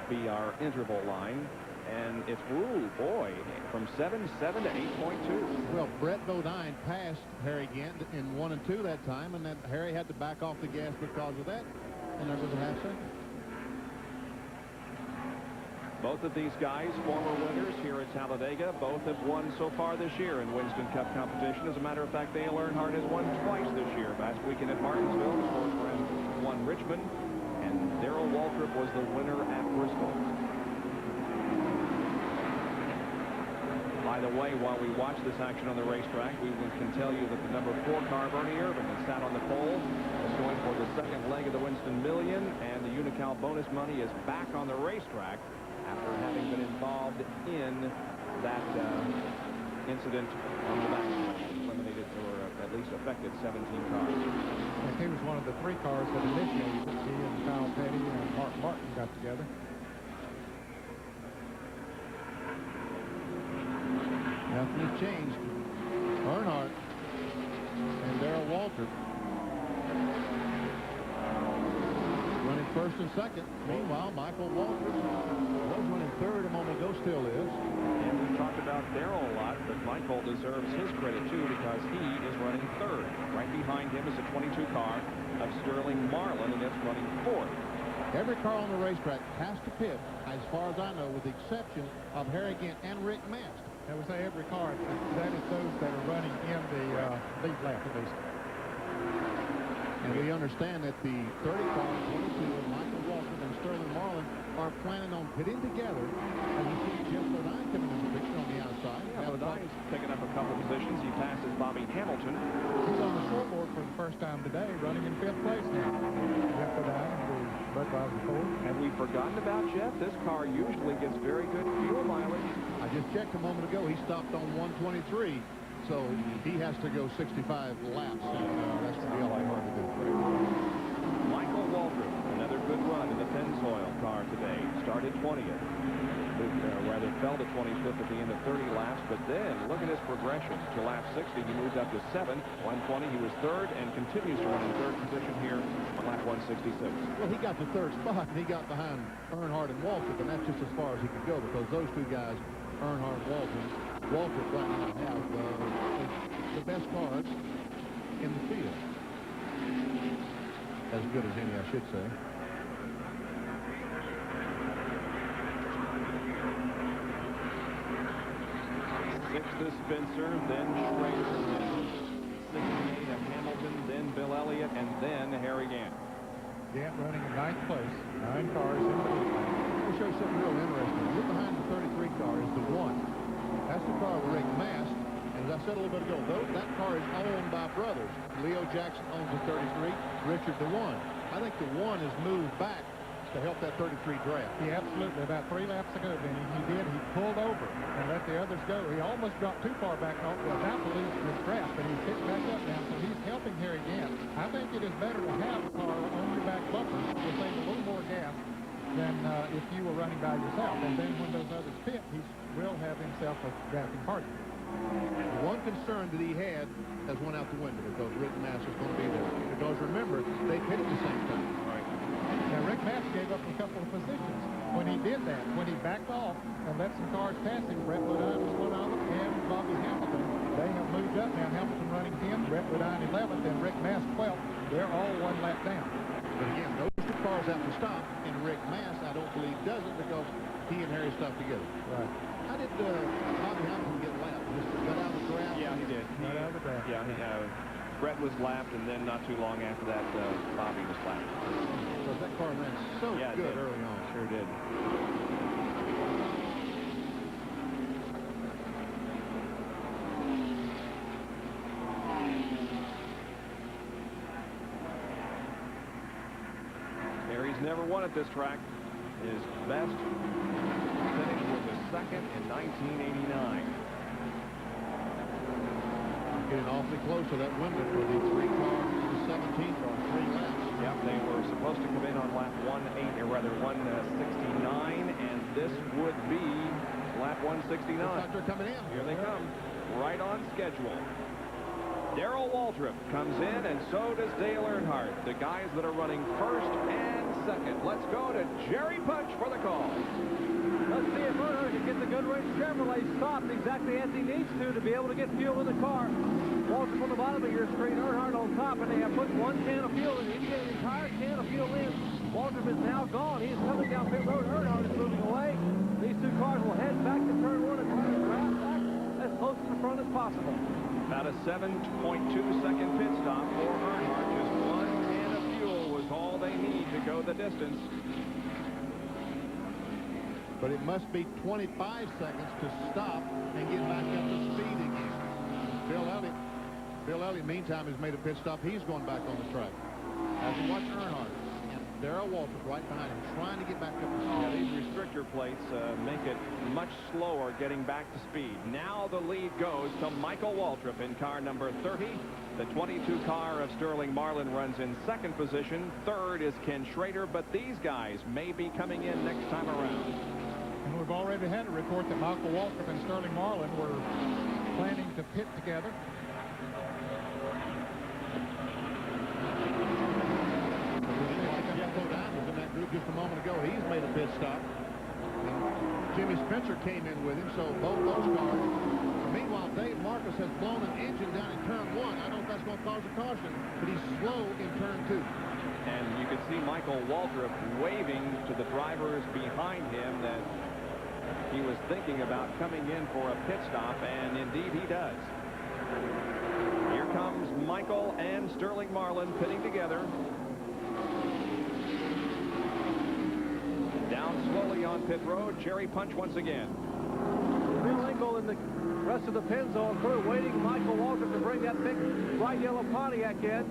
S13: be our interval line. And it's, ooh, boy, from 7.7 to 8.2.
S4: Well, Brett Bodine passed Harry Gant in 1 and 2 that time, and then Harry had to back off the gas because of that. And there was a half second.
S13: Both of these guys, former winners here at Talladega, both have won so far this year in Winston Cup competition. As a matter of fact, Dale Earnhardt has won twice this year. Last weekend at Martinsville, his first friend won Richmond, and Darrell Waltrip was the winner at Bristol. By the way, while we watch this action on the racetrack, we can tell you that the number 4 car, Bernie Irvin, has sat on the pole, is going for the second leg of the Winston Million, and the Unocal bonus money is back on the racetrack after having been involved in that incident on the backstretch. Eliminated, or at least affected, 17 cars.
S3: And he was one of the 3 cars that initiated it. He and Kyle Petty and Mark Martin got together.
S4: Nothing has changed. Earnhardt and Darrell Waltrip running first and second. Meanwhile, Michael Waltrip was running third a moment ago, still is.
S13: And we talked about Darrell a lot, but Michael deserves his credit too because he is running third. Right behind him is a 22 car of Sterling Marlin, and it's running fourth.
S4: Every car on the racetrack has to pit, as far as I know, with the exception of Harry Gant and Rick Mast.
S3: I would say every car, that is those that are running in the lead lap at least.
S4: And we understand that the 30 car, 22, and Michael Waltrip and Sterling Marlin are planning on pitting together. And you see Jeff Bodine coming in the picture on the outside.
S13: Yeah, Bodine's picking up a couple positions. He passes Bobby Hamilton.
S3: He's on the scoreboard for the first time today, running in 5th place now. Jeff Bodine, the Budweiser Ford.
S13: Have we forgotten about Jeff? This car usually gets very good fuel mileage.
S4: I just checked a moment ago. He stopped on 123, so he has to go 65 laps, and that's going to be awfully hard to do.
S13: Michael Waltrip, another good run in the Pennzoil car today. Started 20th. Rather fell to 25th at the end of 30 laps, but then look at his progression. To lap 60, he moved up to 7th. 120, he was third, and continues to run in third position here on lap 166.
S4: Well, he got to third spot, and he got behind Earnhardt and Waltrip, and that's just as far as he could go because those two guys, Earnhardt and Waltrip right now have the best cars in the field. As good as any, I should say.
S13: Sixth is Spencer, then Schrader, then 68 of Hamilton, then Bill Elliott, and then Harry Gant.
S3: Gant running in 9th place. 9 cars in the lead.
S4: Let me show you something real interesting. Look behind the 33 car is the 1. That's the car with Rick Mast. And as I said a little bit ago, that car is owned by brothers. Leo Jackson owns the 33, Richard the 1. I think the 1 has moved back to help that 33 draft.
S3: Yeah, absolutely. About 3 laps ago, Benny, he did. He pulled over and let the others go. He almost got too far back off. Well, about to lose his draft, but he's picked back up now, so he's helping Harry Gant. I think it is better to have a car on your back bumper to save a little more gas than if you were running by yourself. And then when those others pit, he will have himself a drafting partner.
S4: The one concern that he had has went out the window because Rick Mast is going to be there. Because remember, they pit at the same time.
S13: Right.
S3: Now, Rick Mast gave up a couple of positions when he did that. When he backed off and let some cars pass him, Brett Bodine was one of them, and Bobby Hamilton. They have moved up now. Hamilton running 10th, Brett Bodine 11th, and Rick Mast 12th. They're all 1 lap down.
S4: But again, those 2 cars have to stop, and Rick Mast, I don't believe, doesn't because he and Harry stopped together.
S3: Right.
S4: How did Bobby Hamilton get lapped? Just got out of the draft?
S13: Yeah, he did.
S3: Got out of the draft.
S13: Yeah, Brett was lapped, and then not too long after that, Bobby was lapped.
S4: Because that car ran so good early on.
S13: Sure did. Harry's never won at this track. His best finish was a second in 1989.
S4: Getting awfully close to that window for the 3 car, the 17 car, 3 laps.
S13: Yep, they were supposed to come in on lap 169, and this would be lap 169.
S4: Looks like they're coming in.
S13: Here they come. right on schedule. Darrell Waltrip comes in, and so does Dale Earnhardt, the guys that are running first and second. Let's go to Jerry Punch for the call.
S2: Let's see if Earnhardt can get the Goodrich Chevrolet stopped exactly as he needs to be able to get fuel in the car. Waltrip on the bottom of your screen, Earnhardt on top, and they have put one can of fuel in. He can get an entire can of fuel in. Waltrip is now gone. He is coming down pit road. Earnhardt is moving away. These two cars will head back to turn one and try to grab back as close to the front as possible.
S13: About a 7.2-second pit stop for Earnhardt. Just one can of fuel was all they need to go the distance.
S4: But it must be 25 seconds to stop and get back up to speed again. Bill Elliott, meantime, has made a pit stop. He's going back on the track. As we watch Earnhardt and Darrell Waltrip right behind him, trying to get back up to speed.
S13: Yeah, these restrictor plates make it much slower getting back to speed. Now the lead goes to Michael Waltrip in car number 30. The 22 car of Sterling Marlin runs in second position. Third is Ken Schrader, but these guys may be coming in next time around.
S3: And we've already had a report that Michael Waltrip and Sterling Marlin were planning to pit together.
S4: Was in that group just a moment ago. He's made a pit stop. And Jimmy Spencer came in with him, so both those cars. Meanwhile, Dave Marcus has blown an engine down in turn one. I don't know if that's going to cause a caution, but he's slow in turn two.
S13: And you can see Michael Waltrip waving to the drivers behind him that he was thinking about coming in for a pit stop, and indeed he does. Here comes Michael and Sterling Marlin pitting together. Down slowly on pit road, Jerry Punch once again.
S2: Bill Engel and the rest of the Pennzoil crew waiting Michael Waltrip to bring that big bright yellow Pontiac in.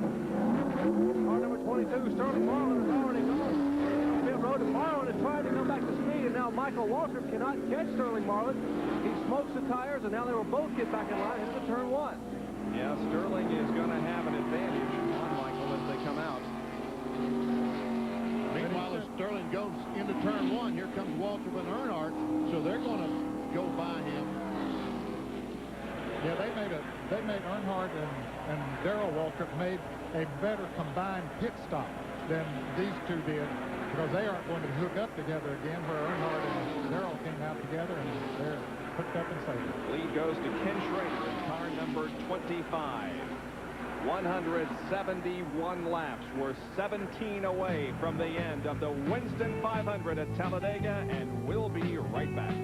S2: Car number 22, Sterling Marlin is already gone. Pit road, and Marlin is trying to come back to speed, and now Michael Waltrip cannot catch Sterling Marlin. He smokes the tires, and now they will both get back in line into turn one.
S13: Yeah, Sterling is going to have an advantage on Michael as they come out.
S4: Meanwhile, as Sterling goes into turn one, here comes Waltrip and Earnhardt, so they're going to go by him.
S3: Yeah, they made Earnhardt and Darrell Waltrip made a better combined pit stop than these two did, because they aren't going to hook up together again, where Earnhardt and Darrell came out together and they're hooked up and safe.
S13: Lead goes to Ken Schrader in car number 25. 171 laps. We're 17 away from the end of the Winston 500 at Talladega, and we'll be right back.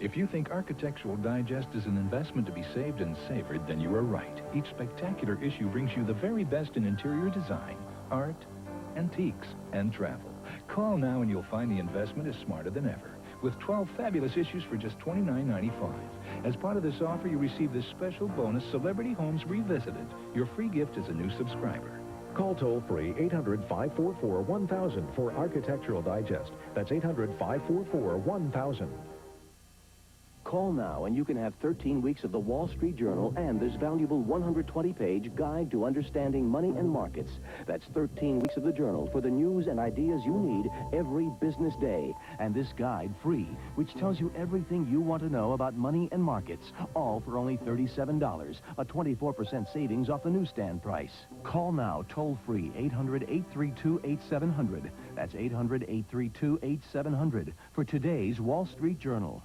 S19: If you think Architectural Digest is an investment to be saved and savored, then you are right. Each spectacular issue brings you the very best in interior design, art, antiques, and travel. Call now and you'll find the investment is smarter than ever, with 12 fabulous issues for just $29.95. As part of this offer, you receive this special bonus, Celebrity Homes Revisited, your free gift as a new subscriber.
S9: Call toll-free 800-544-1000 for Architectural Digest. That's 800-544-1000.
S12: Call now and you can have 13 weeks of the Wall Street Journal and this valuable 120-page guide to understanding money and markets. That's 13 weeks of the Journal for the news and ideas you need every business day. And this guide free, which tells you everything you want to know about money and markets, all for only $37, a 24% savings off the newsstand price. Call now toll-free 800-832-8700. That's 800-832-8700 for today's Wall Street Journal.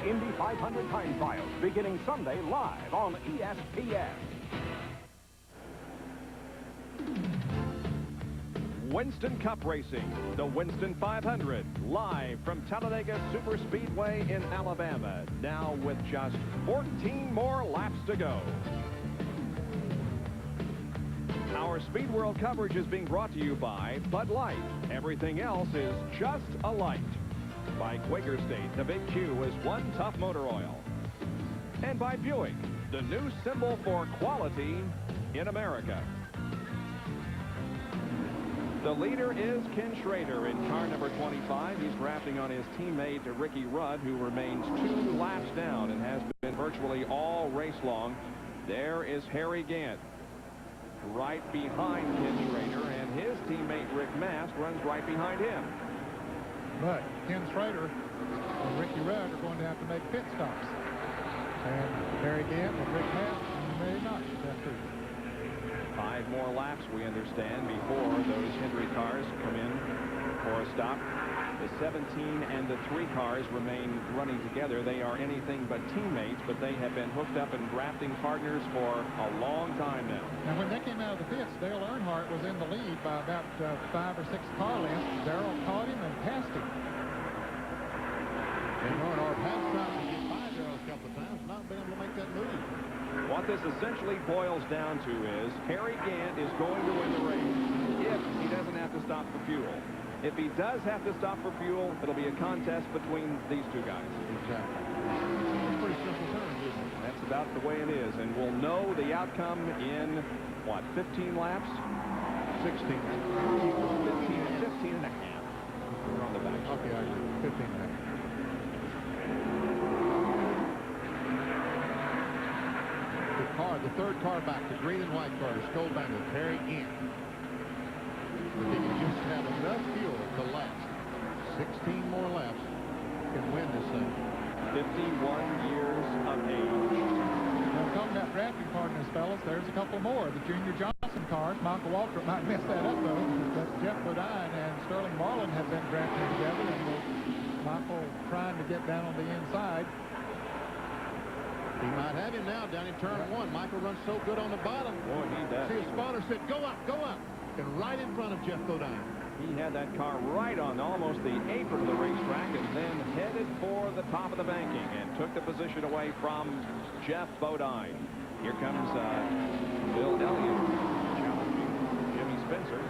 S22: Indy 500 time trials beginning Sunday live on ESPN.
S13: Winston Cup Racing, the Winston 500, live from Talladega Superspeedway in Alabama, now with just 14 more laps to go. Our Speed World coverage is being brought to you by Bud Light. Everything else is just a light. By Quaker State, the Big Q is one tough motor oil. And by Buick, the new symbol for quality in America. The leader is Ken Schrader in car number 25. He's drafting on his teammate Ricky Rudd, who remains 2 laps down and has been virtually all race long. There is Harry Gant right behind Ken Schrader, and his teammate Rick Mast runs right behind him.
S3: But Ken Schrader and Ricky Rudd are going to have to make pit stops. And Harry Gant and Rick Mast may not. That's true.
S13: 5 more laps, we understand, before those Hendry cars come in for a stop. The 17 and the 3 cars remain running together. They are anything but teammates, but they have been hooked up and drafting partners for a long time now.
S3: Now, when they came out of the pits, Dale Earnhardt was in the lead by about 5 or 6 car lengths. Darrell caught him and passed him.
S1: And Earnhardt has tried to get by Darrell a couple of times, not been able to make that move.
S13: What this essentially boils down to is Harry Gant is going to win the race if he doesn't have to stop for fuel. If he does have to stop for fuel, it'll be a contest between these 2 guys.
S1: Exactly. It's pretty simple terms, isn't it?
S13: That's about the way it is, and we'll know the outcome in, what, 15 laps?
S1: 16.
S13: 15 and a half. We're on the back.
S1: Okay, I agree. 15 and a half. The third car back, the green and white car, is Skull Bang with Harry Gant. If he can just have enough fuel to last 16 more laps, can win this thing.
S13: 51 years of age.
S3: Now, talking about drafting partners, fellas, there's a couple more. The Junior Johnson cars, Michael Waltrip might mess that up, though. But Jeff Bodine and Sterling Marlin have been drafting together, and Michael trying to get down on the inside.
S1: He might have him now down in turn 1. Michael runs so good on the bottom.
S13: Boy, he does.
S1: See, his spotter said, go up, go up. And right in front of Jeff Bodine.
S13: He had that car right on almost the apron of the racetrack and then headed for the top of the banking and took the position away from Jeff Bodine. Here comes Bill Elliott challenging Jimmy Spencer.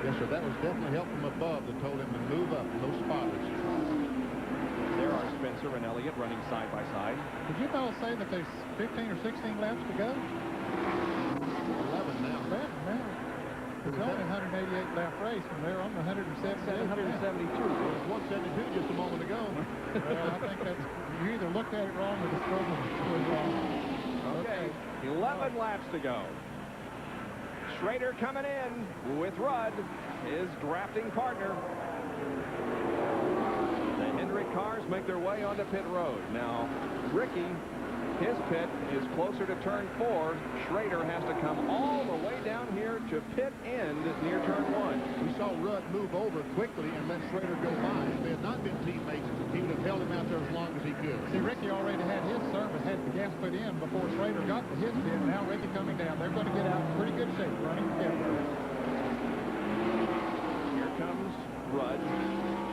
S1: Yes, sir. That was definitely help from above that told him to move up, those spotters.
S13: There are Spencer and Elliott running side by side.
S3: Did you fellas say that there's 15 or 16 laps to go?
S1: 11 now.
S3: 11 now. It's only a 188-lap race, and they're on the 172.
S1: It was 172 just a moment ago.
S3: Well, I think that's, you either looked at it wrong or the stroke was wrong.
S13: Okay, 11 laps to go. Schrader coming in with Rudd, his drafting partner. The Hendry cars make their way onto pit road. Now, Ricky, his pit is closer to turn 4. Schrader has to come all the way down here to pit end near turn 1.
S1: We saw Rudd move over quickly and let Schrader go by. If they had not been teammates, he would have held him out there as long as he could.
S3: See, Ricky already had his service, had the gas put in before Schrader got to his pit. Now Ricky coming down. They're going to get out in pretty good shape running together.
S13: Here comes Rudd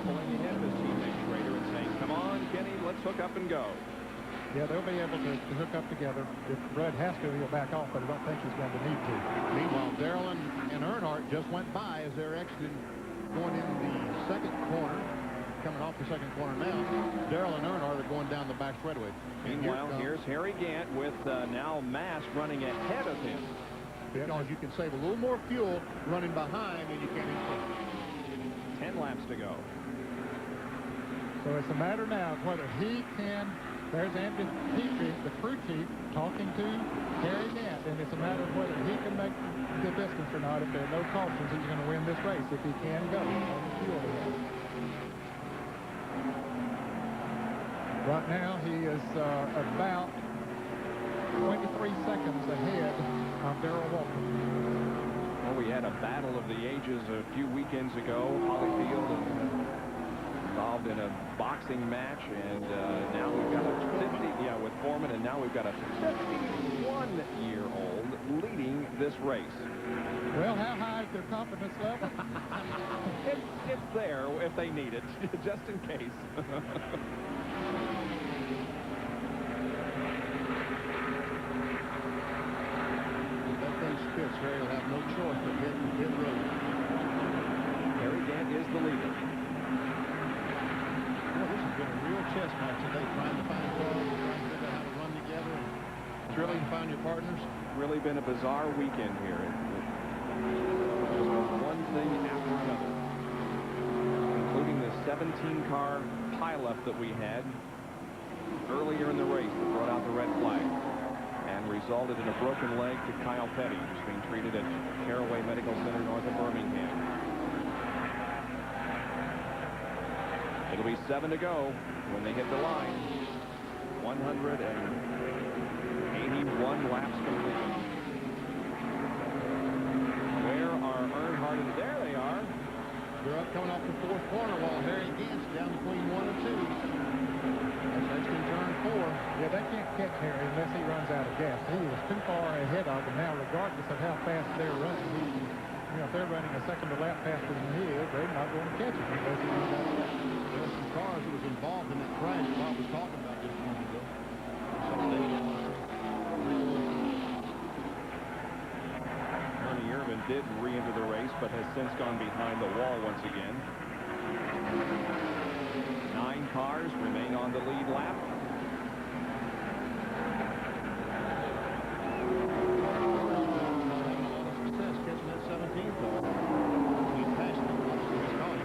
S13: pulling ahead of his teammate Schrader and saying, come on, Kenny, let's hook up and go.
S3: Yeah, they'll be able to hook up together. If Rudd has to, he'll back off, but I don't think he's going to need to.
S1: Meanwhile, Darrell and Earnhardt just went by as they're exiting, going in the second corner, coming off the second corner now. Darrell and Earnhardt are going down the back straightaway.
S13: Meanwhile, here's Harry Gant with now Mast running ahead of him.
S1: Because you can save a little more fuel running behind than you can in front.
S13: 10 laps to go.
S3: So it's a matter now of whether he can. There's Andy Petrie, the crew chief, talking to Harry Gant, and it's a matter of whether he can make the distance or not. If there are no cautions, he's going to win this race if he can go on the fuel he has. Right now, he is about 23 seconds ahead of Darrell Walker.
S13: Well, we had a battle of the ages a few weekends ago. Holyfield and involved in a boxing match, and now we've got a 50, with Foreman, and now we've got a 51-year-old leading this race.
S3: Well, how high is their confidence level?
S13: It's there if they need it, just in case.
S1: If that thing spits, Harry will have no choice but hit the pit road.
S13: Harry Gant is the leader.
S1: Well, this has been a real chess match today, trying to find cars, trying to figure out how to run together, and trying to find your partners.
S13: Really been a bizarre weekend here. Just one thing 17-car pileup that we had earlier in the race that brought out the red flag and resulted in a broken leg to Kyle Petty, who's being treated at Caraway Medical Center north of Birmingham. It'll be 7 to go when they hit the line. 181 laps complete. Where are Earnhardt and there they are.
S1: They're up coming off the fourth corner while Harry Gant's down between 1 and 2. That's in turn 4.
S3: Yeah, they can't catch Harry unless he runs out of gas. He is too far ahead of them now, regardless of how fast they're running. If they're running a second to lap faster than he is, they're not going to catch him unless he runs out of gas.
S1: There were some cars that was involved in that crash Bob was talking about just a moment ago.
S13: Bernie Irvin did re-enter the race, but has since gone behind the wall once again. 9 cars remain on the lead lap.
S1: Success catching that 17th car. He passed them off to his car.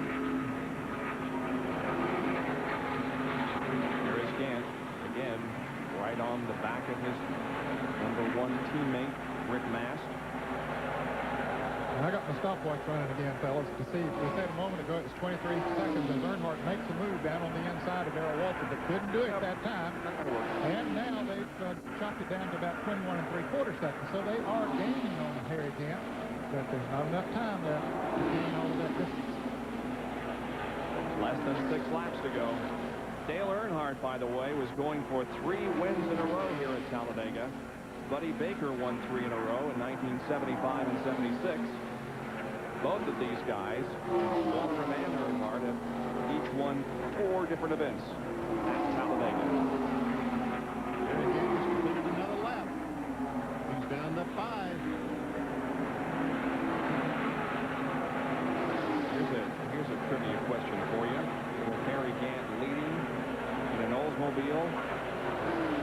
S13: Here is Gant again, right on the back of his #1 teammate, Rick Mast.
S3: And I got my stopwatch running again, fellas, to see. We said a moment ago it was 23 seconds as Earnhardt makes a move down on the inside of Darrell Walter, but couldn't do it at that time. And now they've chopped it down to about 21 3/4 seconds. So they are gaining on Harry Gant, but there's not enough time left to gain all of that distance.
S13: Less than 6 laps to go. Dale Earnhardt, by the way, was going for 3 wins in a row here at Talladega. Buddy Baker won 3 in a row in 1975 and 76. Both of these guys, Walter and Earnhardt, have each won 4 different events at Talladega.
S1: Harry Gant has completed another lap. He's down to 5.
S13: Here's a trivia question for you. With Harry Gant leading in an Oldsmobile,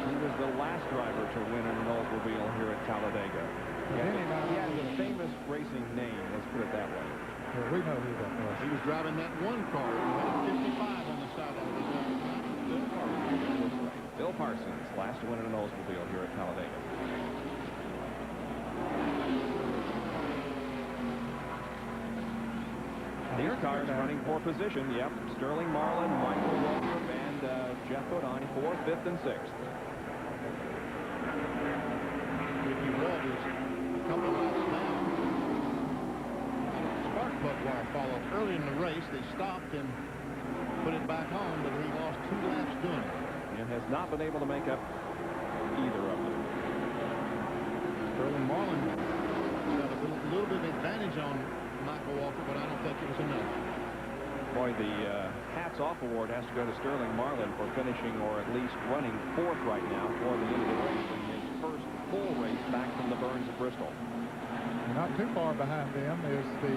S13: he was the last driver to win in an Oldsmobile here at Talladega. He had a famous racing name, let's put it that way.
S3: Yeah, we know who that was.
S1: He was driving that one car. He had 55 on the sideline. Bill Parsons.
S13: Bill Parsons, last to win in an Oldsmobile here at Talladega. These cars running for position. Yep. Sterling Marlin, Michael Waltrip, and Jeff Godin, 4th, 5th, and 6th.
S1: Ricky Rudd is a couple laps down. Spark plug wire fall off early in the race. They stopped and put it back on, but he lost 2 laps doing it.
S13: And has not been able to make up either of them.
S1: Sterling Marlin got a little bit of advantage on Michael Walker, but I don't think it was enough.
S13: Boy, the hats off award has to go to Sterling Marlin for finishing or at least running 4th right now for the end of the race in his first full race back from the Burns at Bristol.
S3: Not too far behind them is the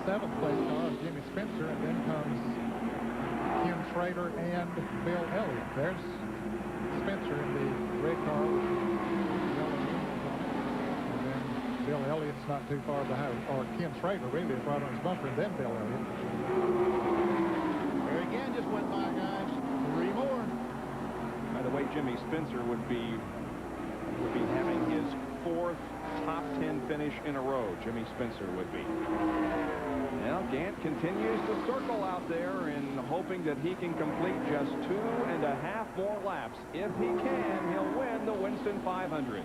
S3: 7th place car of Jimmy Spencer, and then comes Kim Schrader and Bill Elliott. There's Spencer in the red car with yellow uniforms on it. And then Bill Elliott's not too far behind, or Kim Schrader really is right on his bumper, and then Bill Elliott.
S1: There again, just went by, guys. 3 more.
S13: By the way, Jimmy Spencer would be having his 4th top 10 finish in a row. Jimmy Spencer would be. Now Gant continues to circle out there and hoping that he can complete just 2.5 more laps. If he can, he'll win the Winston 500.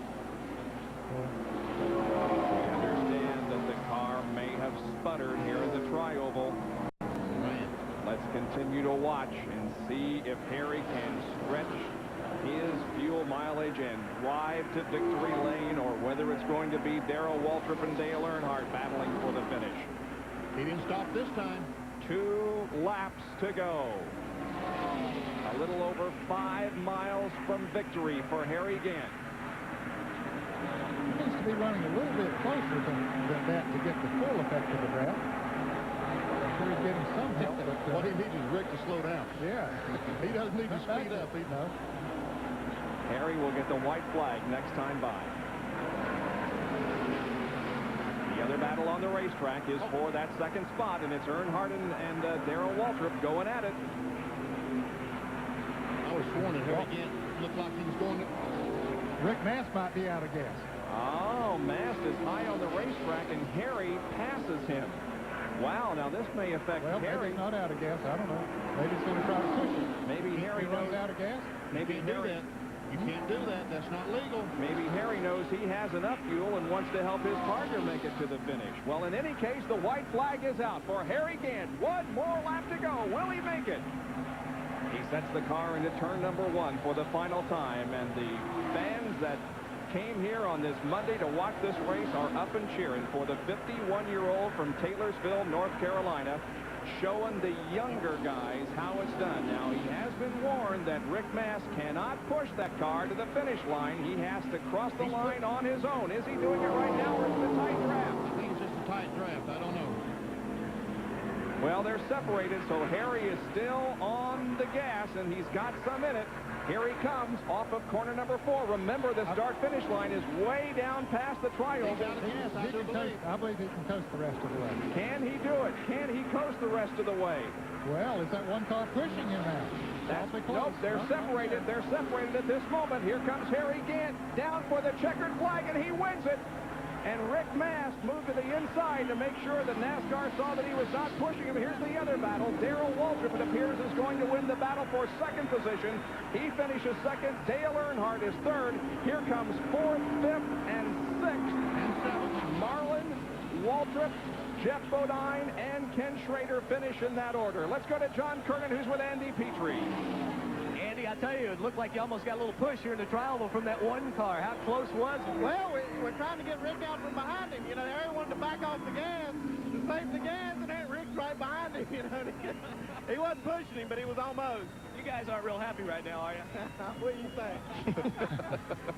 S13: We understand that the car may have sputtered here in the tri-oval. Let's continue to watch and see if Harry can stretch his fuel mileage and drive to victory lane, or whether it's going to be Darrell Waltrip and Dale Earnhardt battling for the finish.
S1: He didn't stop this time.
S13: 2 laps to go. A little over 5 miles from victory for Harry Gant.
S3: He needs to be running a little bit closer than that to get the full effect of the draft. I'm sure he's getting some help, but
S1: what he needs is Rick to slow down.
S3: Yeah.
S1: He doesn't need to speed up.
S3: No.
S13: Harry will get the white flag next time by. The other battle on the racetrack is for that second spot, and it's Earnhardt and Darrell Waltrip going at it.
S1: I was sworn that Harry Gant looked like he was going to...
S3: Rick Mast might be out of gas.
S13: Oh, Mast is high on the racetrack, and Harry passes him. Wow, now this may affect
S3: Well,
S13: Harry.
S3: maybe he's not out of gas. I don't know. Maybe he's going to try to push it.
S13: Maybe Harry
S3: runs
S13: knows
S3: out of gas.
S13: Maybe
S1: You can't do
S13: Harry.
S1: that. You can't do that. That's not legal.
S13: Maybe Harry knows he has enough fuel and wants to help his partner make it to the finish. Well, in any case, the white flag is out for Harry Gant. One more lap to go. Will he make it? He sets the car into turn number 1 for the final time, and the fans that came here on this Monday to watch this race are up and cheering for the 51-year-old from Taylorsville, North Carolina, showing the younger guys how it's done. Now, he has been warned that Rick Mast cannot push that car to the finish line. He has to cross the line on his own. Is he doing it right now, or is it a tight draft?
S1: I think it's just a tight draft. I don't know.
S13: Well, they're separated, so Harry is still on the gas, and he's got some in it. Here he comes off of corner number 4. Remember, the start-finish line is way down past the triangle.
S3: I believe he can coast the rest of the way.
S13: Can he do it? Can he coast the rest of the way?
S3: Well, is that one car pushing him now?
S13: Nope, they're separated. They're separated at this moment. Here comes Harry Gant down for the checkered flag, and he wins it. And Rick Mast moved to the inside to make sure that NASCAR saw that he was not pushing him. Here's the other battle. Darrell Waltrip, it appears, is going to win the battle for second position. He finishes second. Dale Earnhardt is third. Here comes fourth, fifth, and sixth.
S1: And seventh.
S13: Marlin, Waltrip, Jeff Bodine, and Ken Schrader finish in that order. Let's go to John Kernan, who's with Andy Petrie.
S8: Andy, I tell you, it looked like you almost got a little push here in the trial from that one car. How close was it?
S5: Well, we're trying to get Rick out from behind him. You know, Harry wanted to back off the gas to save the gas, and then Rick's right behind him, you know. He wasn't pushing him, but he was almost.
S8: You guys aren't real happy right now, are you?
S5: What do you think?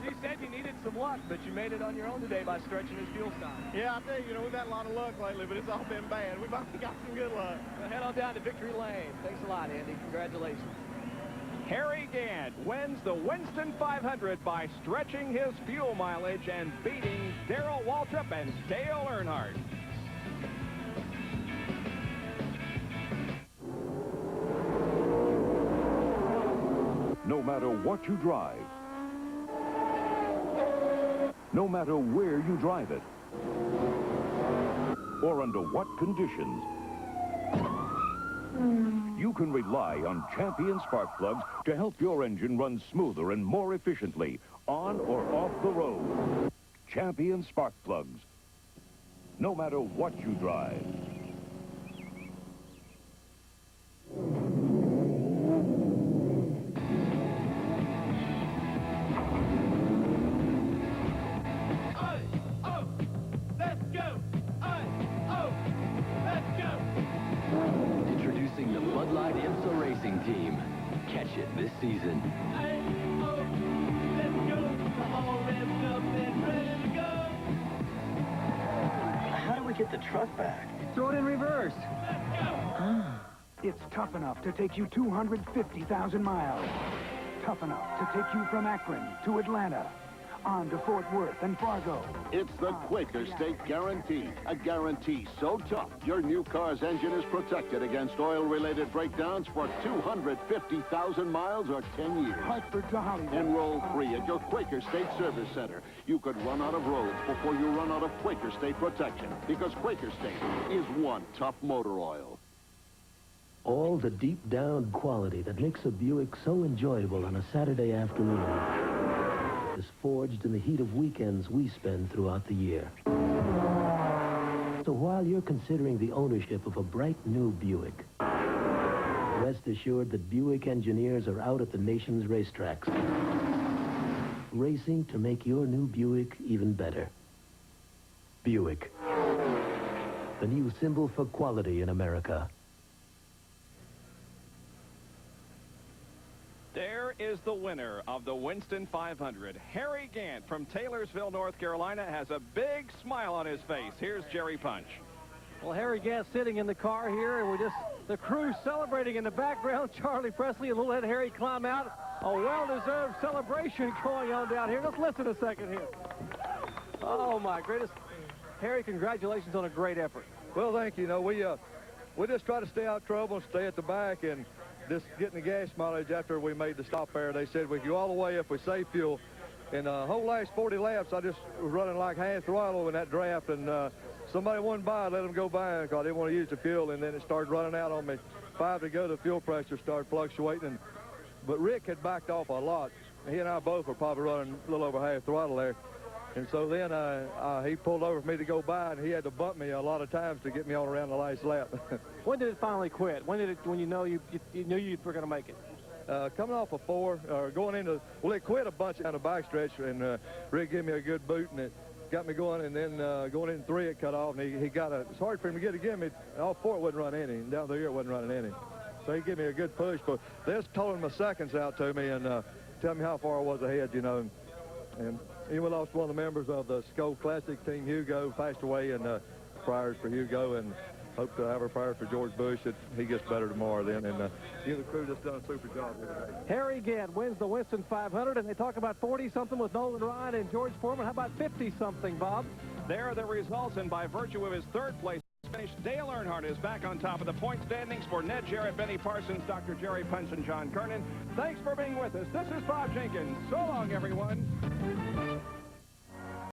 S8: You said you needed some luck, but you made it on your own today by stretching his fuel stop.
S5: Yeah, I tell you, we've had a lot of luck lately, but it's all been bad. We've only got some good luck.
S8: Well, head on down to Victory Lane. Thanks a lot, Andy. Congratulations.
S13: Harry Gant wins the Winston 500 by stretching his fuel mileage and beating Darrell Waltrip and Dale Earnhardt.
S7: No matter what you drive, no matter where you drive it, or under what conditions, you can rely on Champion spark plugs to help your engine run smoother and more efficiently on or off the road. Champion spark plugs. No matter what you drive.
S11: Introducing the Bud Light IMSA Racing Team. Catch it this season.
S15: How do we get the truck back?
S24: Throw it in reverse. It's tough enough to take you 250,000 miles. Tough enough to take you from Akron to Atlanta, on to Fort Worth and Fargo.
S25: It's the Quaker State Guarantee. A guarantee so tough, your new car's engine is protected against oil-related breakdowns for 250,000 miles or 10 years.
S24: Hartford to Hollywood.
S25: Enroll free at your Quaker State Service Center. You could run out of roads before you run out of Quaker State protection, because Quaker State is one tough motor oil.
S12: All the deep-down quality that makes a Buick so enjoyable on a Saturday afternoon is forged in the heat of weekends we spend throughout the year. So while you're considering the ownership of a bright new Buick, rest assured that Buick engineers are out at the nation's racetracks, racing to make your new Buick even better. Buick, the new symbol for quality in America.
S13: There is the winner of the Winston 500. Harry Gant from Taylorsville, North Carolina, has a big smile on his face. Here's Jerry Punch.
S2: Well, Harry Gant sitting in the car here, and the crew celebrating in the background. Charlie Presley, and we'll let Harry climb out. A well-deserved celebration going on down here. Let's listen a second here. Oh, my goodness. Harry, congratulations on a great effort.
S6: Well, thank you. You know, we just try to stay out of trouble and stay at the back, and just getting the gas mileage after we made the stop there. They said we go all the way if we save fuel. And the whole last 40 laps, I just was running like half throttle in that draft, and somebody went by, let them go by because I didn't want to use the fuel, and then it started running out on me. 5 to go, the fuel pressure started fluctuating. But Rick had backed off a lot. He and I both were probably running a little over half throttle there. And so then he pulled over for me to go by, and he had to bump me a lot of times to get me on around the last lap.
S2: When did it finally quit? When you know you knew you were going to make it?
S6: Coming off a 4, going into, well, it quit a bunch on the backstretch, and Rick gave me a good boot, and it got me going, and then going in 3, it cut off, and he got it's hard for him to get again. All 4 it wasn't running any, and down there it wasn't running any. So he gave me a good push, but they was tolling my seconds out to me and tell me how far I was ahead, you know. And we lost one of the members of the Skull Classic team, Hugo, passed away, and prayers for Hugo, and hope to have our prayers for George Bush that he gets better tomorrow then. And the crew just done a super job here today.
S2: Harry Gant wins the Winston 500, and they talk about 40-something with Nolan Ryan and George Foreman. How about 50-something, Bob?
S13: There are the results, and by virtue of his third place finish, Dale Earnhardt is back on top of the point standings for Ned Jarrett, Benny Parsons, Dr. Jerry Punch, and John Kernan. Thanks for being with us. This is Bob Jenkins. So long, everyone.